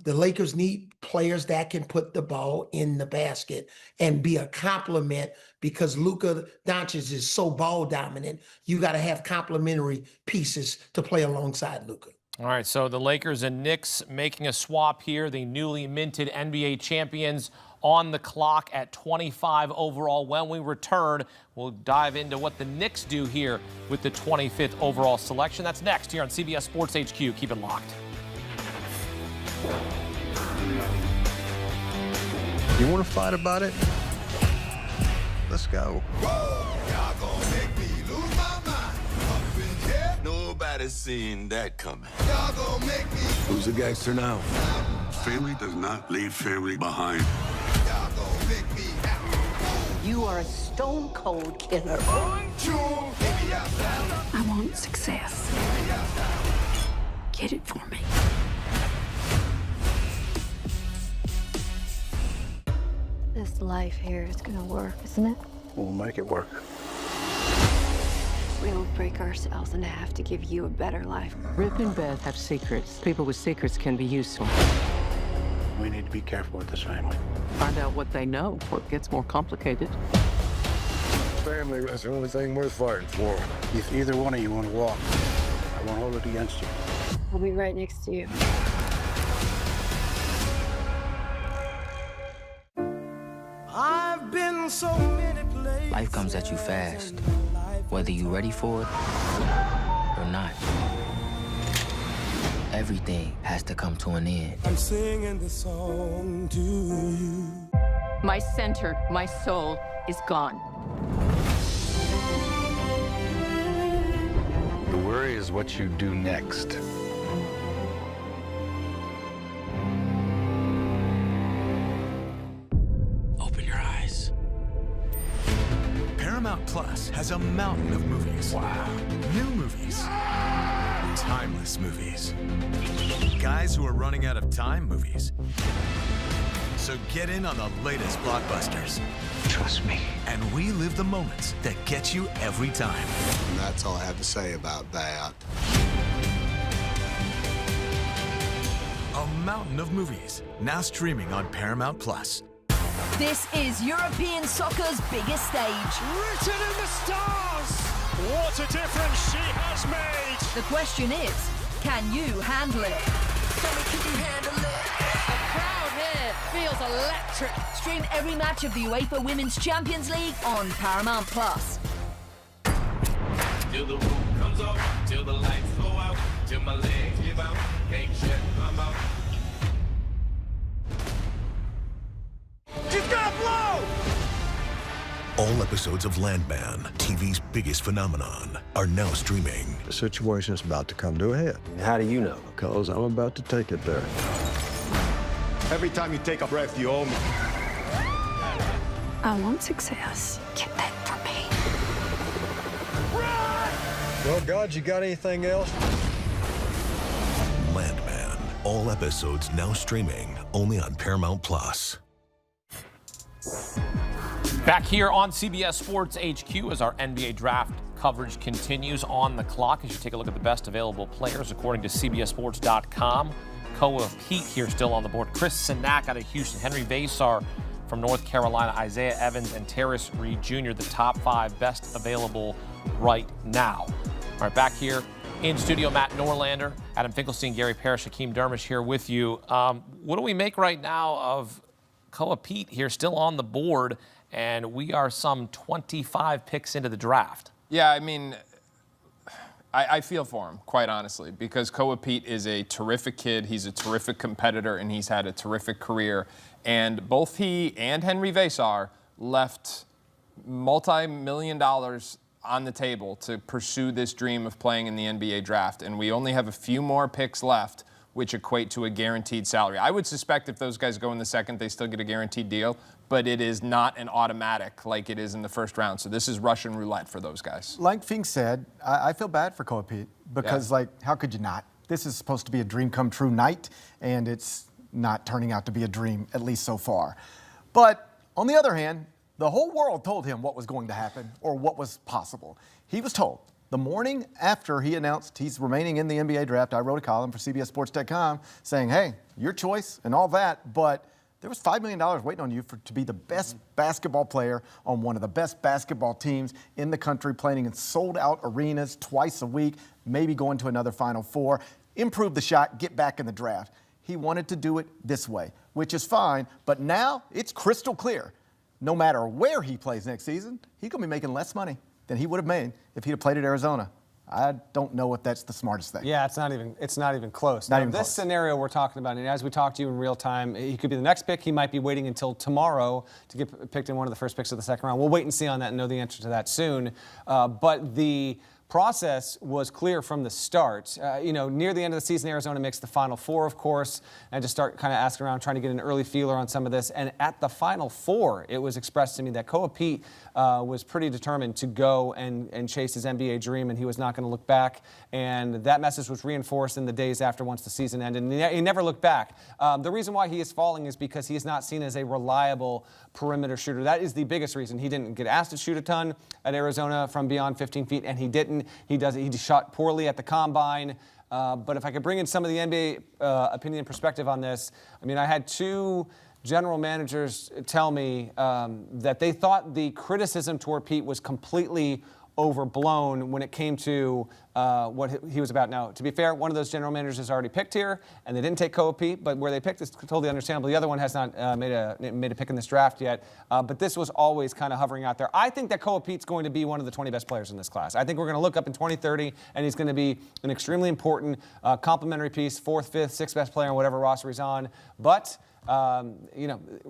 The Lakers need players that can put the ball in the basket and be a complement, because Luka Doncic is so ball dominant. You got to have complementary pieces to play alongside Luka. All right, so the Lakers and Knicks making a swap here. The newly minted NBA champions on the clock at 25 overall. When we return, we'll dive into what the Knicks do here with the 25th overall selection. That's next here on CBS Sports HQ. Keep it locked. You want to fight about it? Let's go. Y'all gonna make me lose my mind. Up in here, nobody seen that coming. Y'all gonna make me. Who's the gangster now? Family does not leave family behind. Y'all gonna make me out. You are a stone cold killer. 1, 2, baby, I want success. Get it for me. This life here is gonna work, isn't it? We'll make it work. We'll break ourselves in half to give you a better life. Rip and Beth have secrets. People with secrets can be useful. We need to be careful with this family. Find out what they know before it gets more complicated. Family is the only thing worth fighting for. If either one of you want to walk, I won't hold it against you. I'll be right next to you. I've been so many places. Life comes at you fast, whether you're ready for it or not. Everything has to come to an end. I'm singing this song to you. My center, my soul is gone. The worry is what you do next. Open your eyes. Paramount Plus has a mountain of movies. Wow. New movies. Timeless movies. Guys who are running out of time movies. So get in on the latest blockbusters. Trust me. And relive the moments that get you every time. And that's all I have to say about that. A mountain of movies, now streaming on Paramount Plus. This is European soccer's biggest stage. Written in the stars. What a difference she has made. The question is, can you handle it? Tell me, can you handle it? The crowd here feels electric. Stream every match of the UEFA Women's Champions League on Paramount Plus. Till the roof comes up, till the lights go out, till my legs give out, can't shut my mouth. She's gonna blow! All episodes of Landman, TV's biggest phenomenon, are now streaming. The situation's about to come to a head. How do you know? Because I'm about to take it there. Every time you take a breath, you owe me. I want success. Get that for me. Well, God, you got anything else? Landman, all episodes now streaming only on Paramount Plus. Back here on CBS Sports HQ as our NBA draft coverage continues on the clock as you take a look at the best available players according to CBSSports.com. Koa Pete here still on the board. Chris Sinak out of Houston. Henry Vasar from North Carolina. Isaiah Evans and Terrace Reed Jr. the top 5 best available right now. All right, back here in studio, Matt Norlander, Adam Finkelstein, Gary Parrish, Hakeem Dermish here with you. What do we make right now of Koa Pete here still on the board, and we are some 25 picks into the draft? Yeah, I mean, I feel for him, quite honestly, because Koa Pete is a terrific kid. He's a terrific competitor, and he's had a terrific career. And both he and Henry Vasar left multi-million dollars on the table to pursue this dream of playing in the NBA draft. And we only have a few more picks left, which equate to a guaranteed salary. I would suspect if those guys go in the second, they still get a guaranteed deal, but it is not an automatic like it is in the first round. So this is Russian roulette for those guys. Like Fink said, I feel bad for Koa Pete because, how could you not? This is supposed to be a dream come true night, and it's not turning out to be a dream, at least so far. But on the other hand, The whole world told him what was going to happen or what was possible. He was told the morning after he announced he's remaining in the NBA draft. I wrote a column for CBS Sports.com saying, hey, your choice and all that, but there was $5 million waiting on you to be the best basketball player on one of the best basketball teams in the country, playing in sold-out arenas twice a week, maybe going to another Final Four, improve the shot, get back in the draft. He wanted to do it this way, which is fine, but now it's crystal clear. No matter where he plays next season, he's going to be making less money than he would have made if he'd have played at Arizona. I don't know if that's the smartest thing. Yeah, it's not even close. This scenario we're talking about, and as we talk to you in real time, he could be the next pick. He might be waiting until tomorrow to get picked in one of the first picks of the second round. We'll wait and see on that and know the answer to that soon. But the process was clear from the start. Near the end of the season, Arizona makes the Final Four, of course, and just start kind of asking around, trying to get an early feeler on some of this. And at the Final Four, it was expressed to me that Koa Pete was pretty determined to go and chase his NBA dream, and he was not going to look back. And that message was reinforced in the days after, once the season ended. And he never looked back. The reason why he is falling is because he is not seen as a reliable perimeter shooter. That is the biggest reason. He didn't get asked to shoot a ton at Arizona from beyond 15 feet, and he didn't. He shot poorly at the combine. But if I could bring in some of the NBA opinion and perspective on this, I had two general managers tell me that they thought the criticism toward Pete was completely overblown when it came to what he was about. Now, to be fair, one of those general managers is already picked here, and they didn't take Koa Pete, but where they picked is totally understandable. The other one has not made a pick in this draft yet, but this was always kind of hovering out there. I think that Koa Pete's going to be one of the 20 best players in this class. I think we're going to look up in 2030, and he's going to be an extremely important complementary piece, 4th, 5th, 6th best player on whatever roster he's on. But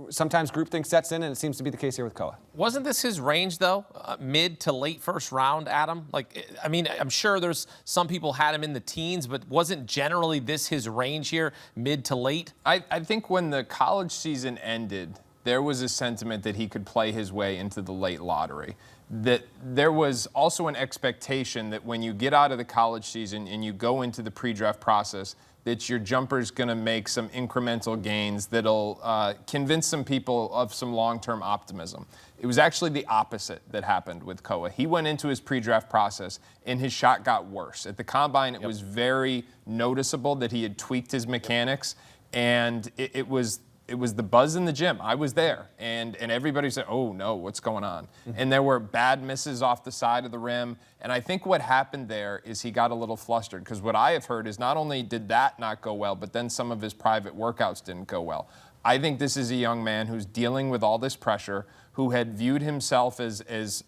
sometimes groupthink sets in, and it seems to be the case here with Koa. Wasn't this his range, though? Mid to late first round, Adam? I'm sure there's some people had him in the teens, but wasn't generally this his range here, mid to late? I think when the college season ended, there was a sentiment that he could play his way into the late lottery. That there was also an expectation that when you get out of the college season and you go into the pre-draft process, that your jumper's going to make some incremental gains that'll convince some people of some long-term optimism. It was actually the opposite that happened with Koa. He went into his pre-draft process, and his shot got worse. At the combine, it was very noticeable that he had tweaked his mechanics, and it was the buzz in the gym. I was there, and everybody said, oh, no, what's going on? Mm-hmm. And there were bad misses off the side of the rim, and I think what happened there is he got a little flustered, because what I have heard is not only did that not go well, but then some of his private workouts didn't go well. I think this is a young man who's dealing with all this pressure, who had viewed himself as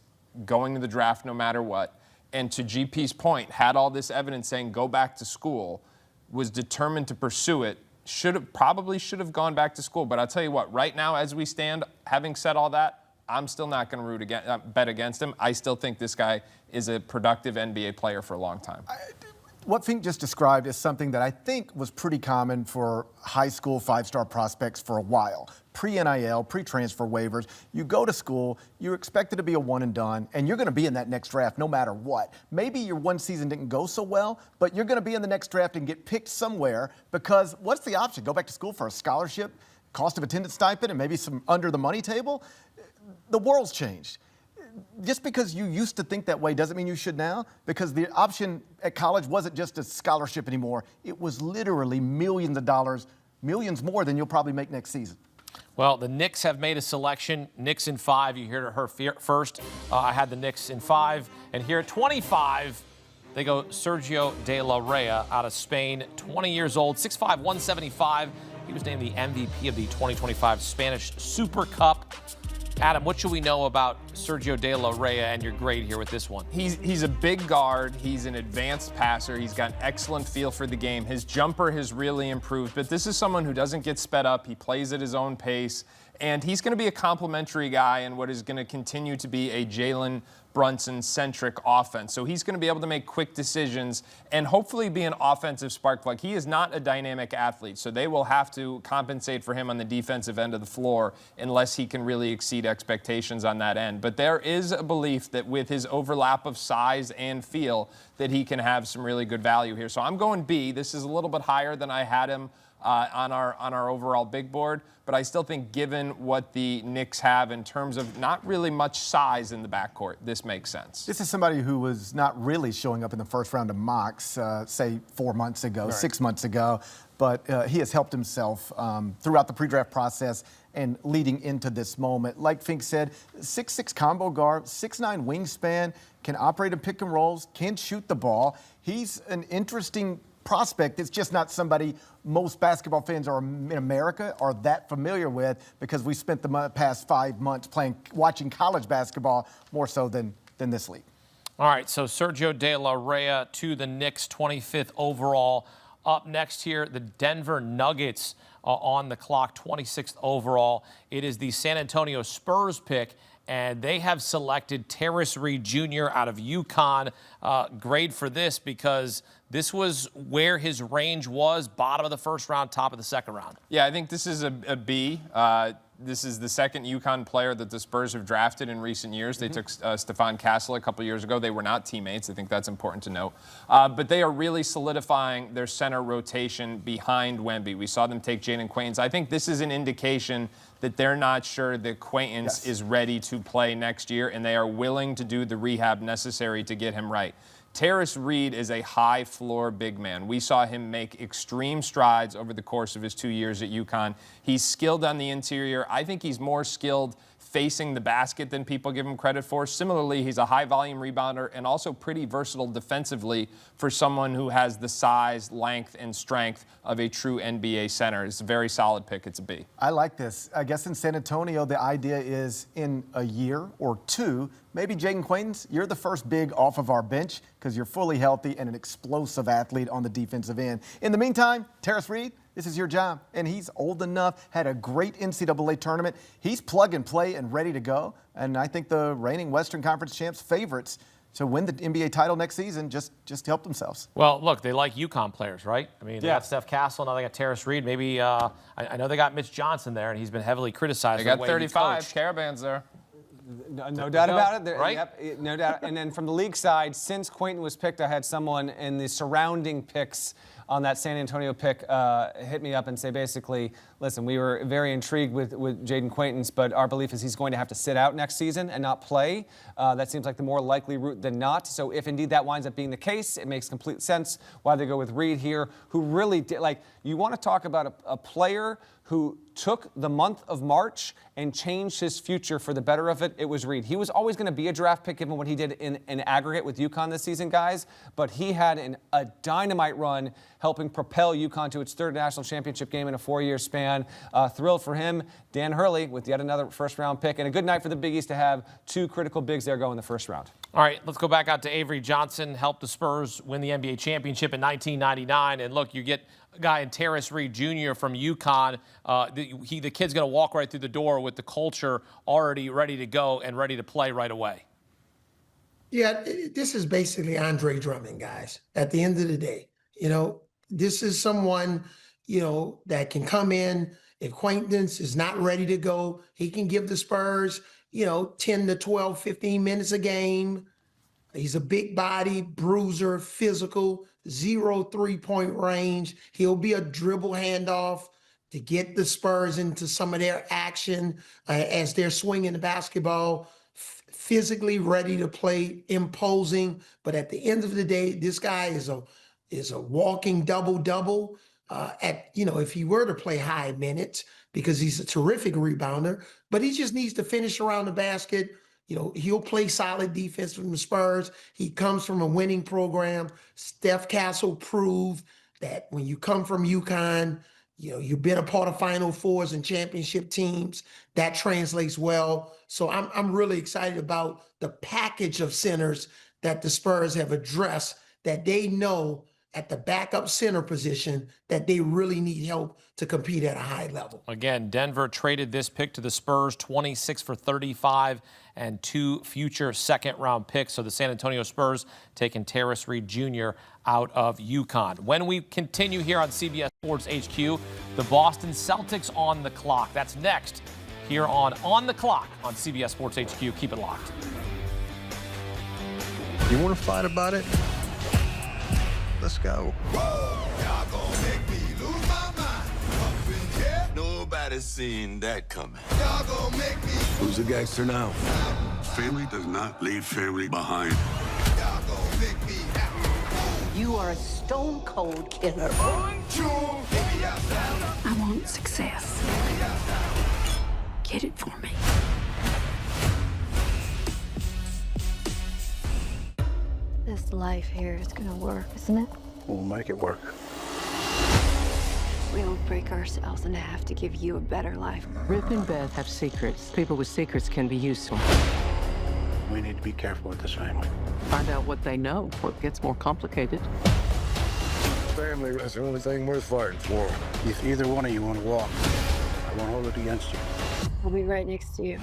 going to the draft no matter what, and to GP's point, had all this evidence saying go back to school, was determined to pursue it, probably should have gone back to school. But I'll tell you what, right now as we stand, having said all that, I'm still not going to bet against him. I still think this guy is a productive NBA player for a long time. What Fink just described is something that I think was pretty common for high school five-star prospects for a while. Pre-NIL, pre-transfer waivers. You go to school, you're expected to be a one and done, and you're going to be in that next draft no matter what. Maybe your one season didn't go so well, but you're going to be in the next draft and get picked somewhere, because what's the option? Go back to school for a scholarship, cost of attendance stipend, and maybe some under the money table? The world's changed. Just because you used to think that way doesn't mean you should now, because the option at college wasn't just a scholarship anymore. It was literally millions of dollars, millions more than you'll probably make next season. Well, the Knicks have made a selection. Knicks in 5. You heard her first. I had the Knicks in 5. And here at 25, they go Sergio De La Reyna out of Spain, 20 years old, 6'5", 175. He was named the MVP of the 2025 Spanish Super Cup. Adam, what should we know about Sergio De La Reyna and your grade here with this one? He's a big guard. He's an advanced passer. He's got an excellent feel for the game. His jumper has really improved, but this is someone who doesn't get sped up. He plays at his own pace, and he's going to be a complementary guy in what is going to continue to be a Jalen Brunson-centric offense. So he's going to be able to make quick decisions and hopefully be an offensive spark plug. He is not a dynamic athlete, so they will have to compensate for him on the defensive end of the floor unless he can really exceed expectations on that end. But there is a belief that with his overlap of size and feel that he can have some really good value here. So I'm going B. This is a little bit higher than I had him on our overall big board. But I still think, given what the Knicks have in terms of not really much size in the backcourt, this makes sense. This is somebody who was not really showing up in the first round of mocks, say 4 months ago, 6 months ago, but he has helped himself throughout the pre-draft process and leading into this moment. Like Fink said, 6'6" combo guard, 6'9" wingspan, can operate in pick and rolls, can shoot the ball. He's an interesting prospect. It's just not somebody most basketball fans in America are that familiar with, because we spent the past 5 months watching college basketball more so than this league. All right, so Sergio De La Rey to the Knicks, 25th overall. Up next here, the Denver Nuggets on the clock, 26th overall. It is the San Antonio Spurs pick, and they have selected Darius Reed Jr. out of UConn. Grade for this, because this was where his range was, bottom of the first round, top of the second round. Yeah, I think this is a B. This is the second UConn player that the Spurs have drafted in recent years. They took Stephon Castle a couple years ago. They were not teammates. I think that's important to note. But they are really solidifying their center rotation behind Wemby. We saw them take Jaden Quaintance. I think this is an indication that they're not sure that Quaintance is ready to play next year, and they are willing to do the rehab necessary to get him right. Darius Reed is a high-floor big man. We saw him make extreme strides over the course of his 2 years at UConn. He's skilled on the interior. I think he's more skilled facing the basket than people give him credit for. Similarly, he's a high-volume rebounder and also pretty versatile defensively for someone who has the size, length, and strength of a true NBA center. It's a very solid pick. It's a B. I like this. I guess in San Antonio, the idea is in a year or two, maybe Jaden Quaintance, you're the first big off of our bench because you're fully healthy and an explosive athlete on the defensive end. In the meantime, Darius Reed, this is your job. And he's old enough, had a great NCAA tournament. He's plug and play and ready to go. And I think the reigning Western Conference champs favorites to win the NBA title next season just help themselves. Well, look, they like UConn players, right? I mean, they got Steph Castle, now they got Darius Reed. Maybe, I know they got Mitch Johnson there, and he's been heavily criticized. They got 35. Caravan's there. No doubt about it. Right? Yep, no doubt. And then from the league side, since Quaintance was picked, I had someone in the surrounding picks on that San Antonio pick hit me up and say basically, listen, we were very intrigued with Jaden Quaintance, but our belief is he's going to have to sit out next season and not play. That seems like the more likely route than not. So if indeed that winds up being the case, it makes complete sense why they go with Reed here, who really did, like, you want to talk about a player who took the month of March and changed his future for the better of it. It was Reed. He was always going to be a draft pick given what he did in aggregate with UConn this season, guys, but he had a dynamite run helping propel UConn to its third national championship game in a 4-year span. Thrilled for him. Dan Hurley with yet another first-round pick, and a good night for the Big East to have two critical bigs there go in the first round. All right, let's go back out to Avery Johnson, helped the Spurs win the NBA championship in 1999. And look, you get a guy in Darius Reed Jr. from UConn. The kid's going to walk right through the door with the culture already ready to go and ready to play right away. Yeah, this is basically Andre Drummond, guys. At the end of the day, you know, this is someone, you know, that can come in. If Quaintance is not ready to go, he can give the Spurs, you know, 10 to 12, 15 minutes a game. He's a big body, bruiser, physical, 0 3-point range. He'll be a dribble handoff to get the Spurs into some of their action as they're swinging the basketball. Physically ready to play, imposing. But at the end of the day, this guy is a walking double-double. If he were to play high minutes, because he's a terrific rebounder, but he just needs to finish around the basket. You know, he'll play solid defense from the Spurs. He comes from a winning program. Steph Castle proved that when you come from UConn, you know, you've been a part of Final Fours and championship teams. That translates well. So I'm really excited about the package of centers that the Spurs have addressed, that they know at the backup center position that they really need help to compete at a high level. Again, Denver traded this pick to the Spurs, 26 for 35 and 2 future second-round picks. So the San Antonio Spurs taking Darius Reed Jr. out of UConn. When we continue here on CBS Sports HQ, the Boston Celtics on the clock. That's next here on the Clock on CBS Sports HQ. Keep it locked. You want to fight about it? Let's go. Y'all gonna make me lose my mind. Nobody seen that coming. Y'all gonna make me. Who's the gangster now? Family does not leave family behind. Y'all gonna make me happy. You are a stone cold killer. 1, 2, baby, I want success. Get it for me. This life here is gonna work, isn't it? We'll make it work. We don't break ourselves in half to give you a better life. Rip and Beth have secrets. People with secrets can be useful. We need to be careful with this family. Find out what they know before it gets more complicated. Family is the only thing worth fighting for. If either one of you want to walk, I won't hold it against you. I'll be right next to you.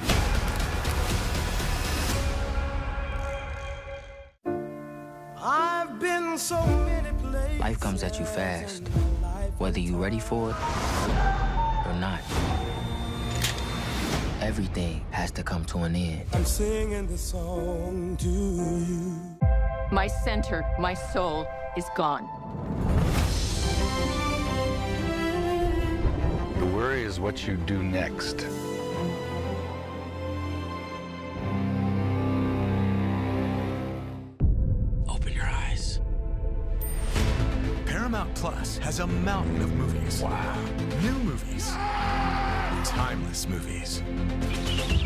I've been so many places. Life comes at you fast, whether you're ready for it or not. Everything has to come to an end. I'm singing this song to you. My center, my soul is gone. The worry is what you do next. Open your eyes. Paramount Plus has a mountain of movies. Wow. New movies. Timeless movies.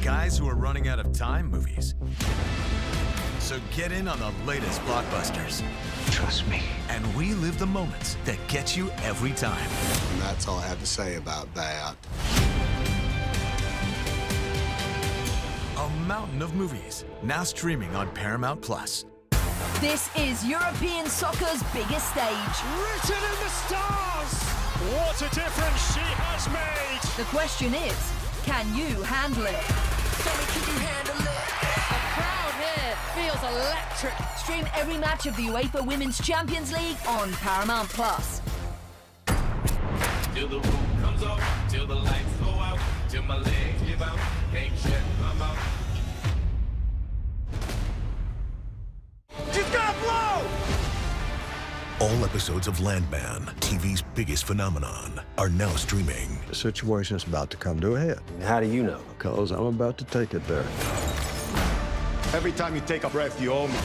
Guys who are running out of time movies. So get in on the latest blockbusters. Trust me. And relive the moments that get you every time. And that's all I have to say about that. A mountain of movies, now streaming on Paramount Plus. This is European soccer's biggest stage. Written in the stars. What a difference she has made. The question is, can you handle it? Tell me, can you handle it? The crowd here feels electric. Stream every match of the UEFA Women's Champions League on Paramount Plus. Till the roof comes up, till the lights go out, till my legs give out, can't shut my mouth. She's gonna blow! All episodes of Landman, TV's biggest phenomenon, are now streaming. The situation's about to come to a head. How do you know? Because I'm about to take it there. Every time you take a breath, you owe me.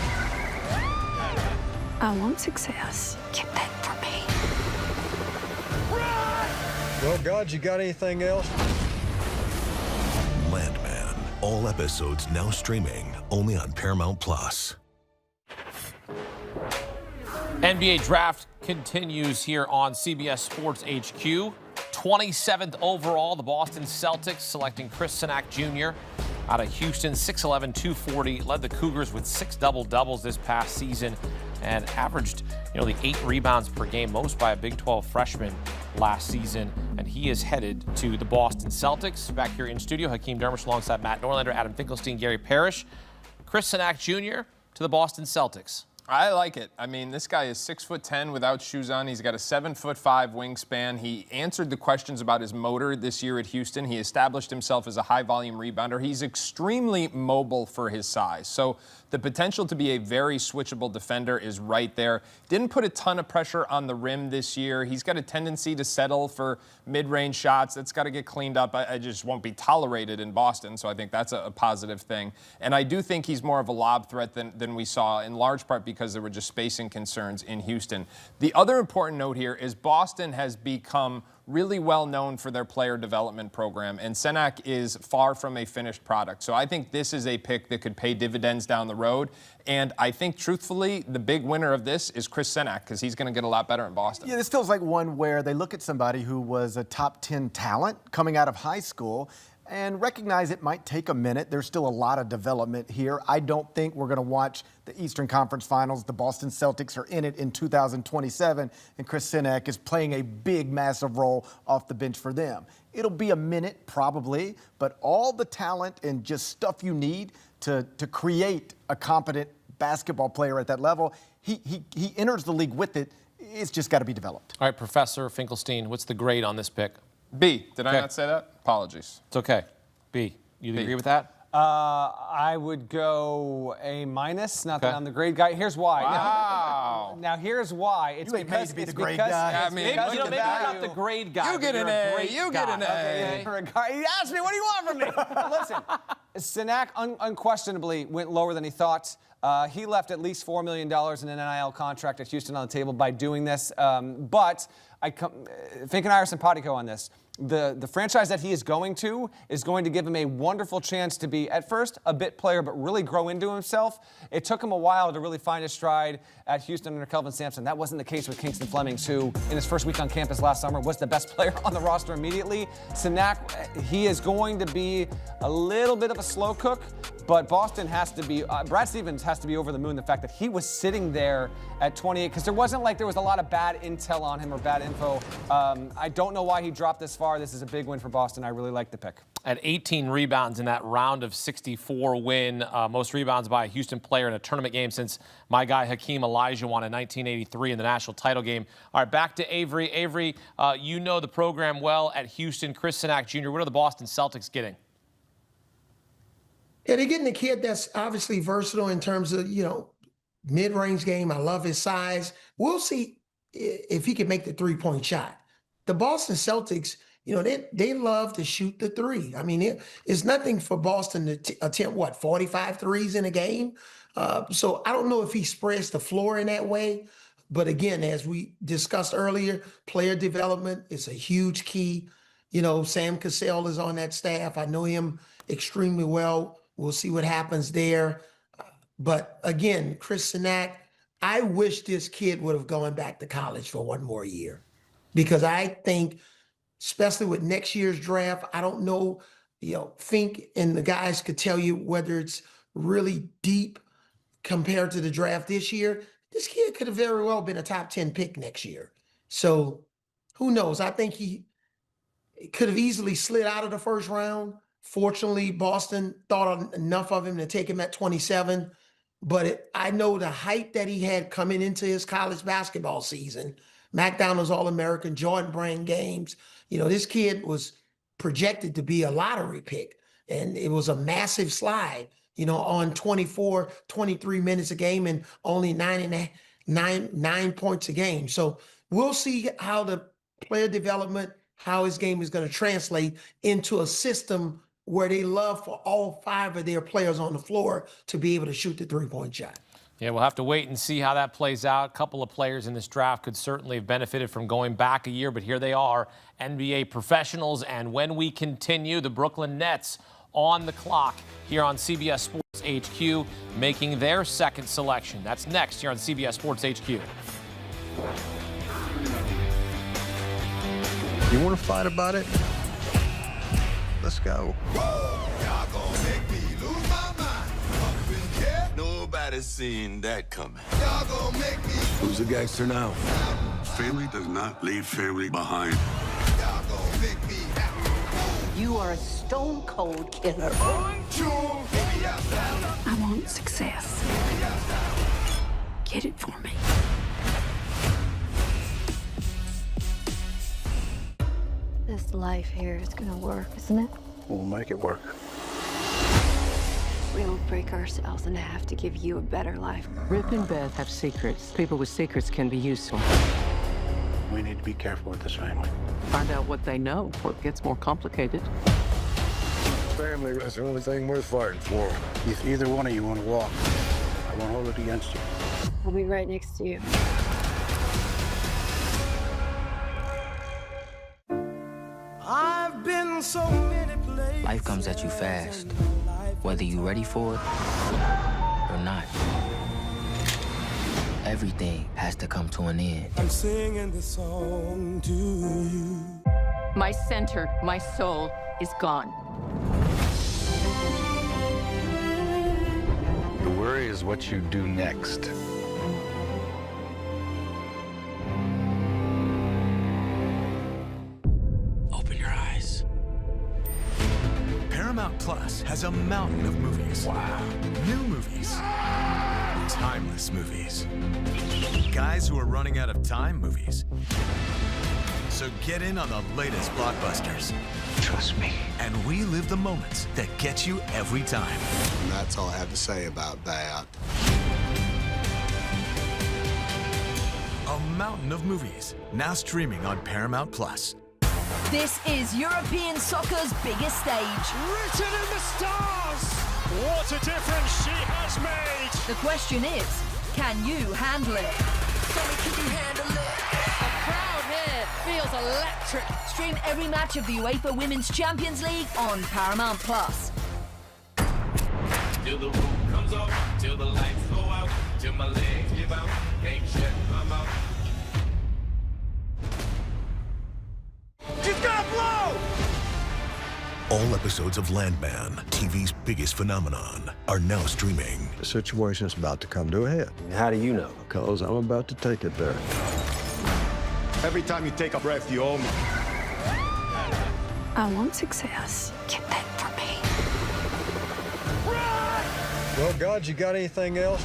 I want success. Get that for me. Well, God, you got anything else? Landman, all episodes now streaming only on Paramount Plus. NBA draft continues here on CBS Sports HQ. 27th overall, the Boston Celtics selecting Chris Senak Jr. out of Houston, 6'11", 240, led the Cougars with 6 double-doubles this past season and averaged nearly 8 rebounds per game, most by a Big 12 freshman last season. And he is headed to the Boston Celtics. Back here in studio, Hakeem Dermish alongside Matt Norlander, Adam Finkelstein, Gary Parrish. Chris Senak Jr. to the Boston Celtics. I like it. I mean, this guy is 6'10" without shoes on. He's got a 7'5" wingspan. He answered the questions about his motor this year at Houston. He established himself as a high-volume rebounder. He's extremely mobile for his size. So the potential to be a very switchable defender is right there. Didn't put a ton of pressure on the rim this year. He's got a tendency to settle for mid-range shots. That's got to get cleaned up. I just won't be tolerated in Boston, so I think that's a positive thing. And I do think he's more of a lob threat than we saw, in large part because there were just spacing concerns in Houston. The other important note here is Boston has become really well known for their player development program, and Senak is far from a finished product. So I think this is a pick that could pay dividends down the road. And I think, truthfully, the big winner of this is Chris Senak, because he's going to get a lot better in Boston. Yeah, this feels like one where they look at somebody who was a top 10 talent coming out of high school and recognize it might take a minute. There's still a lot of development here. I don't think we're going to watch the Eastern Conference Finals. The Boston Celtics are in it in 2027, and Chris Senak is playing a big, massive role off the bench for them. It'll be a minute, probably, but all the talent and just stuff you need to create a competent basketball player at that level, he enters the league with it. It's just got to be developed. All right, Professor Finkelstein, what's the grade on this pick? B. Did I not say that? Apologies. It's okay. B. You agree with that? I would go A-. Not that I'm the grade guy. Here's why. Wow. Now here's why. It's because to be the it's grade because, guy. it's maybe because you're the not the grade guy. You get an A. You get an A. Okay, for a guy, he asked me, what do you want from me? Listen, Sinak unquestionably went lower than he thought. He left at least $4 million in an NIL contract at Houston on the table by doing this. But Fink and I are simpatico on this. The franchise that he is going to give him a wonderful chance to be, at first, a bit player, but really grow into himself. It took him a while to really find his stride at Houston under Kelvin Sampson. That wasn't the case with Kingston Flemings, who, in his first week on campus last summer, was the best player on the roster immediately. Sinak, he is going to be a little bit of a slow cook, but Boston has to be, Brad Stevens has to be over the moon, the fact that he was sitting there at 28, because there wasn't like there was a lot of bad intel on him or bad info. I don't know why he dropped this far. This is a big win for Boston. I really like the pick. At 18 rebounds in that round of 64 win, most rebounds by a Houston player in a tournament game since my guy Hakeem Olajuwon in 1983 in the national title game. All right, back to Avery. Avery, you know the program well at Houston. Chris Sinak Jr., what are the Boston Celtics getting? Yeah, they're getting a kid that's obviously versatile in terms of, mid-range game. I love his size. We'll see if he can make the three-point shot. The Boston Celtics, they love to shoot the three. I mean, it's nothing for Boston to attempt, 45 threes in a game? So I don't know if he spreads the floor in that way. But again, as we discussed earlier, player development is a huge key. Sam Cassell is on that staff. I know him extremely well. We'll see what happens there. But again, Chris Sinak, I wish this kid would have gone back to college for one more year, because I think, especially with next year's draft, I don't know, Fink and the guys could tell you whether it's really deep compared to the draft this year. This kid could have very well been a top 10 pick next year. So who knows? I think he could have easily slid out of the first round. Fortunately, Boston thought enough of him to take him at 27. But I know the hype that he had coming into his college basketball season, McDonald's All-American, Jordan Brand games, this kid was projected to be a lottery pick. And it was a massive slide, on 24, 23 minutes a game and only 9 points a game. So we'll see how the player development, how his game is going to translate into a system where they love for all 5 of their players on the floor to be able to shoot the three-point shot. Yeah, we'll have to wait and see how that plays out. A couple of players in this draft could certainly have benefited from going back a year, but here they are, NBA professionals. And when we continue, the Brooklyn Nets on the clock here on CBS Sports HQ, making their second selection. That's next here on CBS Sports HQ. You want to fight about it? Let's go. Y'all gonna make me lose my mind. Up in here, nobody's seen that coming. Y'all gonna make me. Who's a gangster now? Family does not leave family behind. Y'all gonna make me happy. You are a stone-cold killer. 1, 2, baby, outside. I want success. Get it for me. This life here is gonna work, isn't it? We'll make it work. We don't break ourselves in half to give you a better life. Rip and Beth have secrets. People with secrets can be useful. We need to be careful with this family. Find out what they know before it gets more complicated. Family is the only thing worth fighting for. If either one of you want to walk, I won't hold it against you. I'll be right next to you. I've been so many places. Life comes at you fast, whether you're ready for it or not. Everything has to come to an end. I'm singing this song to you. My center, my soul is gone. The worry is what you do next. Open your eyes. Paramount Plus has a mountain of movies. Wow. New movies. Timeless movies. Guys who are running out of time movies. So get in on the latest blockbusters. Trust me. And relive the moments that get you every time. And that's all I have to say about that. A mountain of movies, now streaming on Paramount+. This is European soccer's biggest stage. Written in the stars! What a difference she has made! The question is, can you handle it? Can you handle it? The crowd here feels electric. Stream every match of the UEFA Women's Champions League on Paramount+. Till the roof comes off, till the lights go out, till my legs give out, can't shut my mouth. She's gonna blow! All episodes of Landman, TV's biggest phenomenon, are now streaming. The situation's about to come to a head. How do you know? Because I'm about to take it there. Every time you take a breath, you owe me. I want success. Get that for me. Well, God, you got anything else?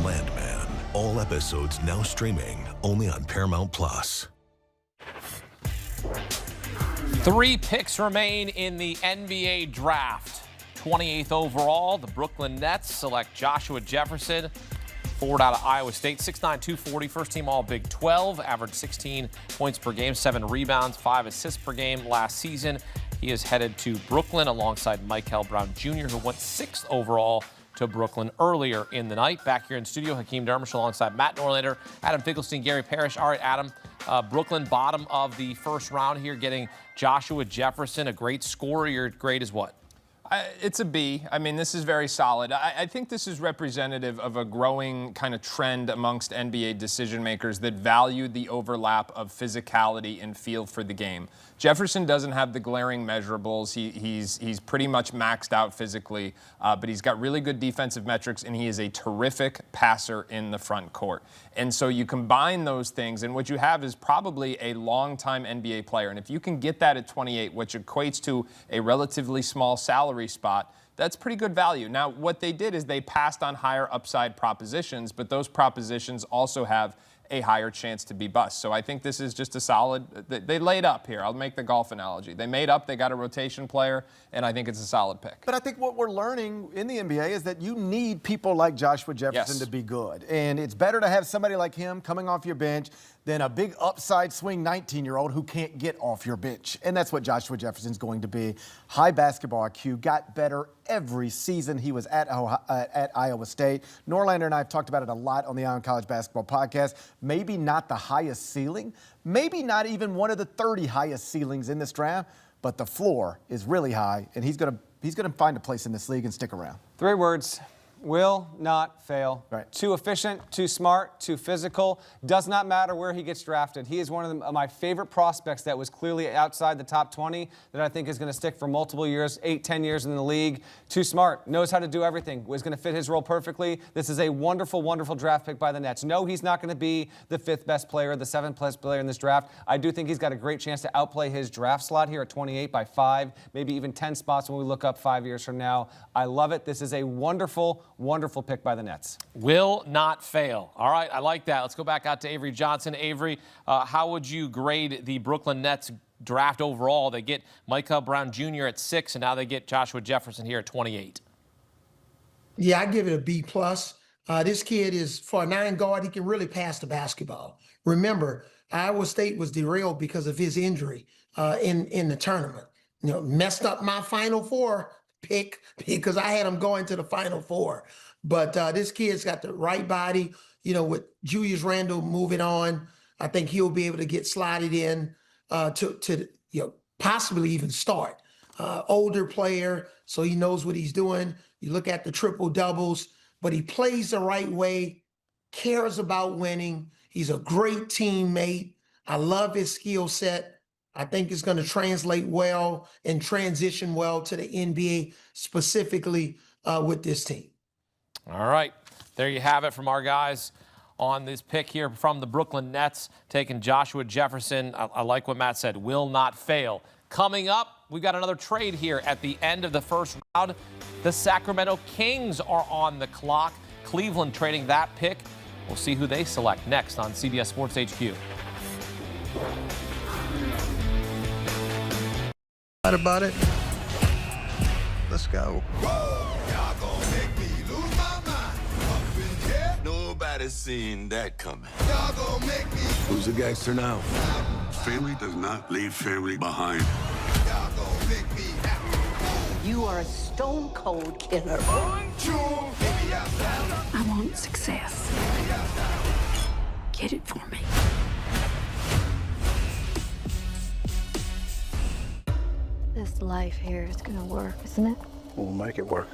Landman, all episodes now streaming only on Paramount+. 3 picks remain in the NBA draft. 28th overall, the Brooklyn Nets select Joshua Jefferson, forward out of Iowa State, 6'9", 240, first team all Big 12, averaged 16 points per game, 7 rebounds, 5 assists per game last season. He is headed to Brooklyn alongside Mikel Brown Jr., who went 6th overall to Brooklyn earlier in the night. Back here in studio, Hakeem Dermish alongside Matt Norlander, Adam Finkelstein, Gary Parrish. All right, Adam, Brooklyn bottom of the first round here, getting Joshua Jefferson, a great scorer. Your grade is what? It's a B. I mean, this is very solid. I think this is representative of a growing kind of trend amongst NBA decision makers that value the overlap of physicality and feel for the game. Jefferson doesn't have the glaring measurables. He's pretty much maxed out physically, but he's got really good defensive metrics, and he is a terrific passer in the front court. And so you combine those things, and what you have is probably a long-time NBA player. And if you can get that at 28, which equates to a relatively small salary spot, that's pretty good value. Now, what they did is they passed on higher upside propositions, but those propositions also have a higher chance to be bust. So I think this is just a solid, they laid up here. I'll make the golf analogy. They made up, they got a rotation player, and I think it's a solid pick. But I think what we're learning in the NBA is that you need people like Joshua Jefferson to be good. And it's better to have somebody like him coming off your bench than a big upside swing 19-year-old who can't get off your bench. And that's what Joshua Jefferson's going to be. High basketball IQ, got better every season he was at Iowa State. Norlander and I have talked about it a lot on the Ion College Basketball Podcast. Maybe not the highest ceiling, maybe not even one of the 30 highest ceilings in this draft, but the floor is really high, and he's gonna find a place in this league and stick around. 3 words. Will not fail. Right. Too efficient, too smart, too physical. Does not matter where he gets drafted. He is one of my favorite prospects that was clearly outside the top 20 that I think is going to stick for multiple years, 8-10 years in the league. Too smart. Knows how to do everything. Was going to fit his role perfectly. This is a wonderful, wonderful draft pick by the Nets. No, he's not going to be the 5th best player, the 7th best player in this draft. I do think he's got a great chance to outplay his draft slot here at 28 by 5, maybe even 10 spots when we look up 5 years from now. I love it. This is a wonderful, wonderful pick by the Nets. Will not fail. All right, I like that. Let's go back out to Avery Johnson. Avery, how would you grade the Brooklyn Nets draft overall? They get Mikel Brown Jr. at 6, and now they get Joshua Jefferson here at 28. Yeah, I give it a B+. This kid is, for a 9 guard, he can really pass the basketball. Remember, Iowa State was derailed because of his injury in the tournament. You know, messed up my Final Four pick because I had him going to the Final Four. But this kid's got the right body. You know, with Julius Randle moving on, I think he'll be able to get slotted in to possibly even start. Older player, so he knows what he's doing. You look at the triple doubles, but he plays the right way, cares about winning. He's a great teammate. I love his skill set. I think it's going to translate well and transition well to the NBA, specifically with this team. All right. There you have it from our guys on this pick here from the Brooklyn Nets, taking Joshua Jefferson. I like what Matt said, will not fail. Coming up, we've got another trade here at the end of the first round. The Sacramento Kings are on the clock. Cleveland trading that pick. We'll see who they select next on CBS Sports HQ. Fight about it. Let's go. Y'all gon' make me lose my mind. Up in here, nobody seen that coming. Y'all gon' make me. Who's a gangster now? Family does not leave family behind. Y'all gon' make me happy. You are a stone cold killer. I want success. Get it for me. This life here is gonna work, isn't it? We'll make it work.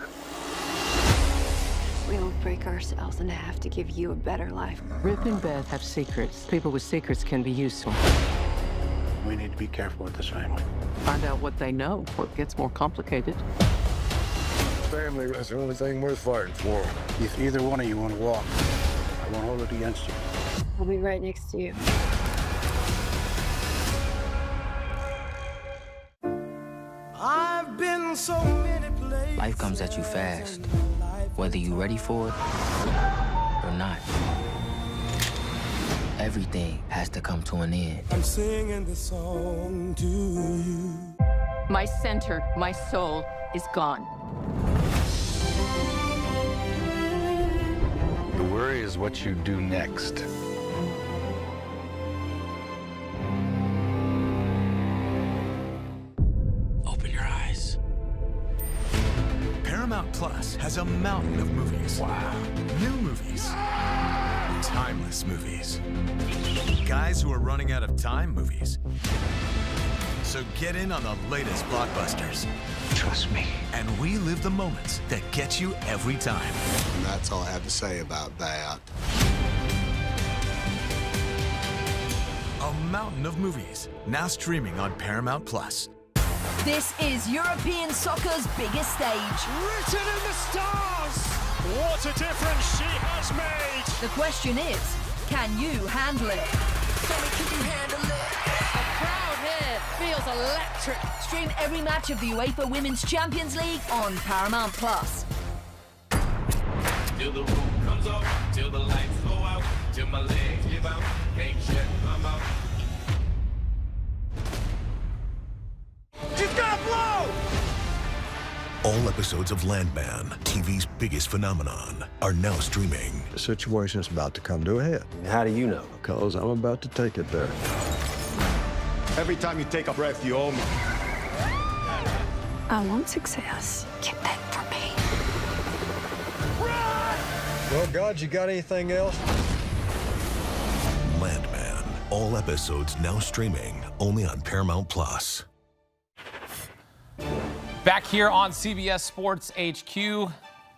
We don't break ourselves in half to give you a better life. Rip and Beth have secrets. People with secrets can be useful. We need to be careful with this family. Find out what they know, or it gets more complicated. Family is the only thing worth fighting for. If either one of you want to walk, I won't hold it against you. I'll be right next to you. I've been so many places. Life comes at you fast, whether you're ready for it or not. Everything has to come to an end. I'm singing this song to you. My center, my soul is gone. The worry is what you do next. Open your eyes. Paramount Plus has a mountain of movies. Wow. New movies. Timeless movies. Guys who are running out of time movies. So get in on the latest blockbusters. Trust me. And we live the moments that get you every time. And that's all I have to say about that. A mountain of movies, now streaming on Paramount Plus. This is European soccer's biggest stage. Written in the stars. What a difference she has made. The question is, can you handle it? Can you handle it? The crowd here feels electric. Stream every match of the UEFA Women's Champions League on Paramount Plus. Till the roof comes off, till the lights go out, till my legs give out, can't shut my mouth. She's gonna blow! All episodes of Landman, TV's biggest phenomenon, are now streaming. The situation's about to come to a head. How do you know? Because I'm about to take it there. Every time you take a breath, you owe me. I want success. Get that for me. Well, God, you got anything else? Landman. All episodes now streaming only on Paramount Plus. Back here on CBS Sports HQ,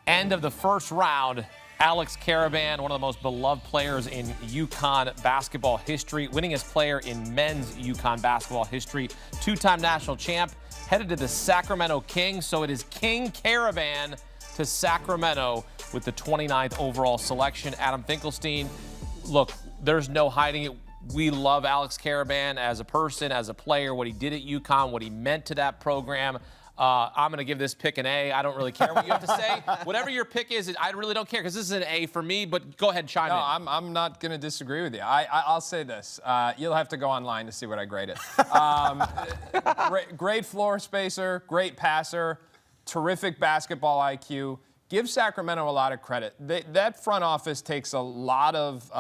end of the first round. Alex Karaban, one of the most beloved players in UConn basketball history, winningest player in men's UConn basketball history, two-time national champ, headed to the Sacramento Kings. So it is King Karaban to Sacramento with the 29th overall selection. Adam Finkelstein, look, there's no hiding it. We love Alex Karaban as a person, as a player, what he did at UConn, what he meant to that program. I'm going to give this pick an A. I don't really care what you have to say. Whatever your pick is, I really don't care because this is an A for me, but go ahead, chime in. I'm not going to disagree with you. I'll say this. You'll have to go online to see what I grade it. Great floor spacer, great passer, terrific basketball IQ. Give Sacramento a lot of credit. That front office takes a lot of,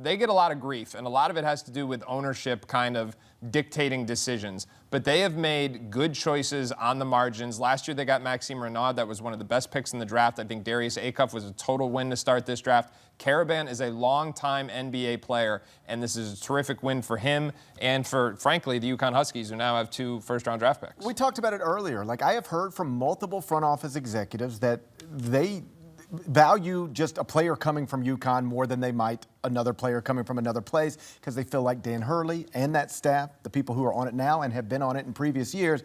they get a lot of grief, and a lot of it has to do with ownership kind of dictating decisions. But they have made good choices on the margins. Last year they got Maxime Renaud. That was one of the best picks in the draft. I think Darius Acuff was a total win to start this draft. Karaban is a long-time NBA player, and this is a terrific win for him and for, frankly, the UConn Huskies, who now have 2 first-round draft picks. We talked about it earlier. Like, I have heard from multiple front office executives that they value just a player coming from UConn more than they might another player coming from another place, because they feel like Dan Hurley and that staff, the people who are on it now and have been on it in previous years,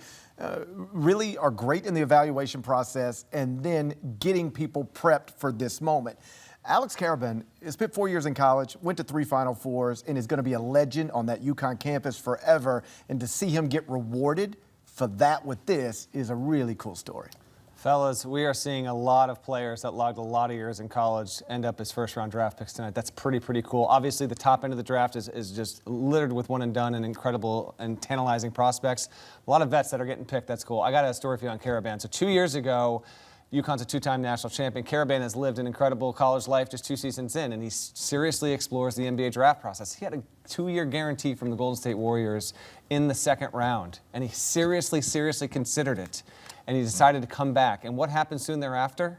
really are great in the evaluation process and then getting people prepped for this moment. Alex Karaban has spent 4 years in college, went to 3 Final Fours, and is going to be a legend on that UConn campus forever. And to see him get rewarded for that with this is a really cool story. Fellas, we are seeing a lot of players that logged a lot of years in college end up as first-round draft picks tonight. That's pretty cool. Obviously, the top end of the draft is just littered with one and done and incredible and tantalizing prospects. A lot of vets that are getting picked. That's cool. I got a story for you on Karaban. So 2 years ago, UConn's a two-time national champion. Karaban has lived an incredible college life just 2 seasons in, and he seriously explores the NBA draft process. He had a 2-year guarantee from the Golden State Warriors in the second round, and he seriously considered it. And he decided to come back. And what happened soon thereafter?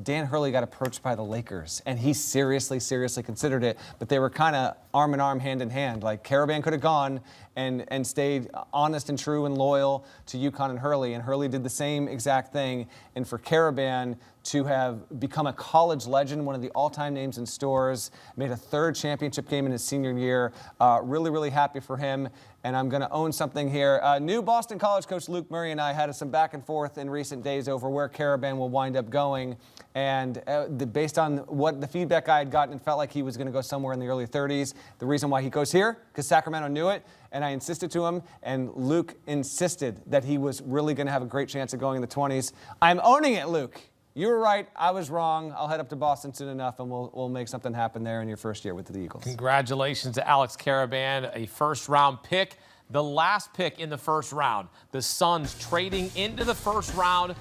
Dan Hurley got approached by the Lakers, and he seriously considered it, but they were kind of arm in arm, hand in hand. Like, Karaban could have gone and stayed honest and true and loyal to UConn and Hurley did the same exact thing. And for Karaban to have become a college legend, one of the all-time names in stores, made a 3rd championship game in his senior year, really happy for him. And I'm going to own something here. New Boston College coach Luke Murray and I had some back and forth in recent days over where Karaban will wind up going. And based on what the feedback I had gotten, it felt like he was going to go somewhere in the early 30s. The reason why he goes here, because Sacramento knew it, and I insisted to him, and Luke insisted that he was really going to have a great chance of going in the 20s. I'm owning it, Luke. You were right. I was wrong. I'll head up to Boston soon enough, and we'll make something happen there in your first year with the Eagles. Congratulations to Alex Karaban, a first-round pick. The last pick in the first round, the Suns trading into the first round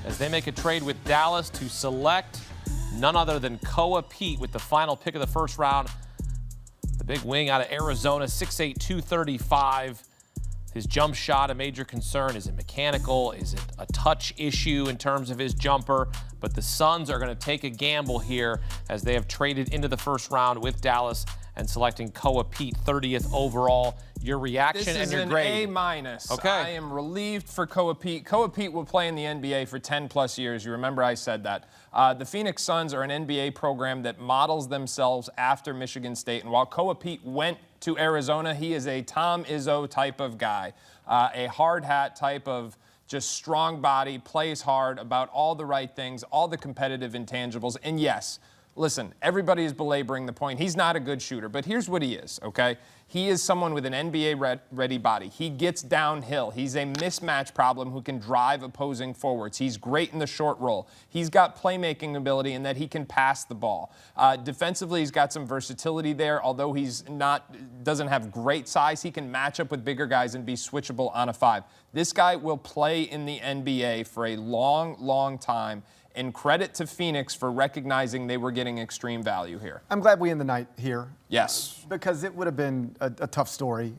as they make a trade with Dallas to select none other than Koa Pete with the final pick of the first round. The big wing out of Arizona, 6'8", 235. His jump shot, a major concern. Is it mechanical? Is it a touch issue in terms of his jumper? But the Suns are going to take a gamble here as they have traded into the first round with Dallas and selecting Koa Pete 30th overall. Your reaction and your grade? This is an A-. Okay. I am relieved for Koa Pete. Koa Pete will play in the NBA for 10-plus years. You remember I said that. The Phoenix Suns are an NBA program that models themselves after Michigan State. And while Koa Pete went to Arizona, he is a Tom Izzo type of guy, a hard hat type of just strong body, plays hard, about all the right things, all the competitive intangibles. And yes, listen, everybody is belaboring the point. He's not a good shooter, but here's what he is, okay? He is someone with an NBA-ready body. He gets downhill. He's a mismatch problem who can drive opposing forwards. He's great in the short roll. He's got playmaking ability in that he can pass the ball. Defensively, he's got some versatility there. Although doesn't have great size, he can match up with bigger guys and be switchable on a 5. This guy will play in the NBA for a long time. And credit to Phoenix for recognizing they were getting extreme value here. I'm glad we end the night here. Yes. Because it would have been a tough story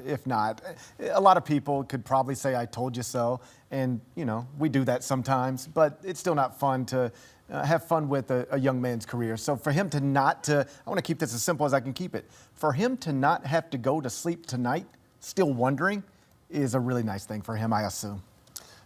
if not. A lot of people could probably say, I told you so. And, you know, we do that sometimes. But it's still not fun to have fun with a young man's career. So for him I want to keep this as simple as I can keep it. For him to not have to go to sleep tonight, still wondering, is a really nice thing for him, I assume.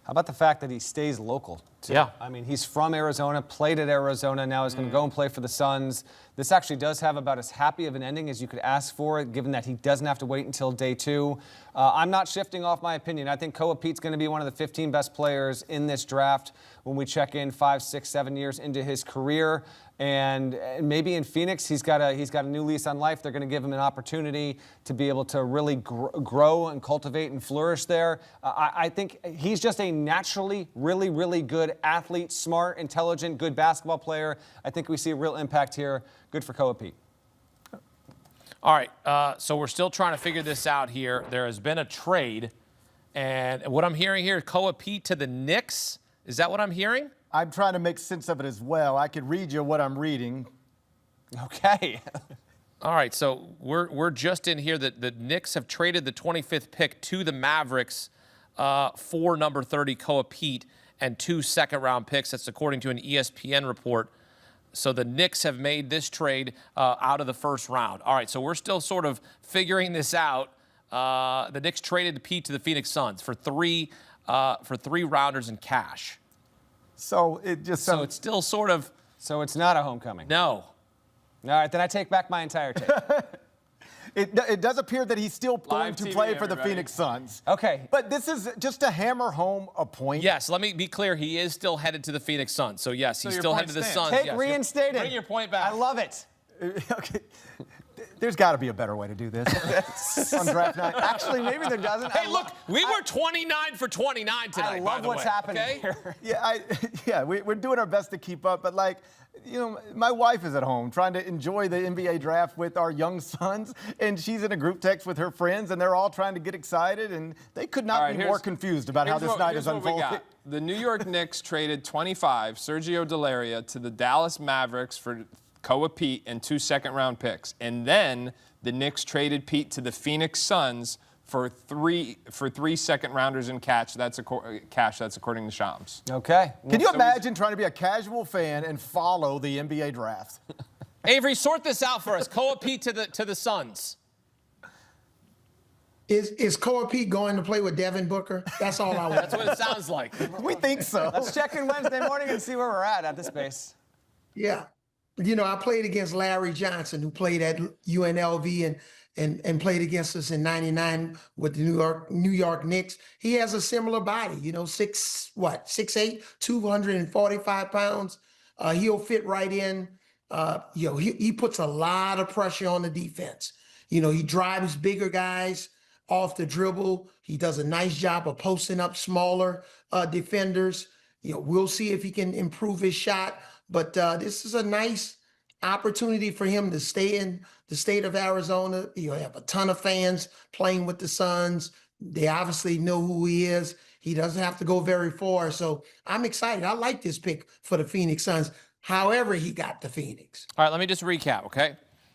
How about the fact that he stays local, too? Yeah. I mean, he's from Arizona, played at Arizona, now he's going to go and play for the Suns. This actually does have about as happy of an ending as you could ask for, given that he doesn't have to wait until day 2. I'm not shifting off my opinion. I think Koa Pete's going to be one of the 15 best players in this draft when we check in 5, 6, 7 years into his career. And maybe in Phoenix, he's got a new lease on life. They're going to give him an opportunity to be able to really grow and cultivate and flourish there. I think he's just a naturally really good athlete, smart, intelligent, good basketball player. I think we see a real impact here. Good for Koa Pete. All right, so we're still trying to figure this out here. There has been a trade, and what I'm hearing here, Koa Pete to the Knicks. Is that what I'm hearing? I'm trying to make sense of it as well. I could read you what I'm reading. Okay. All right, so we're just in here that the Knicks have traded the 25th pick to the Mavericks for number 30 Koa Pete and 2 second-round picks. That's according to an ESPN report. So the Knicks have made this trade out of the first round. All right, so we're still sort of figuring this out. The Knicks traded Pete to the Phoenix Suns for three rounders in cash. So it just so it's still sort of. So it's not a homecoming. No. All right, then I take back my entire take. It does appear that he's still going to play for the Phoenix Suns. Okay. But this is just to hammer home a point. Yes, let me be clear. He is still headed to the Phoenix Suns. So, yes, he's still headed to the Suns. Take yes, reinstated. Bring your point back. I love it. Okay. There's got to be a better way to do this on draft night. Actually, maybe there doesn't. Hey, look, we were 29 for 29 tonight. I love what's happening here. Yeah, we're doing our best to keep up, but like, you know, my wife is at home trying to enjoy the NBA draft with our young sons, and she's in a group text with her friends, and they're all trying to get excited, and they could not be more confused about how this night is unfolding. The New York Knicks traded 25 Sergio Delaria to the Dallas Mavericks for Koa Pete and 2 second-round picks. And then the Knicks traded Pete to the Phoenix Suns for three second-rounders in cash. That's according to Shams. Okay. Can you imagine trying to be a casual fan and follow the NBA draft? Avery, sort this out for us. Koa Pete to the Suns. Is Koa Pete going to play with Devin Booker? That's all I want. That's what it sounds like. We think so. Let's check in Wednesday morning and see where we're at this base. Yeah. You know, I played against Larry Johnson, who played at UNLV and played against us in '99 with the New York Knicks. He has a similar body, you know, 6'8", 245 pounds. He'll fit right in. You know, he puts a lot of pressure on the defense. You know, he drives bigger guys off the dribble. He does a nice job of posting up smaller defenders. You know, we'll see if he can improve his shot. But this is a nice opportunity for him to stay in the state of Arizona. You have a ton of fans playing with the Suns. They obviously know who he is. He doesn't have to go very far. So I'm excited. I like this pick for the Phoenix Suns, however he got to Phoenix. All right, let me just recap, okay?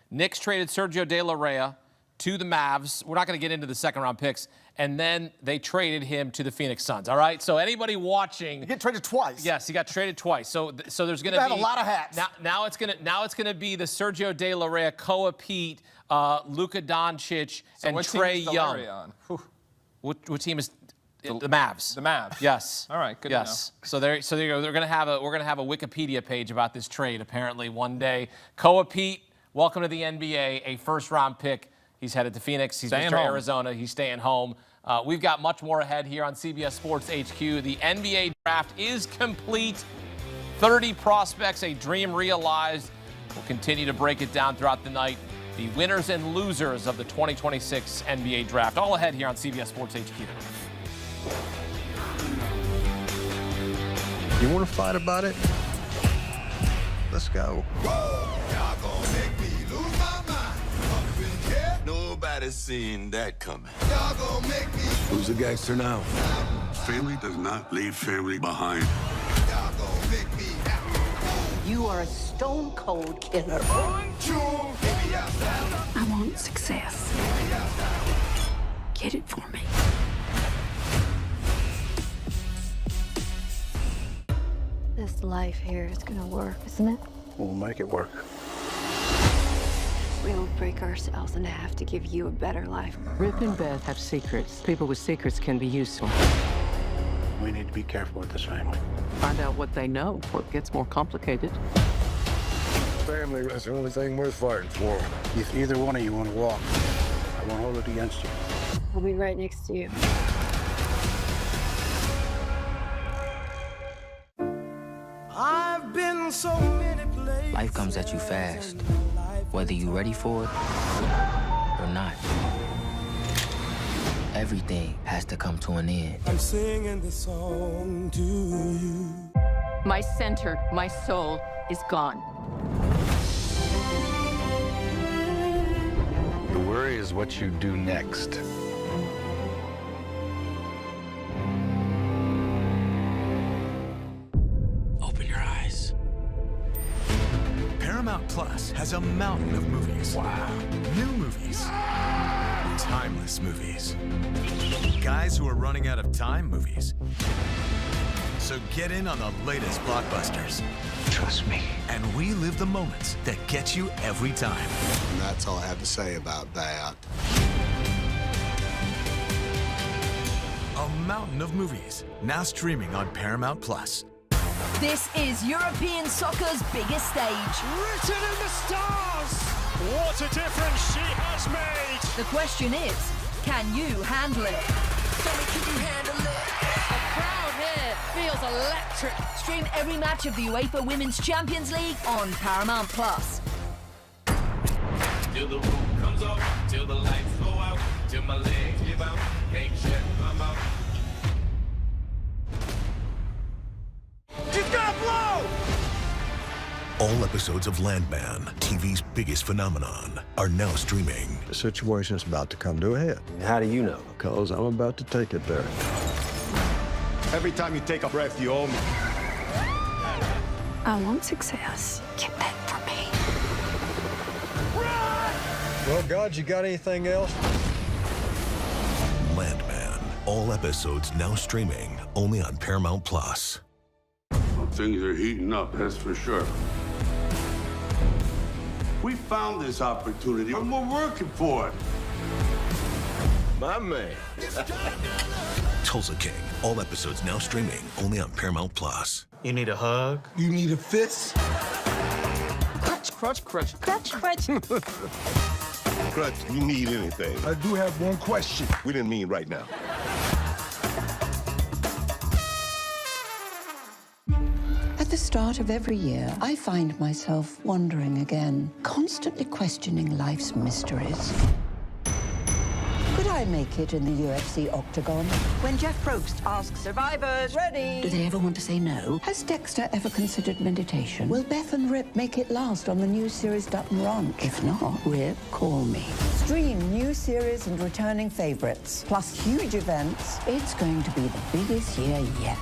Knicks traded Sergio Delaria to the Mavs. We're not going to get into the second-round picks. And then they traded him to the Phoenix Suns, all right? So anybody watching... He got traded twice. Yes, he got traded twice. So there's going to be... have a lot of hats. Now it's going to be the Sergio Delaria, Koa Pete, Luka Doncic, and Trae Young. On? What team is... The Mavs. The Mavs. Yes. All right, good to know. So there you go. We're going to have a Wikipedia page about this trade apparently one day. Koa Pete, welcome to the NBA, a first-round pick. He's headed to Phoenix. He's Mr. Arizona. He's staying home. We've got much more ahead here on CBS Sports HQ. The NBA draft is complete. 30 prospects, a dream realized. We'll continue to break it down throughout the night. The winners and losers of the 2026 NBA draft. All ahead here on CBS Sports HQ. You want to fight about it? Let's go. Y'all gonna make me lose my mind. Up in here, nobody's seen that coming. Y'all gonna make me. Who's the gangster now? Family does not leave family behind. Y'all gonna make me happy. You are a stone cold killer. 1, 2, hit me outside. I want success. Get it for me. This life here is gonna work, isn't it? We'll make it work. We don't break ourselves in half to give you a better life. Rip and Beth have secrets. People with secrets can be useful. We need to be careful with this family. Find out what they know before it gets more complicated. Family is the only thing worth fighting for. If either one of you want to walk, I won't hold it against you. I'll be right next to you. I've been so many places. Life comes at you fast, whether you're ready for it or not. Everything has to come to an end. I'm singing this song to you. My center, my soul is gone. The worry is what you do next. Open your eyes. Paramount Plus has a mountain of movies. Wow. New movies. Timeless movies. Guys who are running out of time movies. So get in on the latest blockbusters. Trust me. And we live the moments that get you every time. And that's all I have to say about that. A mountain of movies, now streaming on Paramount Plus. This is European soccer's biggest stage. Written in the stars! What a difference she has made! The question is, can you handle it? Can you handle it? The crowd here feels electric. Stream every match of the UEFA Women's Champions League on Paramount Plus. To the room. goes off, till the lights go out, till my legs give out, make sure I'm out. She's gonna blow! All episodes of Landman, TV's biggest phenomenon, are now streaming. The situation's about to come to a head. How do you know? Because I'm about to take it there. Every time you take a breath, you owe me. I want success. Get that for me. Well, God, you got anything else? Landman, all episodes now streaming only on Paramount Plus. Things are heating up, that's for sure. We found this opportunity, and we're working for it. My man. Tulsa King, all episodes now streaming only on Paramount Plus. You need a hug? You need a fist? Crutch, crutch, crutch. Crutch, crutch. Crutch, you need anything. I do have one question. We didn't mean right now. At the start of every year, I find myself wondering again, constantly questioning life's mysteries. Could I make it in the UFC octagon? When Jeff Probst asks survivors, ready? Do they ever want to say no? Has Dexter ever considered meditation? Will Beth and Rip make it last on the new series Dutton Ranch? If not, Rip, call me. Stream new series and returning favorites, plus huge events. It's going to be the biggest year yet.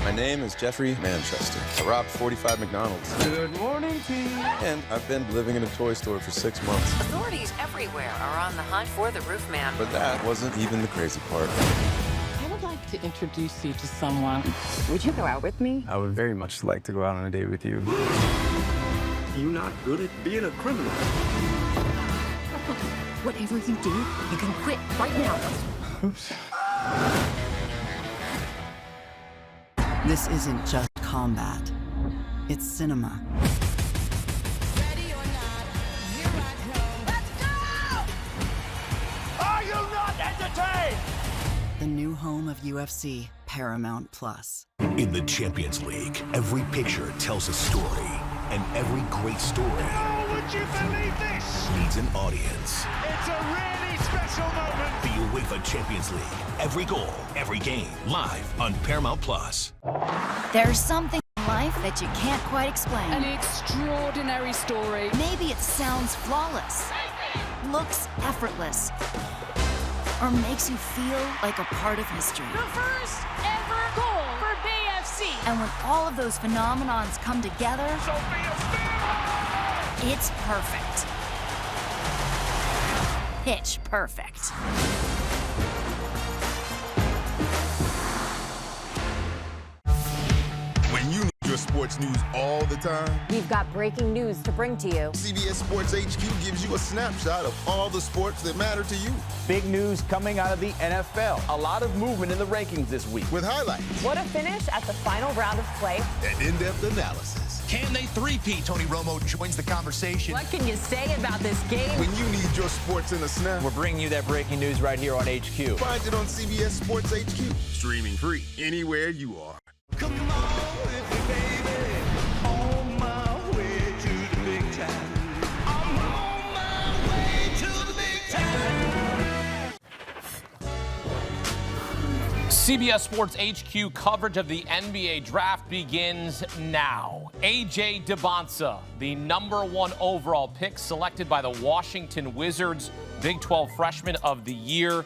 My name is Jeffrey Manchester. I robbed 45 McDonald's. Good morning, team. And I've been living in a toy store for 6 months. Authorities everywhere are on the hunt for the roof man. But that wasn't even the crazy part. I would like to introduce you to someone. Would you go out with me? I would very much like to go out on a date with you. You're not good at being a criminal. Whatever you do, you can quit right now. Oops. This isn't just combat. It's cinema. Are you not entertained? The new home of UFC, Paramount Plus. In the Champions League, every picture tells a story, and every great story Would you believe this? needs an audience. It's a really special moment. The UEFA Champions League, every goal, every game, live on Paramount Plus. There's something in life that you can't quite explain. An extraordinary story. Maybe it sounds flawless, looks effortless, or makes you feel like a part of history. The first ever goal for BFC. And when all of those phenomenons come together, it's perfect. Pitch perfect. When you need your sports news all the time, We've got breaking news to bring to you. CBS Sports HQ gives you a snapshot of all the sports that matter to you. Big news coming out of the NFL. A lot of movement in the rankings this week. With highlights What a finish at the final round of play. and in-depth analysis. Can they three-peat? Tony Romo joins the conversation. What can you say about this game? When you need your sports in a snap, We're bringing you that breaking news right here on HQ. find it on CBS Sports HQ. Streaming free anywhere you are. Come on with me, baby. On my way to the big time. I'm on my way to the big time. CBS Sports HQ coverage of the NBA draft begins now. AJ Debansa, the #1 overall pick selected by the Washington Wizards, Big 12 Freshman of the Year,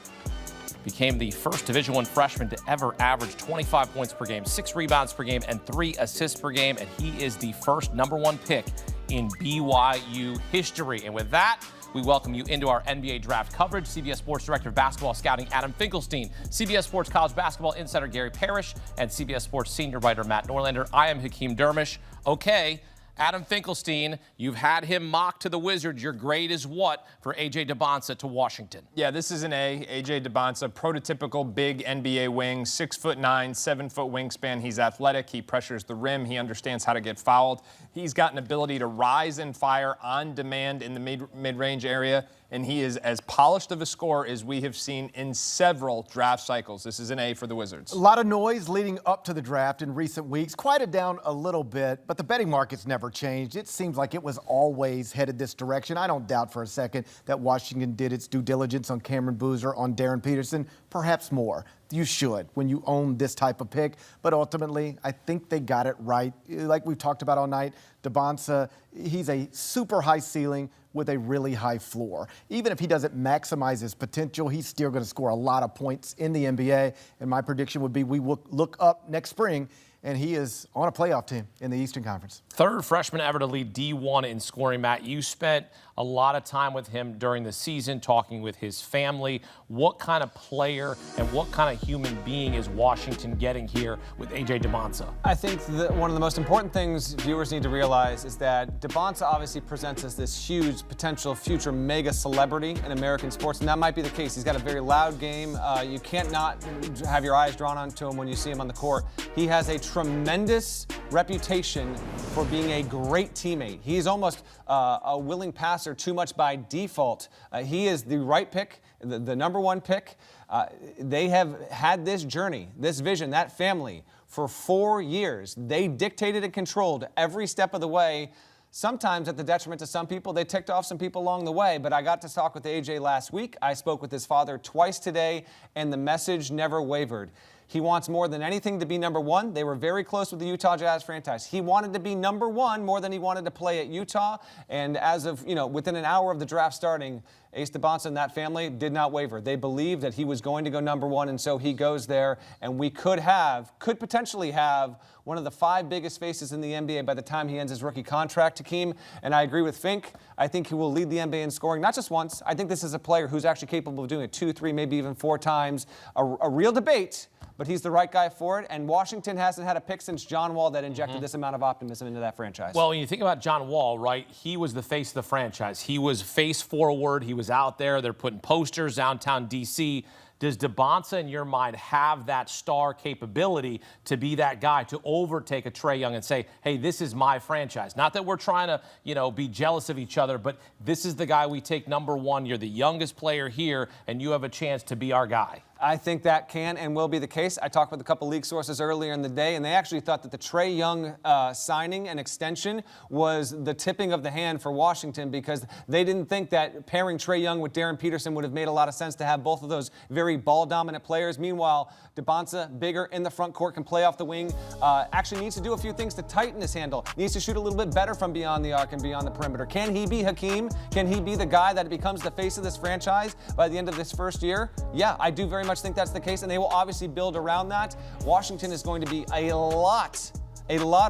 became the first Division I freshman to ever average 25 points per game, 6 rebounds per game, and 3 assists per game, and he is the first #1 pick in BYU history. And with that, we welcome you into our NBA draft coverage. CBS Sports Director of Basketball Scouting Adam Finkelstein, CBS Sports College Basketball Insider Gary Parrish, and CBS Sports Senior Writer Matt Norlander. I am Hakeem Dermish. Okay, Adam Finkelstein, you've had him mocked to the Wizards. Your grade is what for AJ Debansa to Washington? Yeah, this is an A. AJ Debansa, prototypical big NBA wing, 6'9", 7-foot wingspan. He's athletic. He pressures the rim. He understands how to get fouled. He's got an ability to rise and fire on demand in the mid-range area. and he is as polished of a scorer as we have seen in several draft cycles. This is an A for the Wizards. A lot of noise leading up to the draft in recent weeks. Quieted down a little bit, but the betting market's never changed. It seems like it was always headed this direction. I don't doubt for a second that Washington did its due diligence on Cameron Boozer, on Darren Peterson, perhaps more. You should when you own this type of pick. But ultimately, I think they got it right. Like we've talked about all night, Debansa, he's a super high ceiling with a really high floor. Even if he doesn't maximize his potential, he's still going to score a lot of points in the NBA. And my prediction would be we will look up next spring and he is on a playoff team in the Eastern Conference. Third freshman ever to lead D1 in scoring. Matt, you spent a lot of time with him during the season, talking with his family. What kind of player and what kind of human being is Washington getting here with AJ Debansa? I think one of the most important things viewers need to realize is that Debansa obviously presents as this huge potential future mega celebrity in American sports, and that might be the case. He's got a very loud game. You can't not have your eyes drawn onto him when you see him on the court. He has a tremendous reputation for being a great teammate. He's almost a willing passer too much by default. He is the right pick, the number one pick. They have had this journey, this vision, that family for 4 years. They dictated and controlled every step of the way. Sometimes at the detriment to some people. They ticked off some people along the way, but I got to talk with AJ last week. I spoke with his father twice today, and the message never wavered. He wants more than anything to be number one. They were very close with the Utah Jazz franchise. He wanted to be number one more than he wanted to play at Utah. And as of, within an hour of the draft starting, Ace Debansa and that family did not waver. They believed that he was going to go number one, and so he goes there. And we could potentially have one of the 5 biggest faces in the NBA by the time he ends his rookie contract, Hakeem. And I agree with Fink. I think he will lead the NBA in scoring, not just once. I think this is a player who's actually capable of doing it 2, 3, maybe even 4 times. A real debate, but he's the right guy for it. And Washington hasn't had a pick since John Wall that injected this amount of optimism into that franchise. Well, when you think about John Wall, right, he was the face of the franchise. He was face forward. He was out there. They're putting posters downtown D.C. Does Debansa, in your mind, have that star capability to be that guy, to overtake a Trae Young and say, hey, this is my franchise? Not that we're trying to, be jealous of each other, but this is the guy we take number one. You're the youngest player here, and you have a chance to be our guy. I think that can and will be the case. I talked with a couple league sources earlier in the day, and they actually thought that the Trae Young signing and extension was the tipping of the hand for Washington, because they didn't think that pairing Trae Young with Darren Peterson would have made a lot of sense to have both of those very ball-dominant players. Meanwhile, Debansa, bigger in the front court, can play off the wing, actually needs to do a few things to tighten his handle, needs to shoot a little bit better from beyond the arc and beyond the perimeter. Can he be Hakeem? Can he be the guy that becomes the face of this franchise by the end of this first year? Yeah, I do very much think that's the case, and they will obviously build around that. Washington is going to be a lot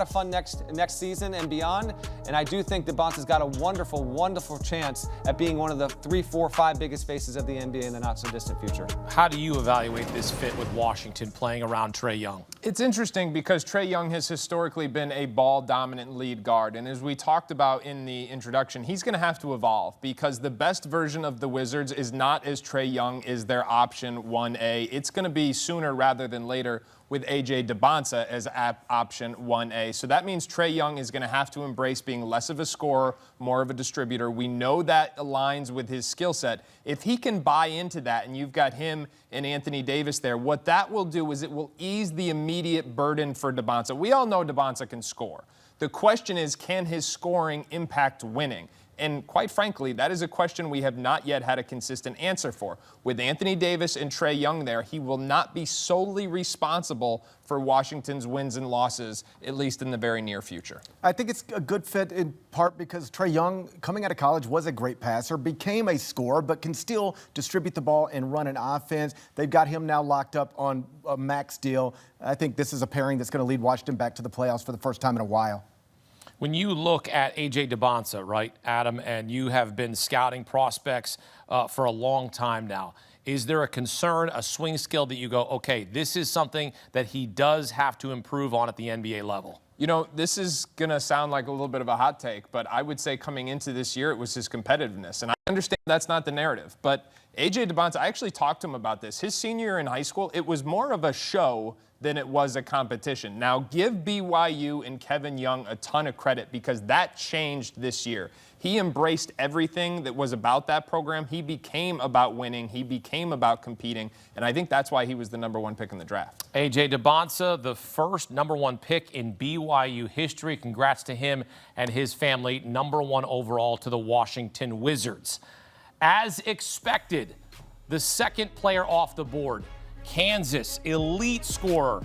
of fun next season and beyond, and I do think Debansa's got a wonderful, wonderful chance at being one of the 3, 4, 5 biggest faces of the NBA in the not-so-distant future. How do you evaluate this fit with Washington playing around Trae Young? It's interesting because Trae Young has historically been a ball-dominant lead guard, and as we talked about in the introduction, he's going to have to evolve because the best version of the Wizards is not as Trae Young is their option 1A. It's going to be sooner rather than later with AJ Debansa as option 1A. So that means Trae Young is going to have to embrace being less of a scorer, more of a distributor. We know that aligns with his skill set. If he can buy into that, and you've got him and Anthony Davis there, what that will do is it will ease the immediate burden for Debansa. We all know Debansa can score. The question is, can his scoring impact winning? And quite frankly, that is a question we have not yet had a consistent answer for. With Anthony Davis and Trae Young there, he will not be solely responsible for Washington's wins and losses, at least in the very near future. I think it's a good fit in part because Trae Young, coming out of college, was a great passer, became a scorer, but can still distribute the ball and run an offense. They've got him now locked up on a max deal. I think this is a pairing that's going to lead Washington back to the playoffs for the first time in a while. When you look at AJ Debansa, right, Adam, and you have been scouting prospects for a long time now, is there a concern, a swing skill that you go, okay, this is something that he does have to improve on at the NBA level? You know, this is going to sound like a little bit of a hot take, but I would say coming into this year, it was his competitiveness. And I understand that's not the narrative, but AJ Debansa, I actually talked to him about this. His senior year in high school, it was more of a show than it was a competition. Now, give BYU and Kevin Young a ton of credit because that changed this year. He embraced everything that was about that program. He became about winning. He became about competing. And I think that's why he was the #1 pick in the draft. AJ Debansa, the first #1 pick in BYU history. Congrats to him and his family. #1 overall to the Washington Wizards. As expected, the second player off the board, Kansas elite scorer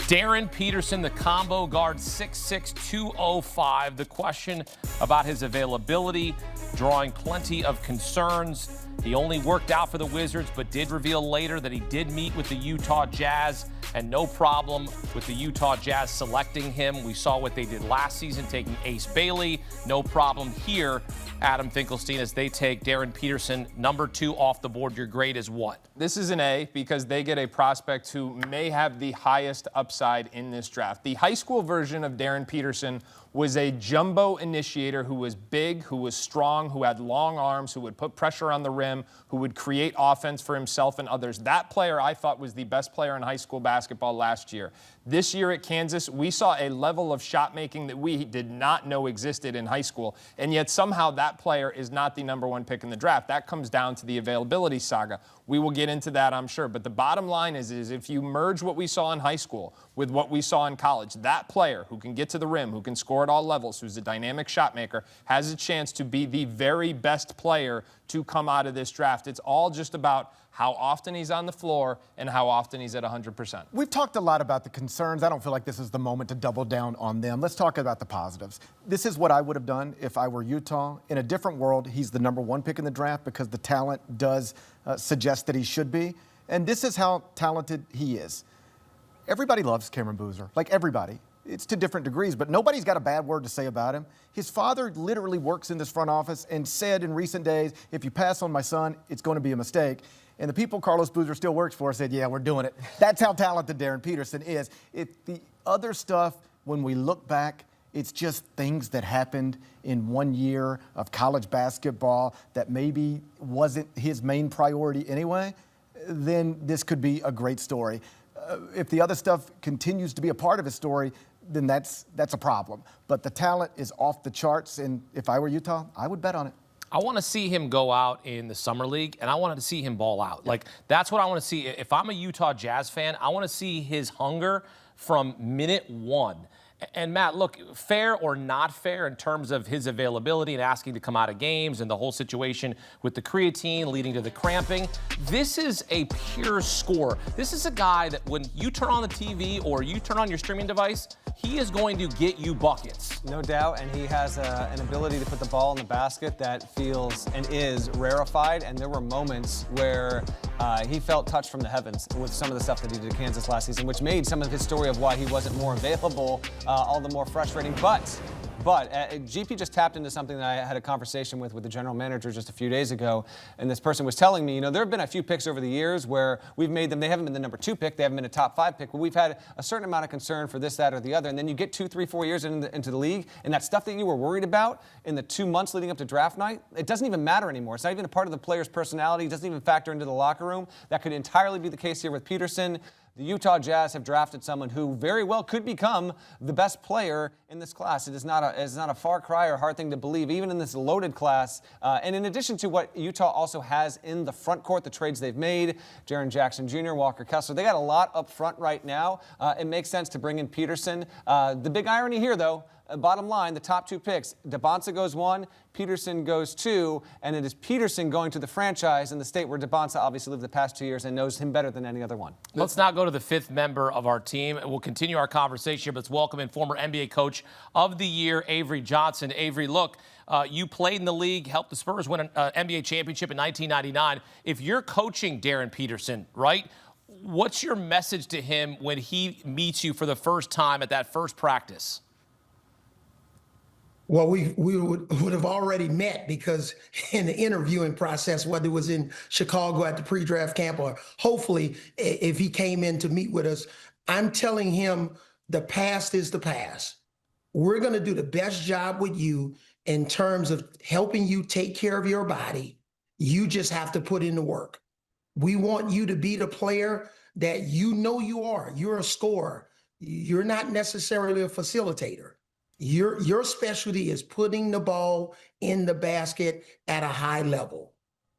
Darren Peterson, the combo guard, 6'6", 205. The question about his availability, drawing plenty of concerns. He only worked out for the Wizards, but did reveal later that he did meet with the Utah Jazz, and no problem with the Utah Jazz selecting him. We saw what they did last season, taking Ace Bailey. No problem here, Adam Finkelstein, as they take Darren Peterson, #2 off the board. Your grade is what? This is an A because they get a prospect who may have the highest upside in this draft. The high school version of Darren Peterson was a jumbo initiator who was big, who was strong, who had long arms, who would put pressure on the rim, who would create offense for himself and others. That player, I thought, was the best player in high school basketball last year. This year at Kansas, we saw a level of shot making that we did not know existed in high school, and yet somehow that player is not the #1 pick in the draft. That comes down to the availability saga. We will get into that, I'm sure, but the bottom line is if you merge what we saw in high school with what we saw in college, that player who can get to the rim, who can score at all levels, who's a dynamic shot maker, has a chance to be the very best player to come out of this draft. It's all just about how often he's on the floor and how often he's at 100%. We've talked a lot about the concerns. I don't feel like this is the moment to double down on them. Let's talk about the positives. This is what I would have done if I were Utah. In a different world, he's the #1 pick in the draft because the talent does suggest that he should be. And this is how talented he is. Everybody loves Cameron Boozer, like everybody. It's to different degrees, but nobody's got a bad word to say about him. His father literally works in this front office and said in recent days, if you pass on my son, it's going to be a mistake. And the people Carlos Boozer still works for said, yeah, we're doing it. That's how talented Darren Peterson is. The other stuff, when we look back, it's just things that happened in 1 year of college basketball that maybe wasn't his main priority anyway. Then this could be a great story. If the other stuff continues to be a part of his story, then that's a problem. But the talent is off the charts, and if I were Utah, I would bet on it. I want to see him go out in the summer league, and I wanted to see him ball out. Like, that's what I want to see. If I'm a Utah Jazz fan, I want to see his hunger from minute one. And Matt, look, fair or not fair in terms of his availability and asking to come out of games and the whole situation with the creatine leading to the cramping, this is a pure scorer. This is a guy that when you turn on the TV or you turn on your streaming device, he is going to get you buckets. No doubt, and he has an ability to put the ball in the basket that feels and is rarefied, and there were moments where he felt touched from the heavens with some of the stuff that he did at Kansas last season, which made some of his story of why he wasn't more available all the more frustrating. But GP just tapped into something that I had a conversation with the general manager just a few days ago, and this person was telling me, there have been a few picks over the years where we've made them, they haven't been the #2 pick, they haven't been a top 5 pick, but we've had a certain amount of concern for this, that, or the other, and then you get 2, 3, 4 years into the league, and that stuff that you were worried about in the 2 months leading up to draft night, it doesn't even matter anymore. It's not even a part of the player's personality, it doesn't even factor into the locker room. That could entirely be the case here with Peterson. The Utah Jazz have drafted someone who very well could become the best player in this class. It is not a far cry or hard thing to believe, even in this loaded class. And in addition to what Utah also has in the front court, the trades they've made, Jaren Jackson Jr., Walker Kessler, they got a lot up front right now. It makes sense to bring in Peterson. The big irony here, though, bottom line, the top 2 picks, Debansa goes 1, Peterson goes 2, and it is Peterson going to the franchise in the state where Debansa obviously lived the past 2 years and knows him better than any other one. Let's now go to the 5th member of our team. We'll continue our conversation, but let's welcome in former NBA Coach of the Year, Avery Johnson. Avery, look, you played in the league, helped the Spurs win an NBA championship in 1999. If you're coaching Darren Peterson, right, what's your message to him when he meets you for the first time at that first practice? Well, we would have already met because in the interviewing process, whether it was in Chicago at the pre-draft camp or hopefully if he came in to meet with us, I'm telling him the past is the past. We're going to do the best job with you in terms of helping you take care of your body. You just have to put in the work. We want you to be the player that you know you are. You're a scorer. You're not necessarily a facilitator. Your specialty is putting the ball in the basket at a high level.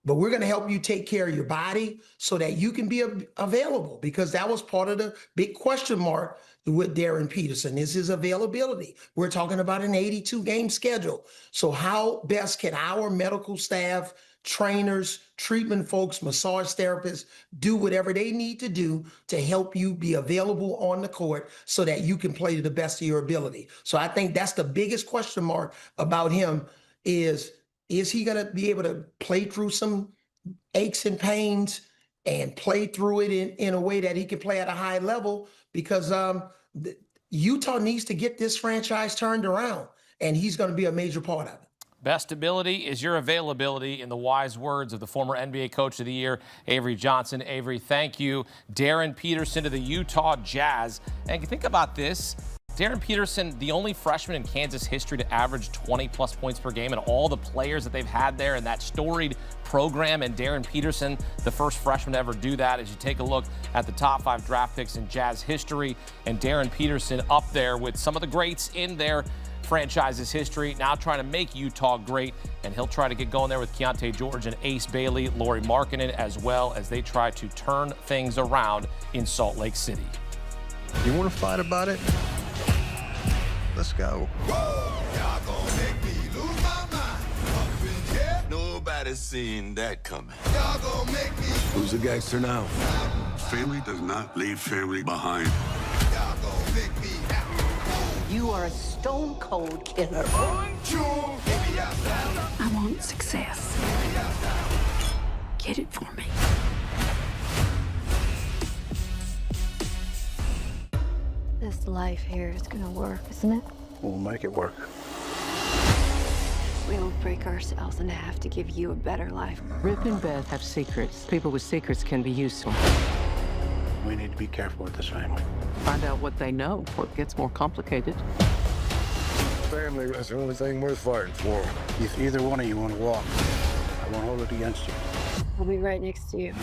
But we're going to help you take care of your body so that you can be available, because that was part of the big question mark with Darren Peterson is his availability. We're talking about an 82-game schedule. So how best can our medical staff, trainers, treatment folks, massage therapists do whatever they need to do to help you be available on the court so that you can play to the best of your ability? So I think that's the biggest question mark about him is he going to be able to play through some aches and pains and play through it in a way that he can play at a high level? Because Utah needs to get this franchise turned around, and he's going to be a major part of it. Best ability is your availability, in the wise words of the former NBA Coach of the Year, Avery Johnson. Avery, thank you. Darren Peterson to the Utah Jazz. And think about this. Darren Peterson, the only freshman in Kansas history to average 20-plus points per game, and all the players that they've had there in that storied program, and Darren Peterson, the first freshman to ever do that. As you take a look at the top 5 draft picks in Jazz history, and Darren Peterson up there with some of the greats in their franchise's history, now trying to make Utah great, and he'll try to get going there with Keontae George and Ace Bailey, Lauri Markkanen, as well as they try to turn things around in Salt Lake City. You want to fight about it? Let's go. Y'all gonna make me lose my mind. Up in here, nobody's seen that coming. Y'all gonna make me. Who's the gangster now? Family does not leave family behind. Y'all gonna make me. You are a stone-cold killer. I want success. Get it for me. This life here is gonna work, isn't it? We'll make it work. We'll break ourselves in half to give you a better life. Rip and Beth have secrets. People with secrets can be useful. We need to be careful with this family. Find out what they know before it gets more complicated. Family is the only thing worth fighting for. If either one of you want to walk, I won't hold it against you. I'll be right next to you.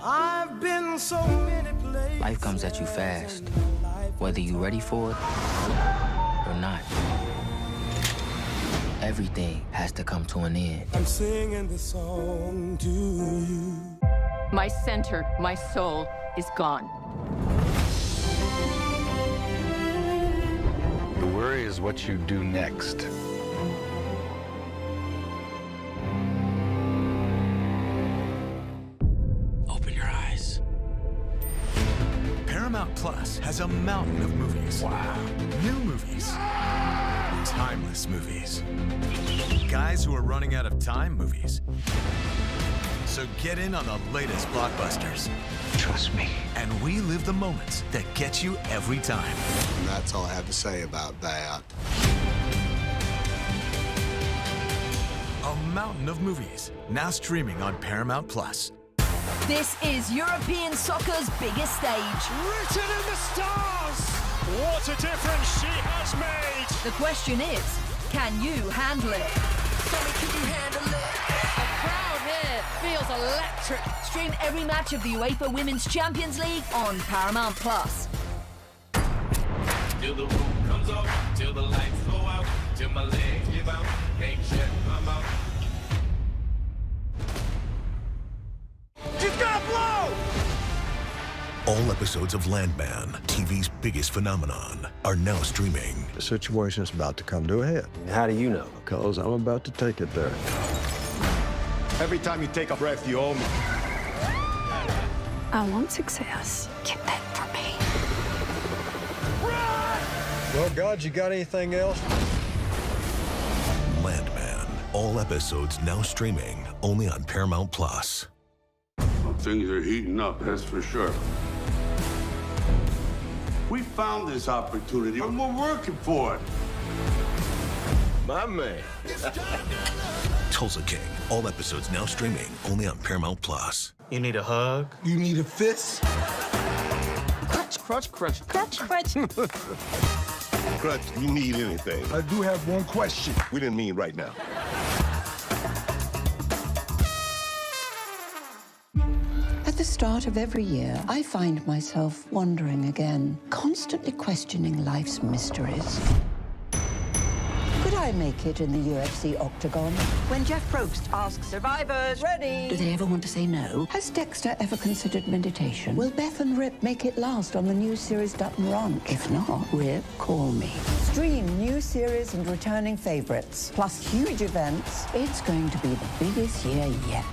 I've been so many places. Life comes at you fast, whether you're ready for it or not. Everything has to come to an end. I'm singing this song to you. My center, my soul is gone. The worry is what you do next. Open your eyes. Paramount Plus has a mountain of movies. Wow. New movies. Timeless movies. Guys who are running out of time movies. So get in on the latest blockbusters. Trust me. And we live the moments that get you every time. And that's all I have to say about that. A mountain of movies, now streaming on Paramount Plus. This is European soccer's biggest stage. Written in the stars! What a difference she has made! The question is, can you handle it? Can you handle it? The crowd here feels electric. Stream every match of the UEFA Women's Champions League on Paramount Plus. Till the roof comes off, till the lights go out, till my legs give out, can't shut my mouth. She's gonna blow! All episodes of Landman, TV's biggest phenomenon, are now streaming. The situation's about to come to a head. How do you know? Because I'm about to take it there. Every time you take a breath, you owe me. I want success. Get that for me. Well, God, you got anything else? Landman, all episodes now streaming only on Paramount Plus. Well, things are heating up, that's for sure. We found this opportunity and we're working for it. My man. Tulsa King, all episodes now streaming only on Paramount Plus. You need a hug? You need a fist? Crutch, crutch, crutch. Crutch, crutch. Crutch, you need anything. I do have one question. We didn't mean right now. At the the start of every year, I find myself wondering again, constantly questioning life's mysteries. Could I make it in the UFC octagon? When Jeff Probst asks survivors, ready? Do they ever want to say no? Has Dexter ever considered meditation? Will Beth and Rip make it last on the new series Dutton Ranch? If not, Rip, call me. Stream new series and returning favorites, plus huge events. It's going to be the biggest year yet.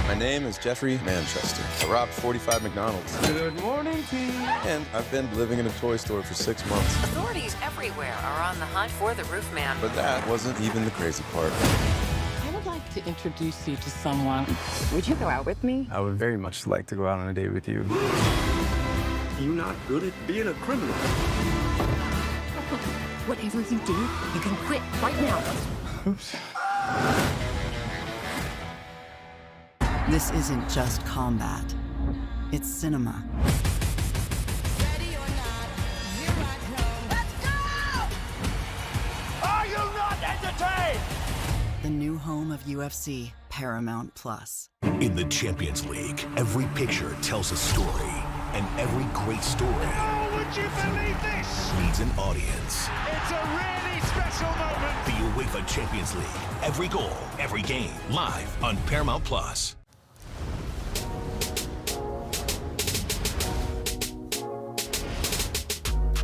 My name is Jeffrey Manchester. I robbed 45 McDonald's. Good morning, team. And I've been living in a toy store for 6 months. Authorities everywhere are on the hunt for the roof man. But that wasn't even the crazy part. I would like to introduce you to someone. Would you go out with me? I would very much like to go out on a date with you. You're not good at being a criminal. Whatever you do, you can quit right now. Oops. This isn't just combat. It's cinema. Are you not entertained? The new home of UFC, Paramount Plus. In the Champions League, every picture tells a story, and every great story Would you believe this? needs an audience. It's a really special moment. The UEFA Champions League, every goal, every game, live on Paramount Plus.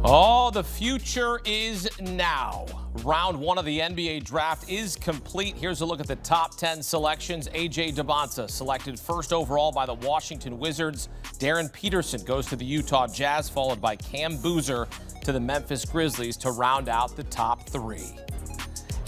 Oh, the future is now. Round one of the NBA draft is complete. Here's a look at the top 10 selections. AJ Debansa selected first overall by the Washington Wizards. Darryn Peterson goes to the Utah Jazz, followed by Cam Boozer to the Memphis Grizzlies to round out the top three.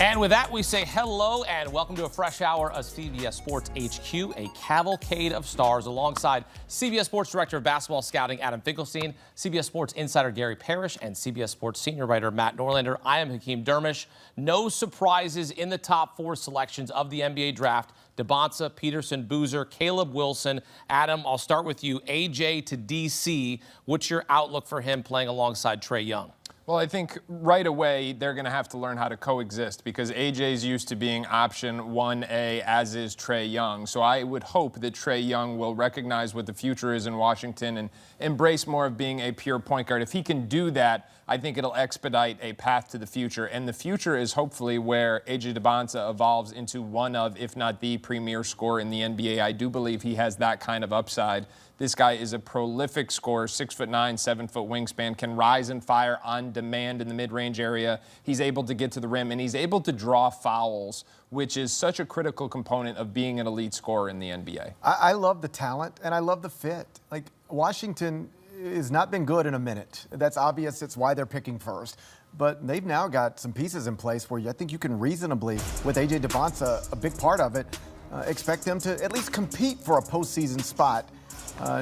And with that, we say hello and welcome to a fresh hour of CBS Sports HQ, a cavalcade of stars alongside CBS Sports Director of Basketball Scouting Adam Finkelstein, CBS Sports Insider Gary Parrish, and CBS Sports Senior Writer Matt Norlander. I am Hakeem Dermish. No surprises in the top four selections of the NBA draft. Debansa, Peterson, Boozer, Caleb Wilson. Adam, I'll start with you. AJ to DC. What's your outlook for him playing alongside Trae Young? Well, I think right away they're going to have to learn how to coexist because AJ's used to being option 1A, as is Trae Young. So I would hope that Trae Young will recognize what the future is in Washington and embrace more of being a pure point guard. If he can do that, I think it'll expedite a path to the future. And the future is hopefully where AJ Debansa evolves into one of, if not the premier scorer in the NBA. I do believe he has that kind of upside. This guy is a prolific scorer, 6'9", 7-foot wingspan, can rise and fire on demand in the mid-range area. He's able to get to the rim, and he's able to draw fouls, which is such a critical component of being an elite scorer in the NBA. I love the talent, and I love the fit. Like, Washington has not been good in a minute. That's obvious. It's why they're picking first. But they've now got some pieces in place where I think you can reasonably, with A.J. Debansa, a big part of it, expect them to at least compete for a postseason spot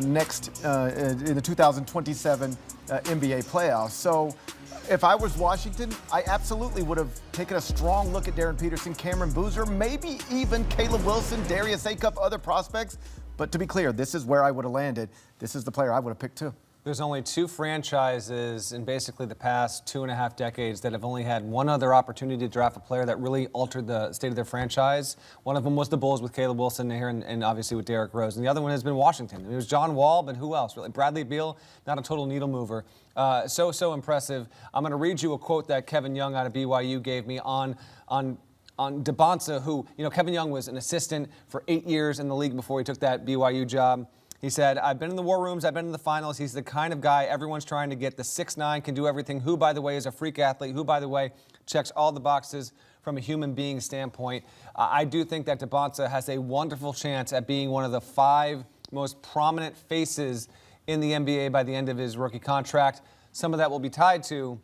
next in the 2027 NBA playoffs. So if I was Washington, I absolutely would have taken a strong look at Darren Peterson, Cameron Boozer, maybe even Caleb Wilson, Darius Acuff, other prospects. But to be clear, this is where I would have landed. This is the player I would have picked too. There's only two franchises in basically the past 2.5 decades that have only had one other opportunity to draft a player that really altered the state of their franchise. One of them was the Bulls with Caleb Wilson here and obviously with Derrick Rose. And the other one has been Washington. It was John Wall, but who else? Really? Bradley Beal, not a total needle mover. So impressive. I'm going to read you a quote that Kevin Young out of BYU gave me on Debansa, who, Kevin Young was an assistant for 8 years in the league before he took that BYU job. He said, I've been in the war rooms, I've been in the finals. He's the kind of guy everyone's trying to get, the 6'9", can do everything, who, by the way, is a freak athlete, who, by the way, checks all the boxes from a human being standpoint. I do think that Debansa has a wonderful chance at being one of the 5 most prominent faces in the NBA by the end of his rookie contract. Some of that will be tied to,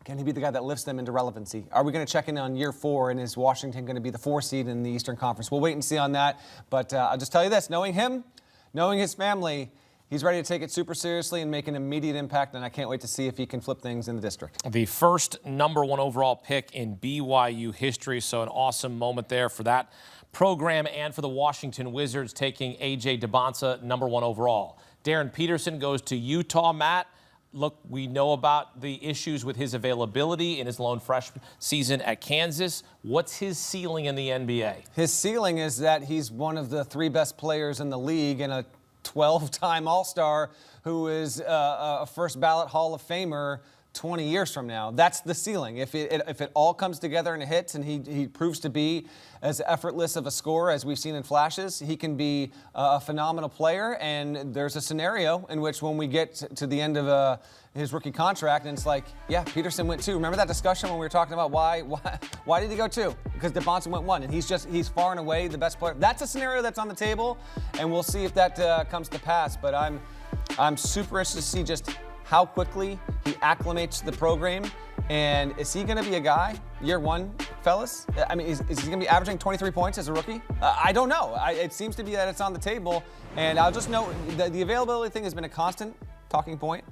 can he be the guy that lifts them into relevancy? Are we going to check in on year 4, and is Washington going to be the 4 seed in the Eastern Conference? We'll wait and see on that, but I'll just tell you this, knowing him, knowing his family, he's ready to take it super seriously and make an immediate impact, and I can't wait to see if he can flip things in the district. The first #1 overall pick in BYU history, so an awesome moment there for that program and for the Washington Wizards taking A.J. Debansa #1 overall. Darryn Peterson goes to Utah. Matt, look, we know about the issues with his availability in his lone freshman season at Kansas. What's his ceiling in the NBA? His ceiling is that he's one of the 3 best players in the league and a 12-time All-Star who is a first ballot Hall of Famer 20 years from now. That's the ceiling. If it all comes together and hits and he proves to be as effortless of a scorer as we've seen in flashes, he can be a phenomenal player. And there's a scenario in which when we get to the end of his rookie contract and it's like, yeah, Peterson went 2. Remember that discussion when we were talking about why did he go 2? Because Debansa went 1 and he's far and away the best player. That's a scenario that's on the table and we'll see if that comes to pass. But I'm super interested to see just how quickly he acclimates to the program, and is he going to be a guy, year 1, fellas? I mean, is he going to be averaging 23 points as a rookie? I don't know. It seems to be that it's on the table, and I'll just note that the availability thing has been a constant talking point.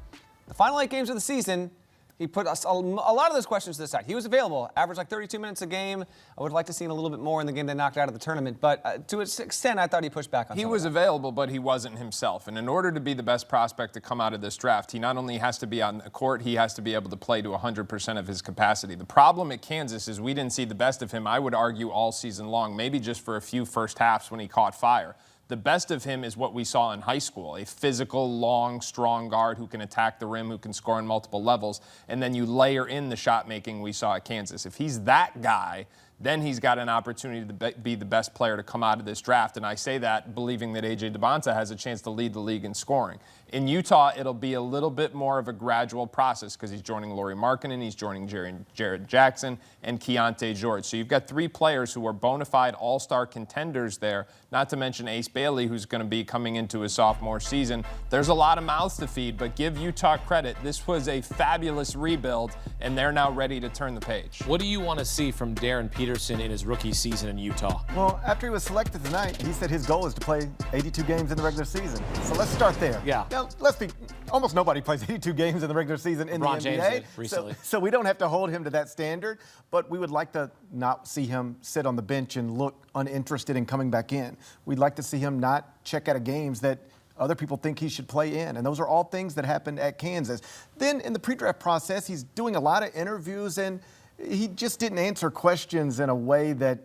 The final 8 games of the season, he put us a lot of those questions to the side. He was available, averaged like 32 minutes a game. I would like to see him a little bit more in the game they knocked out of the tournament. But to an extent, I thought he pushed back on. He was available, but he wasn't himself. And in order to be the best prospect to come out of this draft, he not only has to be on the court, he has to be able to play to 100% of his capacity. The problem at Kansas is we didn't see the best of him, I would argue, all season long, maybe just for a few first halves when he caught fire. The best of him is what we saw in high school, a physical, long, strong guard who can attack the rim, who can score on multiple levels, and then you layer in the shot making we saw at Kansas. If he's that guy, then he's got an opportunity to be the best player to come out of this draft. And I say that believing that AJ Debansa has a chance to lead the league in scoring. In Utah, it'll be a little bit more of a gradual process because he's joining Lauri Markkanen, he's joining Jared Jackson, and Keontae George. So you've got 3 players who are bona fide all-star contenders there, not to mention Ace Bailey, who's going to be coming into his sophomore season. There's a lot of mouths to feed, but give Utah credit. This was a fabulous rebuild, and they're now ready to turn the page. What do you want to see from Darryn Peterson in his rookie season in Utah? Well, after he was selected tonight, he said his goal is to play 82 games in the regular season. So let's start there. Yeah. Now, let's be, almost nobody plays 82 games in the regular season in the NBA. James did recently. So we don't have to hold him to that standard, but we would like to not see him sit on the bench and look uninterested in coming back in. We'd like to see him not check out of games that other people think he should play in. And those are all things that happened at Kansas. Then in the pre-draft process, he's doing a lot of interviews, and he just didn't answer questions in a way that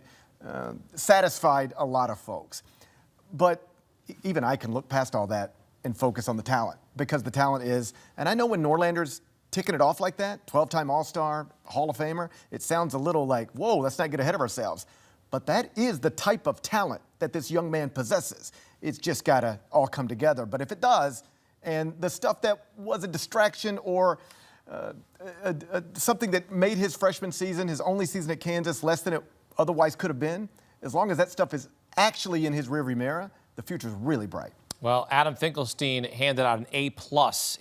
satisfied a lot of folks. But even I can look past all that and focus on the talent, because the talent is, and I know when Norlander's ticking it off like that, 12-time All-Star, Hall of Famer, it sounds a little like, whoa, let's not get ahead of ourselves. But that is the type of talent that this young man possesses. It's just got to all come together. But if it does, and the stuff that was a distraction or something that made his freshman season, his only season at Kansas, less than it otherwise could have been, as long as that stuff is actually in his rearview mirror, the future's really bright. Well, Adam Finkelstein handed out an A+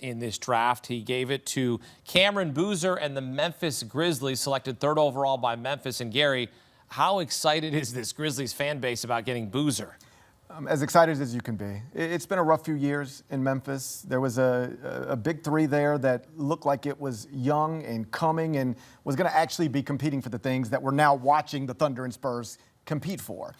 in this draft. He gave it to Cameron Boozer and the Memphis Grizzlies, selected 3rd overall by Memphis. And Gary, how excited is this Grizzlies fan base about getting Boozer? As excited as you can be. It's been a rough few years in Memphis. There was a big 3 there that looked like it was young and coming and was going to actually be competing for the things that we're now watching the Thunder and Spurs compete for.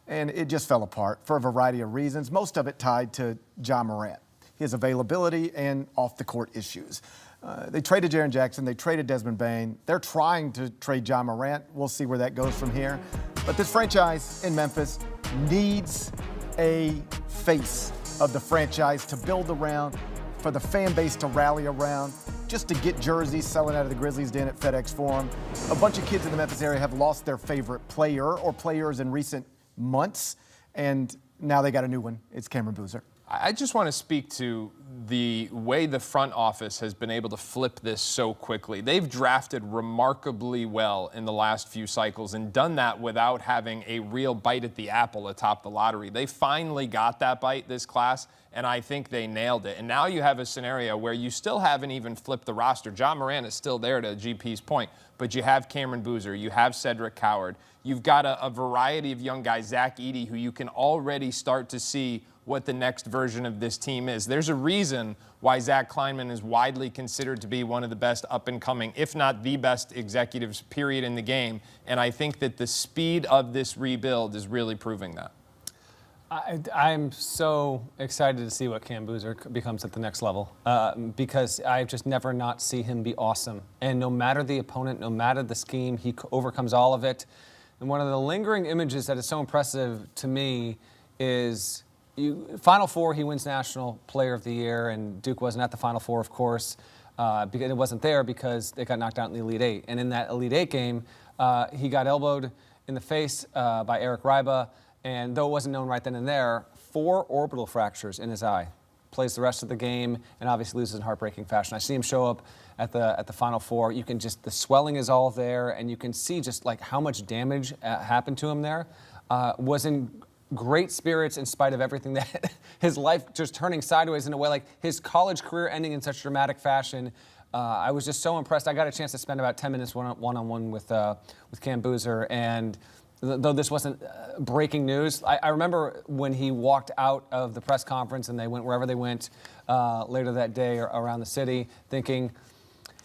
And it just fell apart for a variety of reasons, most of it tied to John Morant, his availability and off-the-court issues. They traded Jared Jackson. They traded Desmond Bane. They're trying to trade John Morant. We'll see where that goes from here. But this franchise in Memphis needs a face of the franchise to build around, for the fan base to rally around, just to get jerseys selling out of the Grizzlies Den at FedEx Forum. A bunch of kids in the Memphis area have lost their favorite player or players in recent months, and now they got a new one. It's Cameron Boozer. I just want to speak to the way the front office has been able to flip this so quickly. They've drafted remarkably well in the last few cycles and done that without having a real bite at the apple atop the lottery. They finally got that bite this class, and I think they nailed it. And now you have a scenario where you still haven't even flipped the roster. John Morant is still there, to GP's point, but you have Cameron Boozer, you have Cedric Coward, you've got a variety of young guys, Zach Edey, who you can already start to see what the next version of this team is. There's a reason why Zach Kleinman is widely considered to be one of the best up-and-coming, if not the best executives, period, in the game. And I think that the speed of this rebuild is really proving that. I'm so excited to see what Cam Boozer becomes at the next level because I've just never not see him be awesome. And no matter the opponent, no matter the scheme, he overcomes all of it. And one of the lingering images that is so impressive to me is Final Four, he wins National Player of the Year, and Duke wasn't at the Final Four, of course, because it wasn't there because they got knocked out in the Elite Eight. And in that Elite Eight game, he got elbowed in the face by Eric Ryba. And though it wasn't known right then and there, 4 orbital fractures in his eye. Plays the rest of the game and obviously loses in heartbreaking fashion. I see him show up at the Final Four. You can just, the swelling is all there, and you can see just like how much damage happened to him there. Was in great spirits in spite of everything that his life just turning sideways in a way, like his college career ending in such dramatic fashion. I was just so impressed. I got a chance to spend about 10 minutes one-on-one with Cam Boozer, and though this wasn't breaking news, I remember when he walked out of the press conference and they went wherever they went later that day or around the city, thinking,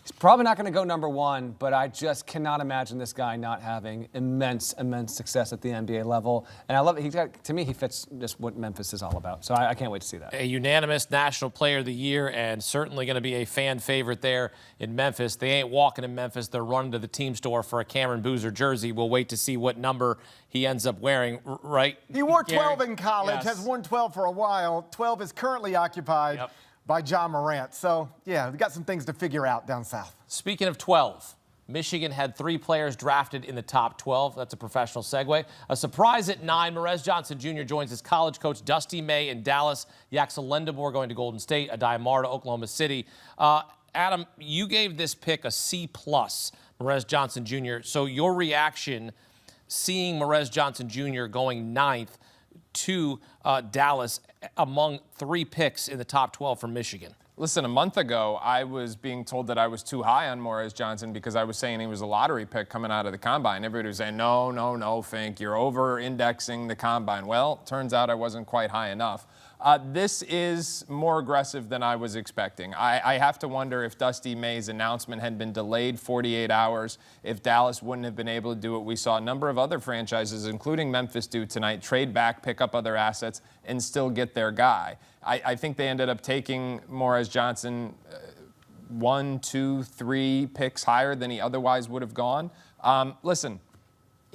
he's probably not going to go number 1, but I just cannot imagine this guy not having immense success at the NBA level. And I love it. To me, he fits just what Memphis is all about. So I can't wait to see that. A unanimous National Player of the Year and certainly going to be a fan favorite there in Memphis. They ain't walking in Memphis. They're running to the team store for a Cameron Boozer jersey. We'll wait to see what number he ends up wearing, right? He wore 12 in college, Yes. has worn 12 for a while. 12 is currently occupied by John Morant. So, yeah, we've got some things to figure out down south. Speaking of 12, Michigan had 3 players drafted in the top 12. That's a professional segue. A surprise at 9, Morez Johnson Jr. joins his college coach Dusty May in Dallas. Yaxel Lendemore going to Golden State. Adai Mar to Oklahoma City. Adam, you gave this pick a C+, Morez Johnson Jr. So your reaction seeing Morez Johnson Jr. going 9th to Dallas among 3 picks in the top 12 from Michigan? Listen, a month ago, I was being told that I was too high on Morez Johnson because I was saying he was a lottery pick coming out of the combine. Everybody was saying, no, Fink, you're over-indexing the combine. Well, turns out I wasn't quite high enough. This is more aggressive than I was expecting. I have to wonder if Dusty May's announcement had been delayed 48 hours, if Dallas wouldn't have been able to do what we saw a number of other franchises, including Memphis, do tonight, trade back, pick up other assets, and still get their guy. I think they ended up taking Morez Johnson 1, 2, 3 picks higher than he otherwise would have gone. Listen,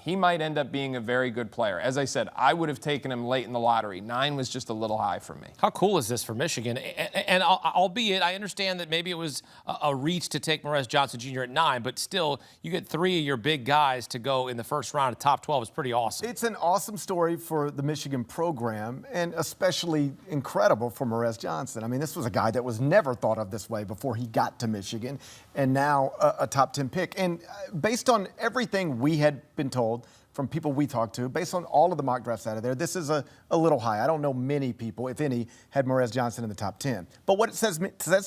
he might end up being a very good player. As I said, I would have taken him late in the lottery. 9 was just a little high for me. How cool is this for Michigan? And albeit, I understand that maybe it was a reach to take Morez Johnson Jr. at 9, but still, you get 3 of your big guys to go in the first round of top 12 is pretty awesome. It's an awesome story for the Michigan program, and especially incredible for Morez Johnson. I mean, this was a guy that was never thought of this way before he got to Michigan, and now a top 10 pick. And based on everything we had been told from people we talked to, based on all of the mock drafts out of there, this is a little high. I don't know many people, if any, had Morez Johnson in the top 10. But what it says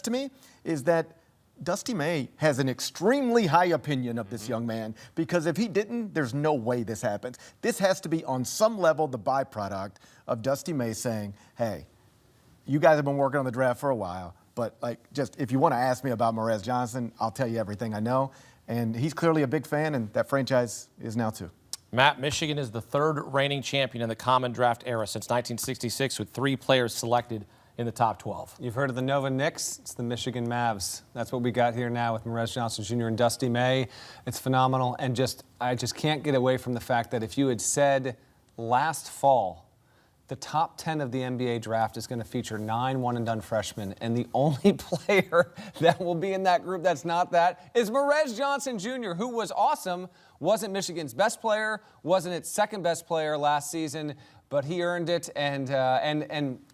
to me is that Dusty May has an extremely high opinion of this young man, because if he didn't, there's no way this happens. This has to be on some level the byproduct of Dusty May saying, hey, you guys have been working on the draft for a while, but just if you want to ask me about Morez Johnson, I'll tell you everything I know. And he's clearly a big fan, and that franchise is now too. Matt, Michigan is the 3rd reigning champion in the common draft era since 1966, with 3 players selected in the top 12. You've heard of the Nova Knicks? It's the Michigan Mavs. That's what we got here now with Morez Johnson Jr. and Dusty May. It's phenomenal, and I just can't get away from the fact that if you had said last fall the top 10 of the NBA draft is going to feature 9 one-and-done freshmen, and the only player that will be in that group that's not that is Morez Johnson Jr., who was awesome, wasn't Michigan's best player, wasn't its second best player last season, but he earned it, and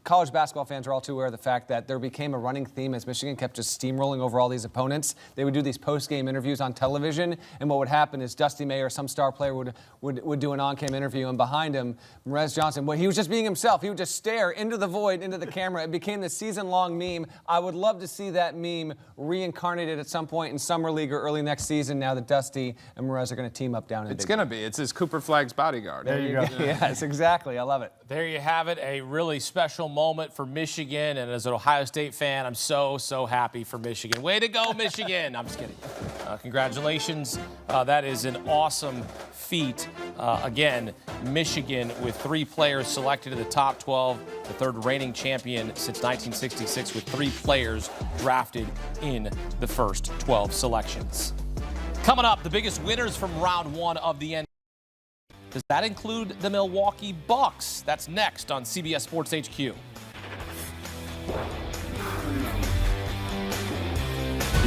college basketball fans are all too aware of the fact that there became a running theme as Michigan kept just steamrolling over all these opponents. They would do these post-game interviews on television, and what would happen is Dusty May or some star player would do an on-cam interview, and behind him, Morez Johnson, he was just being himself. He would just stare into the void, into the camera. It became this season-long meme. I would love to see that meme reincarnated at some point in Summer League or early next season now that Dusty and Morez are going to team up down in It's going to be. It's his Cooper Flagg's bodyguard. There you go. Yes, exactly. I love it. There you have it, a really special moment for Michigan. And as an Ohio State fan, I'm so happy for Michigan. Way to go, Michigan. I'm just kidding. Congratulations. That is an awesome feat. Again, Michigan with 3 players selected in the top 12, the third reigning champion since 1966 with 3 players drafted in the first 12 selections. Coming up, the biggest winners from round 1 of the NBA. Does that include the Milwaukee Bucks? That's next on CBS Sports HQ. You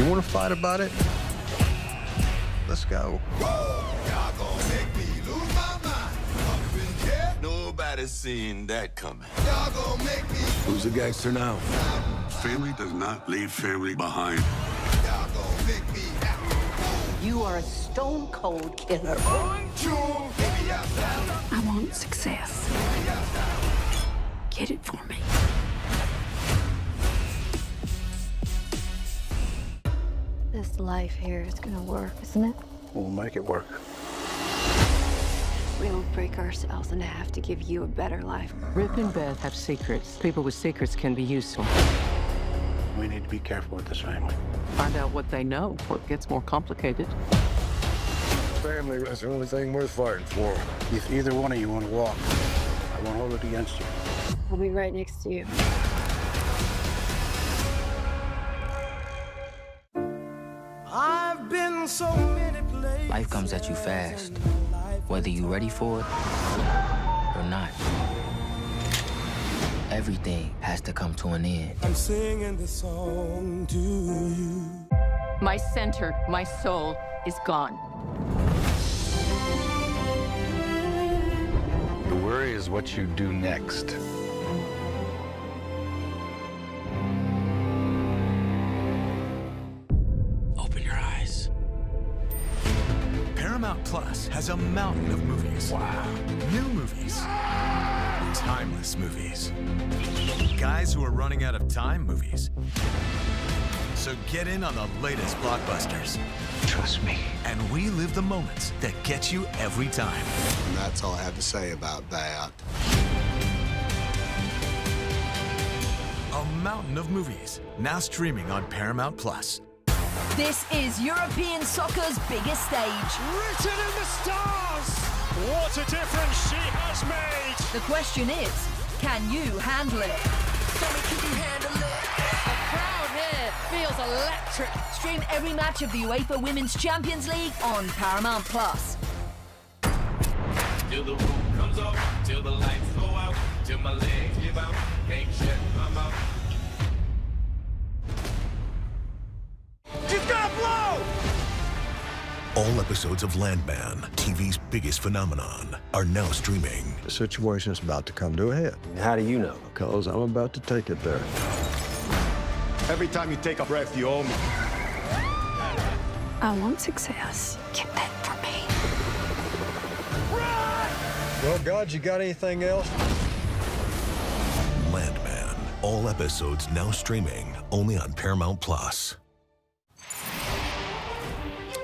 want to fight about it? Let's go. Nobody's seen that coming. Who's the gangster now? Family does not leave family behind. You are a stone cold killer. I want success. Get it for me. This life here is gonna work, isn't it? We'll make it work. We'll break ourselves in half to give you a better life. Rip and Beth have secrets. People with secrets can be useful. We need to be careful with this family. Find out what they know, or it gets more complicated. Family is the only thing worth fighting for. If either one of you want to walk, I won't hold it against you. I'll be right next to you. I've been so many places. Life comes at you fast, whether you're ready for it or not. Everything has to come to an end. I'm singing this song to you. My center, my soul is gone. The worry is what you do next. Open your eyes. Paramount Plus has a mountain of movies. Wow. New movies. Timeless movies. Guys who are running out of time movies. So get in on the latest blockbusters. Trust me. And we live the moments that get you every time. And that's all I have to say about that. A mountain of movies, now streaming on Paramount Plus. This is European soccer's biggest stage. Written in the stars! What a difference she has made! The question is, can you handle it? Can you handle it? The crowd here feels electric. Stream every match of the UEFA Women's Champions League on Paramount Plus. Till the roof comes off, till the lights go out, till my legs give out, can't shut my mouth. She's gonna blow! All episodes of Landman, TV's biggest phenomenon, are now streaming. The situation is about to come to a head. How do you know? Because I'm about to take it there. Every time you take a breath, you owe me. I want success. Get that for me. Well, God, you got anything else? Landman, all episodes now streaming only on Paramount Plus.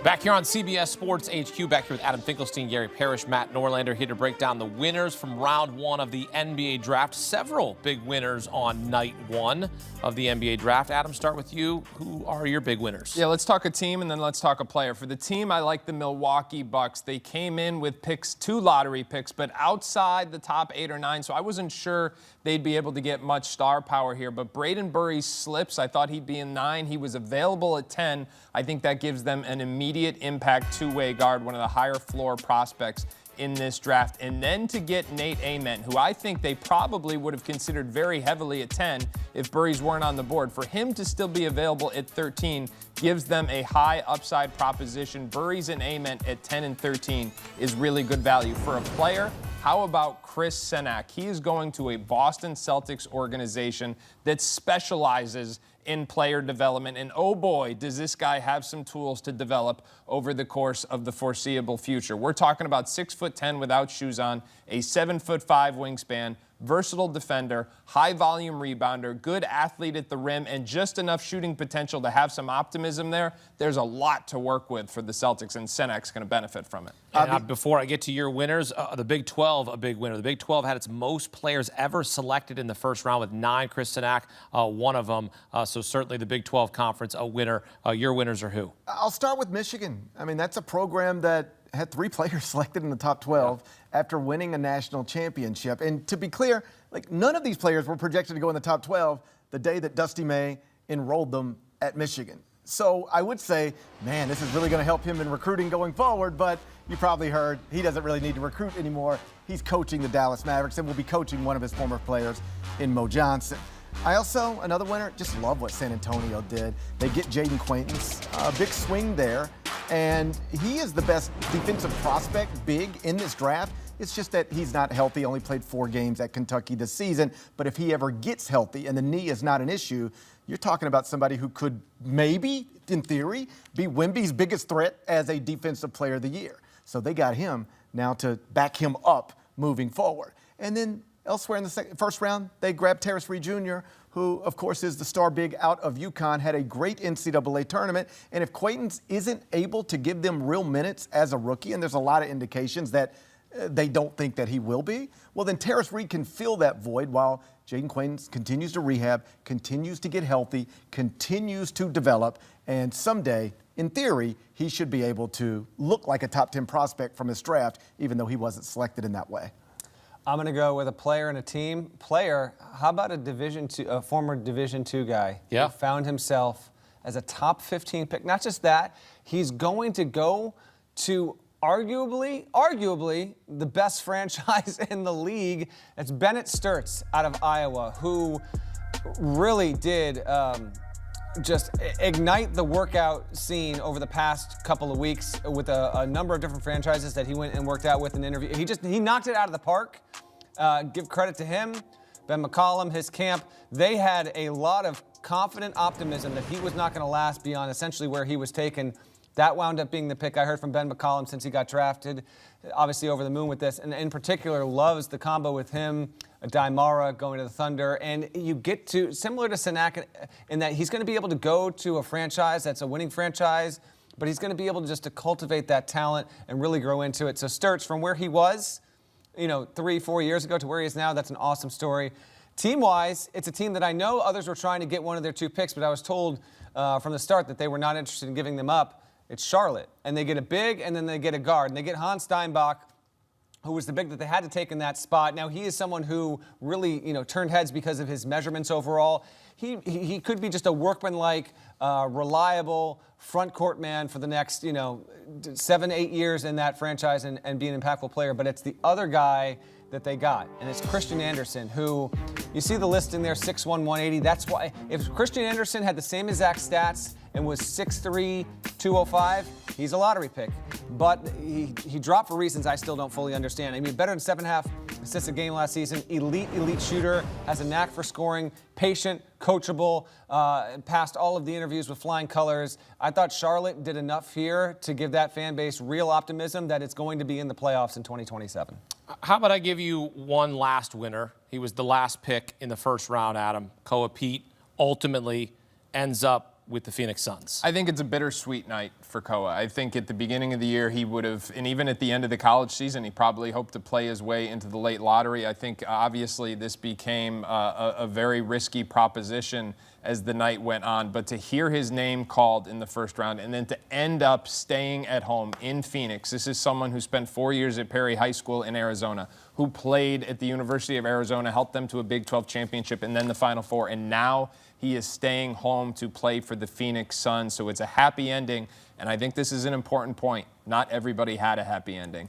Back here on CBS Sports HQ, back here with Adam Finkelstein, Gary Parrish, Matt Norlander, here to break down the winners from round 1 of the NBA draft. Several big winners on night 1 of the NBA draft. Adam, start with you. Who are your big winners? Yeah, let's talk a team and then let's talk a player. For the team, I like the Milwaukee Bucks. They came in with picks, 2 lottery picks, but outside the top 8 or 9, so I wasn't sure they'd be able to get much star power here. But Braden Burry slips. I thought he'd be in 9. He was available at 10. I think that gives them an immediate impact two-way guard, one of the higher floor prospects in this draft. And then to get Nate Amen, who I think they probably would have considered very heavily at 10 if Burries weren't on the board. For him to still be available at 13 gives them a high upside proposition. Burries and Amen at 10 and 13 is really good value. For a player, how about Chris Senak? He is going to a Boston Celtics organization that specializes in player development. And oh boy, does this guy have some tools to develop over the course of the foreseeable future. We're talking about 6'10" without shoes on, a 7'5" wingspan, versatile defender, high volume rebounder, good athlete at the rim, and just enough shooting potential to have some optimism there. There's a lot to work with for the Celtics, and Senek's going to benefit from it. And before I get to your winners, the Big 12, a big winner. The Big 12 had its most players ever selected in the first round with 9. Chris Senak, one of them. So certainly the Big 12 Conference, a winner. Your winners are who? I'll start with Michigan. I mean, that's a program that had 3 players selected in the top 12 after winning a national championship. And to be clear, like none of these players were projected to go in the top 12 the day that Dusty May enrolled them at Michigan. So I would say, man, this is really going to help him in recruiting going forward, but you probably heard he doesn't really need to recruit anymore. He's coaching the Dallas Mavericks and will be coaching one of his former players in Mo Johnson. I also, another winner, just love what San Antonio did. They get Jaden Quaintance, a big swing there, and he is the best defensive prospect big in this draft. It's just that he's not healthy, only played 4 games at Kentucky this season. But if he ever gets healthy and the knee is not an issue, you're talking about somebody who could maybe, in theory, be Wemby's biggest threat as a defensive player of the year. So they got him now to back him up moving forward. And then elsewhere in the first round, they grabbed Darius Acuff Jr., who, of course, is the star big out of UConn, had a great NCAA tournament. And if Quaintance isn't able to give them real minutes as a rookie, and there's a lot of indications that they don't think that he will be, well, then Darius Acuff can fill that void while Jaden Quaintance continues to rehab, continues to get healthy, continues to develop, and someday, in theory, he should be able to look like a top 10 prospect from his draft, even though he wasn't selected in that way. I'm going to go with a player and a team. Player, how about a former Division II guy who found himself as a top 15 pick? Not just that, he's going to go to arguably the best franchise in the league. It's Bennett Sturtz out of Iowa, who really did just ignite the workout scene over the past couple of weeks with a number of different franchises that he went and worked out with an interview. He knocked it out of the park. Give credit to him, Ben McCollum, his camp. They had a lot of confident optimism that he was not going to last beyond essentially where he was taken. That wound up being the pick. I heard from Ben McCollum since he got drafted, obviously over the moon with this, and in particular loves the combo with him, Daimara going to the Thunder, and you get to, similar to Senak, in that he's going to be able to go to a franchise that's a winning franchise, but he's going to be able to cultivate that talent and really grow into it. So Sturtz, from where he was, 3-4 years ago to where he is now, that's an awesome story. Team-wise, it's a team that I know others were trying to get one of their 2 picks, but I was told from the start that they were not interested in giving them up. It's Charlotte, and they get a big, and then they get a guard, and they get Hans Steinbach, who was the big that they had to take in that spot. Now, he is someone who really, turned heads because of his measurements overall. He could be just a workmanlike, reliable front court man for the next, 7-8 years in that franchise and be an impactful player. But it's the other guy that they got, and it's Christian Anderson, who, you see the listing there, 6'1", 180. That's why, if Christian Anderson had the same exact stats and was 6'3", 205, he's a lottery pick. But he dropped for reasons I still don't fully understand. I mean, better than 7.5 assists a game last season, elite shooter, has a knack for scoring, patient, coachable, passed all of the interviews with flying colors. I thought Charlotte did enough here to give that fan base real optimism that it's going to be in the playoffs in 2027. How about I give you one last winner? He was the last pick in the first round, Adam. Koa Pete ultimately ends up with the Phoenix Suns. I think it's a bittersweet night for Koa. I think at the beginning of the year he would have, and even at the end of the college season, he probably hoped to play his way into the late lottery. I think obviously this became a very risky proposition as the night went on, but to hear his name called in the first round and then to end up staying at home in Phoenix. This is someone who spent 4 years at Perry High School in Arizona, who played at the University of Arizona, helped them to a Big 12 championship and then the Final Four, and now he is staying home to play for the Phoenix Suns. So it's a happy ending, and I think this is an important point. Not everybody had a happy ending.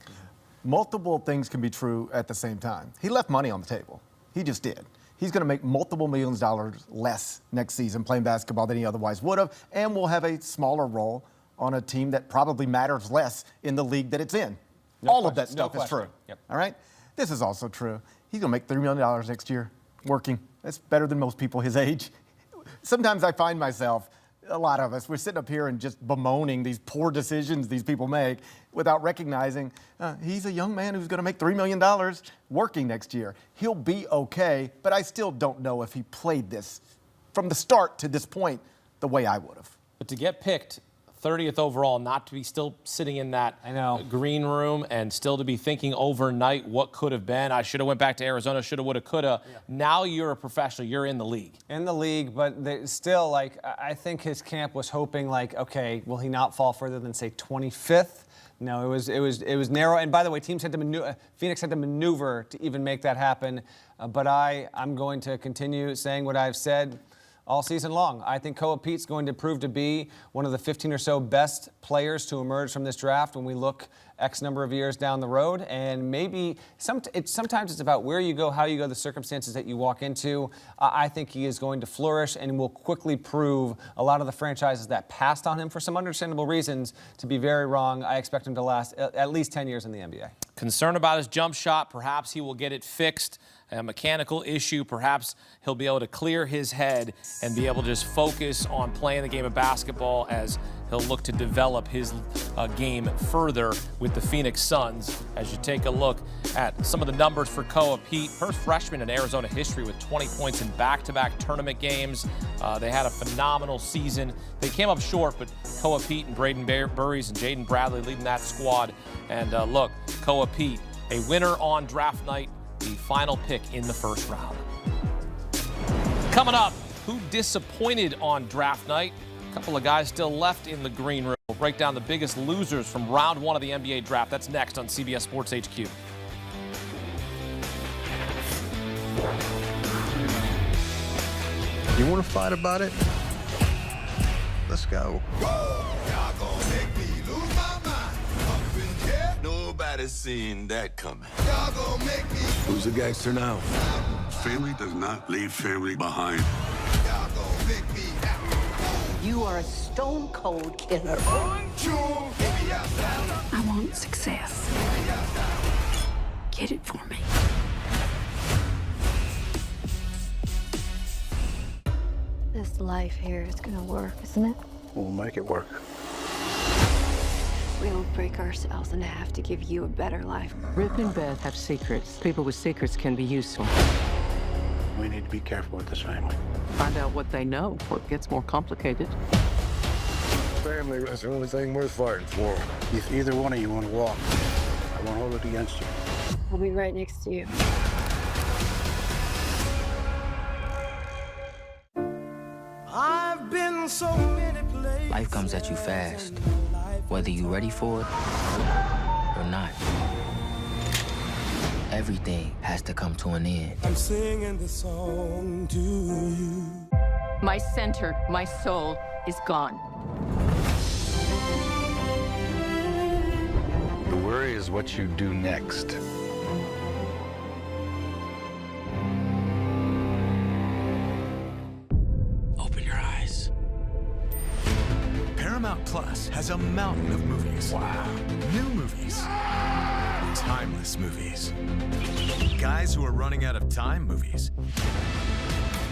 Multiple things can be true at the same time. He left money on the table. He just did. He's going to make multiple millions of dollars less next season playing basketball than he otherwise would have, and will have a smaller role on a team that probably matters less in the league that it's in. All of that stuff is true. Yep. All right? This is also true. He's going to make $3 million next year working. That's better than most people his age. Sometimes I find myself A lot of us, we're sitting up here and just bemoaning these poor decisions these people make without recognizing he's a young man who's going to make $3 million working next year. He'll be okay, but I still don't know if he played this from the start to this point the way I would have. But to get picked 30th overall, not to be still sitting in that green room and still to be thinking overnight what could have been. I should have went back to Arizona, shoulda, woulda, coulda. Yeah. Now you're a professional. You're in the league. In the league, but still, like, I think his camp was hoping, like, okay, will he not fall further than, say, 25th? No, it was narrow. And by the way, teams had to maneuver. Phoenix had to maneuver to even make that happen. But I'm going to continue saying what I've said all season long. I think Koa Pete's going to prove to be one of the 15 or so best players to emerge from this draft when we look X number of years down the road. And maybe sometimes it's about where you go, how you go, the circumstances that you walk into. I think he is going to flourish and will quickly prove a lot of the franchises that passed on him for some understandable reasons to be very wrong. I expect him to last at least 10 years in the NBA. Concerned about his jump shot. Perhaps he will get it fixed. A mechanical issue. Perhaps he'll be able to clear his head and be able to just focus on playing the game of basketball as he'll look to develop his game further with the Phoenix Suns. As you take a look at some of the numbers for Koa Pete, first freshman in Arizona history with 20 points in back-to-back tournament games. They had a phenomenal season. They came up short, but Koa Pete and Braden Burries and Jaden Bradley leading that squad. And look, Koa Pete, a winner on draft night, the final pick in the first round. Coming up, who disappointed on draft night? A couple of guys still left in the green room. We'll break down the biggest losers from round one of the NBA draft. That's next on CBS Sports HQ. You want to fight about it? Let's go. Y'all gonna make me lose my mind. Up in here, nobody's seen that coming. Y'all gonna make me. Who's the gangster now? Family does not leave family behind. Y'all gonna make me. You are a stone cold killer. I want success. Get it for me. This life here is gonna work, isn't it? We'll make it work. We'll break ourselves in half to give you a better life. Rip and Beth have secrets. People with secrets can be useful. We need to be careful with this family. Find out what they know before it gets more complicated. Family is the only thing worth fighting for. If either one of you want to walk, I won't hold it against you. I'll be right next to you. I've been so many places. Life comes at you fast, whether you're ready for it or not. Everything has to come to an end. I'm singing this song to you. My center, my soul is gone. The worry is what you do next. Open your eyes. Paramount Plus has a mountain of movies. Wow. New movies. Timeless movies. Guys who are running out of time movies.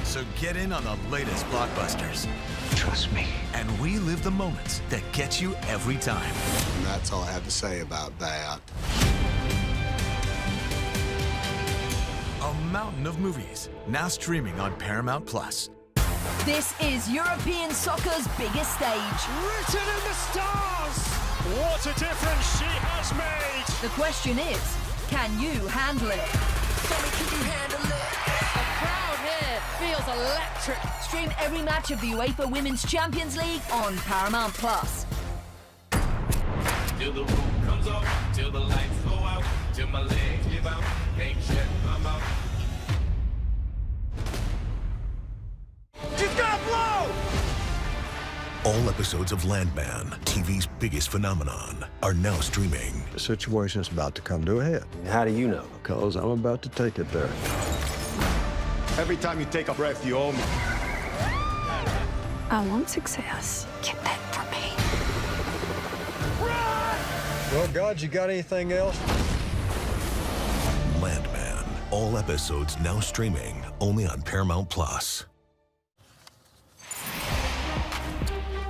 So get in on the latest blockbusters. Trust me. And we live the moments that get you every time. And that's all I have to say about that. A mountain of movies, now streaming on Paramount Plus. This is European soccer's biggest stage. Written in the stars! What a difference she has made! The question is, can you handle it? Tell me, can you handle it? The crowd here feels electric. Stream every match of the UEFA Women's Champions League on Paramount Plus. Till the roof comes up, till the lights go out, till my legs give out, can't shut my mouth. She's gonna blow! All episodes of Landman, TV's biggest phenomenon, are now streaming. The situation's about to come to a head. How do you know? Because I'm about to take it there. Every time you take a breath, you owe me. I want success. Get that for me. Well, God, you got anything else? Landman, all episodes now streaming only on Paramount Plus.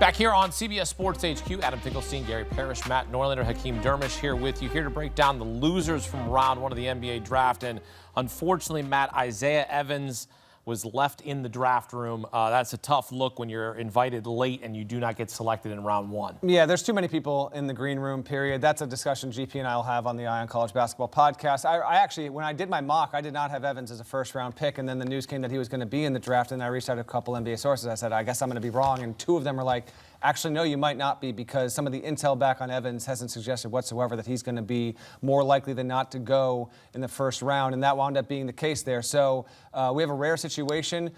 Back here on CBS Sports HQ, Adam Finkelstein, Gary Parrish, Matt Norlander, Hakeem Dermish here with you, here to break down the losers from round one of the NBA draft. And unfortunately, Matt, Isaiah Evans was left in the draft room. That's a tough look when you're invited late and you do not get selected in round one. Yeah, there's too many people in the green room, period. That's a discussion GP and I will have on the Eye on College Basketball podcast. I actually, when I did my mock, I did not have Evans as a first-round pick, and then the news came that he was going to be in the draft, and I reached out to a couple NBA sources. I said, I guess I'm going to be wrong, and two of them were like, actually, no, you might not be, because some of the intel back on Evans hasn't suggested whatsoever that he's going to be more likely than not to go in the first round, and that wound up being the case there. So we have a rare situation.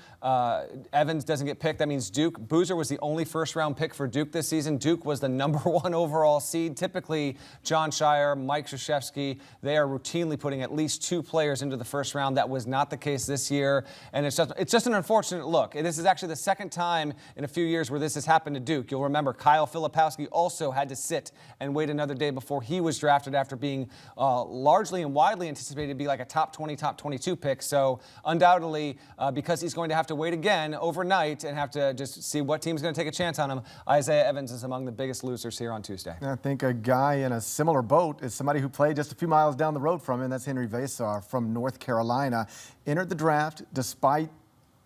Evans doesn't get picked. That means Duke. Boozer was the only first-round pick for Duke this season. Duke was the #1 overall seed. Typically, John Shire, Mike Krzyzewski, they are routinely putting at least 2 players into the first round. That was not the case this year, and it's just an unfortunate look. This is actually the second time in a few years where this has happened to Duke. You'll remember Kyle Filipowski also had to sit and wait another day before he was drafted after being largely and widely anticipated to be like a top 20, top 22 pick. So undoubtedly, because he's going to have to wait again overnight and have to just see what team's going to take a chance on him, Isaiah Evans is among the biggest losers here on Tuesday. I think a guy in a similar boat is somebody who played just a few miles down the road from him. That's Henry Vasar from North Carolina. Entered the draft despite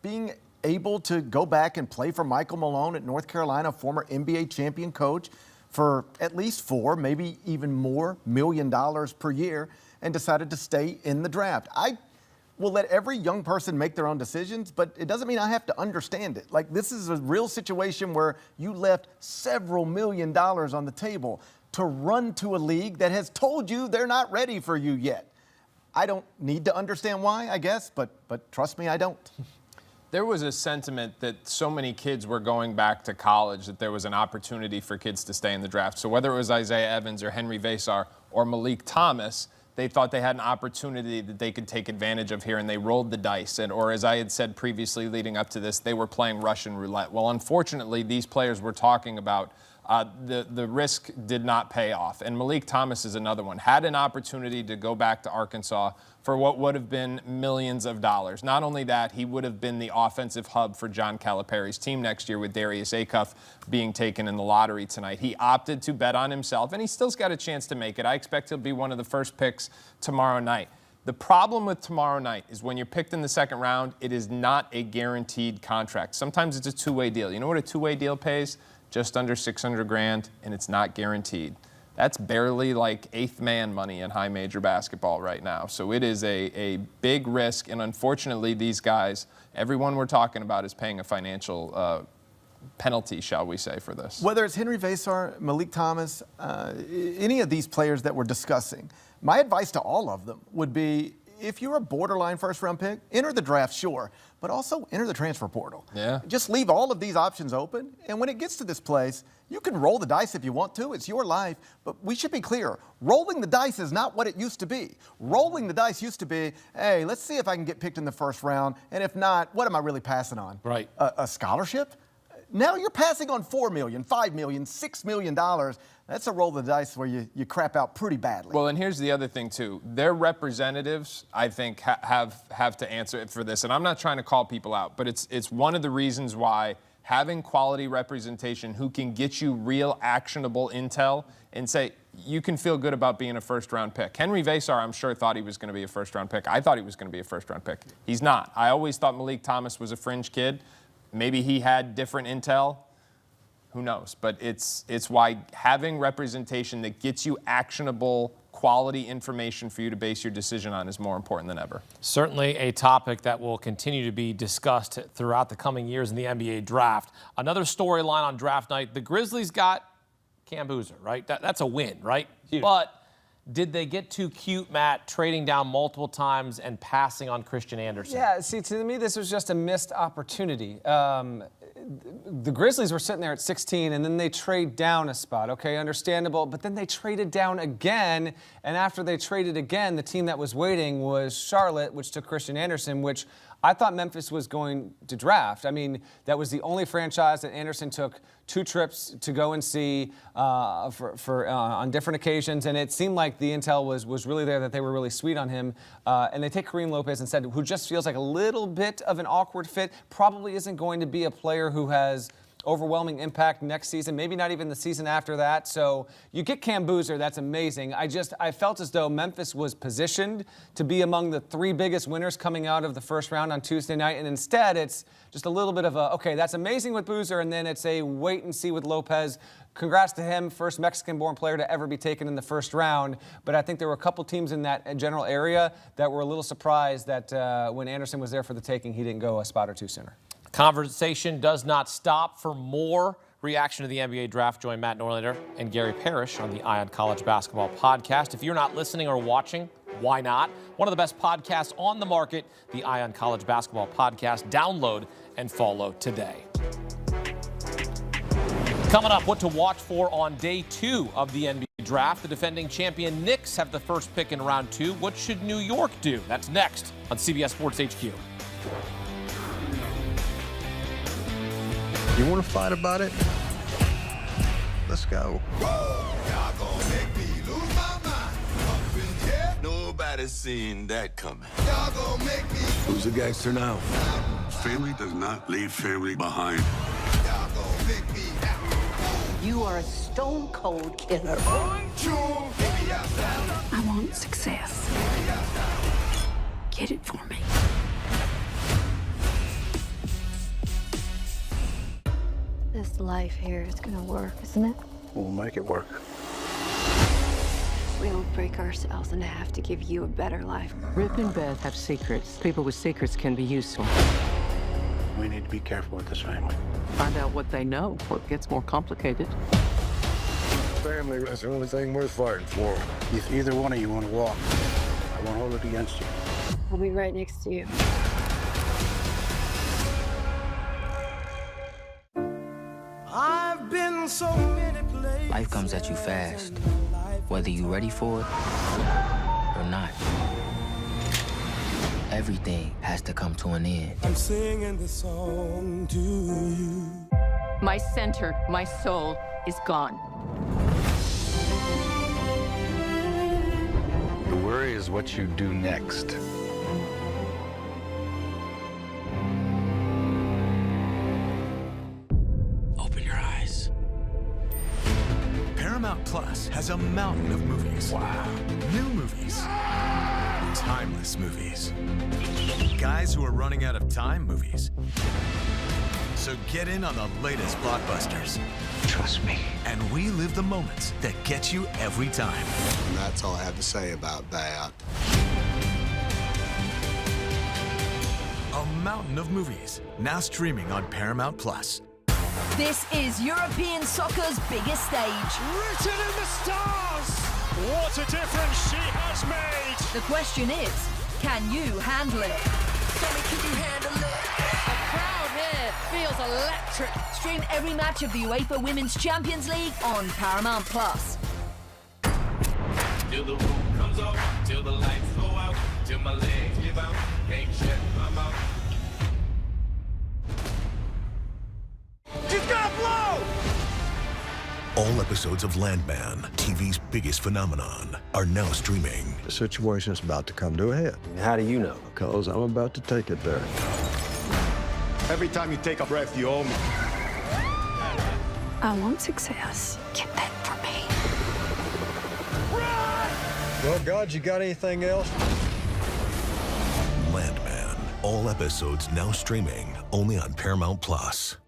being able to go back and play for Michael Malone at North Carolina, former NBA champion coach, for at least $4, maybe even more, $1 million per year, and decided to stay in the draft. I will let every young person make their own decisions, but it doesn't mean I have to understand it. Like, this is a real situation where you left several $1 million on the table to run to a league that has told you they're not ready for you yet. I don't need to understand why, I guess, but trust me, I don't. There was a sentiment that so many kids were going back to college that there was an opportunity for kids to stay in the draft. So whether it was Isaiah Evans or Henry Vasar or Malik Thomas, they thought they had an opportunity that they could take advantage of here, and they rolled the dice. Or as I had said previously leading up to this, they were playing Russian roulette. Well, unfortunately, these players we're talking about, the risk did not pay off. And Malik Thomas is another one. Had an opportunity to go back to Arkansas for what would have been millions of dollars. Not only that, he would have been the offensive hub for John Calipari's team next year with Darius Acuff being taken in the lottery tonight. He opted to bet on himself, and he still's got a chance to make it. I expect he'll be one of the first picks tomorrow night. The problem with tomorrow night is when you're picked in the second round, it is not a guaranteed contract. Sometimes it's a two-way deal. You know what a two-way deal pays? Just under $600,000, and it's not guaranteed. That's barely like eighth man money in high major basketball right now. So it is a big risk, and unfortunately these guys, everyone we're talking about is paying a financial penalty, shall we say, for this. Whether it's Henry Vasar, Malik Thomas, any of these players that we're discussing, my advice to all of them would be, if you're a borderline first-round pick, enter the draft, sure, but also enter the transfer portal. Yeah. Just leave all of these options open, and when it gets to this place, you can roll the dice if you want to. It's your life, but we should be clear. Rolling the dice is not what it used to be. Rolling the dice used to be, hey, let's see if I can get picked in the first round, and if not, what am I really passing on? Right. A scholarship? Now you're passing on $4 million, $5 million, $6 million. That's a roll of the dice where you crap out pretty badly. Well, and here's the other thing, too. Their representatives, I think, have to answer for this. And I'm not trying to call people out, but it's one of the reasons why having quality representation who can get you real actionable intel and say, you can feel good about being a first-round pick. Henry Vasar, I'm sure, thought he was going to be a first-round pick. I thought he was going to be a first-round pick. He's not. I always thought Malik Thomas was a fringe kid. Maybe he had different intel. Who knows? But it's why having representation that gets you actionable, quality information for you to base your decision on is more important than ever. Certainly a topic that will continue to be discussed throughout the coming years in the NBA draft. Another storyline on draft night, the Grizzlies got Cam Boozer, right? That's a win, right? Huge. But did they get too cute, Matt, trading down multiple times and passing on Christian Anderson? Yeah, see, to me, this was just a missed opportunity. The Grizzlies were sitting there at 16, and then they trade down a spot. Okay, understandable. But then they traded down again, and after they traded again, the team that was waiting was Charlotte, which took Christian Anderson, which I thought Memphis was going to draft. I mean, that was the only franchise that Anderson took 2 trips to go and see on different occasions, and it seemed like the intel was really there, that they were really sweet on him. And they take Kareem Lopez instead, who just feels like a little bit of an awkward fit, probably isn't going to be a player who has overwhelming impact next season, maybe not even the season after that. So you get Cam Boozer, that's amazing. I felt as though Memphis was positioned to be among the 3 biggest winners coming out of the first round on Tuesday night, and instead it's just a little bit of a, okay, that's amazing with Boozer, and then it's a wait and see with Lopez. Congrats to him, first Mexican-born player to ever be taken in the first round. But I think there were a couple teams in that general area that were a little surprised that when Anderson was there for the taking, he didn't go a spot or 2 sooner. Conversation does not stop. For more reaction to the NBA draft, join Matt Norlander and Gary Parrish on the Ion College Basketball Podcast. If you're not listening or watching, why not? One of the best podcasts on the market, the Ion College Basketball Podcast. Download and follow today. Coming up, what to watch for on day 2 of the NBA draft. The defending champion Knicks have the first pick in round 2. What should New York do? That's next on CBS Sports HQ. You want to fight about it? Let's go. Y'all gonna make me lose my mind. Up in here, nobody's seen that coming. Y'all gonna make me. Who's the gangster now? Family does not leave family behind. Y'all gonna make me happy. You are a stone cold killer. I want success. Get it for me. This life here is gonna work, isn't it? We'll make it work. We don't break ourselves in half to give you a better life. Rip and Beth have secrets. People with secrets can be useful. We need to be careful with this family. Find out what they know, or it gets more complicated. Family is the only thing worth fighting for. If either one of you want to walk, I won't hold it against you. I'll be right next to you. I've been so many places. Life comes at you fast, whether you're ready for it or not. Everything has to come to an end. I'm singing this song to you. My center, my soul is gone. The worry is what you do next. Open your eyes. Paramount Plus has a mountain of movies. Wow. New movies. Timeless movies. Guys who are running out of time movies. So get in on the latest blockbusters. Trust me. And relive the moments that get you every time. And that's all I have to say about that. A mountain of movies, now streaming on Paramount Plus. This is European soccer's biggest stage. Written in the stars! What a difference she has made! The question is, can you handle it? Can you handle it? The crowd here feels electric. Stream every match of the UEFA Women's Champions League on Paramount Plus. Till the roof comes off, till the lights go out, till my legs give out, can't shut my mouth. She's gonna blow! All episodes of Landman, TV's biggest phenomenon, are now streaming. The situation's about to come to a head. How do you know? Because I'm about to take it there. Every time you take a breath, you owe me. I want success. Get that for me. Well, God, you got anything else? Landman, all episodes now streaming only on Paramount Plus.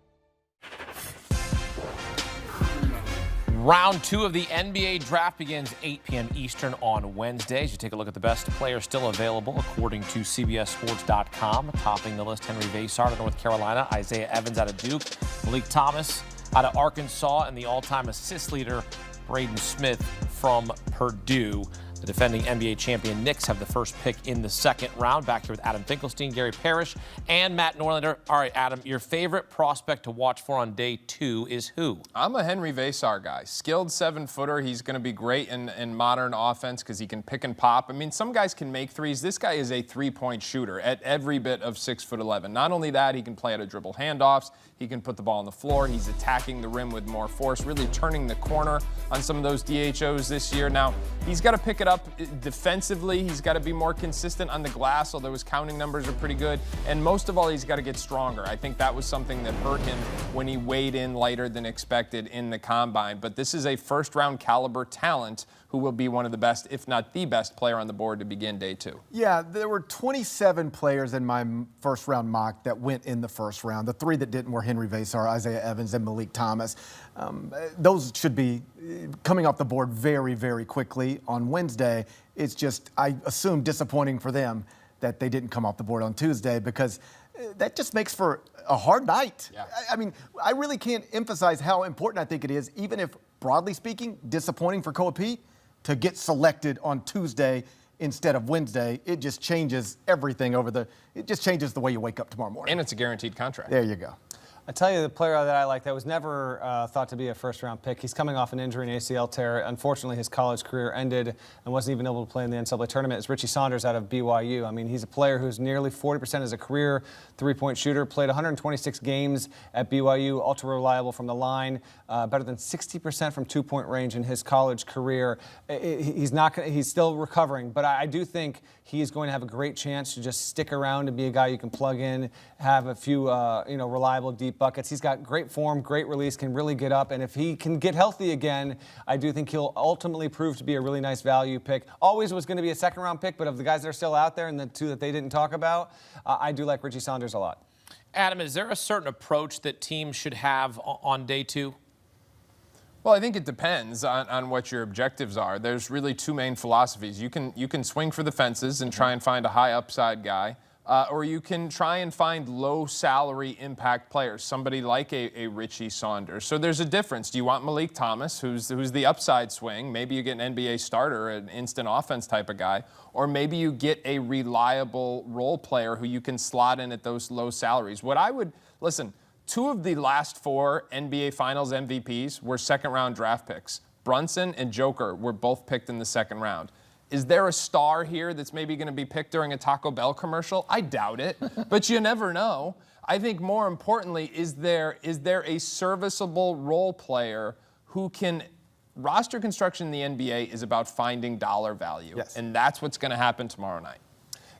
Round 2 of the NBA draft begins 8 p.m. Eastern on Wednesdays. You take a look at the best players still available, according to CBSSports.com. Topping the list, Henry Vassar out of North Carolina, Isaiah Evans out of Duke, Malik Thomas out of Arkansas, and the all-time assist leader, Braden Smith from Purdue. The defending NBA champion Knicks have the first pick in the second round. Back here with Adam Finkelstein, Gary Parrish, and Matt Norlander. All right, Adam, your favorite prospect to watch for on day 2 is who? I'm a Henry Vassar guy. Skilled 7-footer. He's going to be great in modern offense because he can pick and pop. I mean, some guys can make threes. This guy is a three-point shooter at every bit of 6'11". Not only that, he can play out of dribble handoffs. He can put the ball on the floor. He's attacking the rim with more force, really turning the corner on some of those DHOs this year. Now, he's got to pick it it up defensively. He's got to be more consistent on the glass, although his counting numbers are pretty good. And most of all, he's got to get stronger. I think that was something that hurt him when he weighed in lighter than expected in the combine. But this is a first-round caliber talent who will be one of the best, if not the best player on the board to begin day 2. Yeah, there were 27 players in my first-round mock that went in the first round. The 3 that didn't were Henry Vasar, Isaiah Evans, and Malik Thomas. Those should be coming off the board very, very quickly on Wednesday. It's just, I assume, disappointing for them that they didn't come off the board on Tuesday, because that just makes for a hard night. Yeah. I mean, I really can't emphasize how important I think it is, even if, broadly speaking, disappointing for Koa Pete, to get selected on Tuesday instead of Wednesday. It just changes everything it just changes the way you wake up tomorrow morning. And it's a guaranteed contract. There you go. I tell you, the player that I like that was never thought to be a first-round pick. He's coming off an injury and ACL tear. Unfortunately, his college career ended and wasn't even able to play in the NCAA tournament. It's Richie Saunders out of BYU. I mean, he's a player who's nearly 40% as a career three-point shooter, played 126 games at BYU, ultra-reliable from the line, better than 60% from two-point range in his college career. He's still recovering, but I do think he's going to have a great chance to just stick around and be a guy you can plug in, have a few reliable deep buckets. He's got great form, great release, can really get up, and if he can get healthy again, I do think he'll ultimately prove to be a really nice value pick. Always was going to be a second-round pick, but of the guys that are still out there and the 2 that they didn't talk about, I do like Richie Saunders a lot. Adam, is there a certain approach that teams should have on day 2? Well, I think it depends on what your objectives are. There's really 2 main philosophies. You can swing for the fences and try and find a high upside guy, or you can try and find low salary impact players, somebody like a Richie Saunders. So there's a difference. Do you want Malik Thomas, who's the upside swing? Maybe you get an NBA starter, an instant offense type of guy, or maybe you get a reliable role player who you can slot in at those low salaries. Listen, 2 of the last 4 NBA Finals MVPs were second-round draft picks. Brunson and Joker were both picked in the second round. Is there a star here that's maybe going to be picked during a Taco Bell commercial? I doubt it, but you never know. I think more importantly, is there a serviceable role player who can – roster construction in the NBA is about finding dollar value, yes. And that's what's going to happen tomorrow night.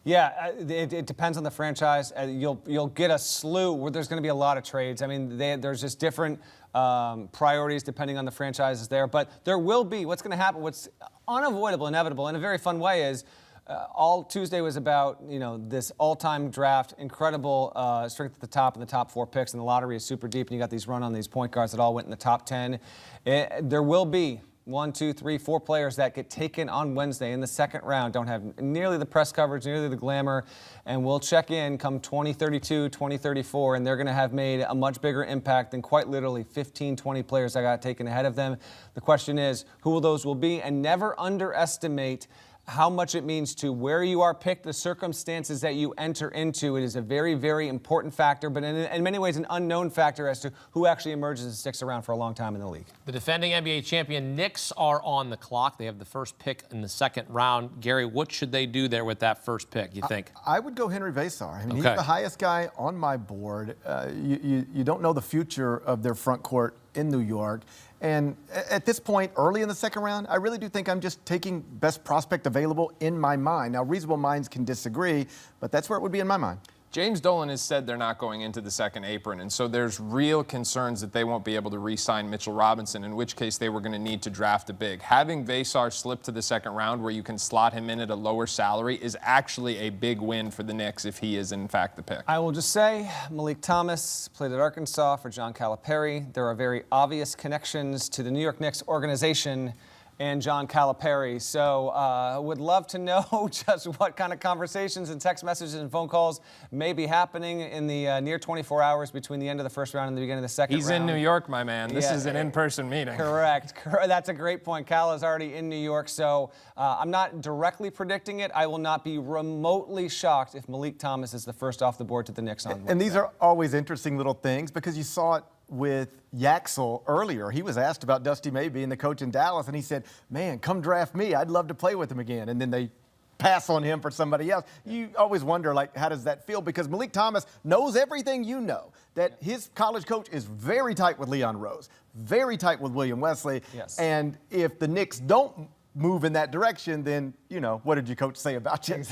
Yeah, it depends on the franchise. You'll get a slew where there's going to be a lot of trades. I mean, there's just different priorities depending on the franchises there. But there will be, what's going to happen, what's unavoidable, inevitable, in a very fun way is all Tuesday was about, this all-time draft, incredible strength at the top and the top 4 picks, and the lottery is super deep, and you got these run on these point guards that all went in the top 10. There will be 1, 2, 3, 4 players that get taken on Wednesday in the second round, don't have nearly the press coverage, nearly the glamour, and we'll check in come 2032, 2034, and they're going to have made a much bigger impact than quite literally 15, 20 players that got taken ahead of them. The question is, who those will be, and never underestimate how much it means to where you are picked, the circumstances that you enter into. It is a very, very important factor, but in many ways an unknown factor as to who actually emerges and sticks around for a long time in the league. The defending NBA champion Knicks are on the clock. They have the first pick in the second round. Gary, what should they do there with that first pick, you think? I would go Henry Vasar. I mean, he's the highest guy on my board. You don't know the future of their front court in New York. And at this point, early in the second round, I really do think I'm just taking best prospect available in my mind. Now, reasonable minds can disagree, but that's where it would be in my mind. James Dolan has said they're not going into the second apron, and so there's real concerns that they won't be able to re-sign Mitchell Robinson, in which case they were going to need to draft a big. Having Vasar slip to the second round where you can slot him in at a lower salary is actually a big win for the Knicks if he is, in fact, the pick. I will just say Malik Thomas played at Arkansas for John Calipari. There are very obvious connections to the New York Knicks organization and John Calipari. So would love to know just what kind of conversations and text messages and phone calls may be happening in the near 24 hours between the end of the first round and the beginning of the second round. He's in New York, my man. This is an in-person meeting. Correct. That's a great point. Cal is already in New York, so I'm not directly predicting it. I will not be remotely shocked if Malik Thomas is the first off the board to the Knicks on Wednesday. And these are always interesting little things because you saw it with Yaxel earlier. He was asked about Dusty May being the coach in Dallas, and he said, man, come draft me. I'd love to play with him again. And then they pass on him for somebody else. You always wonder, how does that feel? Because Malik Thomas knows everything you know, that his college coach is very tight with Leon Rose, very tight with William Wesley. Yes. And if the Knicks don't move in that direction, then, you know, what did your coach say about you?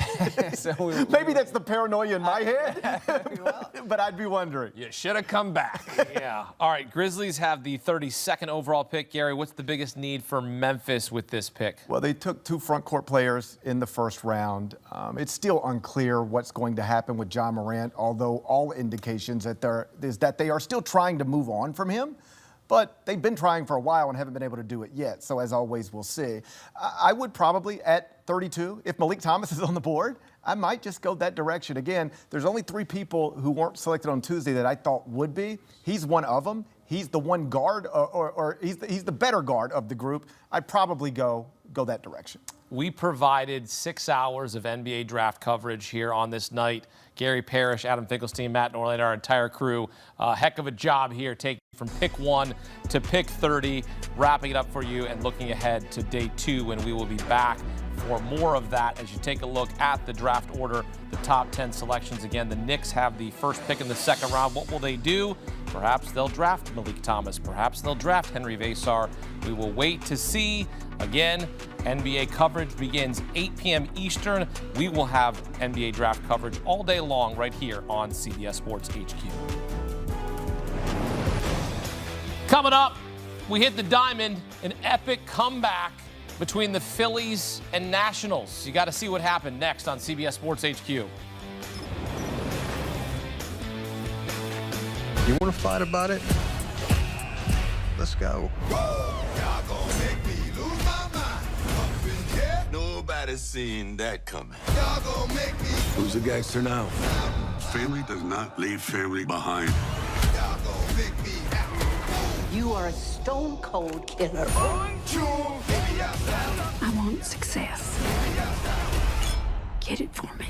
So Maybe that's the paranoia in my head, but I'd be wondering. You should have come back. Yeah. All right, Grizzlies have the 32nd overall pick. Gary, what's the biggest need for Memphis with this pick? Well, they took 2 front court players in the first round. It's still unclear what's going to happen with John Morant, although all indications that they are still trying to move on from him. But they've been trying for a while and haven't been able to do it yet. So as always, we'll see. I would probably, at 32, if Malik Thomas is on the board, I might just go that direction. Again, there's only 3 people who weren't selected on Tuesday that I thought would be. He's one of them. He's the one guard, or he's the better guard of the group. I'd probably go that direction. We provided 6 hours of NBA draft coverage here on this night. Gary Parrish, Adam Finkelstein, Matt Norland, our entire crew. Heck of a job here, taking from pick 1 to pick 30, wrapping it up for you and looking ahead to day 2 when we will be back for more of that as you take a look at the draft order, the top 10 selections. Again, the Knicks have the first pick in the second round. What will they do? Perhaps they'll draft Malik Thomas. Perhaps they'll draft Henry Vassar. We will wait to see. Again, NBA coverage begins 8 p.m. Eastern. We will have NBA draft coverage all day long right here on CBS Sports HQ. Coming up, we hit the diamond, an epic comeback between the Phillies and Nationals. You got to see what happened next on CBS Sports HQ. You want to fight about it? Let's go. Nobody's seen that coming. Who's a gangster now? Family does not leave family behind. You are a stone cold killer. I want success. Get it for me.